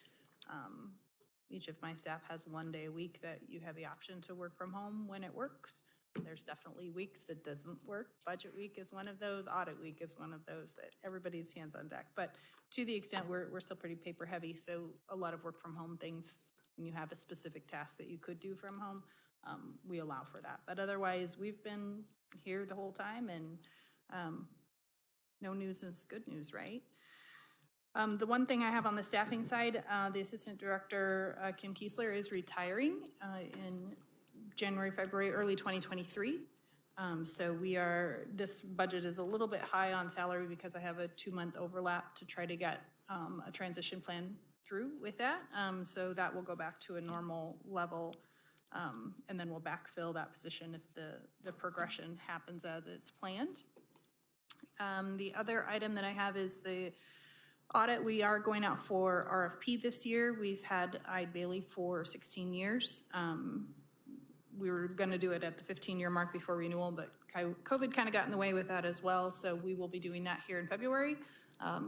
Each of my staff has 1 day a week that you have the option to work from home when it works. There's definitely weeks that doesn't work. Budget week is one of those. Audit week is one of those that everybody's hands on deck. But to the extent we're still pretty paper heavy, so a lot of work from home things, when you have a specific task that you could do from home, we allow for that. But otherwise, we've been here the whole time, and no news is good news, right? The one thing I have on the staffing side, the assistant director, Kim Kiesler, is retiring in January, February, early 2023. So this budget is a little bit high on salary because I have a 2-month overlap to try to get a transition plan through with that. So that will go back to a normal level. And then we'll backfill that position if the progression happens as it's planned. The other item that I have is the audit. We are going out for RFP this year. We've had Eide Bailey for 16 years. We were going to do it at the 15-year mark before renewal, but COVID kind of got in the way with that as well. So we will be doing that here in February.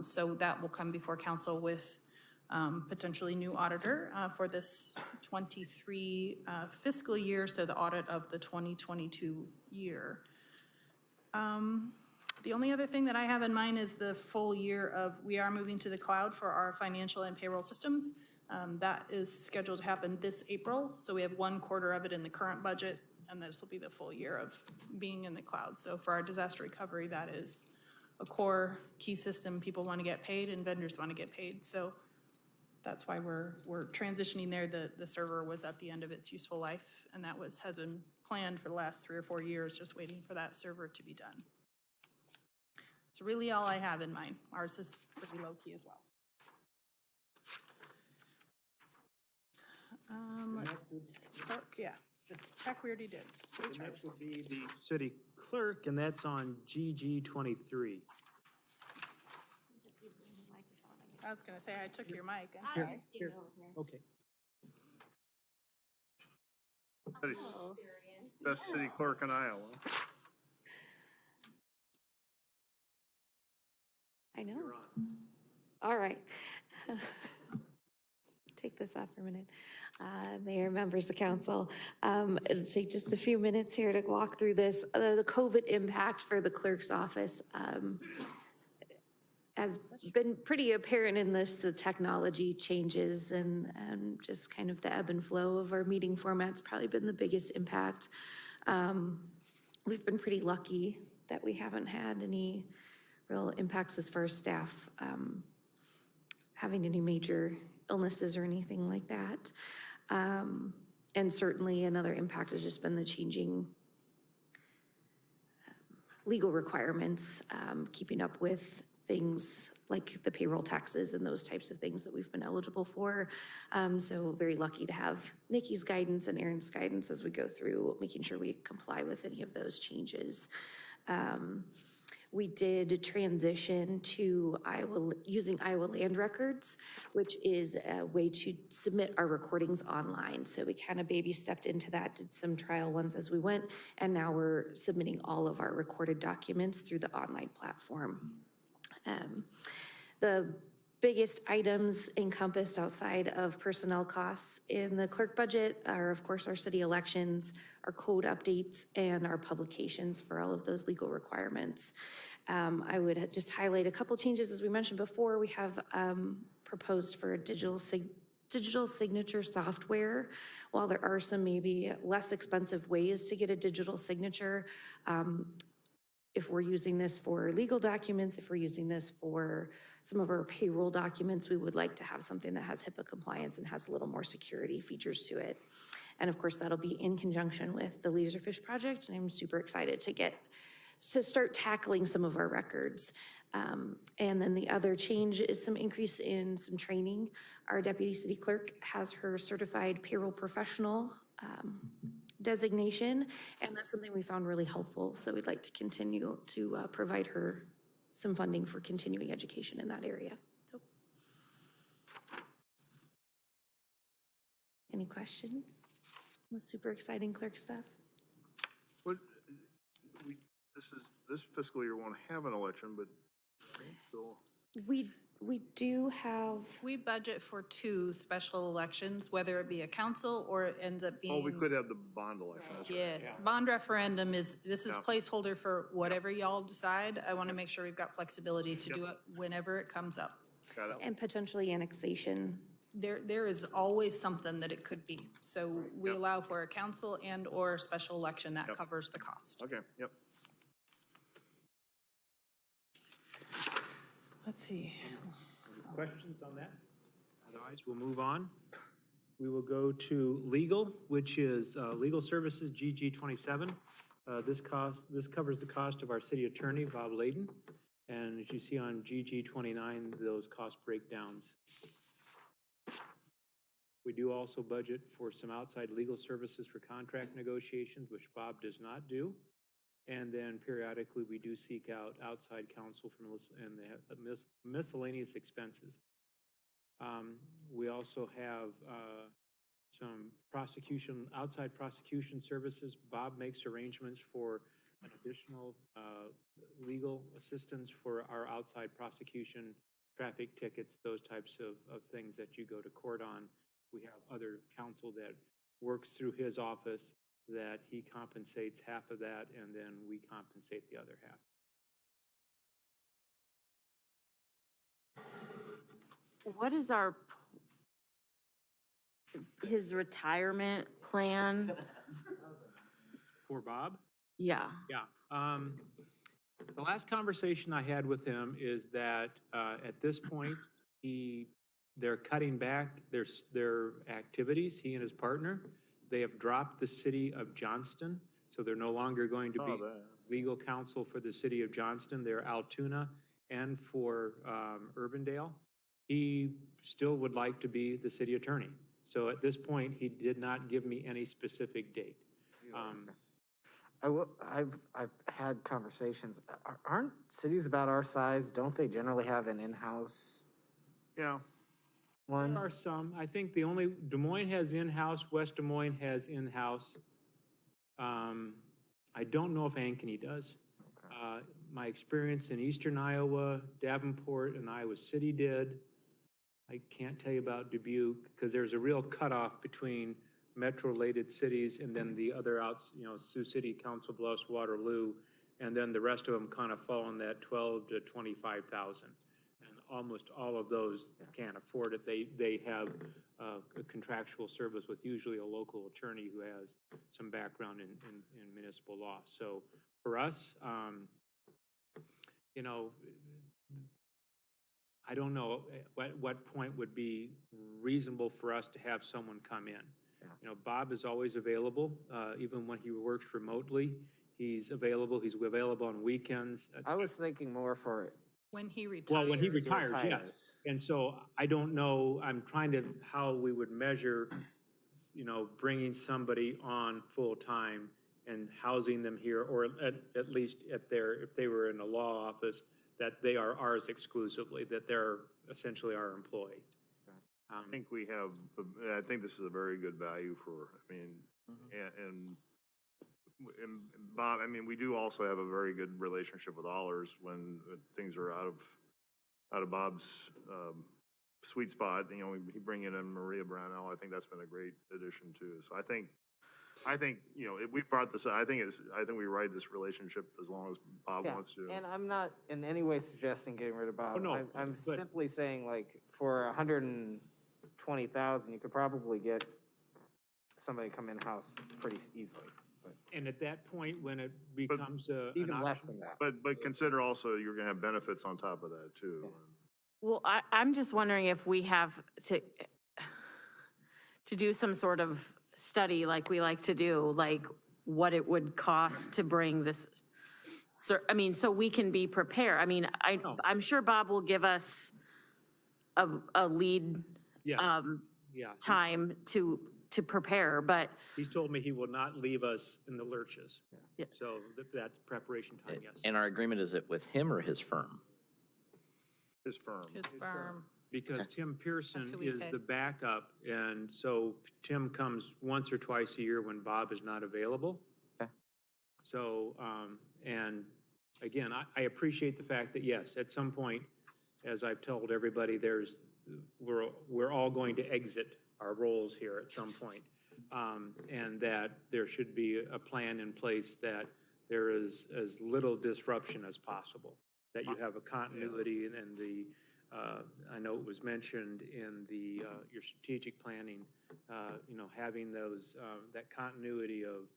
So that will come before council with potentially new auditor for this 23 fiscal year, so the audit of the 2022 year. The only other thing that I have in mind is the full year we are moving to the cloud for our financial and payroll systems. That is scheduled to happen this April, so we have 1 quarter of it in the current budget, and this will be the full year of being in the cloud. So for our disaster recovery, that is a core key system. People want to get paid and vendors want to get paid. So that's why we're transitioning there. The server was at the end of its useful life, and that has been planned for the last 3 or 4 years, just waiting for that server to be done. It's really all I have in mind. Ours is pretty low key as well. Clerk, yeah. Check we already did. And next will be the city clerk, and that's on GG 23. I was gonna say, I took your mic. I'm Here, sorry. here. Okay. Best city clerk in Iowa. I know. All right. Take this off for a minute. Mayor, members of council, it'll take just a few minutes here to walk through this. The COVID impact for the clerk's office has been pretty apparent in the technology changes and just kind of the ebb and flow of our meeting format's probably been the biggest impact. We've been pretty lucky that we haven't had any real impacts as far as staff having any major illnesses or anything like that. And certainly another impact has just been the changing legal requirements, keeping up with things like the payroll taxes and those types of things that we've been eligible for. So very lucky to have Nikki's guidance and Erin's guidance as we go through making sure we comply with any of those changes. We did transition to using Iowa land records, which is a way to submit our recordings online. So we kind of baby stepped into that, did some trial ones as we went, and now we're submitting all of our recorded documents through the online platform. The biggest items encompassed outside of personnel costs in the clerk budget are, of course, our city elections, our code updates, and our publications for all of those legal requirements. I would just highlight a couple changes. As we mentioned before, we have proposed for a digital signature software. While there are some maybe less expensive ways to get a digital signature, if we're using this for legal documents, if we're using this for some of our payroll documents, we would like to have something that has HIPAA compliance and has a little more security features to it. And of course, that'll be in conjunction with the Laserfish project, and I'm super excited to start tackling some of our records. And then the other change is some increase in some training. Our deputy city clerk has her certified payroll professional designation, and that's something we found really helpful. So we'd like to continue to provide her some funding for continuing education in that area. So, any questions? Super exciting clerk stuff. This fiscal year won't have an election, but still. We do have. We budget for 2 special elections, whether it be a council or it ends up being. Oh, we could have the bond election. That's right. Yes, Yeah. bond referendum is Yeah. placeholder for whatever y'all decide. I want to make sure we've got flexibility to do it whenever it comes up. Got it. And potentially annexation. There is always something that it could be. So we allow for a council and or special election that covers the cost. Okay, yep. Let's see. Questions on that? Otherwise, we'll move on. We will go to legal, which is legal services, GG 27. This covers the cost of our city attorney, Bob Layden. And as you see on GG 29, those cost breakdowns. We do also budget for some outside legal services for contract negotiations, which Bob does not do. And then periodically, we do seek out outside counsel from miscellaneous expenses. We also have some outside prosecution services. Bob makes arrangements for an additional legal assistance for our outside prosecution, traffic tickets, those types of things that you go to court on. We have other counsel that works through his office that he compensates half of that, and then we compensate the other half. What is his retirement plan? For Bob? Yeah. Yeah. The last conversation I had with him is that at this point, they're cutting back their activities, he and his partner. They have dropped the city of Johnston, so they're no longer going to be legal counsel for the city of Johnston. They're Altoona and for Urbandale. He still would like to be the city attorney. So at this point, he did not give me any specific date. I've had conversations. Aren't cities about our size, don't they generally have an in-house? Yeah. One? There are some. I think the only, Des Moines has in-house, West Des Moines has in-house. I don't know if Ankeny does. My experience in eastern Iowa, Davenport, and Iowa City did. I can't tell you about Dubuque because there's a real cutoff between metro-related cities and then the other Sioux City, Council Bluffs, Waterloo, and then the rest of them kind of fall in that 12 to 25,000. And almost all of those can't afford it. They have a contractual service with usually a local attorney who has some background in municipal law. So for us, I don't know what point would be reasonable for us to have someone come in. You know, Bob is always available, even when he works remotely. He's available on weekends. I was thinking more for When he retires. Well, when he retires, yes. And so I don't know, I'm trying to, how we would measure, you know, bringing somebody on full-time and housing them here, or at least at their, if they were in a law office, that they are ours exclusively, that they're essentially our employee. I think we have, I think this is a very good value for, I mean, and Bob, I mean, we do also have a very good relationship with Allers when things are out of Bob's sweet spot. You know, we bring in Maria Brownell. I think that's been a great addition too. So I think, you know, if we brought this, I think we ride this relationship as long as Bob wants to. And I'm not in any way suggesting getting rid of Bob. Oh, no, I'm but- simply saying, like, for 120,000, you could probably get somebody to come in-house pretty easily. But And at that point, when it becomes an even less option, than that. But consider also, you're gonna have benefits on top of that too. Well, I'm just wondering if we have to do some sort of study like we like to do, like what it would cost to bring this, I mean, so we can be prepared. I mean, I'm sure Bob will give us a lead yes, yeah. time to prepare, but He's told me he will not leave us in the lurches. Yeah. So that's preparation time, yes. And our agreement, is it with him or his firm? His firm. His firm. Because Tim Pearson That's who we is pay. the backup, and so Tim comes once or twice a year when Bob is not available. Okay. So, and again, I appreciate the fact that, yes, at some point, as I've told everybody, we're all going to exit our roles here at some point. And that there should be a plan in place that there is as little disruption as possible, that you have a continuity and the, I know it was mentioned in the, your strategic planning, you know, having those, that continuity of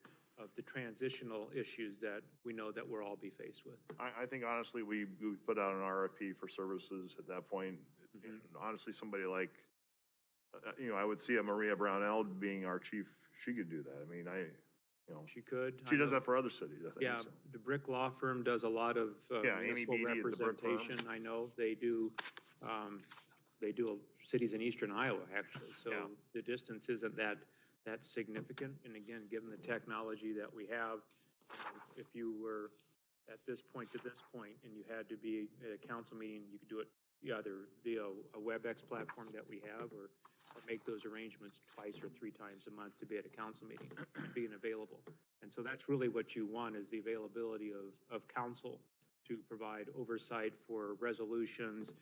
the transitional issues that we know that we'll all be faced with. I think honestly, we put out an RFP for services at that point. And honestly, somebody like, you know, I would see a Maria Brownell being our chief. She could do that. I mean, you know. She could. She does that for other cities, I think. Yeah, so. the Brick Law Firm does a lot of municipal Amy Beattie at the Brick Firm. representation. I know they do cities in eastern Iowa, actually. So the distance isn't that significant. And again, given the technology that we have, if you were at this point to this point and you had to be at a council meeting, you could do it either via a WebEx platform that we have or make those arrangements twice or three times a month to be at a council meeting, being available. And so that's really what you want, is the availability of council to provide oversight for resolutions,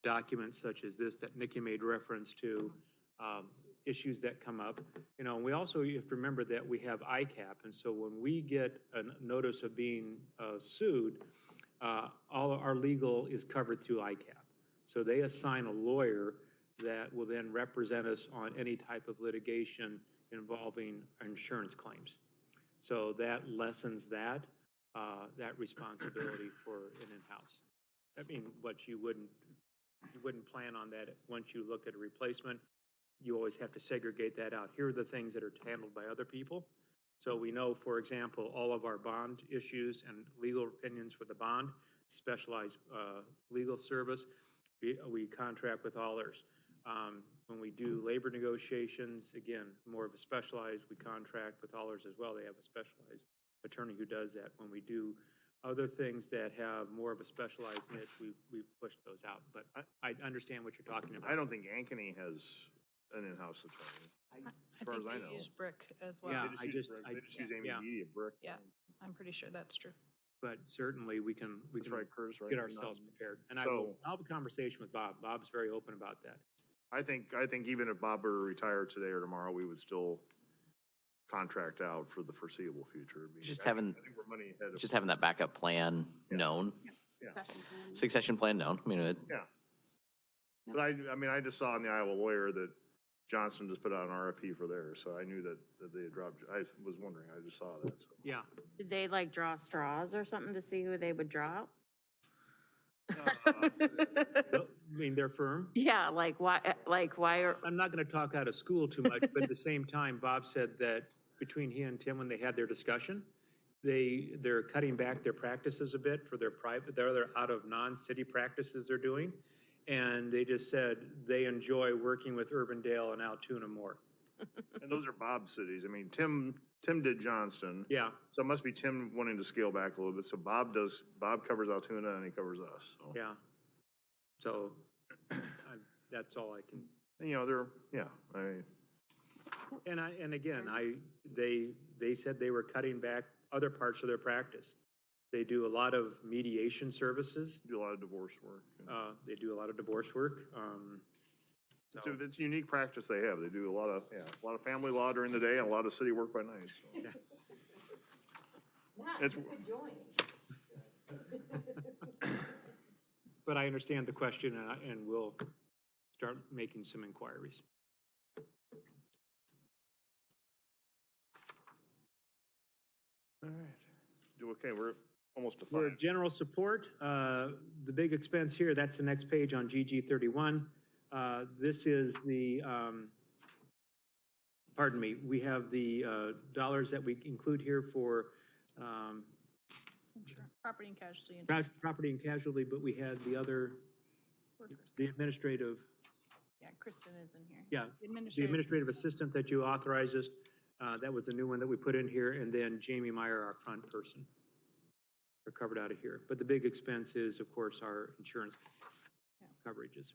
documents such as this that Nikki made reference to, issues that come up. You know, and we also, you have to remember that we have ICAP, and so when we get a notice of being sued, all of our legal is covered through ICAP. So they assign a lawyer that will then represent us on any type of litigation involving insurance claims. So that lessens that responsibility for an in-house. I mean, what you wouldn't plan on that once you look at a replacement. You always have to segregate that out. Here are the things that are handled by other people. So we know, for example, all of our bond issues and legal opinions for the bond, specialized legal service, we contract with Allers. When we do labor negotiations, again, more of a specialized, we contract with Allers as well. They have a specialized attorney who does that. When we do other things that have more of a specialized niche, we push those out. But I understand what you're talking about. I don't think Ankeny has an in-house attorney, as far as I know. They use Brick as well. Yeah, They just use Amy Beattie at Brick. Yeah, I'm pretty sure that's true. But certainly we can right, Curtis, right? get ourselves prepared. And So- I'll have a conversation with Bob. Bob's very open about that. I think even if Bob were to retire today or tomorrow, we would still contract out for the foreseeable future. I mean, Just I having, think we're money ahead of. just having that backup plan known, Yeah. succession plan known. I mean, Yeah. But I mean, I just saw in the Iowa Lawyer that Johnson just put out an RFP for theirs, so I knew that they had dropped. I was wondering, I just saw that. So. Yeah. did they like draw straws or something to see who they would draw? I mean, they're firm. Yeah, like why are, I'm not going to talk out of school too much, but at the same time, Bob said that between he and Tim, when they had their discussion, they're cutting back their practices a bit for their private, they're out of non-city practices they're doing. And they just said they enjoy working with Urbandale and Altoona more. And those are Bob's cities. I mean, Tim did Johnston. Yeah. So it must be Tim wanting to scale back a little bit. So Bob covers Altoona and he covers us, so. Yeah. So that's all I can. And, you know, And again, they said they were cutting back other parts of their practice. They do a lot of mediation services. Do a lot of divorce work. They do a lot of divorce work. So it's a unique practice they have. They do a lot of family law during the day and a lot of city work by night, so. yeah, It's- you could join. But I understand the question and we'll start making some inquiries. All right. Okay, we're almost to For 5. general support, the big expense here, that's the next page on GG 31. This is the, pardon me, we have the dollars that we include here for Property and casualty insurance. property and casualty, but we had the other, the administrative, Yeah, Kristen is in here. yeah, the administrative assistant that you authorized us, that was the new one that we put in here, and then Jamie Meyer, our front person, are covered out of here. But the big expense is, of course, our insurance coverages.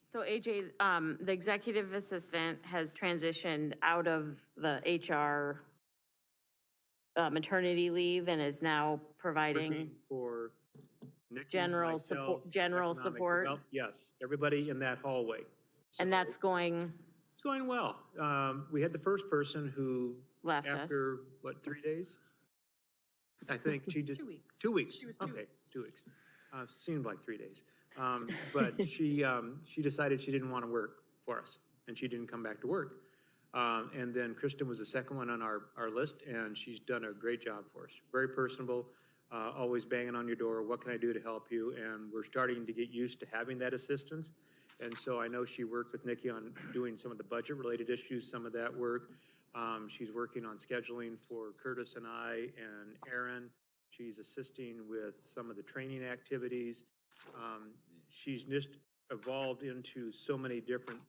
So AJ, the executive assistant has transitioned out of the HR maternity leave and is now providing Working for Nikki, general myself, support, general economic support, develop- Yes, everybody in that hallway. and that's going, It's going well. We had the first person who, left us. after, what, 3 days? I think she just. 2 weeks. 2 weeks. She was 2 Okay, weeks. 2 weeks. Seemed like 3 days. But she decided she didn't want to work for us, and she didn't come back to work. And then Kristen was the second one on our list, and she's done a great job for us. Very personable, always banging on your door, what can I do to help you? And we're starting to get used to having that assistance. And so I know she worked with Nikki on doing some of the budget-related issues, some of that work. She's working on scheduling for Curtis and I and Aaron. She's assisting with some of the training activities. She's just evolved into so many different,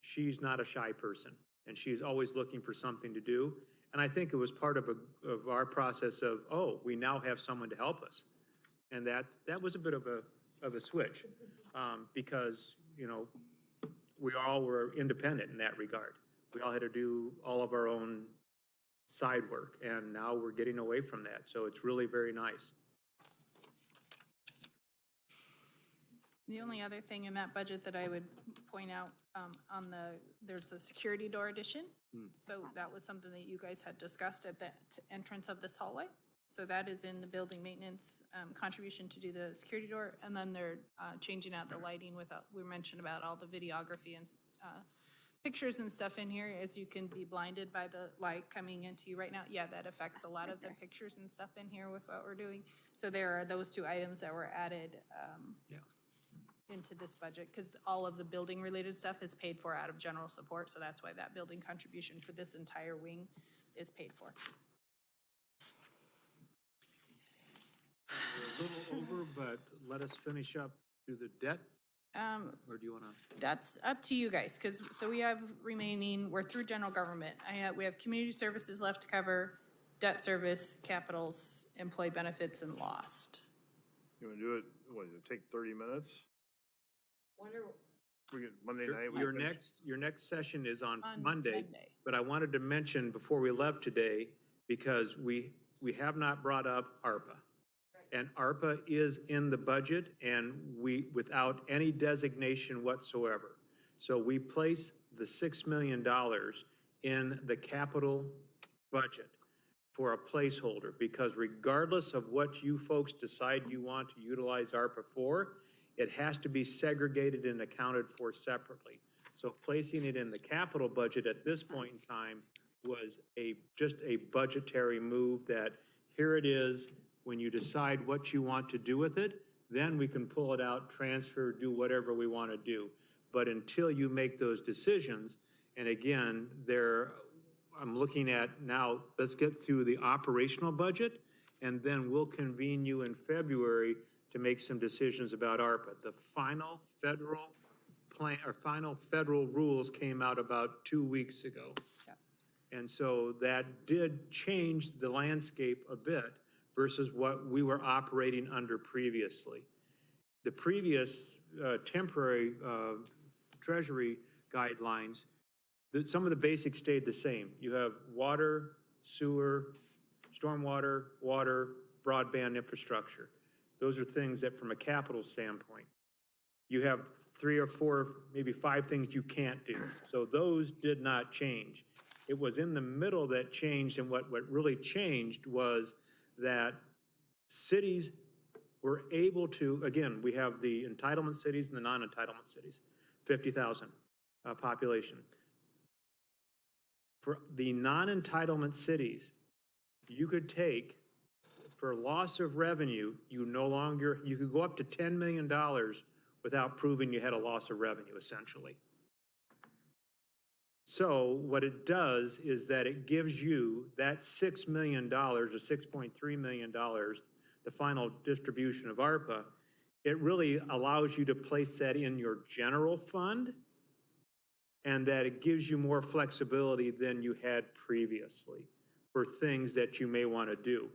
she's not a shy person, and she's always looking for something to do. And I think it was part of our process of, oh, we now have someone to help us. And that was a bit of a switch, because, you know, we all were independent in that regard. We all had to do all of our own side work, and now we're getting away from that. So it's really very nice. The only other thing in that budget that I would point out, there's a security door addition. So that was something that you guys had discussed at the entrance of this hallway. So that is in the building maintenance contribution to do the security door. And then they're changing out the lighting we mentioned about all the videography and pictures and stuff in here, as you can be blinded by the light coming into you right now. Yeah, that affects a lot of the pictures and stuff in here with what we're doing. So there are those 2 items that were added into this budget, because all of the building related stuff is paid for out of general support. So that's why that building contribution for this entire wing is paid for. We're a little over, but let us finish up through the debt, or do you want to? That's up to you guys, because, so we have remaining, we're through general government. We have community services left to cover, debt service, capitals, employee benefits, and lost. You want to do it, what, does it take 30 minutes? We get Monday night. Your next session is on On Monday. Monday. But I wanted to mention before we left today, because we have not brought up ARPA. And ARPA is in the budget, and without any designation whatsoever. So we place the $6 million in the capital budget for a placeholder, because regardless of what you folks decide you want to utilize ARPA for, it has to be segregated and accounted for separately. So placing it in the capital budget at this point in time was just a budgetary move that here it is. When you decide what you want to do with it, then we can pull it out, transfer, do whatever we want to do. But until you make those decisions, and again, I'm looking at now, let's get through the operational budget, and then we'll convene you in February to make some decisions about ARPA. The final federal plan, or final federal rules came out about 2 weeks ago. And so that did change the landscape a bit versus what we were operating under previously. The previous temporary Treasury guidelines, some of the basics stayed the same. You have water, sewer, stormwater, water, broadband infrastructure. Those are things that from a capital standpoint, you have 3 or 4, maybe 5 things you can't do. So those did not change. It was in the middle that changed, and what really changed was that cities were able to, again, we have the entitlement cities and the non-entitlement cities, 50,000 population. For the non-entitlement cities, you could take, for loss of revenue, you could go up to $10 million without proving you had a loss of revenue, essentially. So what it does is that it gives you that $6 million or $6.3 million, the final distribution of ARPA, it really allows you to place that in your general fund, and that it gives you more flexibility than you had previously for things that you may want to do.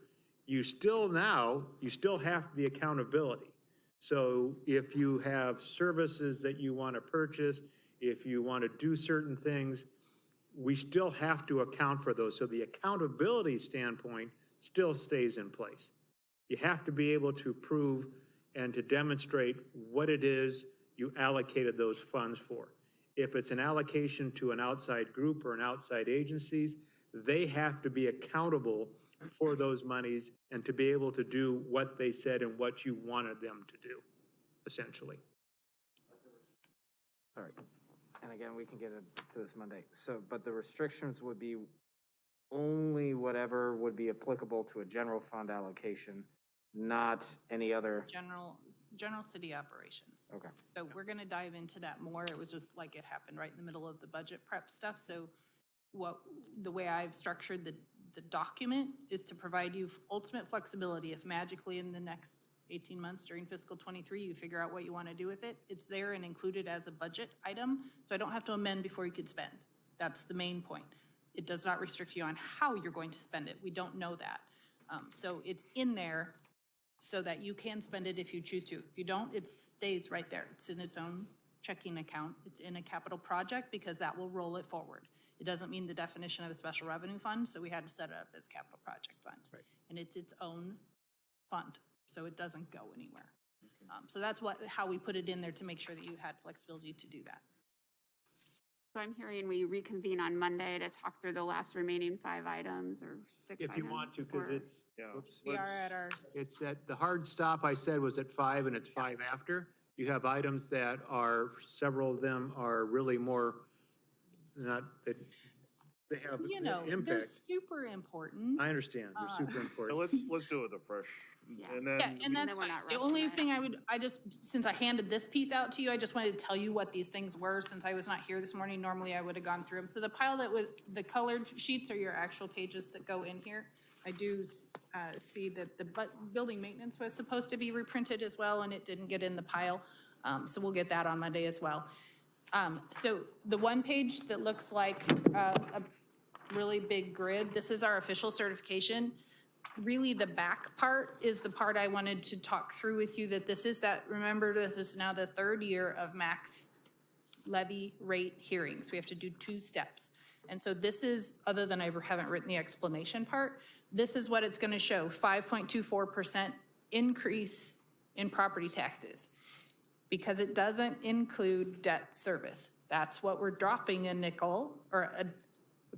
You still have the accountability. So if you have services that you want to purchase, if you want to do certain things, we still have to account for those. So the accountability standpoint still stays in place. You have to be able to prove and to demonstrate what it is you allocated those funds for. If it's an allocation to an outside group or an outside agencies, they have to be accountable for those monies and to be able to do what they said and what you wanted them to do, essentially. All right. And again, we can get to this Monday. So, but the restrictions would be only whatever would be applicable to a general fund allocation, not any other. General city operations. Okay. So we're gonna dive into that more. It was just like it happened right in the middle of the budget prep stuff. So the way I've structured the document is to provide you ultimate flexibility. If magically in the next 18 months during fiscal 23, you figure out what you want to do with it, it's there and included as a budget item. So I don't have to amend before you could spend. That's the main point. It does not restrict you on how you're going to spend it. We don't know that. So it's in there so that you can spend it if you choose to. If you don't, it stays right there. It's in its own checking account. It's in a capital project because that will roll it forward. It doesn't mean the definition of a special revenue fund, so we had to set it up as capital project fund. Right. And it's its own fund, so it doesn't go anywhere. So that's how we put it in there to make sure that you had flexibility to do that. So I'm hearing we reconvene on Monday to talk through the last remaining 5 items or 6 items. If you want to, because it's, We are at our, it's at, the hard stop I said was at 5 and it's 5 after. You have items that are, several of them are really more, not, that they have they're impact. super important. I understand, they're super important. Let's do it afresh. Yeah. And then. Yeah, and that's then we're fine. not The rushing only it. thing since I handed this piece out to you, I just wanted to tell you what these things were since I was not here this morning. Normally I would have gone through them. So the pile the colored sheets are your actual pages that go in here. I do see that the building maintenance was supposed to be reprinted as well, and it didn't get in the pile. So we'll get that on Monday as well. So the one page that looks like a really big grid, this is our official certification. Really, the back part is the part I wanted to talk through with you, that remember, this is now the 3rd year of max levy rate hearings. We have to do 2 steps. And so this is, other than I haven't written the explanation part, this is what it's gonna show, 5.24% increase in property taxes, because it doesn't include debt service. That's what we're dropping a nickel, or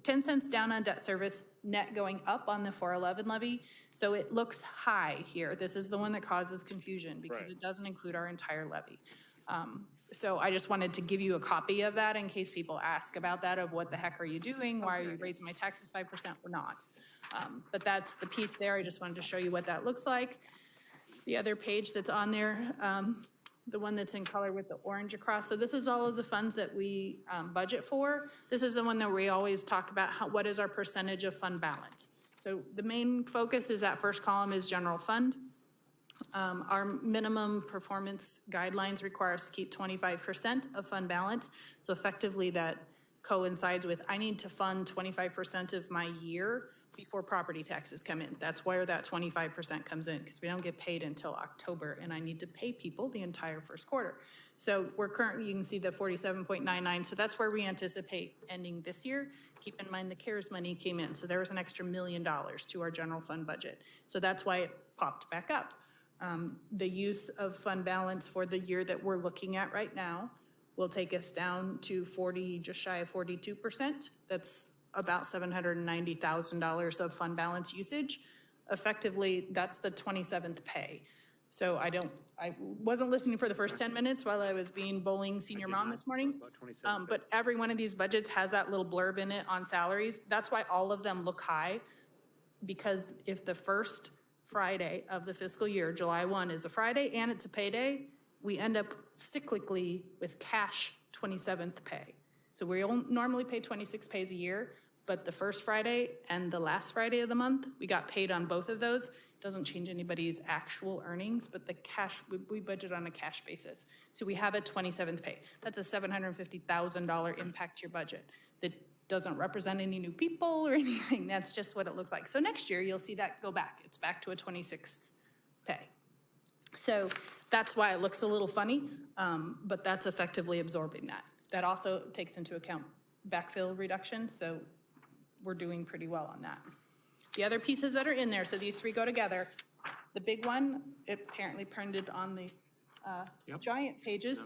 10 cents down on debt service, net going up on the 411 levy. So it looks high here. This is the one that causes confusion because it doesn't include our entire levy. So I just wanted to give you a copy of that in case people ask about that, of what the heck are you doing? Why are you raising my taxes 5% or not? But that's the piece there. I just wanted to show you what that looks like. the other page that's on there, the one that's in color with the orange across. So this is all of the funds that we budget for. This is the one that we always talk about, what is our percentage of fund balance. So the main focus is that first column is general fund. Our minimum performance guidelines require us to keep 25% of fund balance. So effectively that coincides with, I need to fund 25% of my year before property taxes come in. That's where that 25% comes in, because we don't get paid until October, and I need to pay people the entire first quarter. So we're currently, you can see the 47.99, so that's where we anticipate ending this year. Keep in mind the CARES money came in, so there was an extra $1 million to our general fund budget. So that's why it popped back up. The use of fund balance for the year that we're looking at right now will take us down to just shy of 42%. That's about $790,000 of fund balance usage. Effectively, that's the 27th pay. So I wasn't listening for the first 10 minutes while I was being bowling senior mom this morning. But every one of these budgets has that little blurb in it on salaries. That's why all of them look high, because if the first Friday of the fiscal year, July 1, is a Friday and it's a payday, we end up cyclically with cash 27th pay. So we normally pay 26 pays a year, but the first Friday and the last Friday of the month, we got paid on both of those. Doesn't change anybody's actual earnings, but the cash, we budget on a cash basis. So we have a 27th pay. That's a $750,000 impact to your budget. That doesn't represent any new people or anything. That's just what it looks like. So next year, you'll see that go back. It's back to a 26th pay. So that's why it looks a little funny, but that's effectively absorbing that. That also takes into account backfill reduction, so we're doing pretty well on that. The other pieces that are in there, so these three go together. The big one, it apparently printed on the giant pages.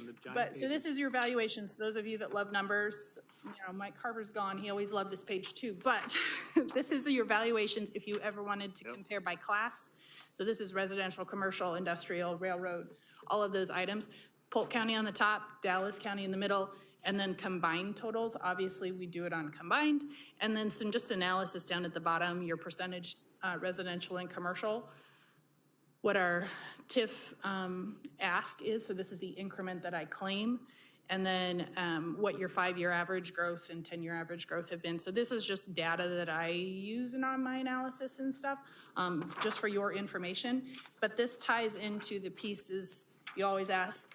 So this is your valuations. For those of you that love numbers, Mike Carver's gone. He always loved this page too. But this is your valuations if you ever wanted to compare by class. So this is residential, commercial, industrial, railroad, all of those items. Polk County on the top, Dallas County in the middle, and then combined totals. Obviously, we do it on combined. And then some just analysis down at the bottom, your percentage residential and commercial. What our TIF ask is, so this is the increment that I claim, and then what your 5-year average growth and 10-year average growth have been. So this is just data that I use in on my analysis and stuff, just for your information. But this ties into the pieces you always ask,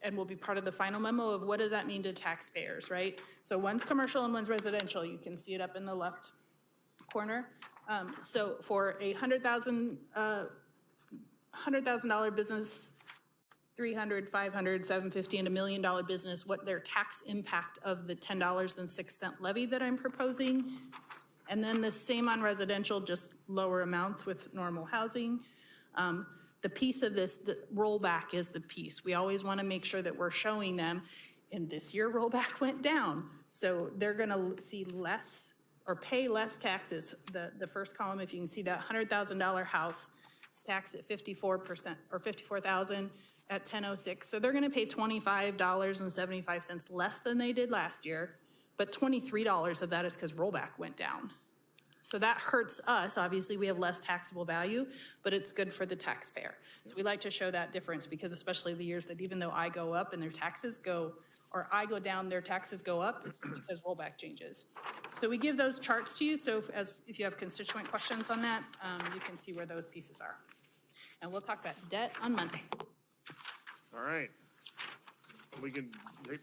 and will be part of the final memo of what does that mean to taxpayers, right? So one's commercial and one's residential. You can see it up in the left corner. So for a $100,000 business, 300, 500, 750, and $1 million business, what their tax impact of the $10.06 levy that I'm proposing. And then the same on residential, just lower amounts with normal housing. The piece of this, the rollback is the piece. We always want to make sure that we're showing them, and this year rollback went down. So they're going to see less or pay less taxes. The first column, if you can see that $100,000 house, it's taxed at 54% or 54,000 at 10.06. So they're going to pay $25.75 less than they did last year, but $23 of that is because rollback went down. So that hurts us. Obviously, we have less taxable value, but it's good for the taxpayer. So we like to show that difference, because especially the years that even though I go up and their taxes go, or I go down, their taxes go up, it's because rollback changes. So we give those charts to you. So if you have constituent questions on that, you can see where those pieces are. And we'll talk about debt on Monday. All right. We can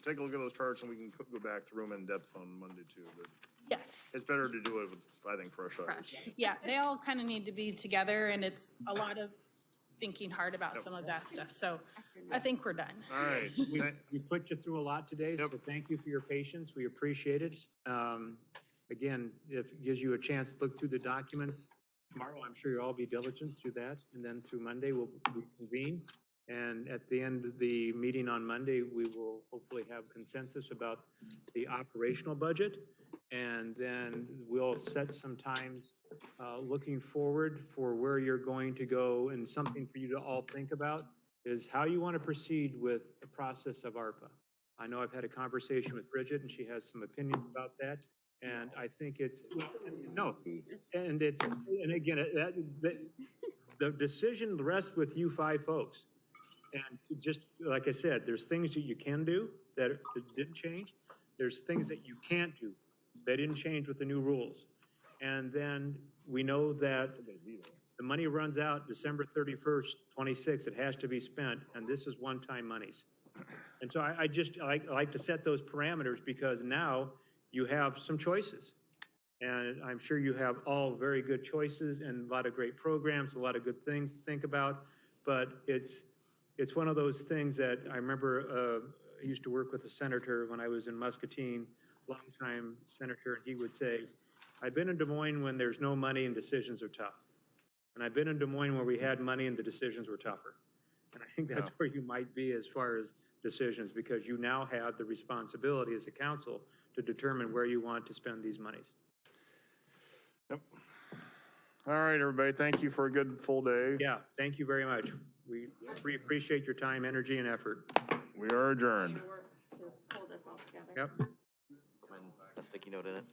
take a look at those charts and we can go back through them in depth on Monday too. But yes, it's better to do it with, I think, fresh eyes. Yeah, they all kind of need to be together, and it's a lot of thinking hard about some of that stuff. So I think we're done. All right. We put you through a lot today, so thank you for your patience. We appreciate it. Again, if it gives you a chance to look through the documents tomorrow, I'm sure you'll all be diligent through that. And then through Monday, we'll reconvene. And at the end of the meeting on Monday, we will hopefully have consensus about the operational budget. And then we'll set some times looking forward for where you're going to go. And something for you to all think about is how you want to proceed with the process of ARPA. I know I've had a conversation with Bridget, and she has some opinions about that. And I think it's, no, and it's, and again, the decision rests with you 5 folks. And just, like I said, there's things that you can do that didn't change. There's things that you can't do. They didn't change with the new rules. And then we know that the money runs out December 31st, 26. It has to be spent, and this is one-time monies. And so I like to set those parameters because now you have some choices. And I'm sure you have all very good choices and a lot of great programs, a lot of good things to think about. But it's one of those things that I remember I used to work with a senator when I was in Muscatine, longtime senator, and he would say, I've been in Des Moines when there's no money and decisions are tough. And I've been in Des Moines where we had money and the decisions were tougher. And I think that's where you might be as far as decisions, because you now have the responsibility as a council to determine where you want to spend these monies. Yep. All right, everybody, thank you for a good full day. Yeah, thank you very much. We appreciate your time, energy, and effort. We are adjourned. To pull this all together. Yep. A sticky note in it.